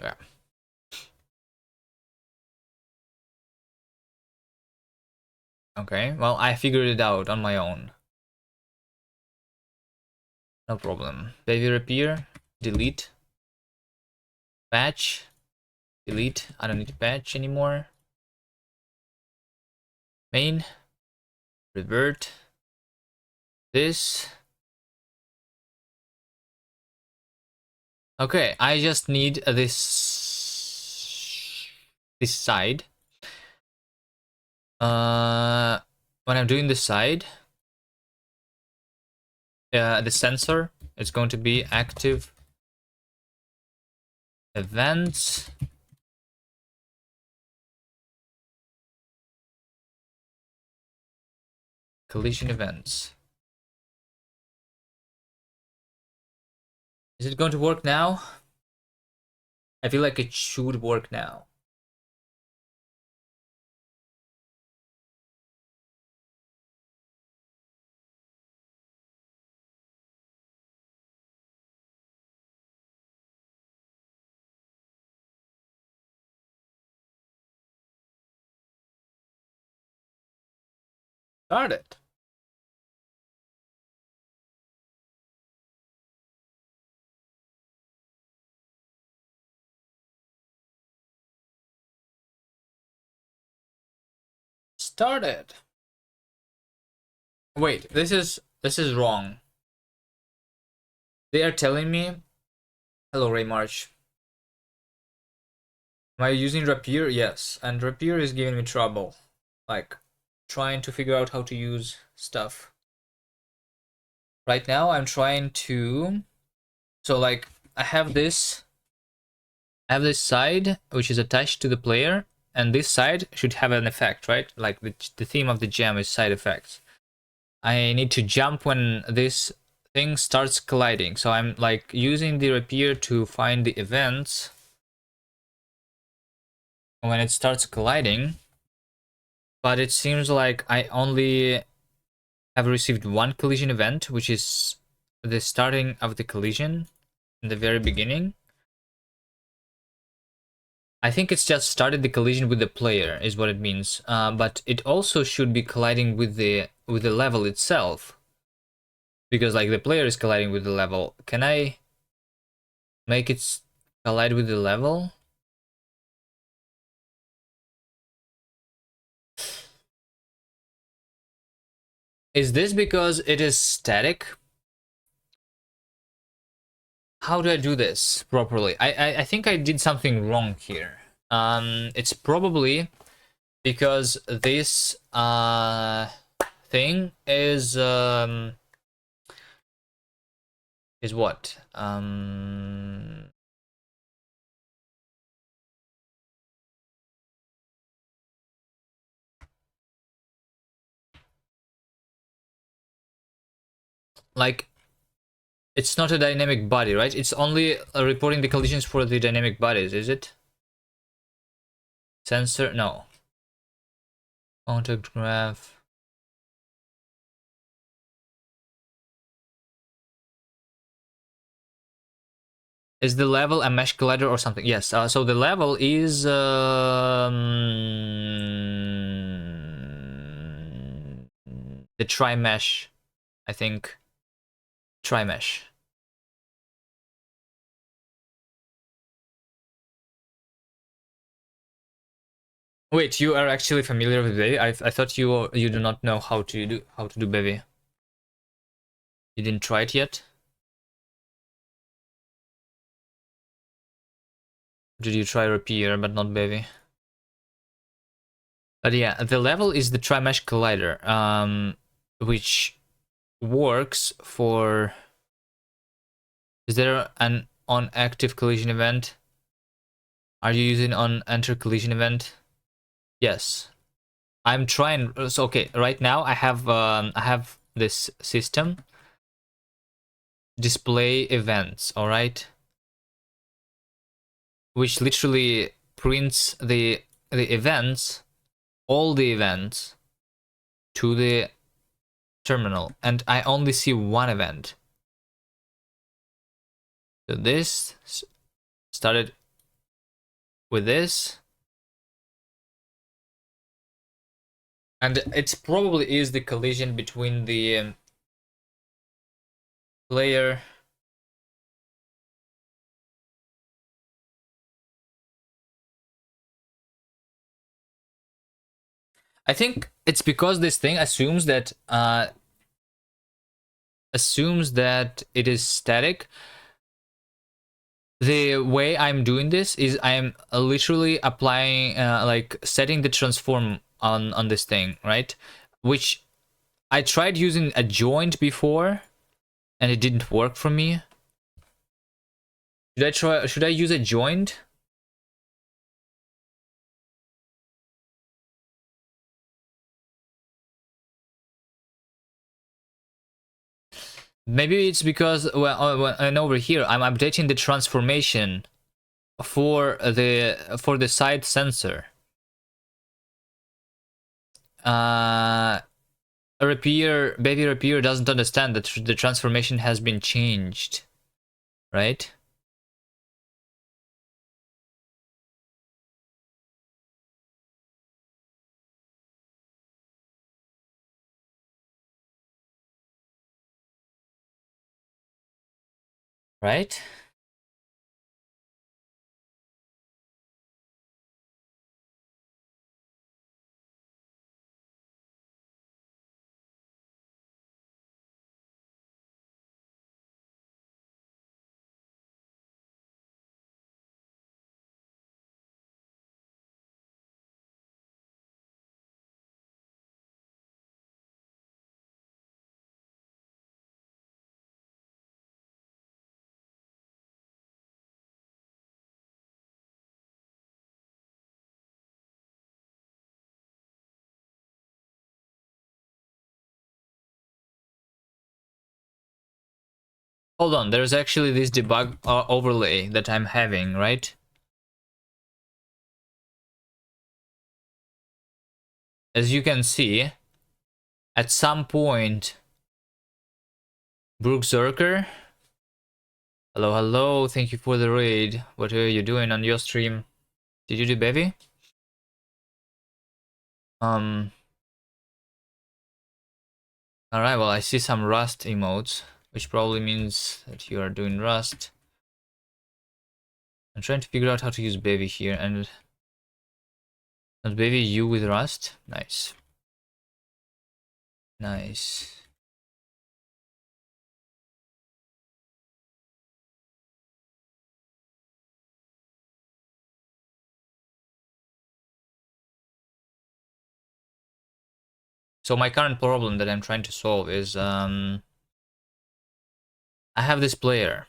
Yeah. Okay, well, I figured it out on my own. No problem. Bevy repair, delete. Patch, delete. I don't need to patch anymore. Main, revert. This. Okay, I just need this side. When I'm doing the side, the sensor is going to be active events. Collision events. Is it going to work now? I feel like it should work now. Start it. Start it. Wait, this is wrong. They are telling me, hello Ray March. Am I using Rapier? Yes, and Rapier is giving me trouble. Like, trying to figure out how to use stuff. Right now, I'm trying to... So, like, I have this side, which is attached to the player, and this side should have an effect, right? Like, the theme of the gem is side effects. I need to jump when this thing starts colliding. So I'm, like, using the Rapier to find the events when it starts colliding, but it seems like I only have received one collision event, which is the starting of the collision in the very beginning. I think it's just started the collision with the player is what it means, but it also should be colliding with the level itself, because like the player is colliding with the level. Can I make it collide with the level? Is this because it is static? How do I do this properly? I think I did something wrong here. It's probably because this thing is what? Like, it's not a dynamic body, right? It's only reporting the collisions for the dynamic bodies, is it? Sensor? No. Contact graph. Is the level a mesh collider or something? Yes. So the level is the tri-mesh, I think. Tri-mesh. Wait, you are actually familiar with bevy? I thought you do not know how to do bevy. You didn't try it yet? Did you try Rapier but not bevy? But yeah, the level is the tri-mesh collider, which works for... Is there an on active collision event? Are you using on enter collision event? Yes. I'm trying. So okay, right now I have this system display events, all right, which literally prints the events, all the events, to the terminal, and I only see one event. So this started with this, and it probably is the collision between the player. I think it's because this thing assumes that it is static. The way I'm doing this is I'm literally applying, like setting the transform on this thing, right? Which I tried using a joint before, and it didn't work for me. Should I use a joint? Maybe it's because, well, and over here I'm updating the transformation for the side sensor. Bevy Rapier doesn't understand that the transformation has been changed, right? Right? Hold on, there's actually this debug overlay that I'm having, right? As you can see, at some point, Brooke Zerker, hello, thank you for the raid. What are you doing on your stream? Did you do bevy? Alright, well, I see some Rust emotes, which probably means that you are doing Rust. I'm trying to figure out how to use bevy here, and not bevy you with Rust. Nice. Nice. So my current problem that I'm trying to solve is I have this player.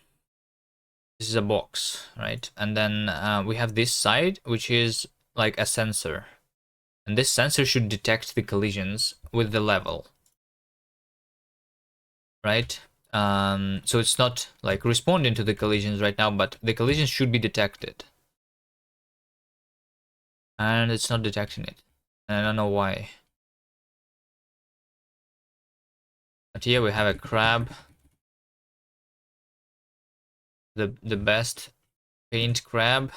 This is a box, right? And then we have this side, which is like a sensor. And this sensor should detect the collisions with the level, right? So it's not like responding to the collisions right now, but the collisions should be detected. And it's not detecting it. And I don't know why. But here we have a crab. The best paint crab.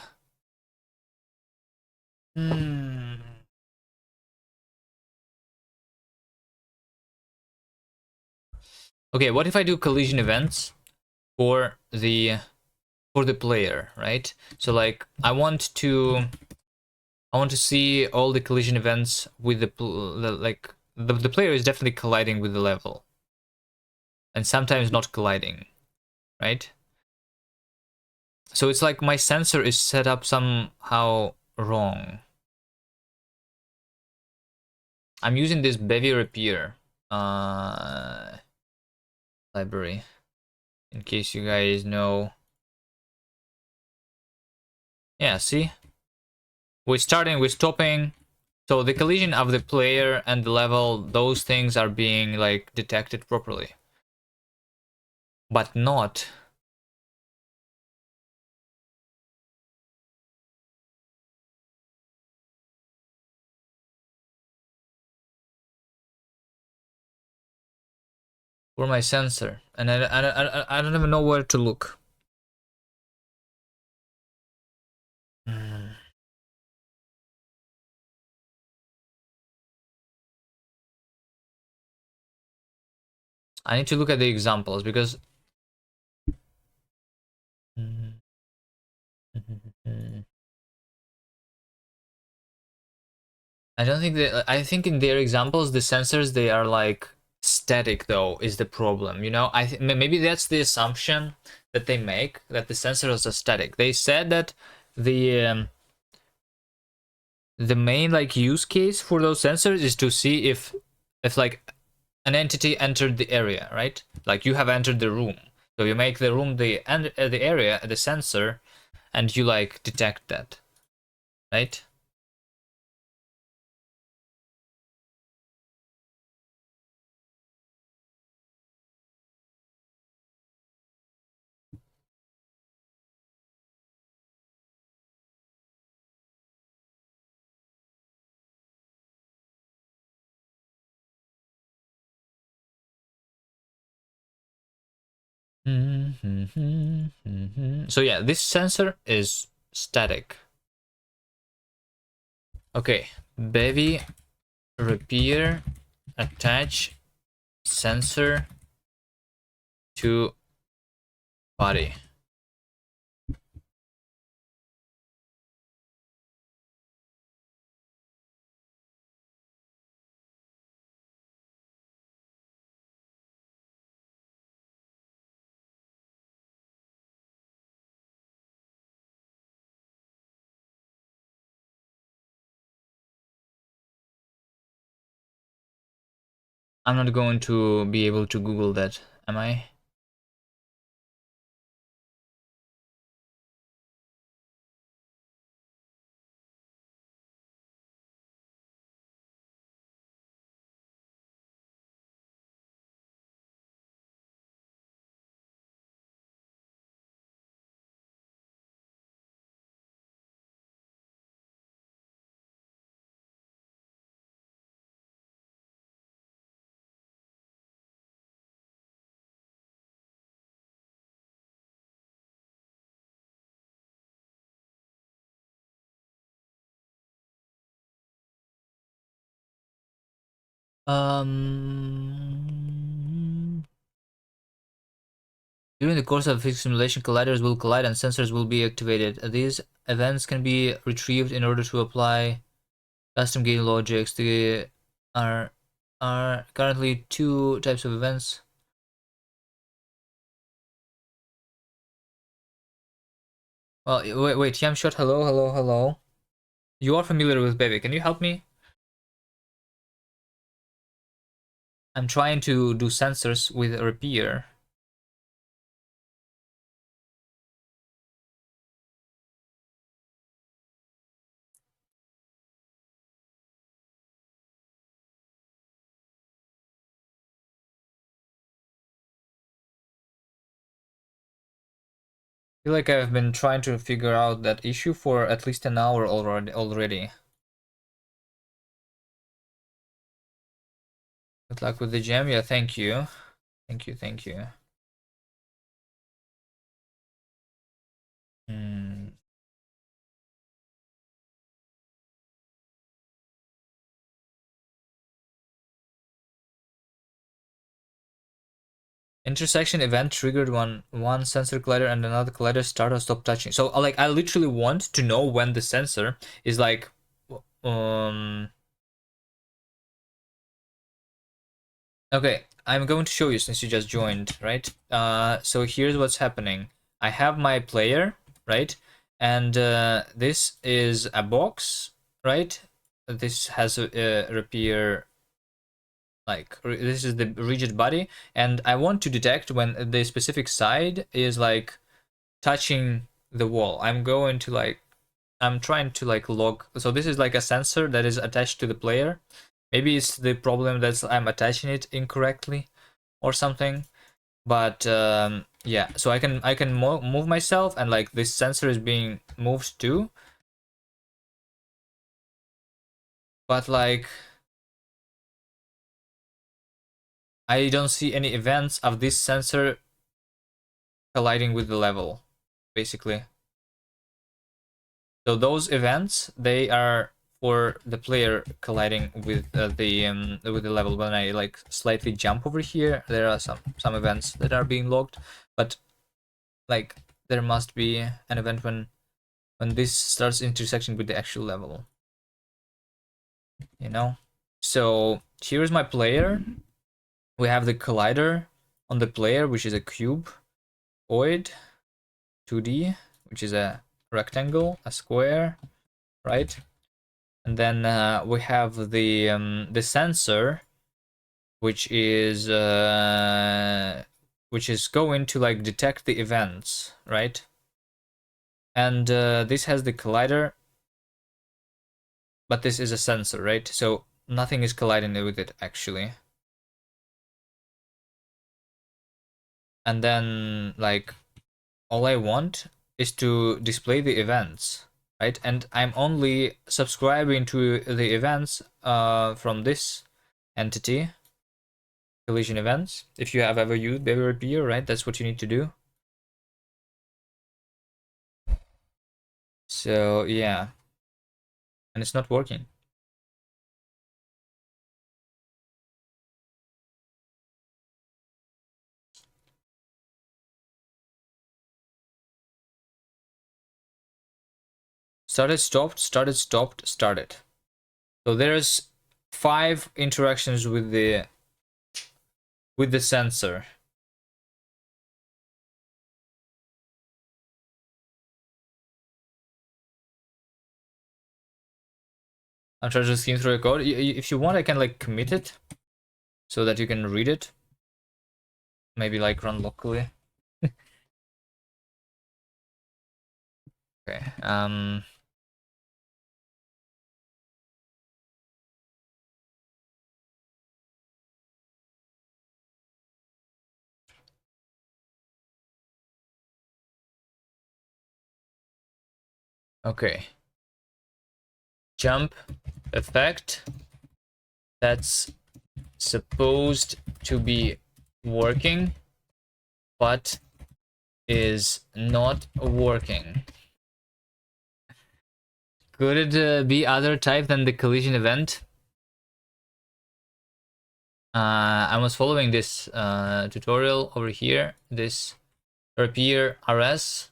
Okay, what if I do collision events for the player, right? So like I want to see all the collision events with the player is definitely colliding with the level, and sometimes not colliding, right? So it's like my sensor is set up somehow wrong. I'm using this bevy repair library, in case you guys know. Yeah, see? We're stopping. So the collision of the player and the level, those things are being like detected properly. But not for my sensor. And I don't even know where to look. I need to look at the examples because I don't think that I think in their examples the sensors, they are like static though, is the problem, you know? Maybe that's the assumption that they make, that the sensors are static. They said that the main like use case for those sensors is to see if like an entity entered the area, right? Like you have entered the room, so you make the room the area, the sensor, and you like detect that, right? So yeah, this sensor is static. Okay, bevy repair attach sensor to body. I'm not going to be able to Google that, am I? During the course of a physics simulation, colliders will collide and sensors will be activated. These events can be retrieved in order to apply custom game logics. There are currently two types of events. Well, wait, Yamshot, hello. You are familiar with Bevy. Can you help me? I'm trying to do sensors with a repair. I feel like I've been trying to figure out that issue for at least an hour already. Good luck with the gem. Yeah, thank you. Thank you. Intersection event triggered when one sensor collider and another collider start or stop touching. So like I literally want to know when the sensor is like okay, I'm going to show you since you just joined, right? So here's what's happening. I have my player, right? And this is a box, right? This has a repair, like this is the rigid body, and I want to detect when the specific side is like touching the wall. I'm trying to like log. So this is like a sensor that is attached to the player. Maybe it's the problem that I'm attaching it incorrectly or something. But yeah, so I can move myself, and like this sensor is being moved too. But like I don't see any events of this sensor colliding with the level, basically. So those events, they are for the player colliding with the level. When I like slightly jump over here, there are some events that are being logged, but like there must be an event when this starts intersecting with the actual level, you know. So here's my player. We have the collider on the player, which is a cube, void, 2D, which is a rectangle, a square, right? And then we have the sensor, which is going to like detect the events, right? And this has the collider, but this is a sensor, right? So nothing is colliding with it actually. And then like all I want is to display the events, right? And I'm only subscribing to the events from this entity, collision events. If you have ever used Bevy Repair, right, that's what you need to do. So yeah, and it's not working. Started, stopped, started, stopped, started. So there's 5 interactions with the sensor. I'm trying to skim through the code. If you want, I can like commit it so that you can read it. Maybe like run locally. Okay. Okay. Jump effect. That's supposed to be working, but is not working. Could it be other type than the collision event? I was following this tutorial over here, this repair RS.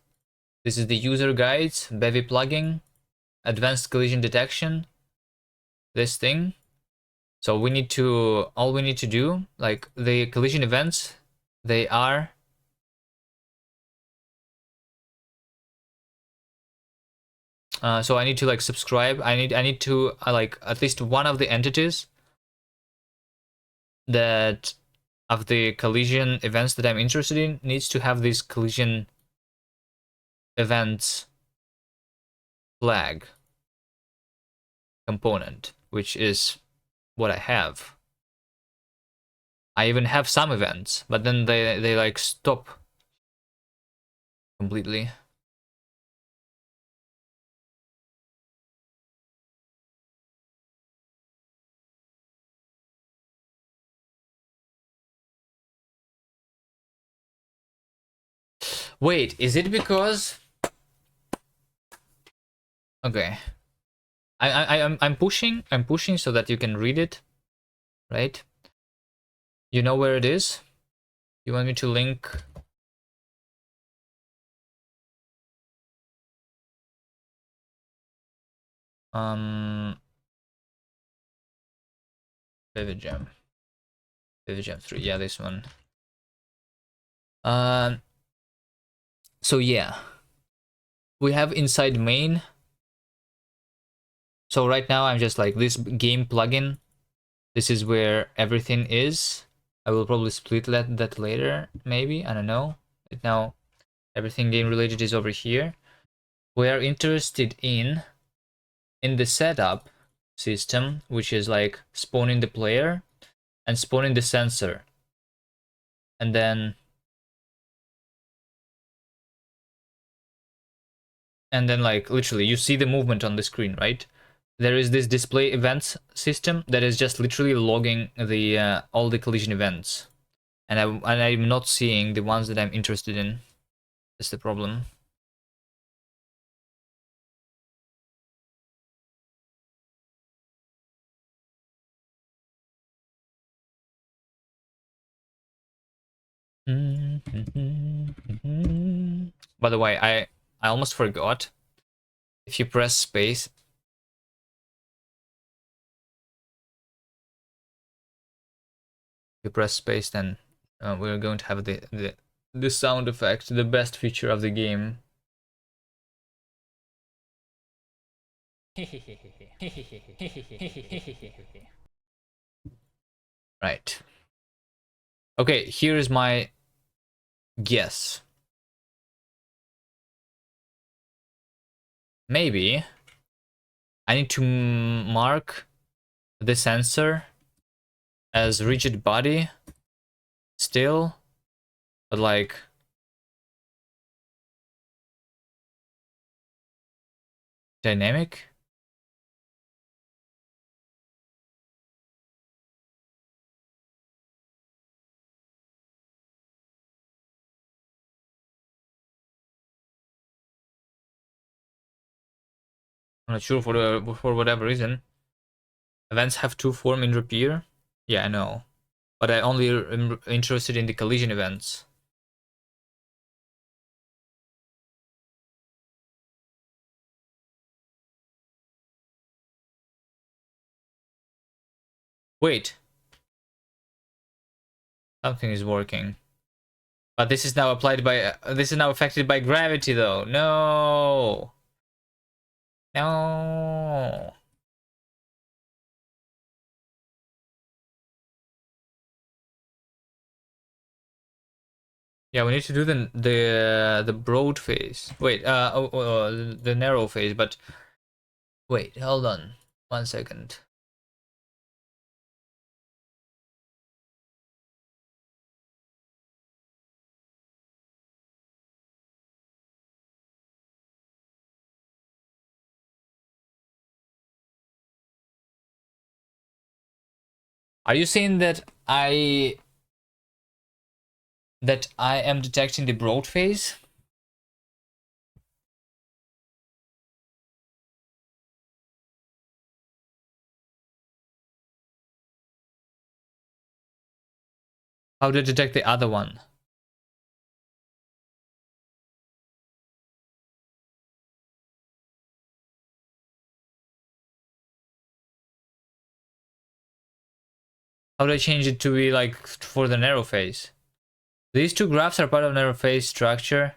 This is the user guides, bevy plugin, advanced collision detection, this thing. So all we need to do, like the collision events, they are so I need to like subscribe. I need to like at least one of the entities that of the collision events that I'm interested in needs to have this collision events flag component, which is what I have. I even have some events, but then they like stop completely. Wait, is it because? Okay, I'm pushing so that you can read it, right? You know where it is? You want me to link? Bevy Jam 3, yeah, this one. So yeah, we have inside main. So right now I'm just like this game plugin. This is where everything is. I will probably split that later, maybe, I don't know. Right now everything game related is over here. We are interested in the setup system, which is like spawning the player and spawning the sensor. And then like literally you see the movement on the screen, right? There is this display events system that is just literally logging the all the collision events, and I'm not seeing the ones that I'm interested in. That's the problem. By the way, I almost forgot. If you press space, then we're going to have the sound effect, the best feature of the game. Right. Okay, here is my guess. Maybe I need to mark the sensor as rigid body still, but like dynamic. I'm not sure for whatever reason. Events have two form in repair. Yeah, I know, but I only am interested in the collision events. Wait. Something is working. But this is now applied by... this is now affected by gravity, though. No! No! Yeah, we need to do the broad phase. Wait, the narrow phase, but... Wait, hold on. 1 second. Are you saying that I am detecting the broad phase? How do I detect the other one? How do I change it to be like for the narrow phase? These two graphs are part of narrow phase structure.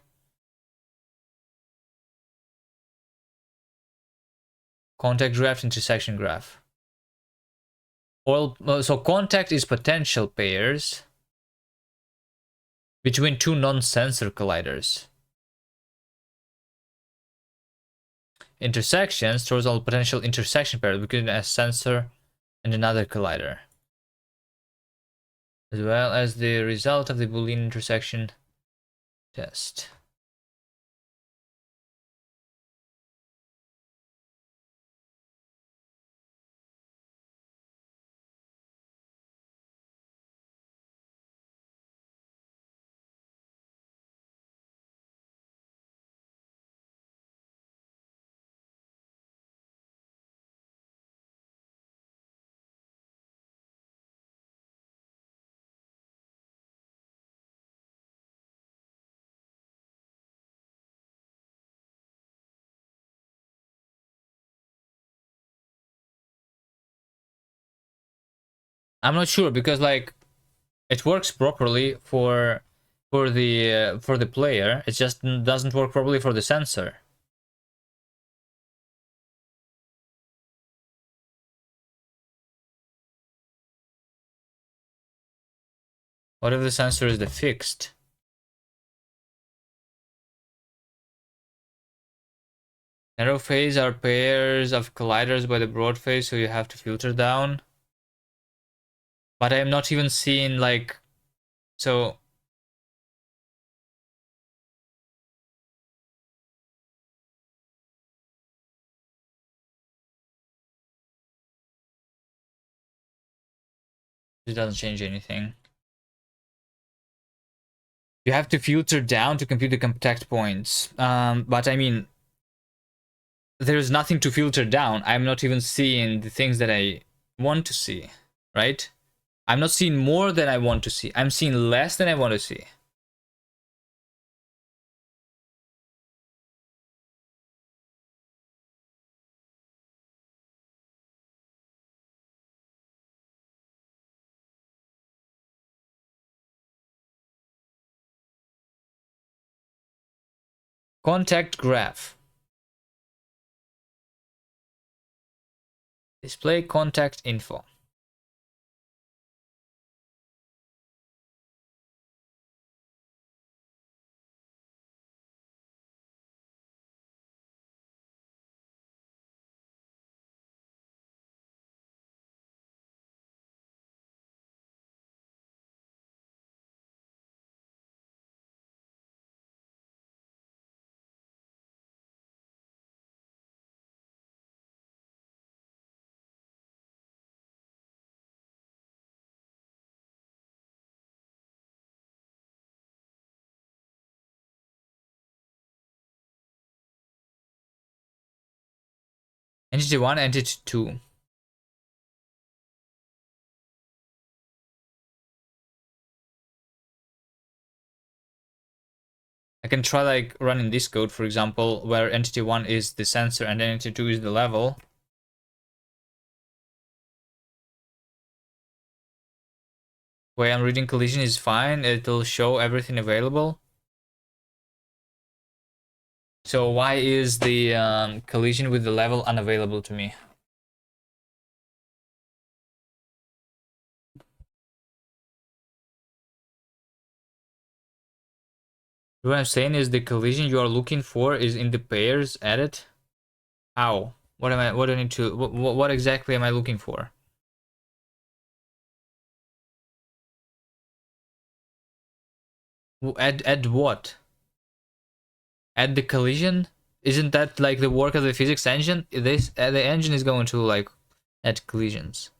Contact graph, intersection graph. Well, so contact is potential pairs between two non-sensor colliders. Intersection stores all potential intersection pairs between a sensor and another collider, as well as the result of the Boolean intersection test. I'm not sure because like it works properly for the player. It just doesn't work properly for the sensor. What if the sensor is the fixed? Narrow phase are pairs of colliders by the broad phase, so you have to filter down. But I am not even seeing like, so it doesn't change anything. You have to filter down to compute the contact points. But I mean, there's nothing to filter down. I'm not even seeing the things that I want to see, right? I'm not seeing more than I want to see. I'm seeing less than I want to see. Contact graph. Display contact info. Entity 1, entity 2. I can try like running this code, for example, where entity 1 is the sensor and entity 2 is the level. way I'm reading collision is fine. It'll show everything available. So why is the collision with the level unavailable to me? What I'm saying is the collision you are looking for is in the pairs edit. How? What am I? What do I need to? What exactly am I looking for? Add what? Add the collision? Isn't that like the work of the physics engine? This the engine is going to like add collisions.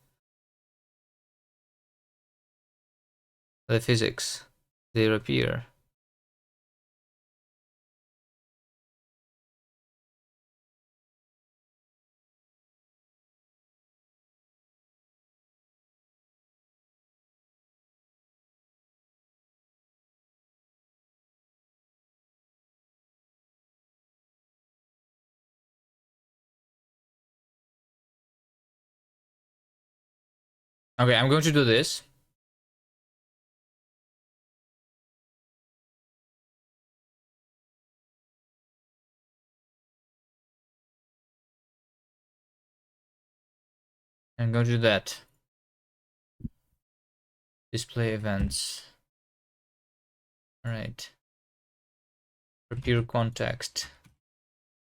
The physics, they appear. Okay, I'm going to do this. I'm going to do that. Display events. All right. Prepare context.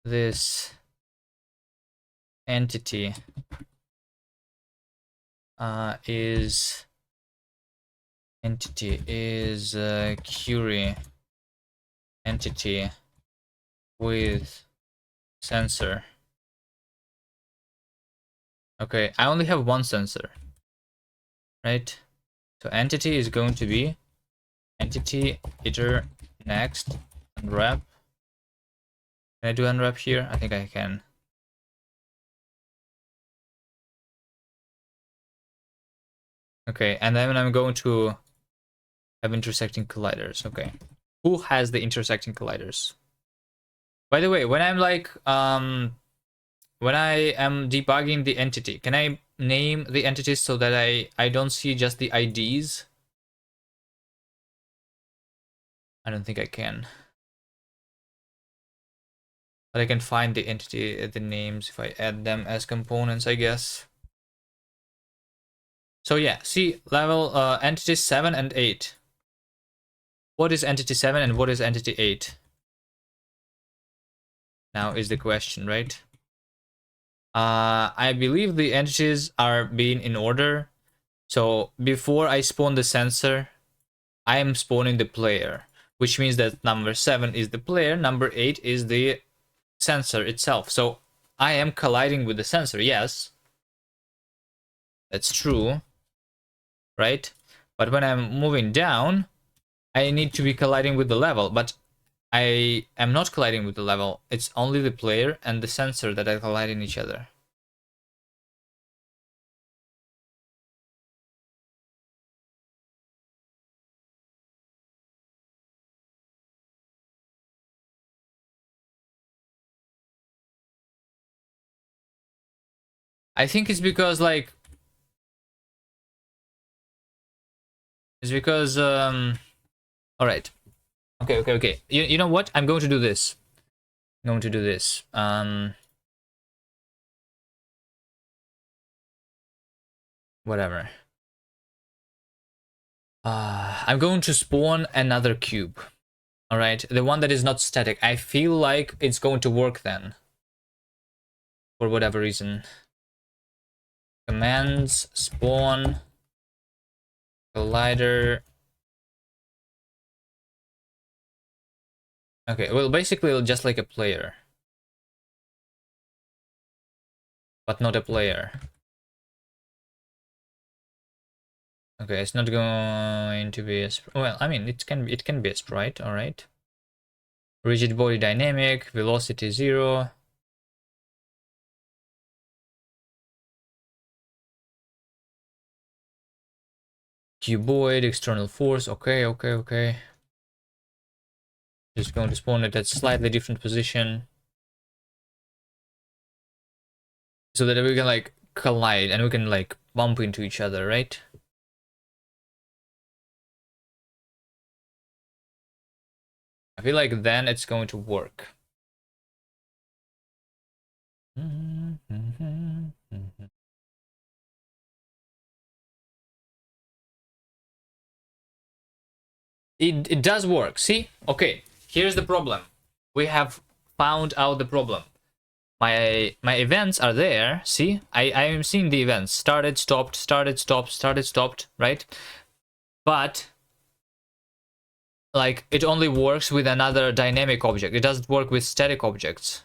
This entity is query entity with sensor. Okay, I only have one sensor, right? So entity is going to be entity iter next unwrap. Can I do unwrap here? I think I can. Okay, and then I'm going to have intersecting colliders. Okay, who has the intersecting colliders? By the way, when I'm like when I am debugging the entity, can I name the entities so that I don't see just the IDs? I don't think I can. But I can find the entity, the names if I add them as components, I guess. So yeah, see level entities 7 and 8. What is entity 7 and what is entity 8? Now is the question, right? I believe the entities are being in order. So before I spawn the sensor, I am spawning the player, which means that number 7 is the player, number 8 is the sensor itself. So I am colliding with the sensor, yes. That's true, right? But when I'm moving down, I need to be colliding with the level, but I am not colliding with the level. It's only the player and the sensor that are colliding each other. I think it's because like all right. Okay. You know what? I'm going to do this. I'm going to do this. Whatever. I'm going to spawn another cube. All right, the one that is not static. I feel like it's going to work then. For whatever reason. Commands, spawn, collider. Okay, well, basically just like a player. But not a player. Okay, it's not going to be a well, I mean, it can be a sprite, all right. Rigid body dynamic, velocity 0. Cuboid, external force, okay. Just going to spawn it at slightly different position. So that we can like collide and we can like bump into each other, right? I feel like then it's going to work. It does work. See? Okay, here's the problem. We have found out the problem. My events are there. See? I am seeing the events. Started, stopped, started, stopped, started, stopped, right? But like it only works with another dynamic object. It doesn't work with static objects.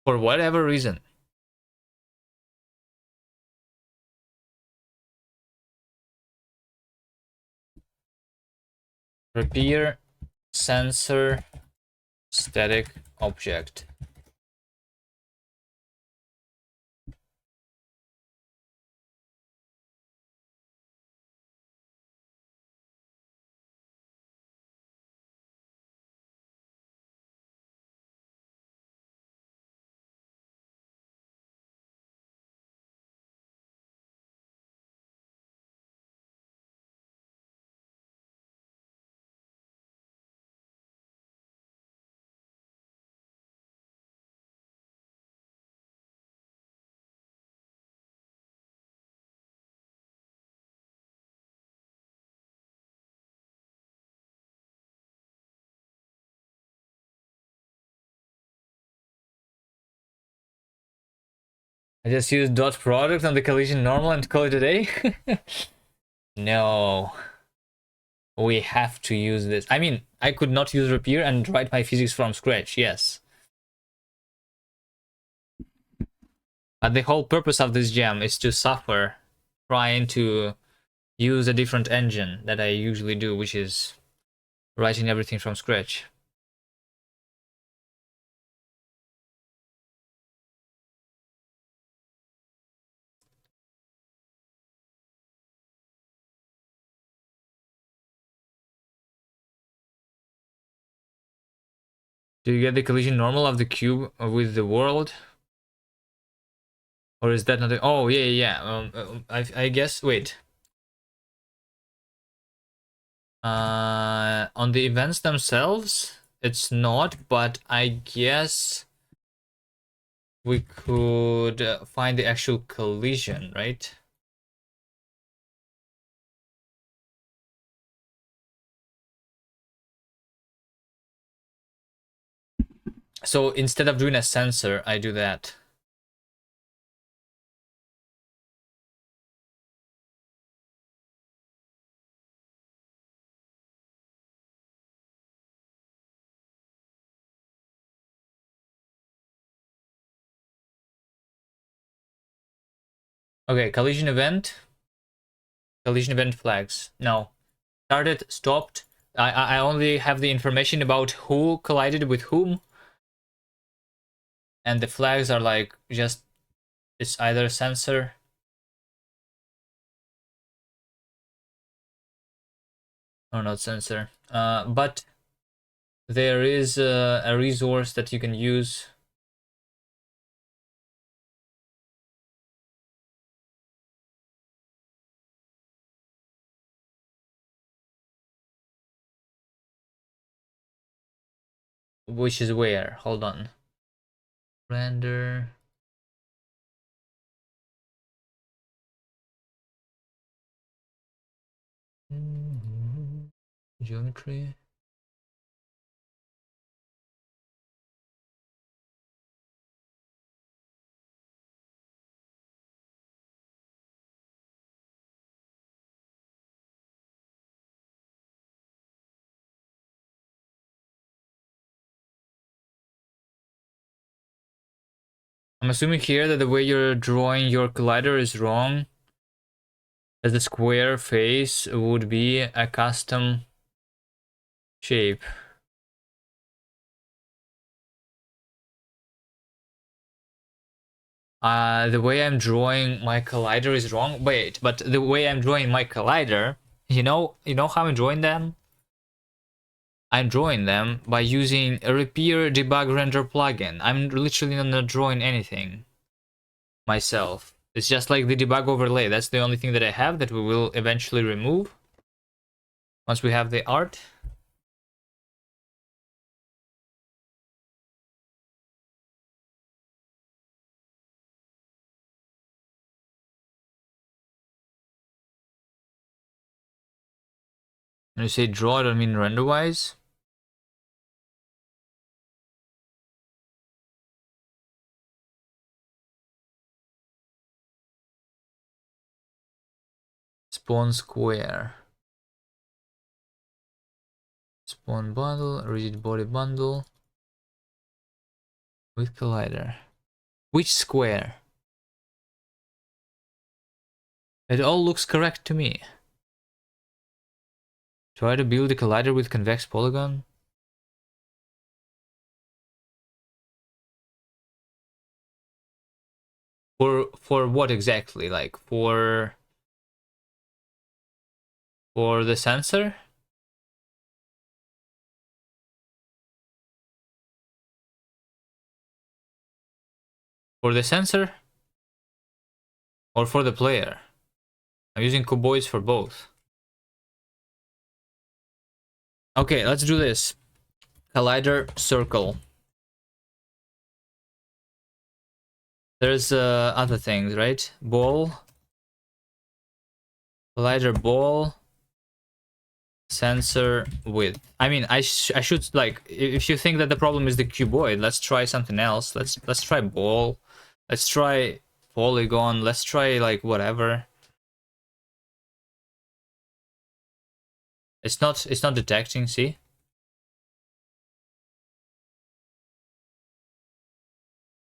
For whatever reason. Repair sensor static object. I just use dot product on the collision normal and call it a day? No. We have to use this. I mean, I could not use repair and write my physics from scratch, yes. But the whole purpose of this gem is to suffer trying to use a different engine that I usually do, which is writing everything from scratch. Do you get the collision normal of the cube with the world? Or is that not a... Oh, yeah. I guess... Wait. On the events themselves, it's not, but I guess we could find the actual collision, right? So instead of doing a sensor, I do that. Okay, collision event flags. No, started, stopped. I only have the information about who collided with whom, and the flags are like just it's either sensor. Or not sensor. But there is a resource that you can use. Which is where? Hold on. Render. Geometry. I'm assuming here that the way you're drawing your collider is wrong. That the square face would be a custom shape. The way I'm drawing my collider is wrong. Wait, but the way I'm drawing my collider, you know how I'm drawing them? I'm drawing them by using a repair debug render plugin. I'm literally not drawing anything myself. It's just like the debug overlay. That's the only thing that I have that we will eventually remove once we have the art. When you say draw, I don't mean render-wise. Spawn square. Spawn bundle, rigid body bundle. With collider. Which square? It all looks correct to me. Try to build a collider with convex polygon. For what exactly? Like for the sensor? For the sensor? Or for the player? I'm using cuboids for both. Okay, let's do this. Collider circle. There's other things, right? Ball. Collider ball. Sensor width. I mean, I should, like, if you think that the problem is the cuboid, let's try something else. Let's try ball. Let's try polygon. Let's try like whatever. It's not detecting, see?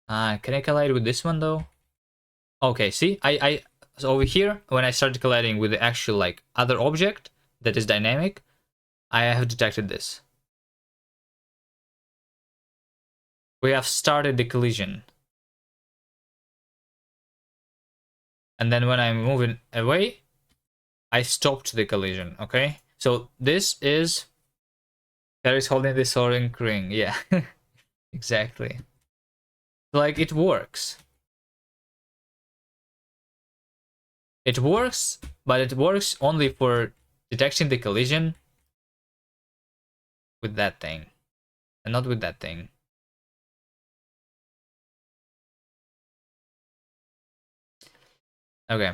Can I collide with this one though? Okay, see? So over here, when I started colliding with the actual like other object that is dynamic, I have detected this. We have started the collision. And then when I'm moving away, I stopped the collision, okay? So this is Paris holding the soaring ring. Yeah, exactly. Like, it works. It works, but it works only for detecting the collision with that thing, and not with that thing. Okay.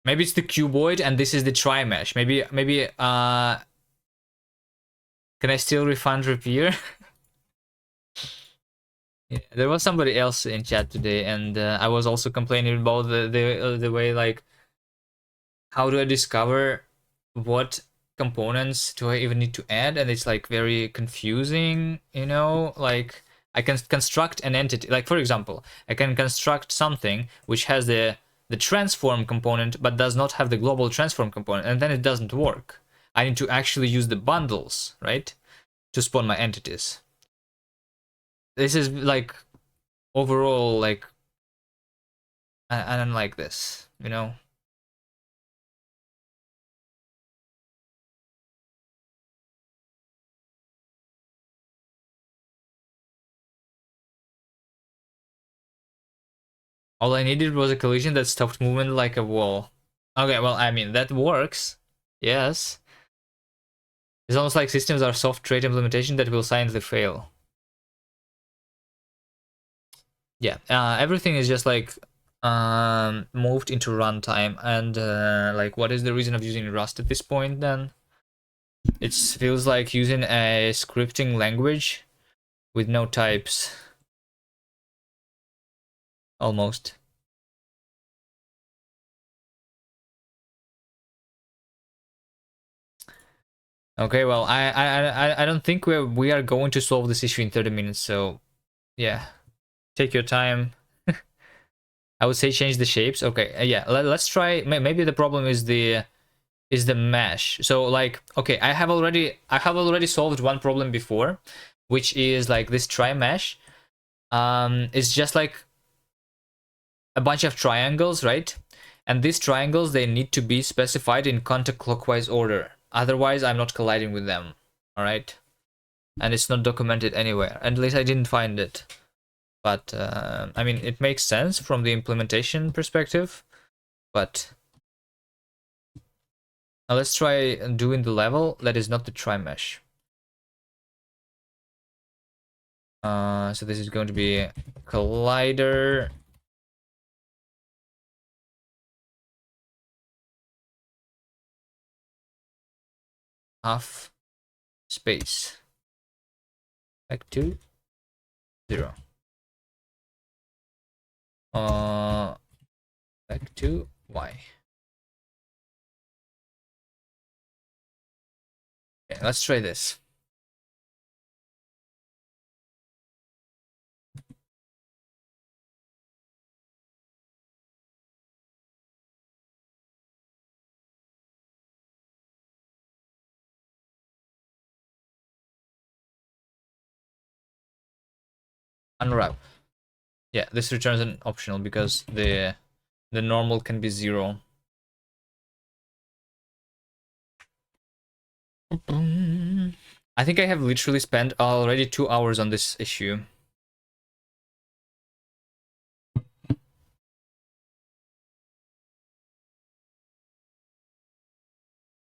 Maybe it's the cuboid and this is the tri-mesh. Maybe can I still refund repair? Yeah, there was somebody else in chat today, and I was also complaining about the way, like, how do I discover what components do I even need to add, and it's like very confusing, you know? Like, I can construct an entity, like for example, I can construct something which has the transform component but does not have the global transform component, and then it doesn't work. I need to actually use the bundles, right, to spawn my entities. This is like overall, like, I don't like this, you know? All I needed was a collision that stopped movement like a wall. Okay, well, I mean, that works. Yes. It's almost like systems are soft trait implementation that will silently fail. Yeah, everything is just like moved into runtime, and like, what is the reason of using Rust at this point then? It feels like using a scripting language with no types. Almost. Okay, well, I don't think we are going to solve this issue in 30 minutes, so yeah, take your time. I would say change the shapes. Okay, yeah, let's try. Maybe the problem is the mesh. So like, okay, I have already solved one problem before, which is like this tri-mesh. It's just like a bunch of triangles, right? And these triangles, they need to be specified in counterclockwise order. Otherwise, I'm not colliding with them. All right, and it's not documented anywhere. At least I didn't find it. but I mean, it makes sense from the implementation perspective, but now let's try doing the level that is not the tri-mesh. So this is going to be collider. Half space. Back to 0. Back to Y. Okay, let's try this. Unwrap. Yeah, this returns an optional because the normal can be 0. I think I have literally spent already 2 hours on this issue.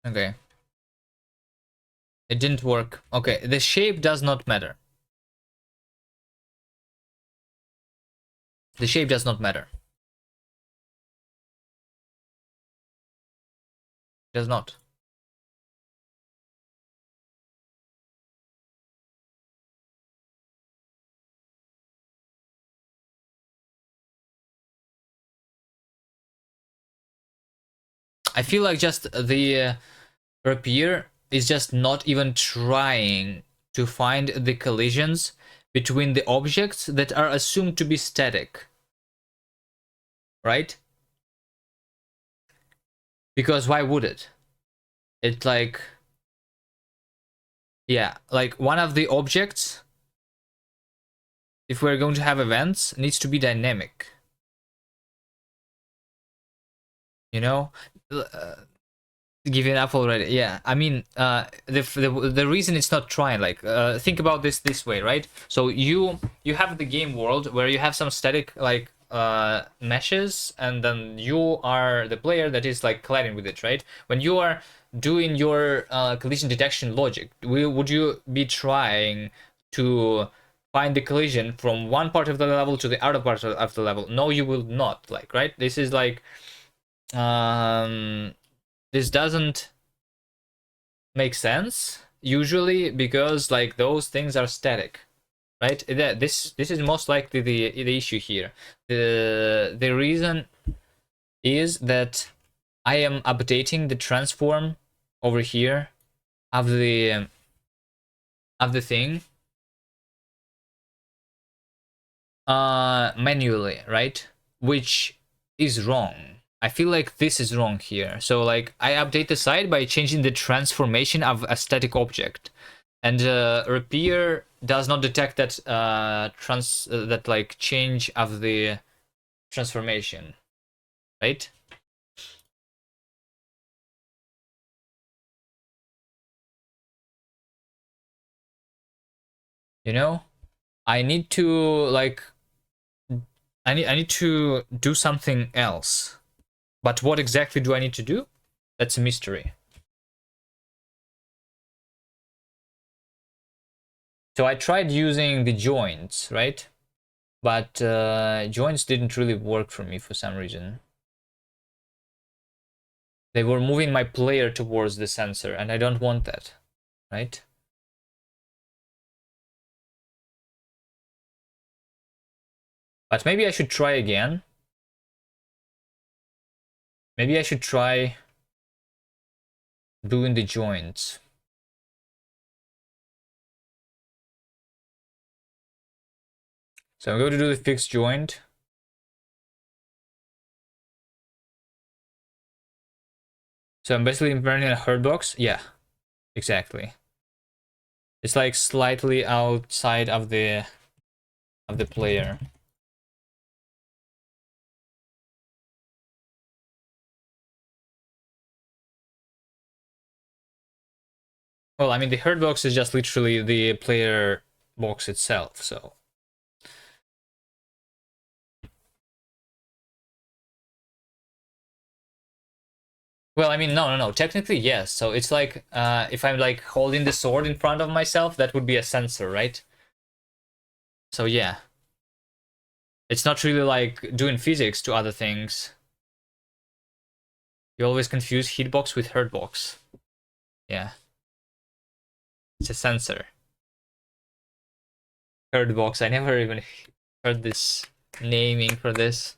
Okay. It didn't work. Okay, the shape does not matter. The shape does not matter. It does not. I feel like just the rapier is just not even trying to find the collisions between the objects that are assumed to be static. Right? Because why would it? It's like, yeah, like one of the objects, if we're going to have events, needs to be dynamic. You know? Giving up already. Yeah, I mean, the reason it's not trying, like, think about this way, right? So you have the game world where you have some static like meshes, and then you are the player that is like colliding with it, right? When you are doing your collision detection logic, would you be trying to find the collision from one part of the level to the other part of the level? No, you will not. Like, right? This is like this doesn't make sense usually because like those things are static, right? This is most likely the issue here. The reason is that I am updating the transform over here of the thing manually, right? Which is wrong. I feel like this is wrong here. So like I update the site by changing the transformation of a static object, and rapier does not detect that that like change of the transformation, right? You know, I need to like I need to do something else. But what exactly do I need to do? That's a mystery. So I tried using the joints, right? But joints didn't really work for me for some reason. They were moving my player towards the sensor, and I don't want that, right? But maybe I should try again. Maybe I should try doing the joints. So I'm going to do the fixed joint. So I'm basically implementing a herd box. Yeah, exactly. It's like slightly outside of the player. Well, I mean, the herd box is just literally the player box itself, so Well, I mean, no. Technically, yes. So it's like, if I'm like holding the sword in front of myself, that would be a sensor, right? So yeah. It's not really like doing physics to other things. You always confuse hitbox with hurtbox. Yeah. It's a sensor. Hurtbox. I never even heard this naming for this.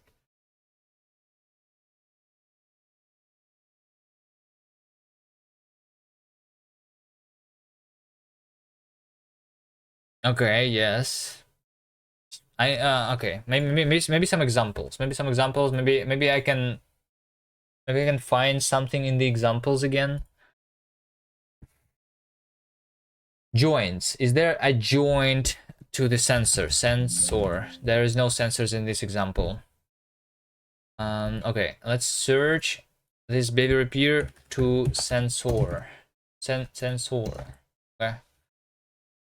Okay, yes. Okay. Maybe some examples. Maybe some examples. Maybe I can find something in the examples again. Joints. Is there a joint to the sensor? Sensor. There is no sensors in this example. Okay, let's search this baby repair to sensor. Sensor. Okay.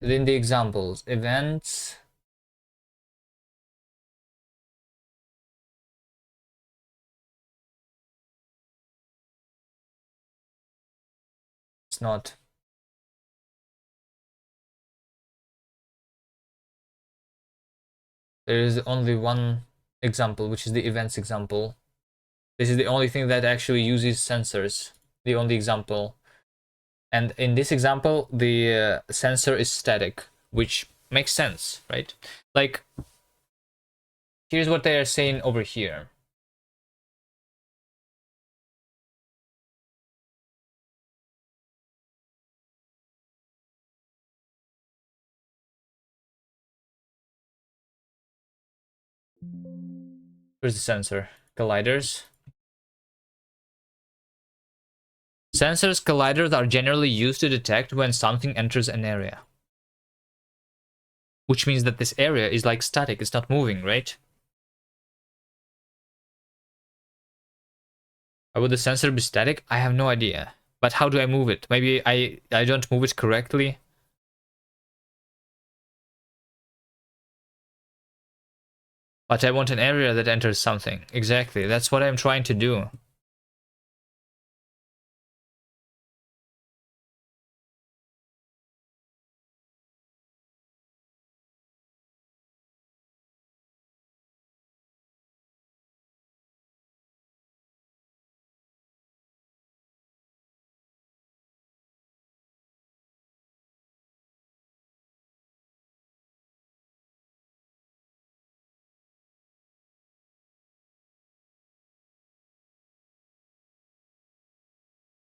Then the examples. Events. It's not. There is only one example, which is the events example. This is the only thing that actually uses sensors. The only example. And in this example, the sensor is static, which makes sense, right? Like, here's what they are saying over here. Where's the sensor? Colliders. Sensors colliders are generally used to detect when something enters an area. Which means that this area is like static, it's not moving, right? Why would the sensor be static? I have no idea. But how do I move it? Maybe I don't move it correctly. But I want an area that enters something. Exactly, that's what I'm trying to do.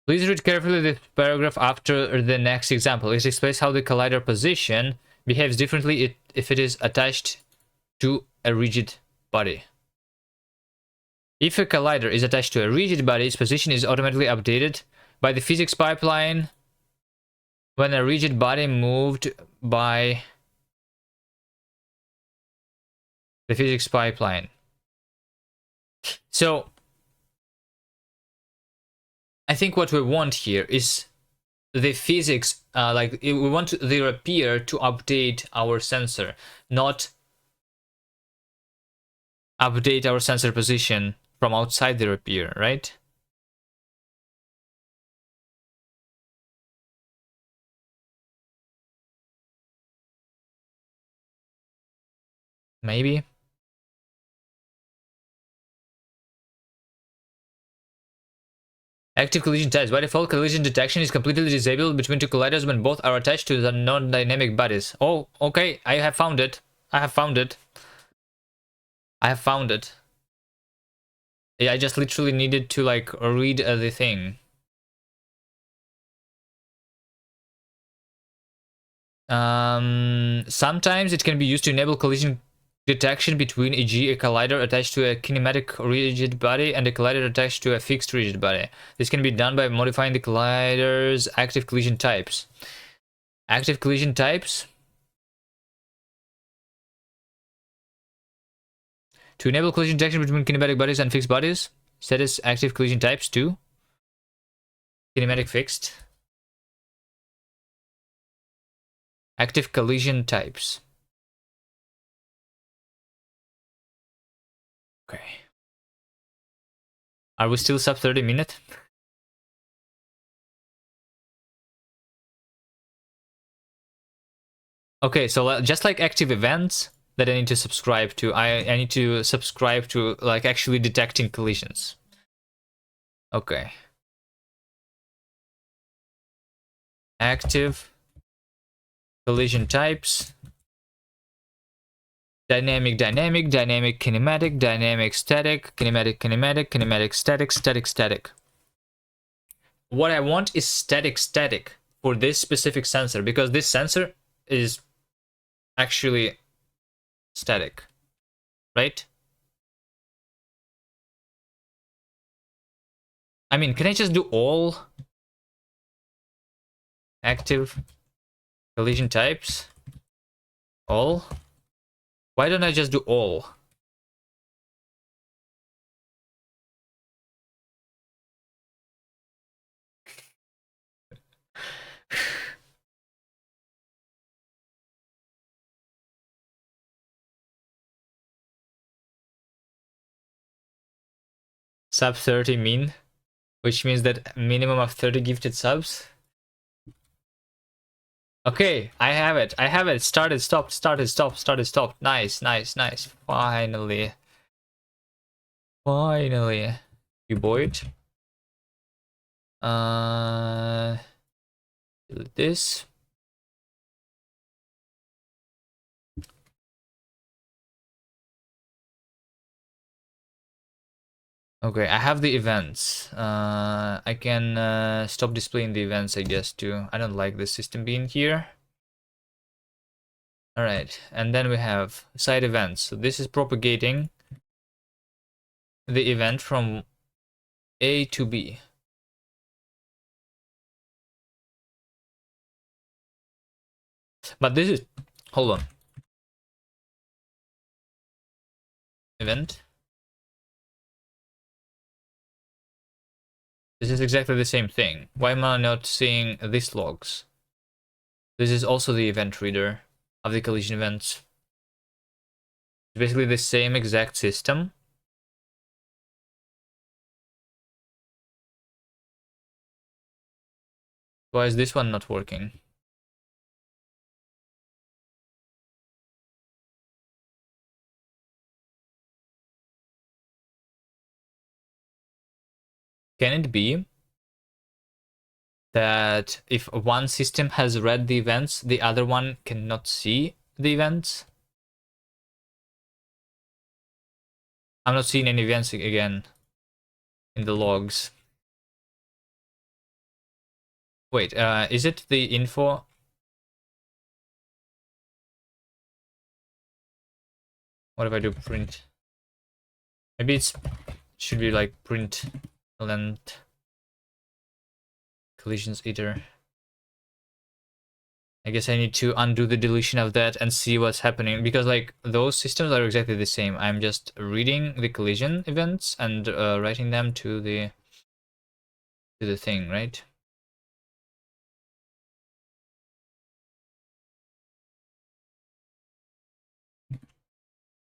Please read carefully this paragraph after the next example. It explains how the collider position behaves differently if it is attached to a rigid body. If a collider is attached to a rigid body, its position is automatically updated by the physics pipeline when a rigid body moved by the physics pipeline. So, I think what we want here is the physics, we want the repair to update our sensor, not update our sensor position from outside the repair, right? Maybe. Active collision types. By default, collision detection is completely disabled between two colliders when both are attached to the non-dynamic bodies. Oh, okay. I have found it. I have found it. I have found it. Yeah, I just literally needed to like read the thing. Sometimes it can be used to enable collision detection between, e.g., a collider attached to a kinematic rigid body and a collider attached to a fixed rigid body. This can be done by modifying the collider's active collision types. Active collision types? To enable collision detection between kinematic bodies and fixed bodies, set as active collision types to kinematic fixed. Active collision types. Okay. Are we still sub 30 minutes? Okay, so just like active events that I need to subscribe to, I need to subscribe to like actually detecting collisions. Okay. Active collision types. Dynamic, dynamic, dynamic, kinematic, dynamic, static, kinematic, kinematic, kinematic, static, static, static. What I want is static, static for this specific sensor, because this sensor is actually static, right? I mean, can I just do all active collision types? All? Why don't I just do all? Sub 30 mean, which means that minimum of 30 gifted subs. Okay, I have it. I have it. Started, stopped, started, stopped, started, stopped. Nice, nice, nice. Finally. Finally. You bored? Delete this. Okay, I have the events. I can stop displaying the events, I guess, too. I don't like the system being here. Alright, and then we have side events. So this is propagating the event from A to B. But this is... Hold on. Event. This is exactly the same thing. Why am I not seeing these logs? This is also the event reader of the collision events. It's basically the same exact system. Why is this one not working? Can it be that if one system has read the events, the other one cannot see the events? I'm not seeing any events again in the logs. Wait, is it the info? What if I do print? Maybe it should be like print length collisions either. I guess I need to undo the deletion of that and see what's happening, because like those systems are exactly the same. I'm just reading the collision events and writing them to the thing, right?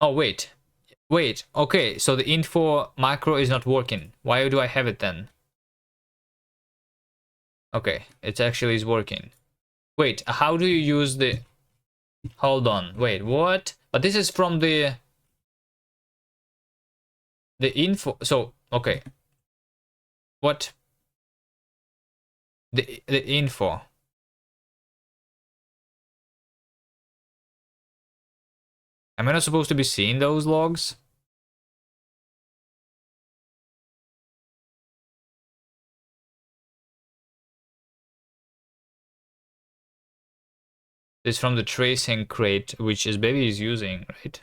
Oh wait, okay, so the info macro is not working. Why do I have it then? Okay, it actually is working. Wait, how do you use the... Hold on, wait, what? But this is from the info, so, okay. What? The info. Am I not supposed to be seeing those logs? This is from the tracing crate, which is Bevy is using, right?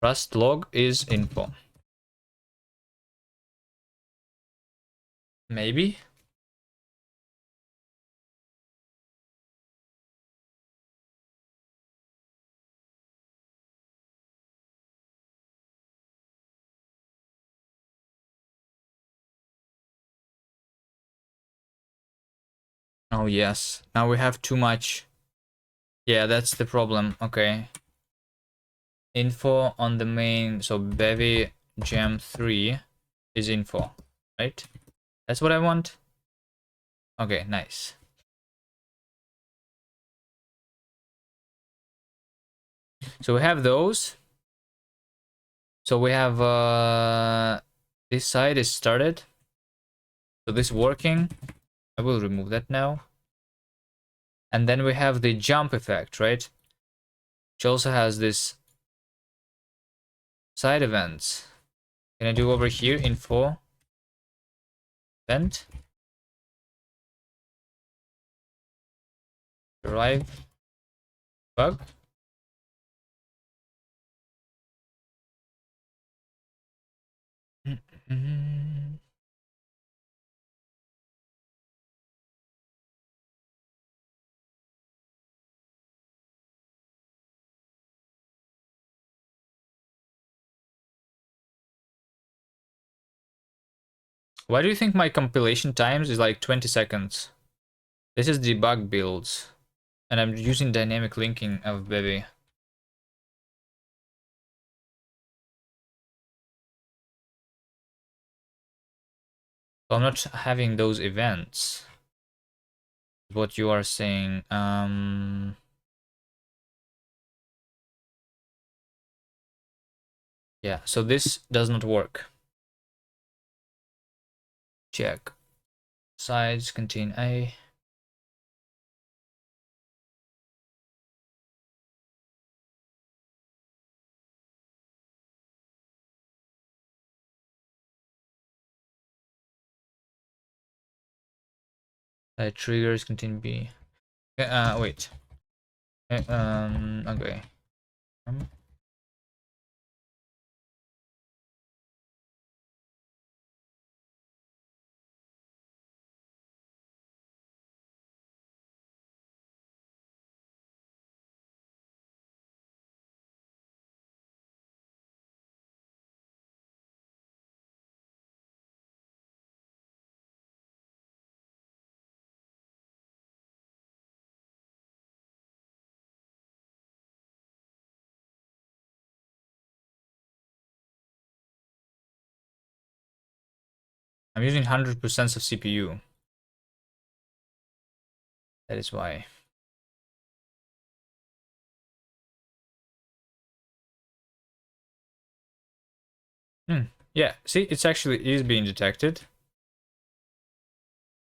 Rust log is info. Maybe? Oh yes, now we have too much. Yeah, that's the problem. Okay. Info on the main, so Bevy gem 3. is info, right? That's what I want. Okay, nice. So we have those. So we have this side is started. So this working. I will remove that now. And then we have the jump effect, right? Which also has this side events. Can I do over here info event? Arrive bug. Why do you think my compilation times is like 20 seconds? This is debug builds, and I'm using dynamic linking of bevy. So I'm not having those events. What you are saying. Yeah, so this does not work. Check. Sides contain A. Side triggers contain B. Wait. Okay. I'm using 100% of CPU. That is why. Yeah, see, it's actually is being detected.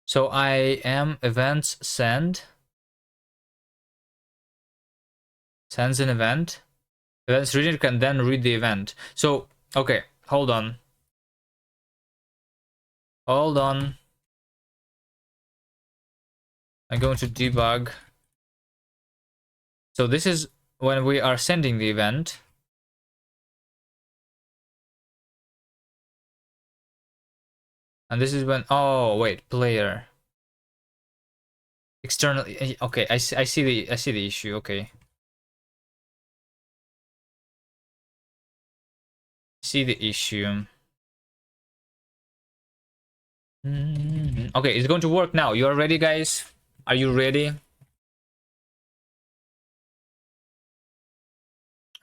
So I am events send. Sends an event. Events reader can then read the event. So, okay, hold on. Hold on. I'm going to debug. So this is when we are sending the event. And this is when, oh wait, player. External, okay, I see the issue, okay. See the issue. Okay, it's going to work now. You are ready, guys? Are you ready? Are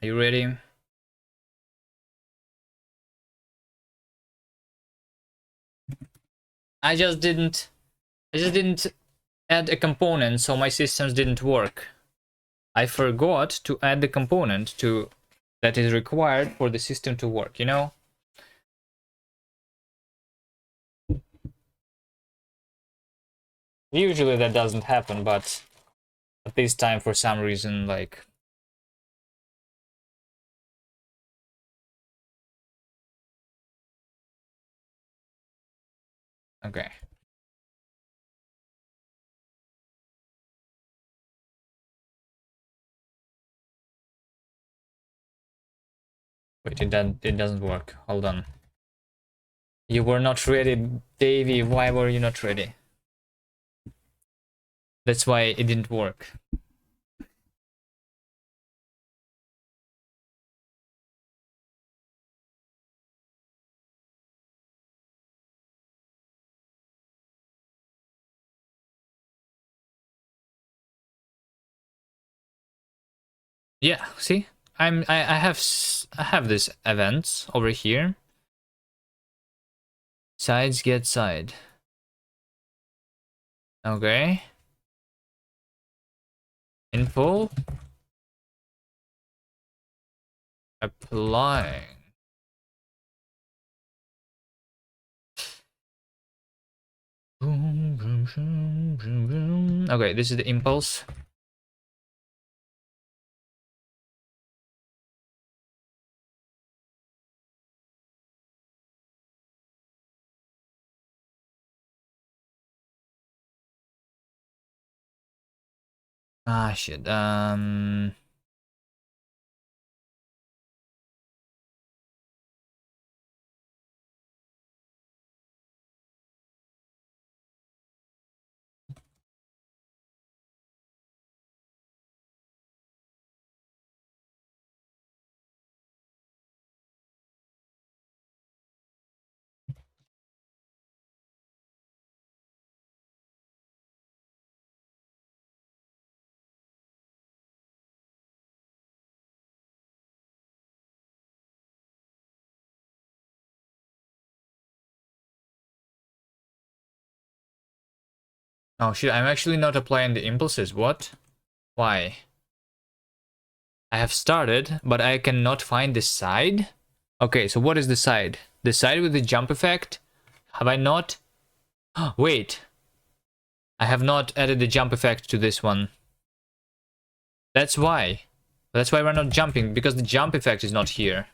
you ready? I just didn't add a component, so my systems didn't work. I forgot to add the component that is required for the system to work, you know? Usually that doesn't happen, but at this time for some reason, like, okay. Wait, it doesn't work. Hold on. You were not ready, Davey. Why were you not ready? That's why it didn't work. Yeah, see? I have this events over here. Sides get side. Okay. Info. Applying. Boom, boom, boom, boom, boom. Okay, this is the impulse. Ah, shit. Oh shit, I'm actually not applying the impulses. What? Why? I have started, but I cannot find the side? Okay, so what is the side? The side with the jump effect? Have I not? Wait. I have not added the jump effect to this one. That's why. That's why we're not jumping, because the jump effect is not here.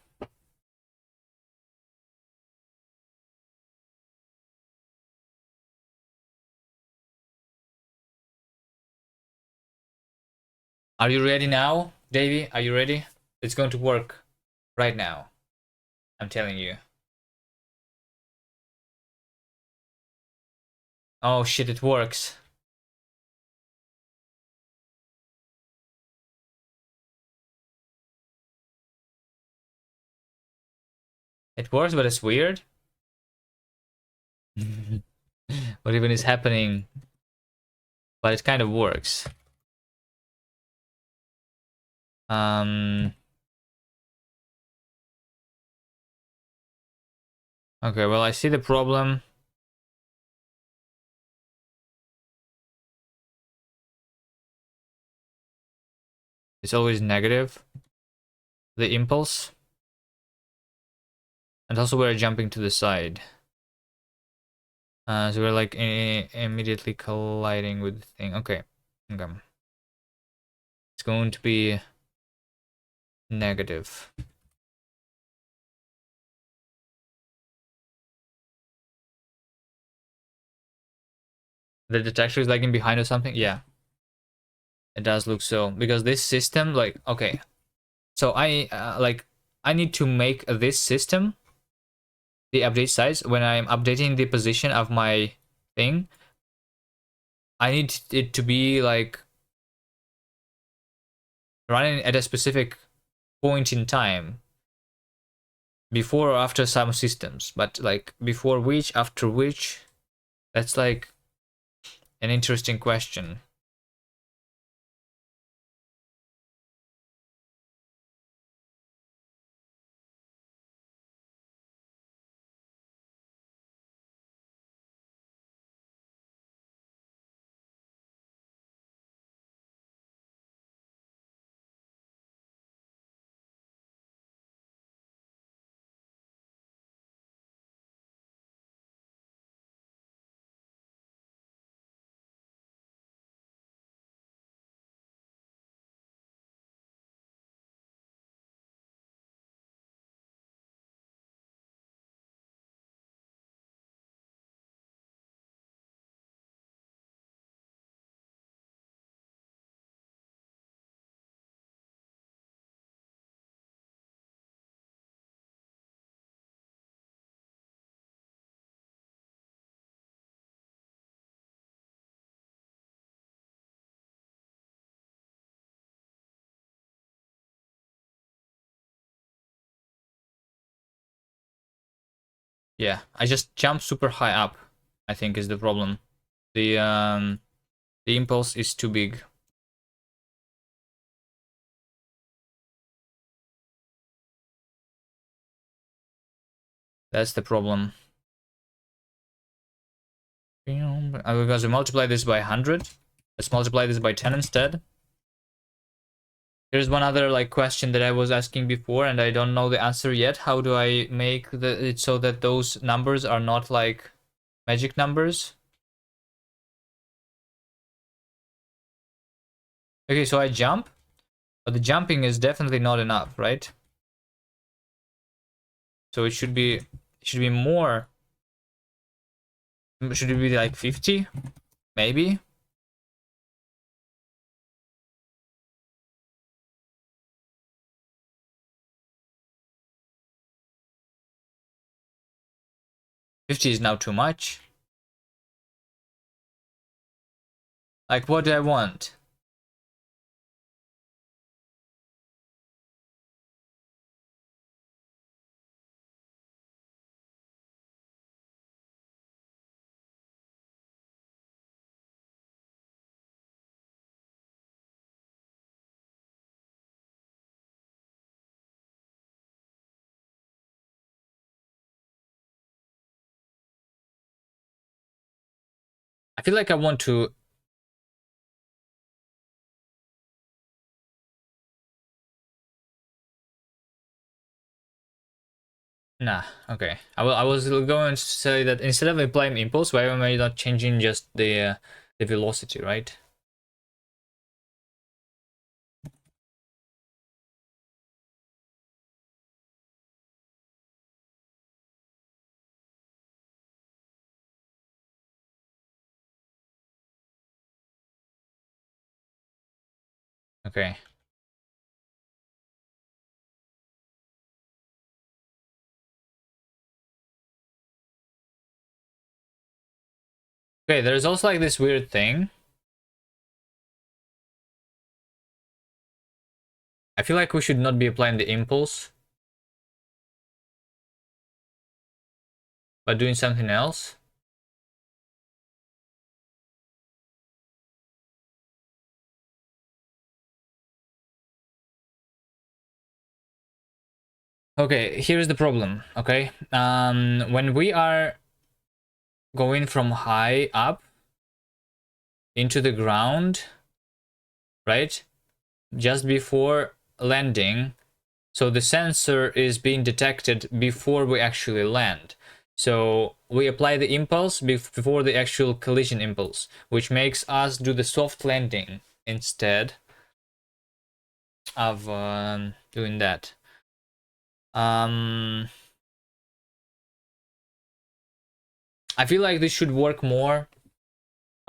Are you ready now, Davey? Are you ready? It's going to work right now. I'm telling you. Oh shit, it works. It works, but it's weird. What even is happening? But it kind of works. Okay, well, I see the problem. It's always negative. The impulse. And also we're jumping to the side. So we're like immediately colliding with the thing. Okay. Okay. It's going to be negative. The detector is lagging behind or something? Yeah. It does look so. Because this system, like, okay. So I need to make this system the update size when I'm updating the position of my thing. I need it to be like running at a specific point in time before or after some systems, but like before which, after which, that's like an interesting question. Yeah, I just jumped super high up, I think is the problem. The impulse is too big. That's the problem. Because we multiply this by 100. Let's multiply this by 10 instead. Here's one other like question that I was asking before, and I don't know the answer yet. How do I make it so that those numbers are not like magic numbers? Okay, so I jump, but the jumping is definitely not enough, right? So it should be more. Should it be like 50? Maybe. $50 is now too much. Like, what do I want? I feel like I want to. Nah, okay. I was going to say that instead of applying impulse, why am I not changing just the velocity, right? Okay. Okay, there's also like this weird thing. I feel like we should not be applying the impulse, but doing something else. Okay, here's the problem, okay? When we are going from high up into the ground, right? Just before landing, so the sensor is being detected before we actually land. So we apply the impulse before the actual collision impulse, which makes us do the soft landing instead of doing that. I feel like this should work more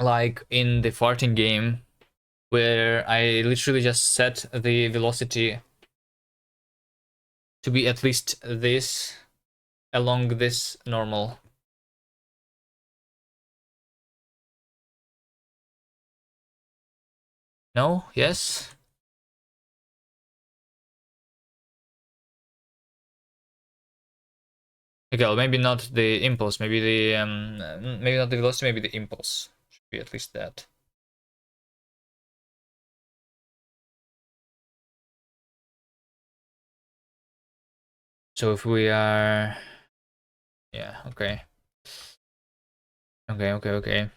like in the farting game, where I literally just set the velocity to be at least this along this normal. No? Yes? Okay, well, maybe not the impulse, maybe the maybe not the velocity, maybe the impulse. Should be at least that. So if we are, yeah, okay. Okay.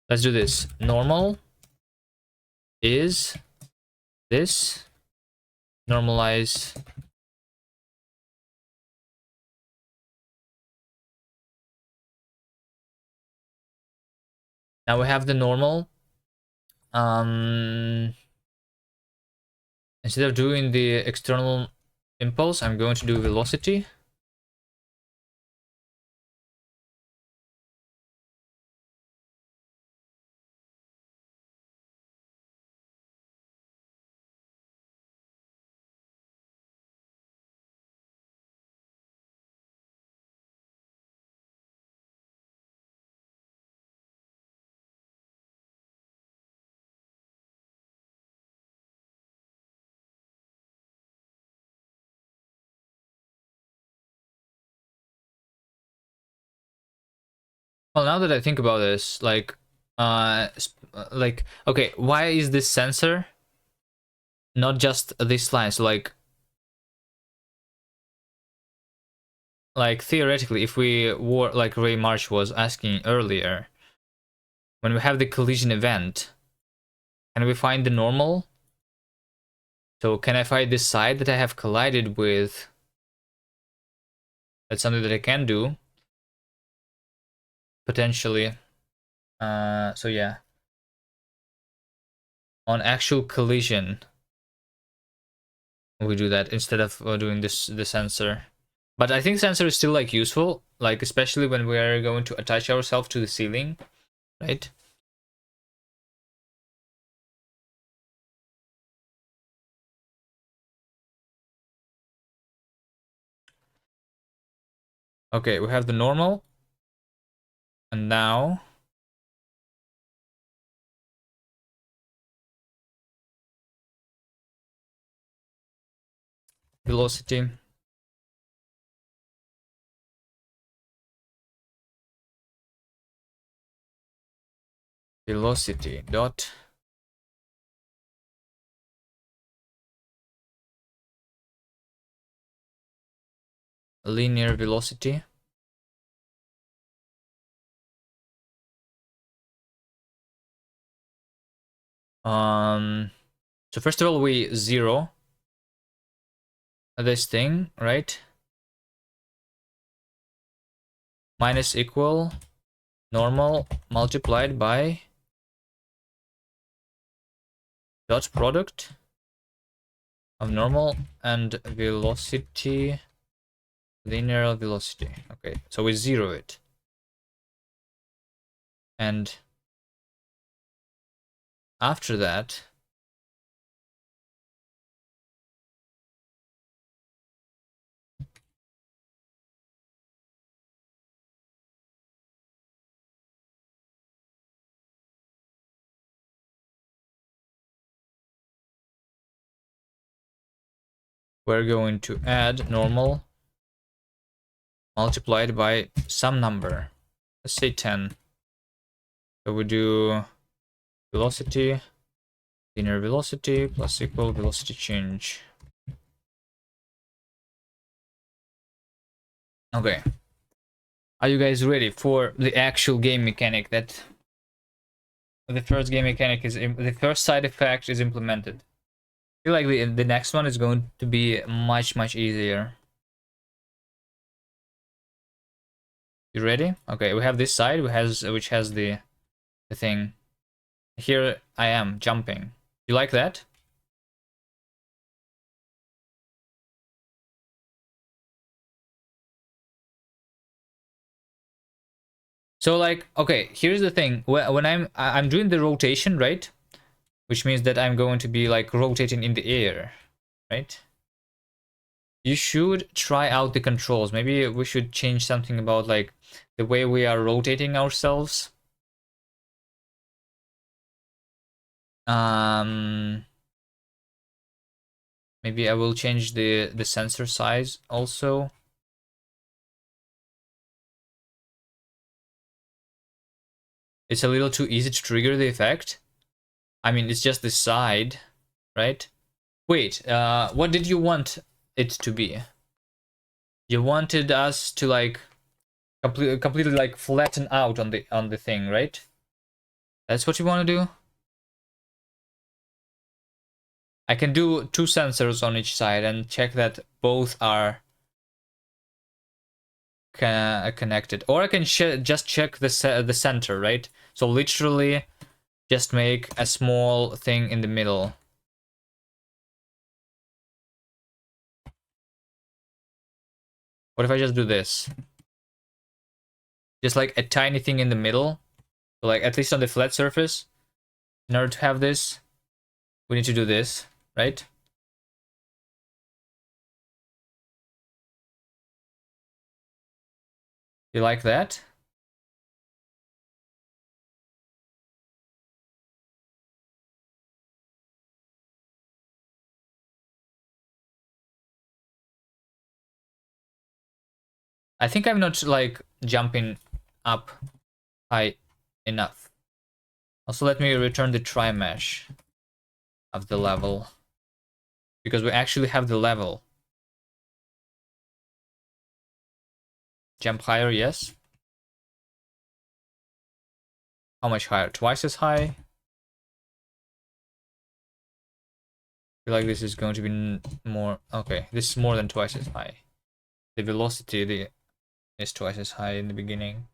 Let's do this. Normal is this. Normalize. Now we have the normal. Instead of doing the external impulse, I'm going to do velocity. Well, now that I think about this, like, okay, why is this sensor not just this line? So like theoretically, if we were like Ray March was asking earlier, when we have the collision event, can we find the normal? So can I find this side that I have collided with? That's something that I can do. Potentially. So yeah. On actual collision, we do that instead of doing the sensor. But I think sensor is still like useful, like especially when we are going to attach ourselves to the ceiling, right? Okay, we have the normal. And now velocity. Velocity dot linear velocity. So first of all, we zero this thing, right? Minus equal normal multiplied by dot product of normal and velocity, linear velocity. Okay, so we zero it. And after that, we're going to add normal multiplied by some number. Let's say 10. So we do velocity, linear velocity plus equal velocity change. Okay. Are you guys ready for the actual game mechanic that the first game mechanic is the first side effect is implemented? I feel like the next one is going to be much easier. You ready? Okay, we have this side which has the thing. Here I am jumping. You like that? So like, okay, here's the thing. When I'm doing the rotation, right? Which means that I'm going to be like rotating in the air, right? You should try out the controls. Maybe we should change something about like the way we are rotating ourselves. Maybe I will change the sensor size also. It's a little too easy to trigger the effect. I mean, it's just the side, right? Wait, what did you want it to be? You wanted us to like completely like flatten out on the thing, right? That's what you want to do? I can do 2 sensors on each side and check that both are connected. Or I can just check the center, right? So literally just make a small thing in the middle. What if I just do this? Just like a tiny thing in the middle. So like at least on the flat surface. In order to have this, we need to do this, right? You like that? I think I'm not like jumping up high enough. Also, let me return the try mesh of the level, because we actually have the level. Jump higher, yes. How much higher? Twice as high? I feel like this is going to be more. Okay, this is more than twice as high. The velocity is twice as high in the beginning.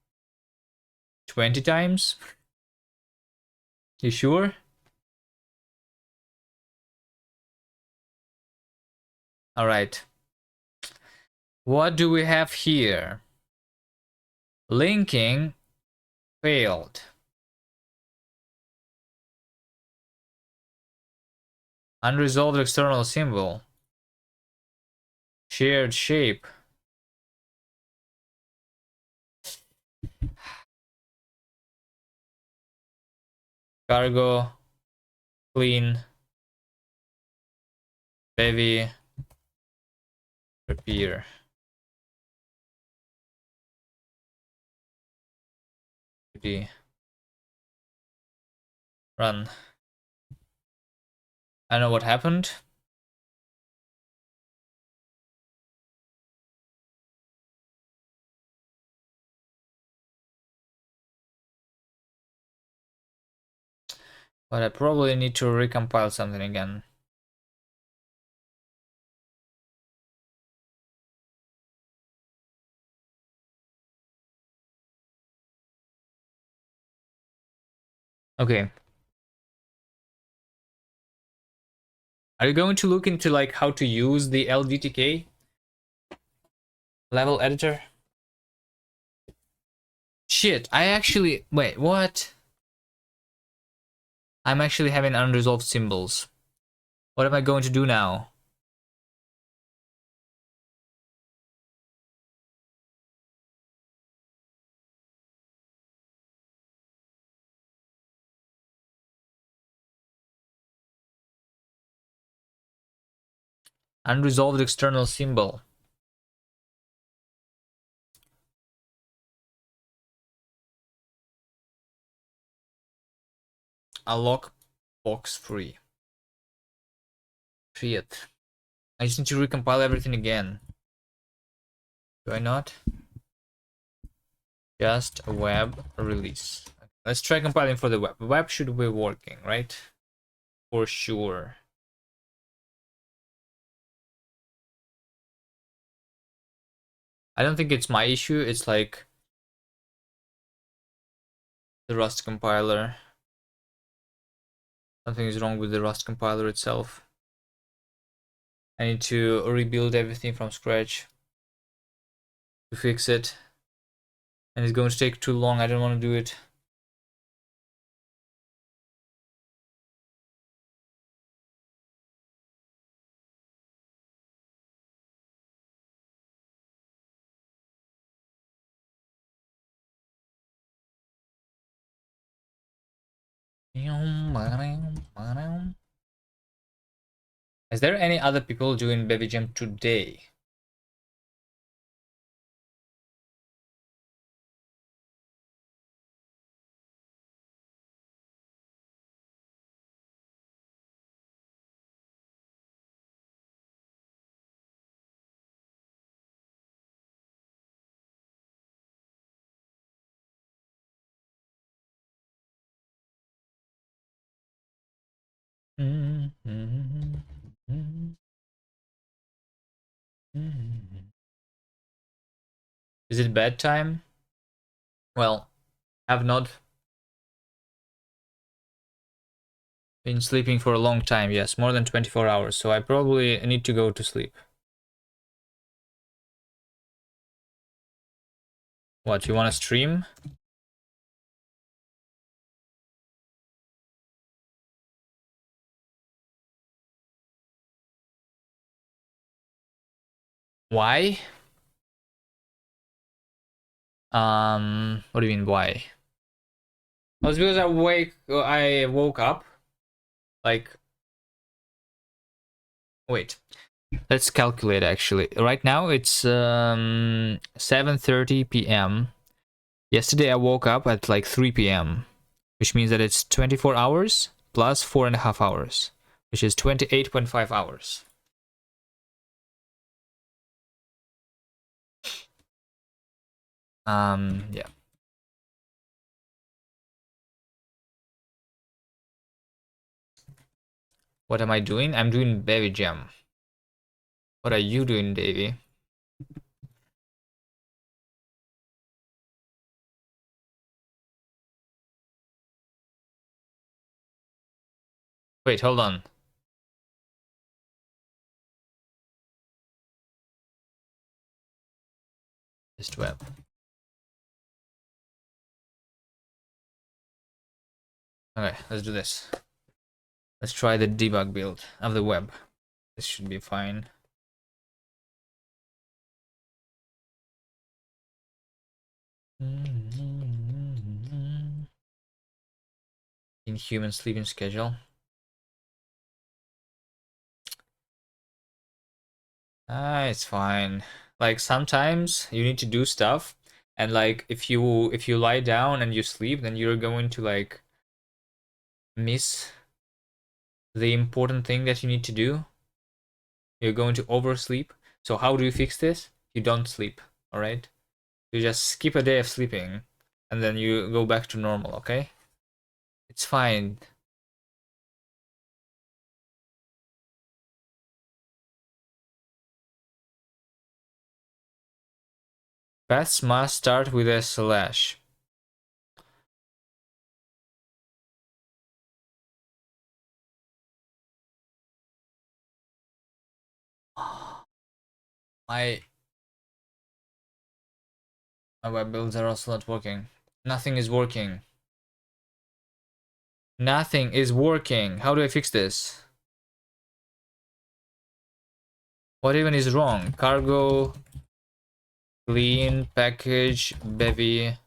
20 times? You sure? Alright. What do we have here? Linking failed. Unresolved external symbol. Shared shape. Cargo. Clean. Bevy. Repair. Run. I know what happened. But I probably need to recompile something again. Okay. Are you going to look into like how to use the LDTK level editor? Shit, I actually wait, what? I'm actually having unresolved symbols. What am I going to do now? Unresolved external symbol. Unlock box free. Shit. I just need to recompile everything again. Do I not? Just a web release. Let's try compiling for the web. Web should be working, right? For sure. I don't think it's my issue, it's like the Rust compiler. Something is wrong with the Rust compiler itself. I need to rebuild everything from scratch to fix it. And it's going to take too long, I don't want to do it. Is there any other people doing Bevy Jam today? Is it bedtime? Well, I've not been sleeping for a long time, yes, more than 24 hours, so I probably need to go to sleep. What, you want to stream? Why? What do you mean why? Well, it's because I woke up, like, wait, let's calculate actually. Right now it's 7:30 p.m. Yesterday I woke up at like 3 p.m., which means that it's 24 hours plus 4.5 hours, which is 28.5 hours. Yeah. What am I doing? I'm doing bevy jam. What are you doing, Davey? Wait, hold on. Test web. Okay, let's do this. Let's try the debug build of the web. This should be fine. Inhuman sleeping schedule. It's fine. Like sometimes you need to do stuff, and like if you lie down and you sleep, then you're going to like miss the important thing that you need to do. You're going to oversleep. So how do you fix this? You don't sleep, all right? You just skip a day of sleeping, and then you go back to normal, okay? It's fine. Paths must start with a slash. My web builds are also not working. Nothing is working. Nothing is working. How do I fix this? What even is wrong? Cargo, clean, package, bevy.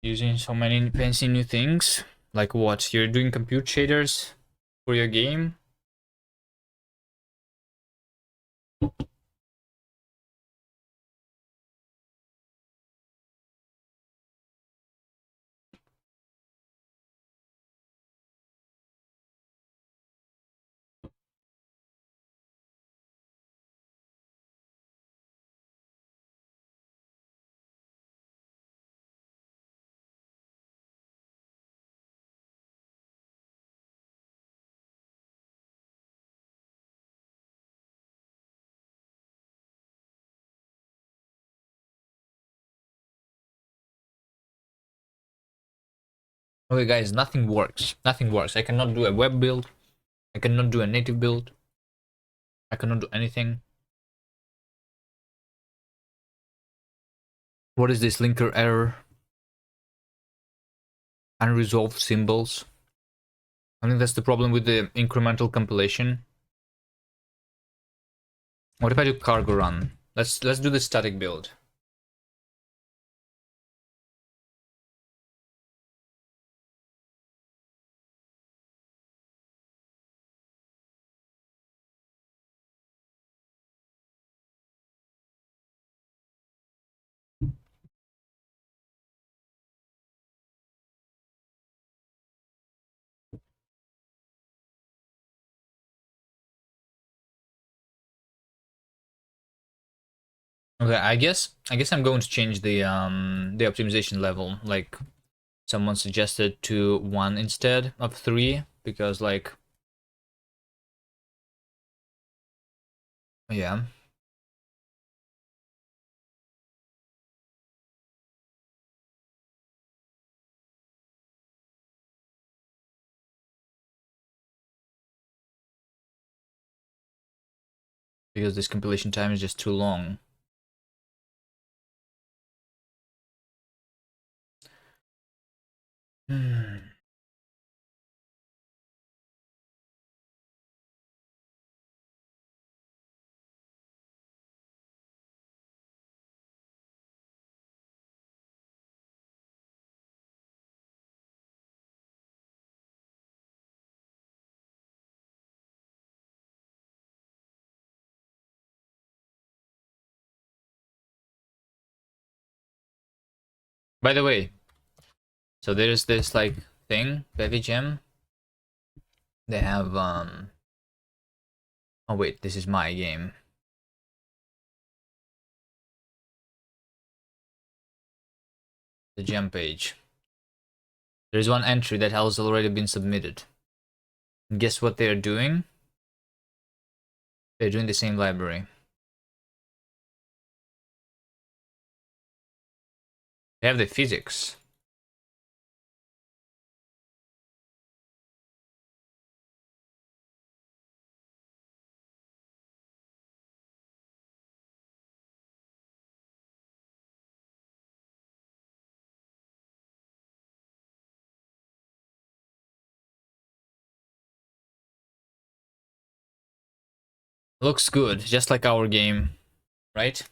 Using so many fancy new things. Like what? You're doing compute shaders for your game? Okay, guys, nothing works. Nothing works. I cannot do a web build. I cannot do a native build. I cannot do anything. What is this linker error? Unresolved symbols. I think that's the problem with the incremental compilation. What if I do cargo run? Let's do the static build. Okay, I guess I'm going to change the optimization level. Like someone suggested to 1 instead of 3 because like yeah. because this compilation time is just too long. By the way, so there's this like thing, Bevy Gem. They have oh wait, this is my game. The gem page. There's one entry that has already been submitted. And guess what they're doing? They're doing the same library. They have the physics. Looks good, just like our game, right?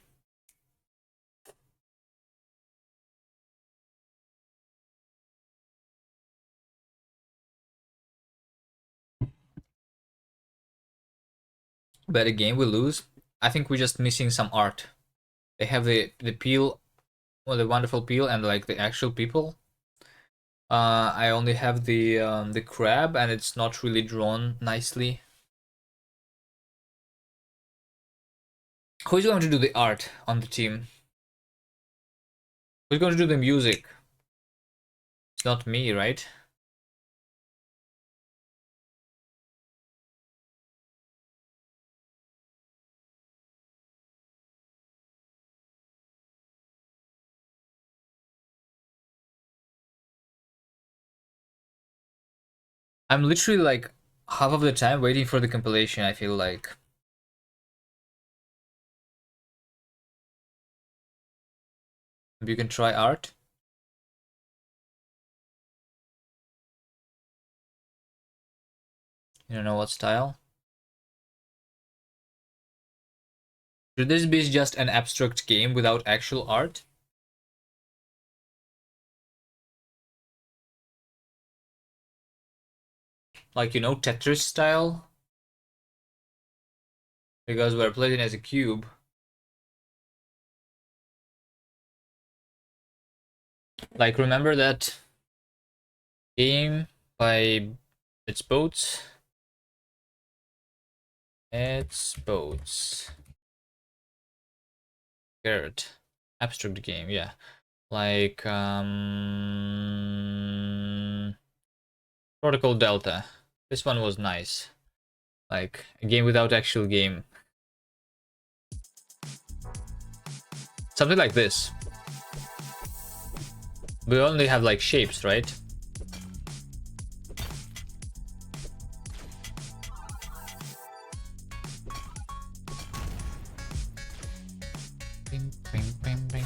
But a game we lose. I think we're just missing some art. They have the peel, well, the wonderful peel, and like the actual people. I only have the crab, and it's not really drawn nicely. Who's going to do the art on the team? Who's going to do the music? It's not me, right? I'm literally like half of the time waiting for the compilation, I feel like. Maybe you can try art. You don't know what style? Should this be just an abstract game without actual art? Like, you know, Tetris style? Because we're playing as a cube. Like, remember that game by It's Boats? It's Boats. Garrett. Abstract game, yeah. Like, Protocol Delta. This one was nice. Like, a game without actual game. Something like this. We only have like shapes, right? Bing, bing, bing, bing.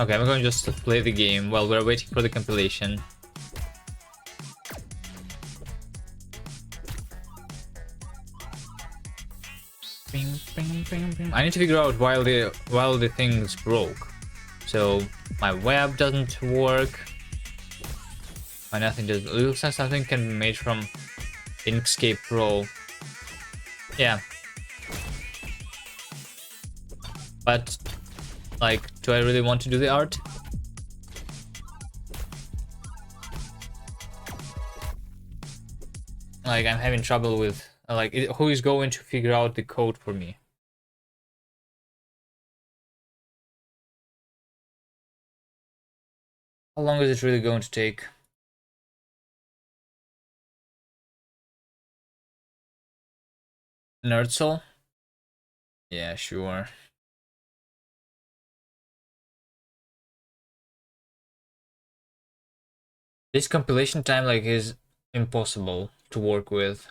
Okay, I'm going to just play the game while we're waiting for the compilation. Bing, bing, bing, bing. I need to figure out while the things broke. So my web doesn't work. My nothing does. It looks like something can be made from Inkscape Pro. Yeah. But like, do I really want to do the art? Like, I'm having trouble with like who is going to figure out the code for me? How long is it really going to take? Nerdsoul? Yeah, sure. This compilation time like is impossible to work with.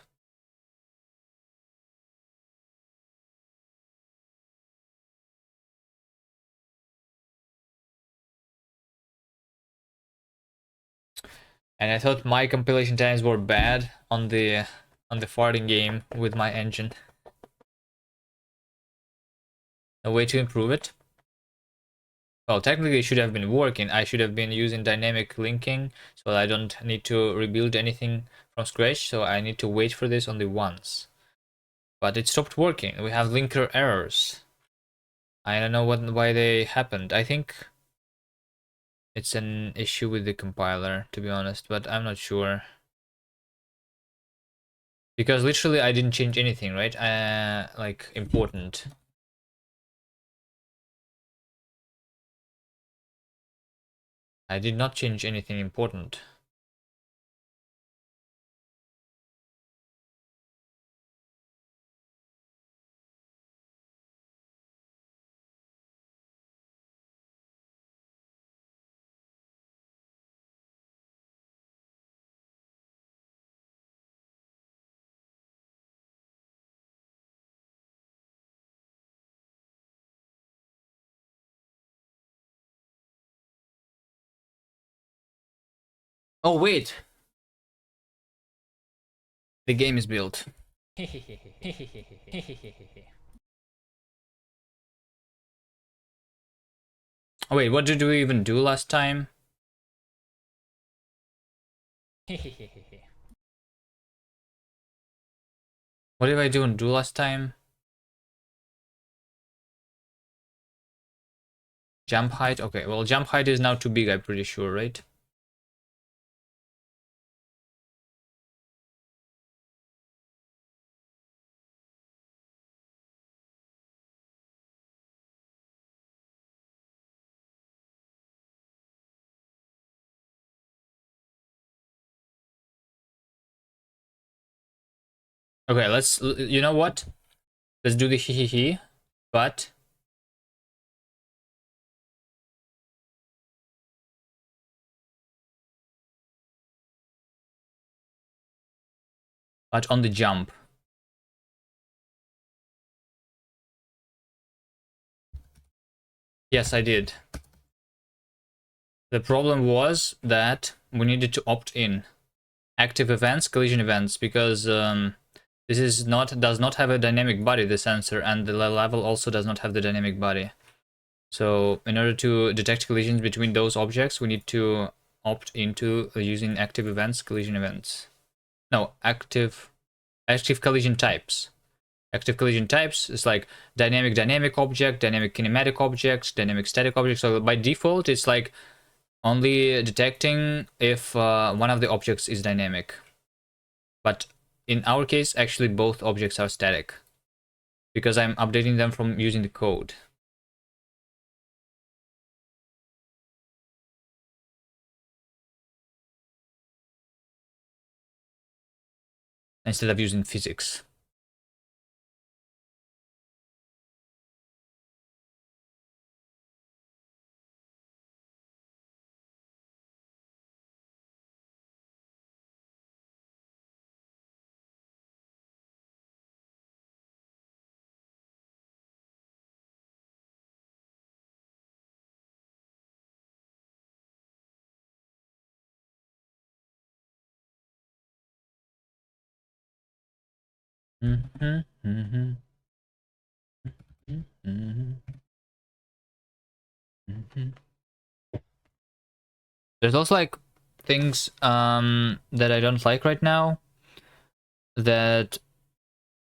And I thought my compilation times were bad on the farting game with my engine. A way to improve it? Well, technically it should have been working. I should have been using dynamic linking, so I don't need to rebuild anything from scratch, so I need to wait for this only once. But it stopped working. We have linker errors. I don't know why they happened. I think it's an issue with the compiler, to be honest, but I'm not sure. Because literally I didn't change anything, right? Like important. I did not change anything important. Oh wait! The game is built. Oh wait, what did we even do last time? What did I do last time? Jump height? Okay, well jump height is now too big, I'm pretty sure, right? Okay, let's, you know what? Let's do the hee, but on the jump. Yes, I did. The problem was that we needed to opt in active events, collision events, because this is does not have a dynamic body, the sensor, and the level also does not have the dynamic body. So in order to detect collisions between those objects, we need to opt into using active events, collision events. No, active collision types. Active collision types is like dynamic object, dynamic kinematic object, dynamic static object. So by default, it's like only detecting if one of the objects is dynamic. But in our case, actually both objects are static because I'm updating them from using the code. Instead of using physics. There's also like things that I don't like right now, that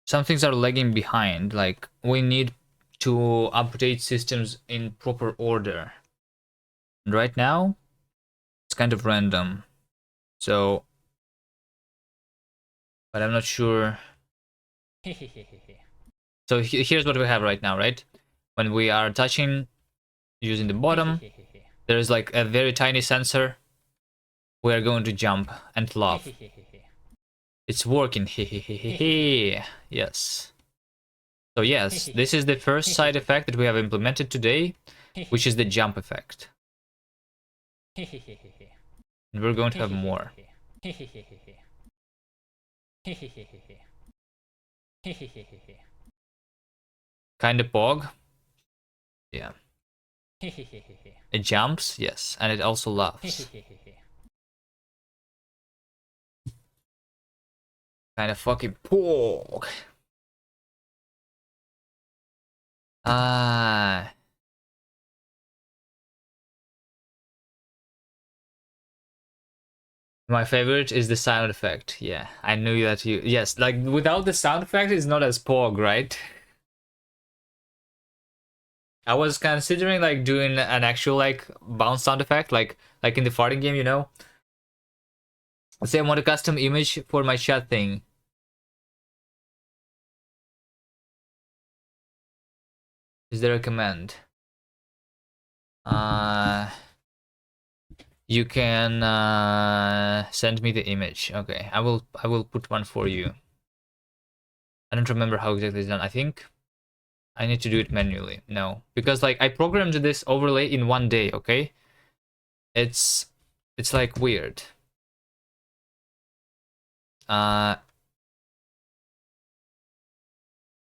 some things are lagging behind. Like we need to update systems in proper order. And right now, it's kind of random. So, but I'm not sure. So here's what we have right now, right? When we are touching using the bottom, There's like a very tiny sensor. We are going to jump and laugh. It's working. Yes. So yes, this is the first side effect that we have implemented today, which is the jump effect. And we're going to have more. Kind of pog. Yeah. It jumps, yes, and it also laughs. Kind of fucking pog. Ah. My favorite is the sound effect. Yeah, I knew that you... Yes, like, without the sound effect, it's not as pog, right? I was considering, like, doing an actual, like, bounce sound effect, like in the farting game, you know? Let's say I want a custom image for my chat thing. Is there a command? You can send me the image. Okay, I will put one for you. I don't remember how exactly it's done. I think I need to do it manually. No, because like I programmed this overlay in one day. Okay, it's like weird.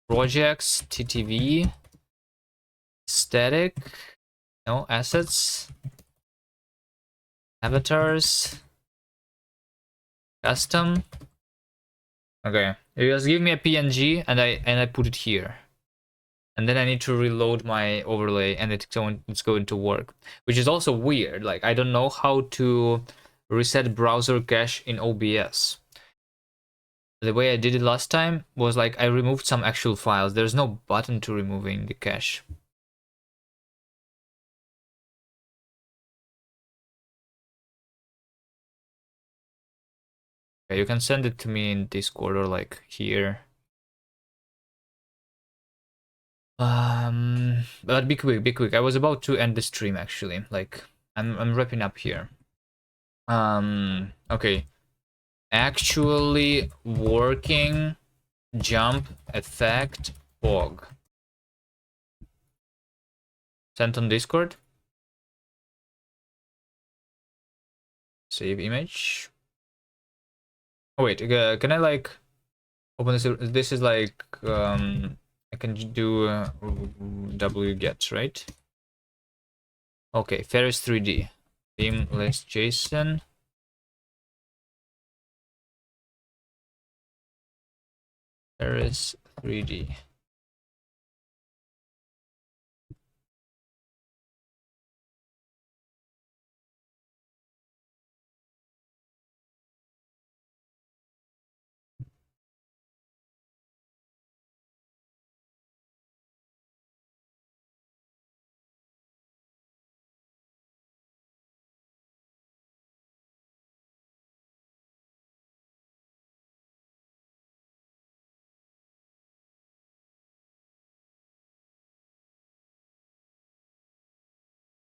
Projects, TTV, static, no assets, avatars, custom. Okay, you just give me a PNG and I put it here. And then I need to reload my overlay and it's going to work, which is also weird. Like, I don't know how to reset browser cache in OBS. The way I did it last time was like I removed some actual files. There's no button to removing the cache. Okay, you can send it to me in Discord or like here. But be quick, be quick. I was about to end the stream actually. Like, I'm wrapping up here. Okay. Actually working jump effect fog. Sent on Discord. Save image. Oh wait, can I like open this? This is like I can do wget, right? Okay, Ferris 3D. Themeless JSON. Ferris 3D.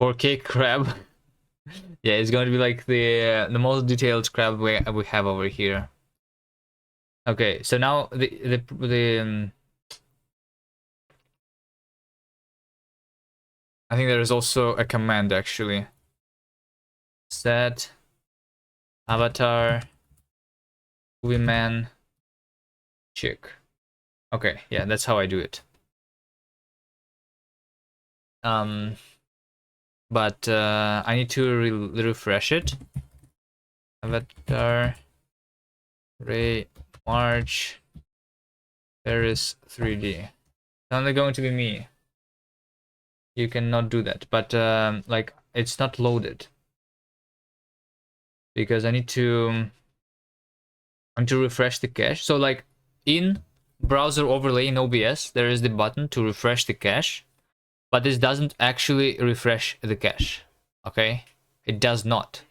Okay, crab. Yeah, it's going to be like the most detailed crab we have over here. Okay, so now the I think there is also a command actually. Set avatar kuviman chick. Okay, yeah, that's how I do it. But I need to refresh it. Avatar Ray March Paris 3D. It's only going to be me. You cannot do that, but like it's not loaded because I need to refresh the cache. So like in browser overlay in OBS, there is the button to refresh the cache, but this doesn't actually refresh the cache. Okay, it does not.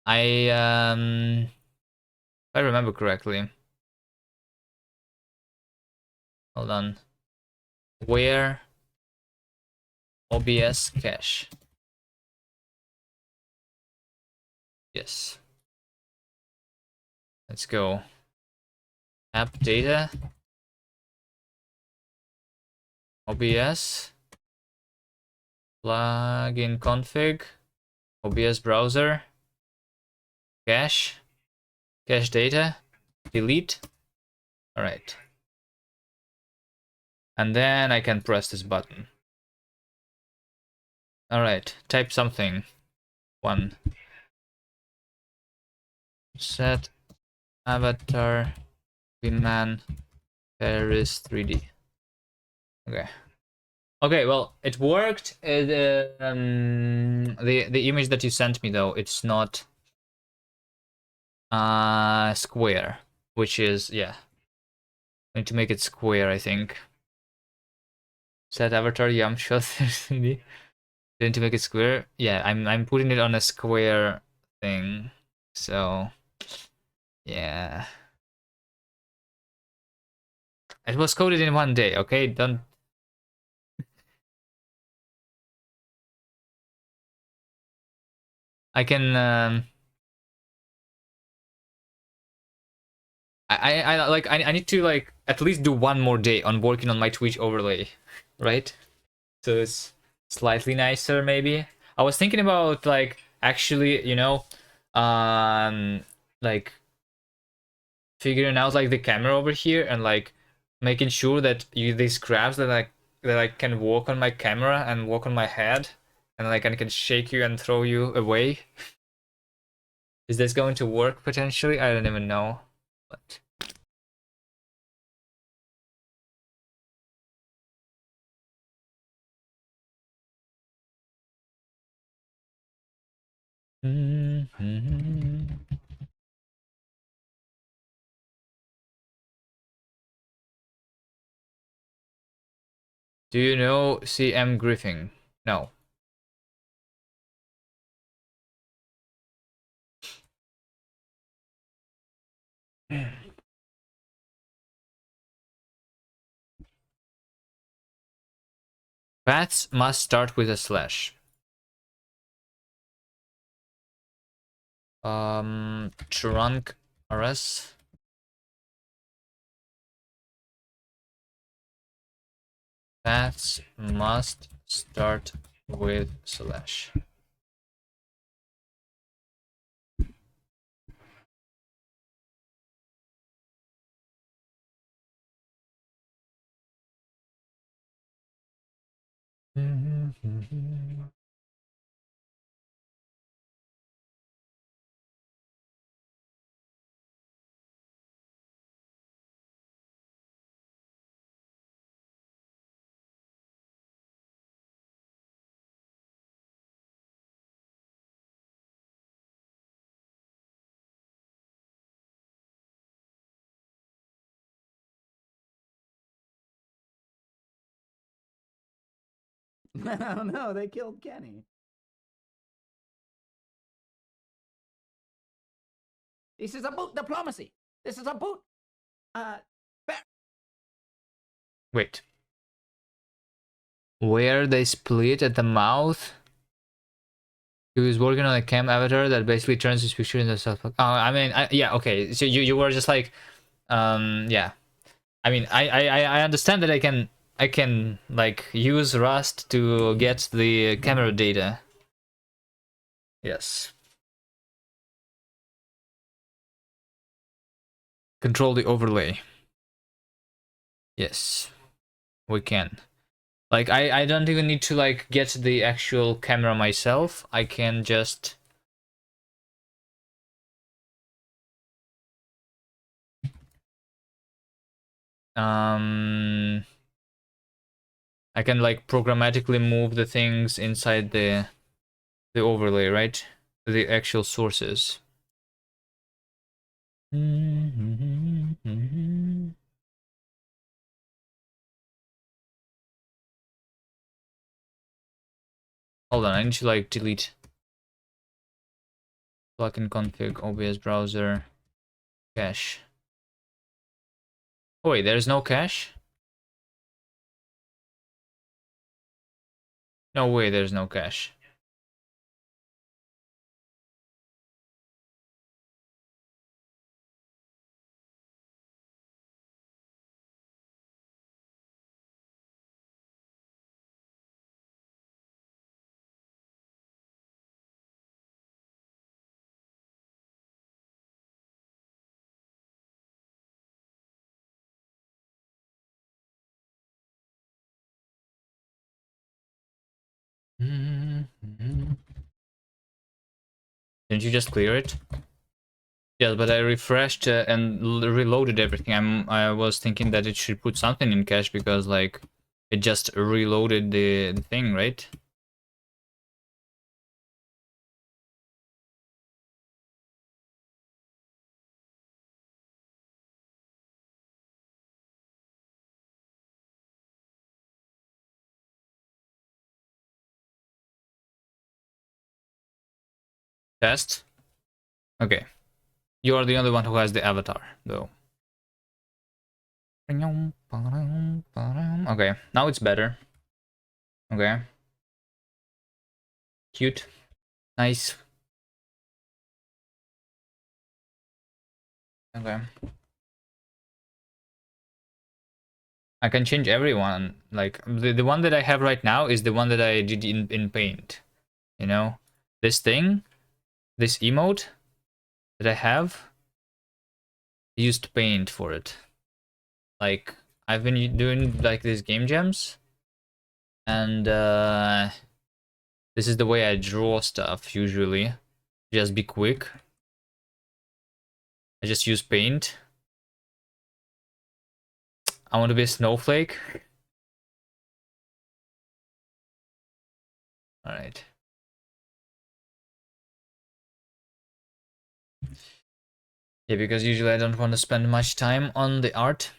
If I remember correctly, Hold on. Where OBS cache? Yes. Let's go. App data. OBS. Plugin config. OBS browser. Cache. Cache data. Delete. Alright. And then I can press this button. Alright, type something. 1. Set avatar kuviman Paris 3D. Okay. Okay, well, it worked. The image that you sent me though, it's not square, which is, yeah. I need to make it square, I think. Set avatar yum shot 3D. Need to make it square. Yeah, I'm putting it on a square thing. So yeah. It was coded in 1 day, okay? Don't. I can I need to like at least do 1 more day on working on my Twitch overlay, right? So it's slightly nicer maybe. I was thinking about like actually, you know, like figuring out like the camera over here and like making sure that these crabs that I can walk on my camera and walk on my head and like I can shake you and throw you away. Is this going to work potentially? I don't even know. But do you know CM Griffin? No. Paths must start with a slash. Trunk RS. Paths must start with slash.
I don't know. They killed Kenny. This is about diplomacy. This is about
Wait. Where they split at the mouth? He was working on a cam avatar that basically turns his picture into self. Oh, I mean, yeah, okay. So you were just like, yeah. I mean, I understand that I can like use Rust to get the camera data. Yes. Control the overlay. Yes, we can. Like I don't even need to like get the actual camera myself. I can just I can like programmatically move the things inside the overlay, right? The actual sources. Hold on, I need to like delete plugin config OBS browser cache. Oh wait, there's no cache? No way, there's no cache. Didn't you just clear it? Yeah, but I refreshed and reloaded everything. I was thinking that it should put something in cache because like it just reloaded the thing, right? Test. Okay. You are the only one who has the avatar, though. Okay, now it's better. Okay. Cute. Nice. Okay. I can change everyone. Like, the one that I have right now is the one that I did in Paint. You know? This thing, this emote that I have, used Paint for it. Like, I've been doing, like, these game jams. And, this is the way I draw stuff, usually. Just be quick. I just use Paint. I want to be a snowflake. Alright. Yeah, because usually I don't want to spend much time on the art.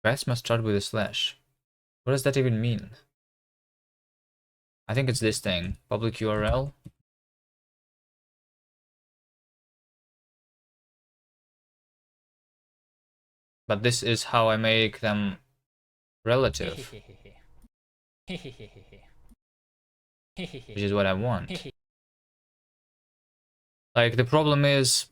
Grass must start with a slash. What does that even mean? I think it's this thing. Public URL. But this is how I make them relative. Which is what I want. Like, the problem is...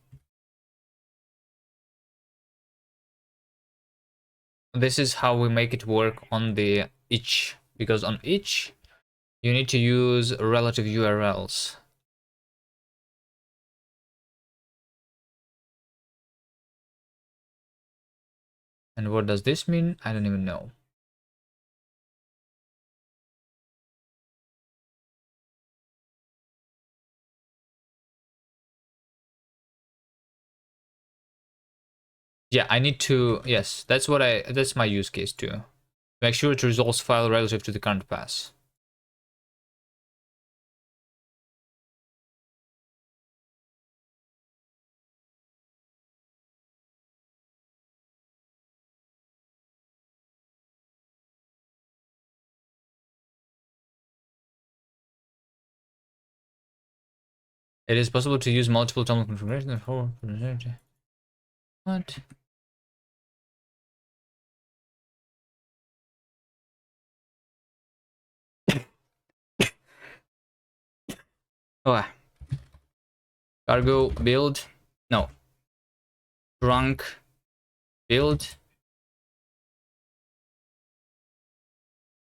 This is how we make it work on the each. Because on each, you need to use relative URLs. And what does this mean? I don't even know. Yeah, I need to, yes, that's my use case too. Make sure it resolves file relative to the current pass. It is possible to use multiple tunnel configurations for what? Oh, cargo build, no, trunk build,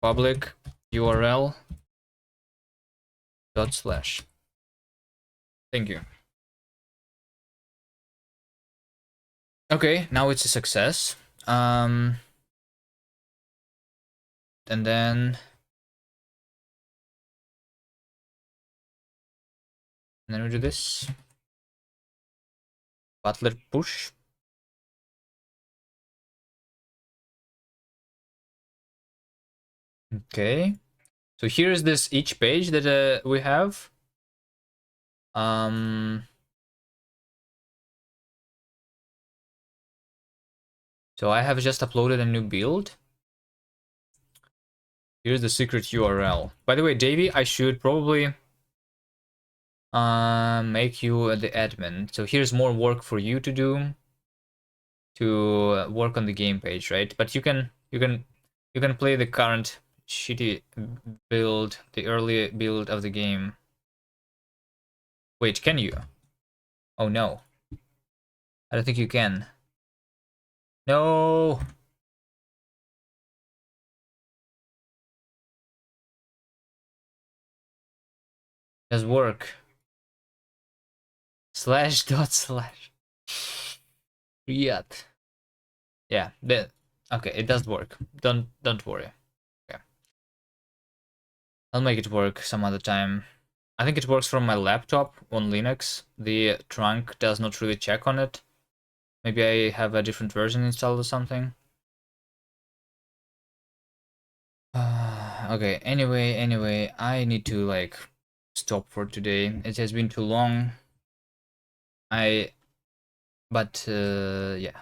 public URL dot slash. Thank you. Okay, now it's a success. And then we do this. Butler push. Okay. So here's this each page that we have. So I have just uploaded a new build. Here's the secret URL. By the way, Davey, I should probably make you the admin. So here's more work for you to do. to work on the game page, right? But you can play the current shitty build, the early build of the game. Wait, can you? Oh no. I don't think you can. No. Does work. Slash dot slash. Yet. Yeah, okay, it does work. Don't worry. Okay. I'll make it work some other time. I think it works from my laptop on Linux. The trunk does not really check on it. Maybe I have a different version installed or something. Okay, anyway, I need to like stop for today. It has been too long. But yeah,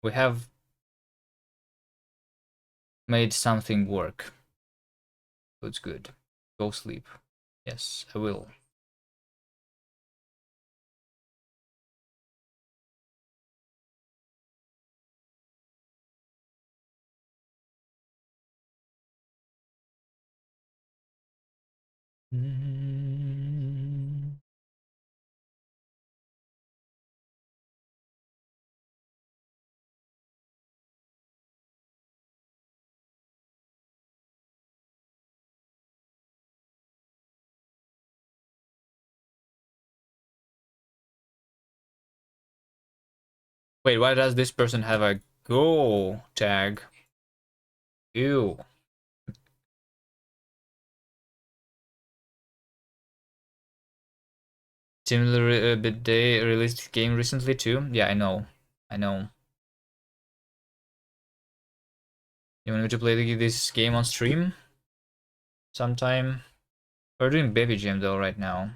we have made something work. So it's good. Go sleep. Yes, I will. Wait, why does this person have a go tag? Ew. Similar bit day released game recently too. Yeah, I know. You want me to play this game on stream? Sometime? We're doing Bevy Jam though right now.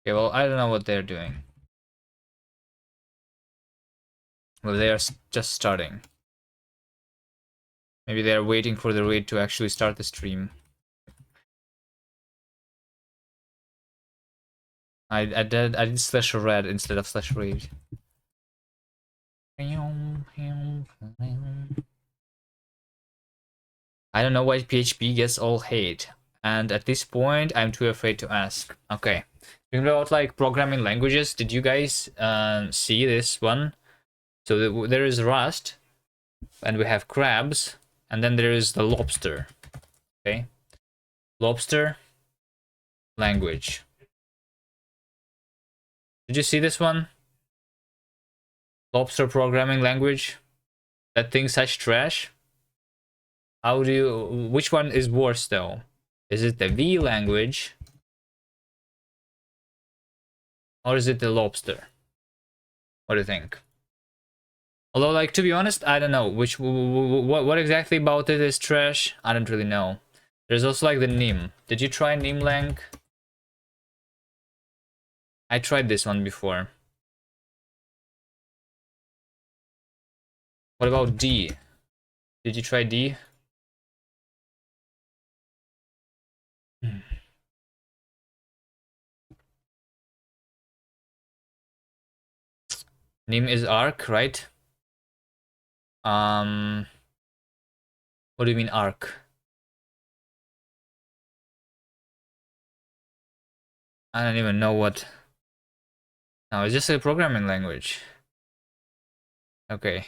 Okay, well, I don't know what they're doing. Well, they are just starting. Maybe they are waiting for the raid to actually start the stream. I did slash red instead of slash raid. I don't know why PHP gets all hate, and at this point, I'm too afraid to ask. Okay, talking about like programming languages, did you guys see this one? So there is Rust, and we have crabs, and then there is the lobster. Okay, lobster language. Did you see this one? Lobster programming language. That thing's such trash. How do you? Which one is worse though? Is it the V language, or is it the lobster? What do you think? Although, like, to be honest, I don't know what exactly about it is trash. I don't really know. There's also like the Nim. Did you try Nimlang? I tried this one before. What about D? Did you try D? Nim is arc, right? What do you mean arc? I don't even know what. No, it's just a programming language. Okay.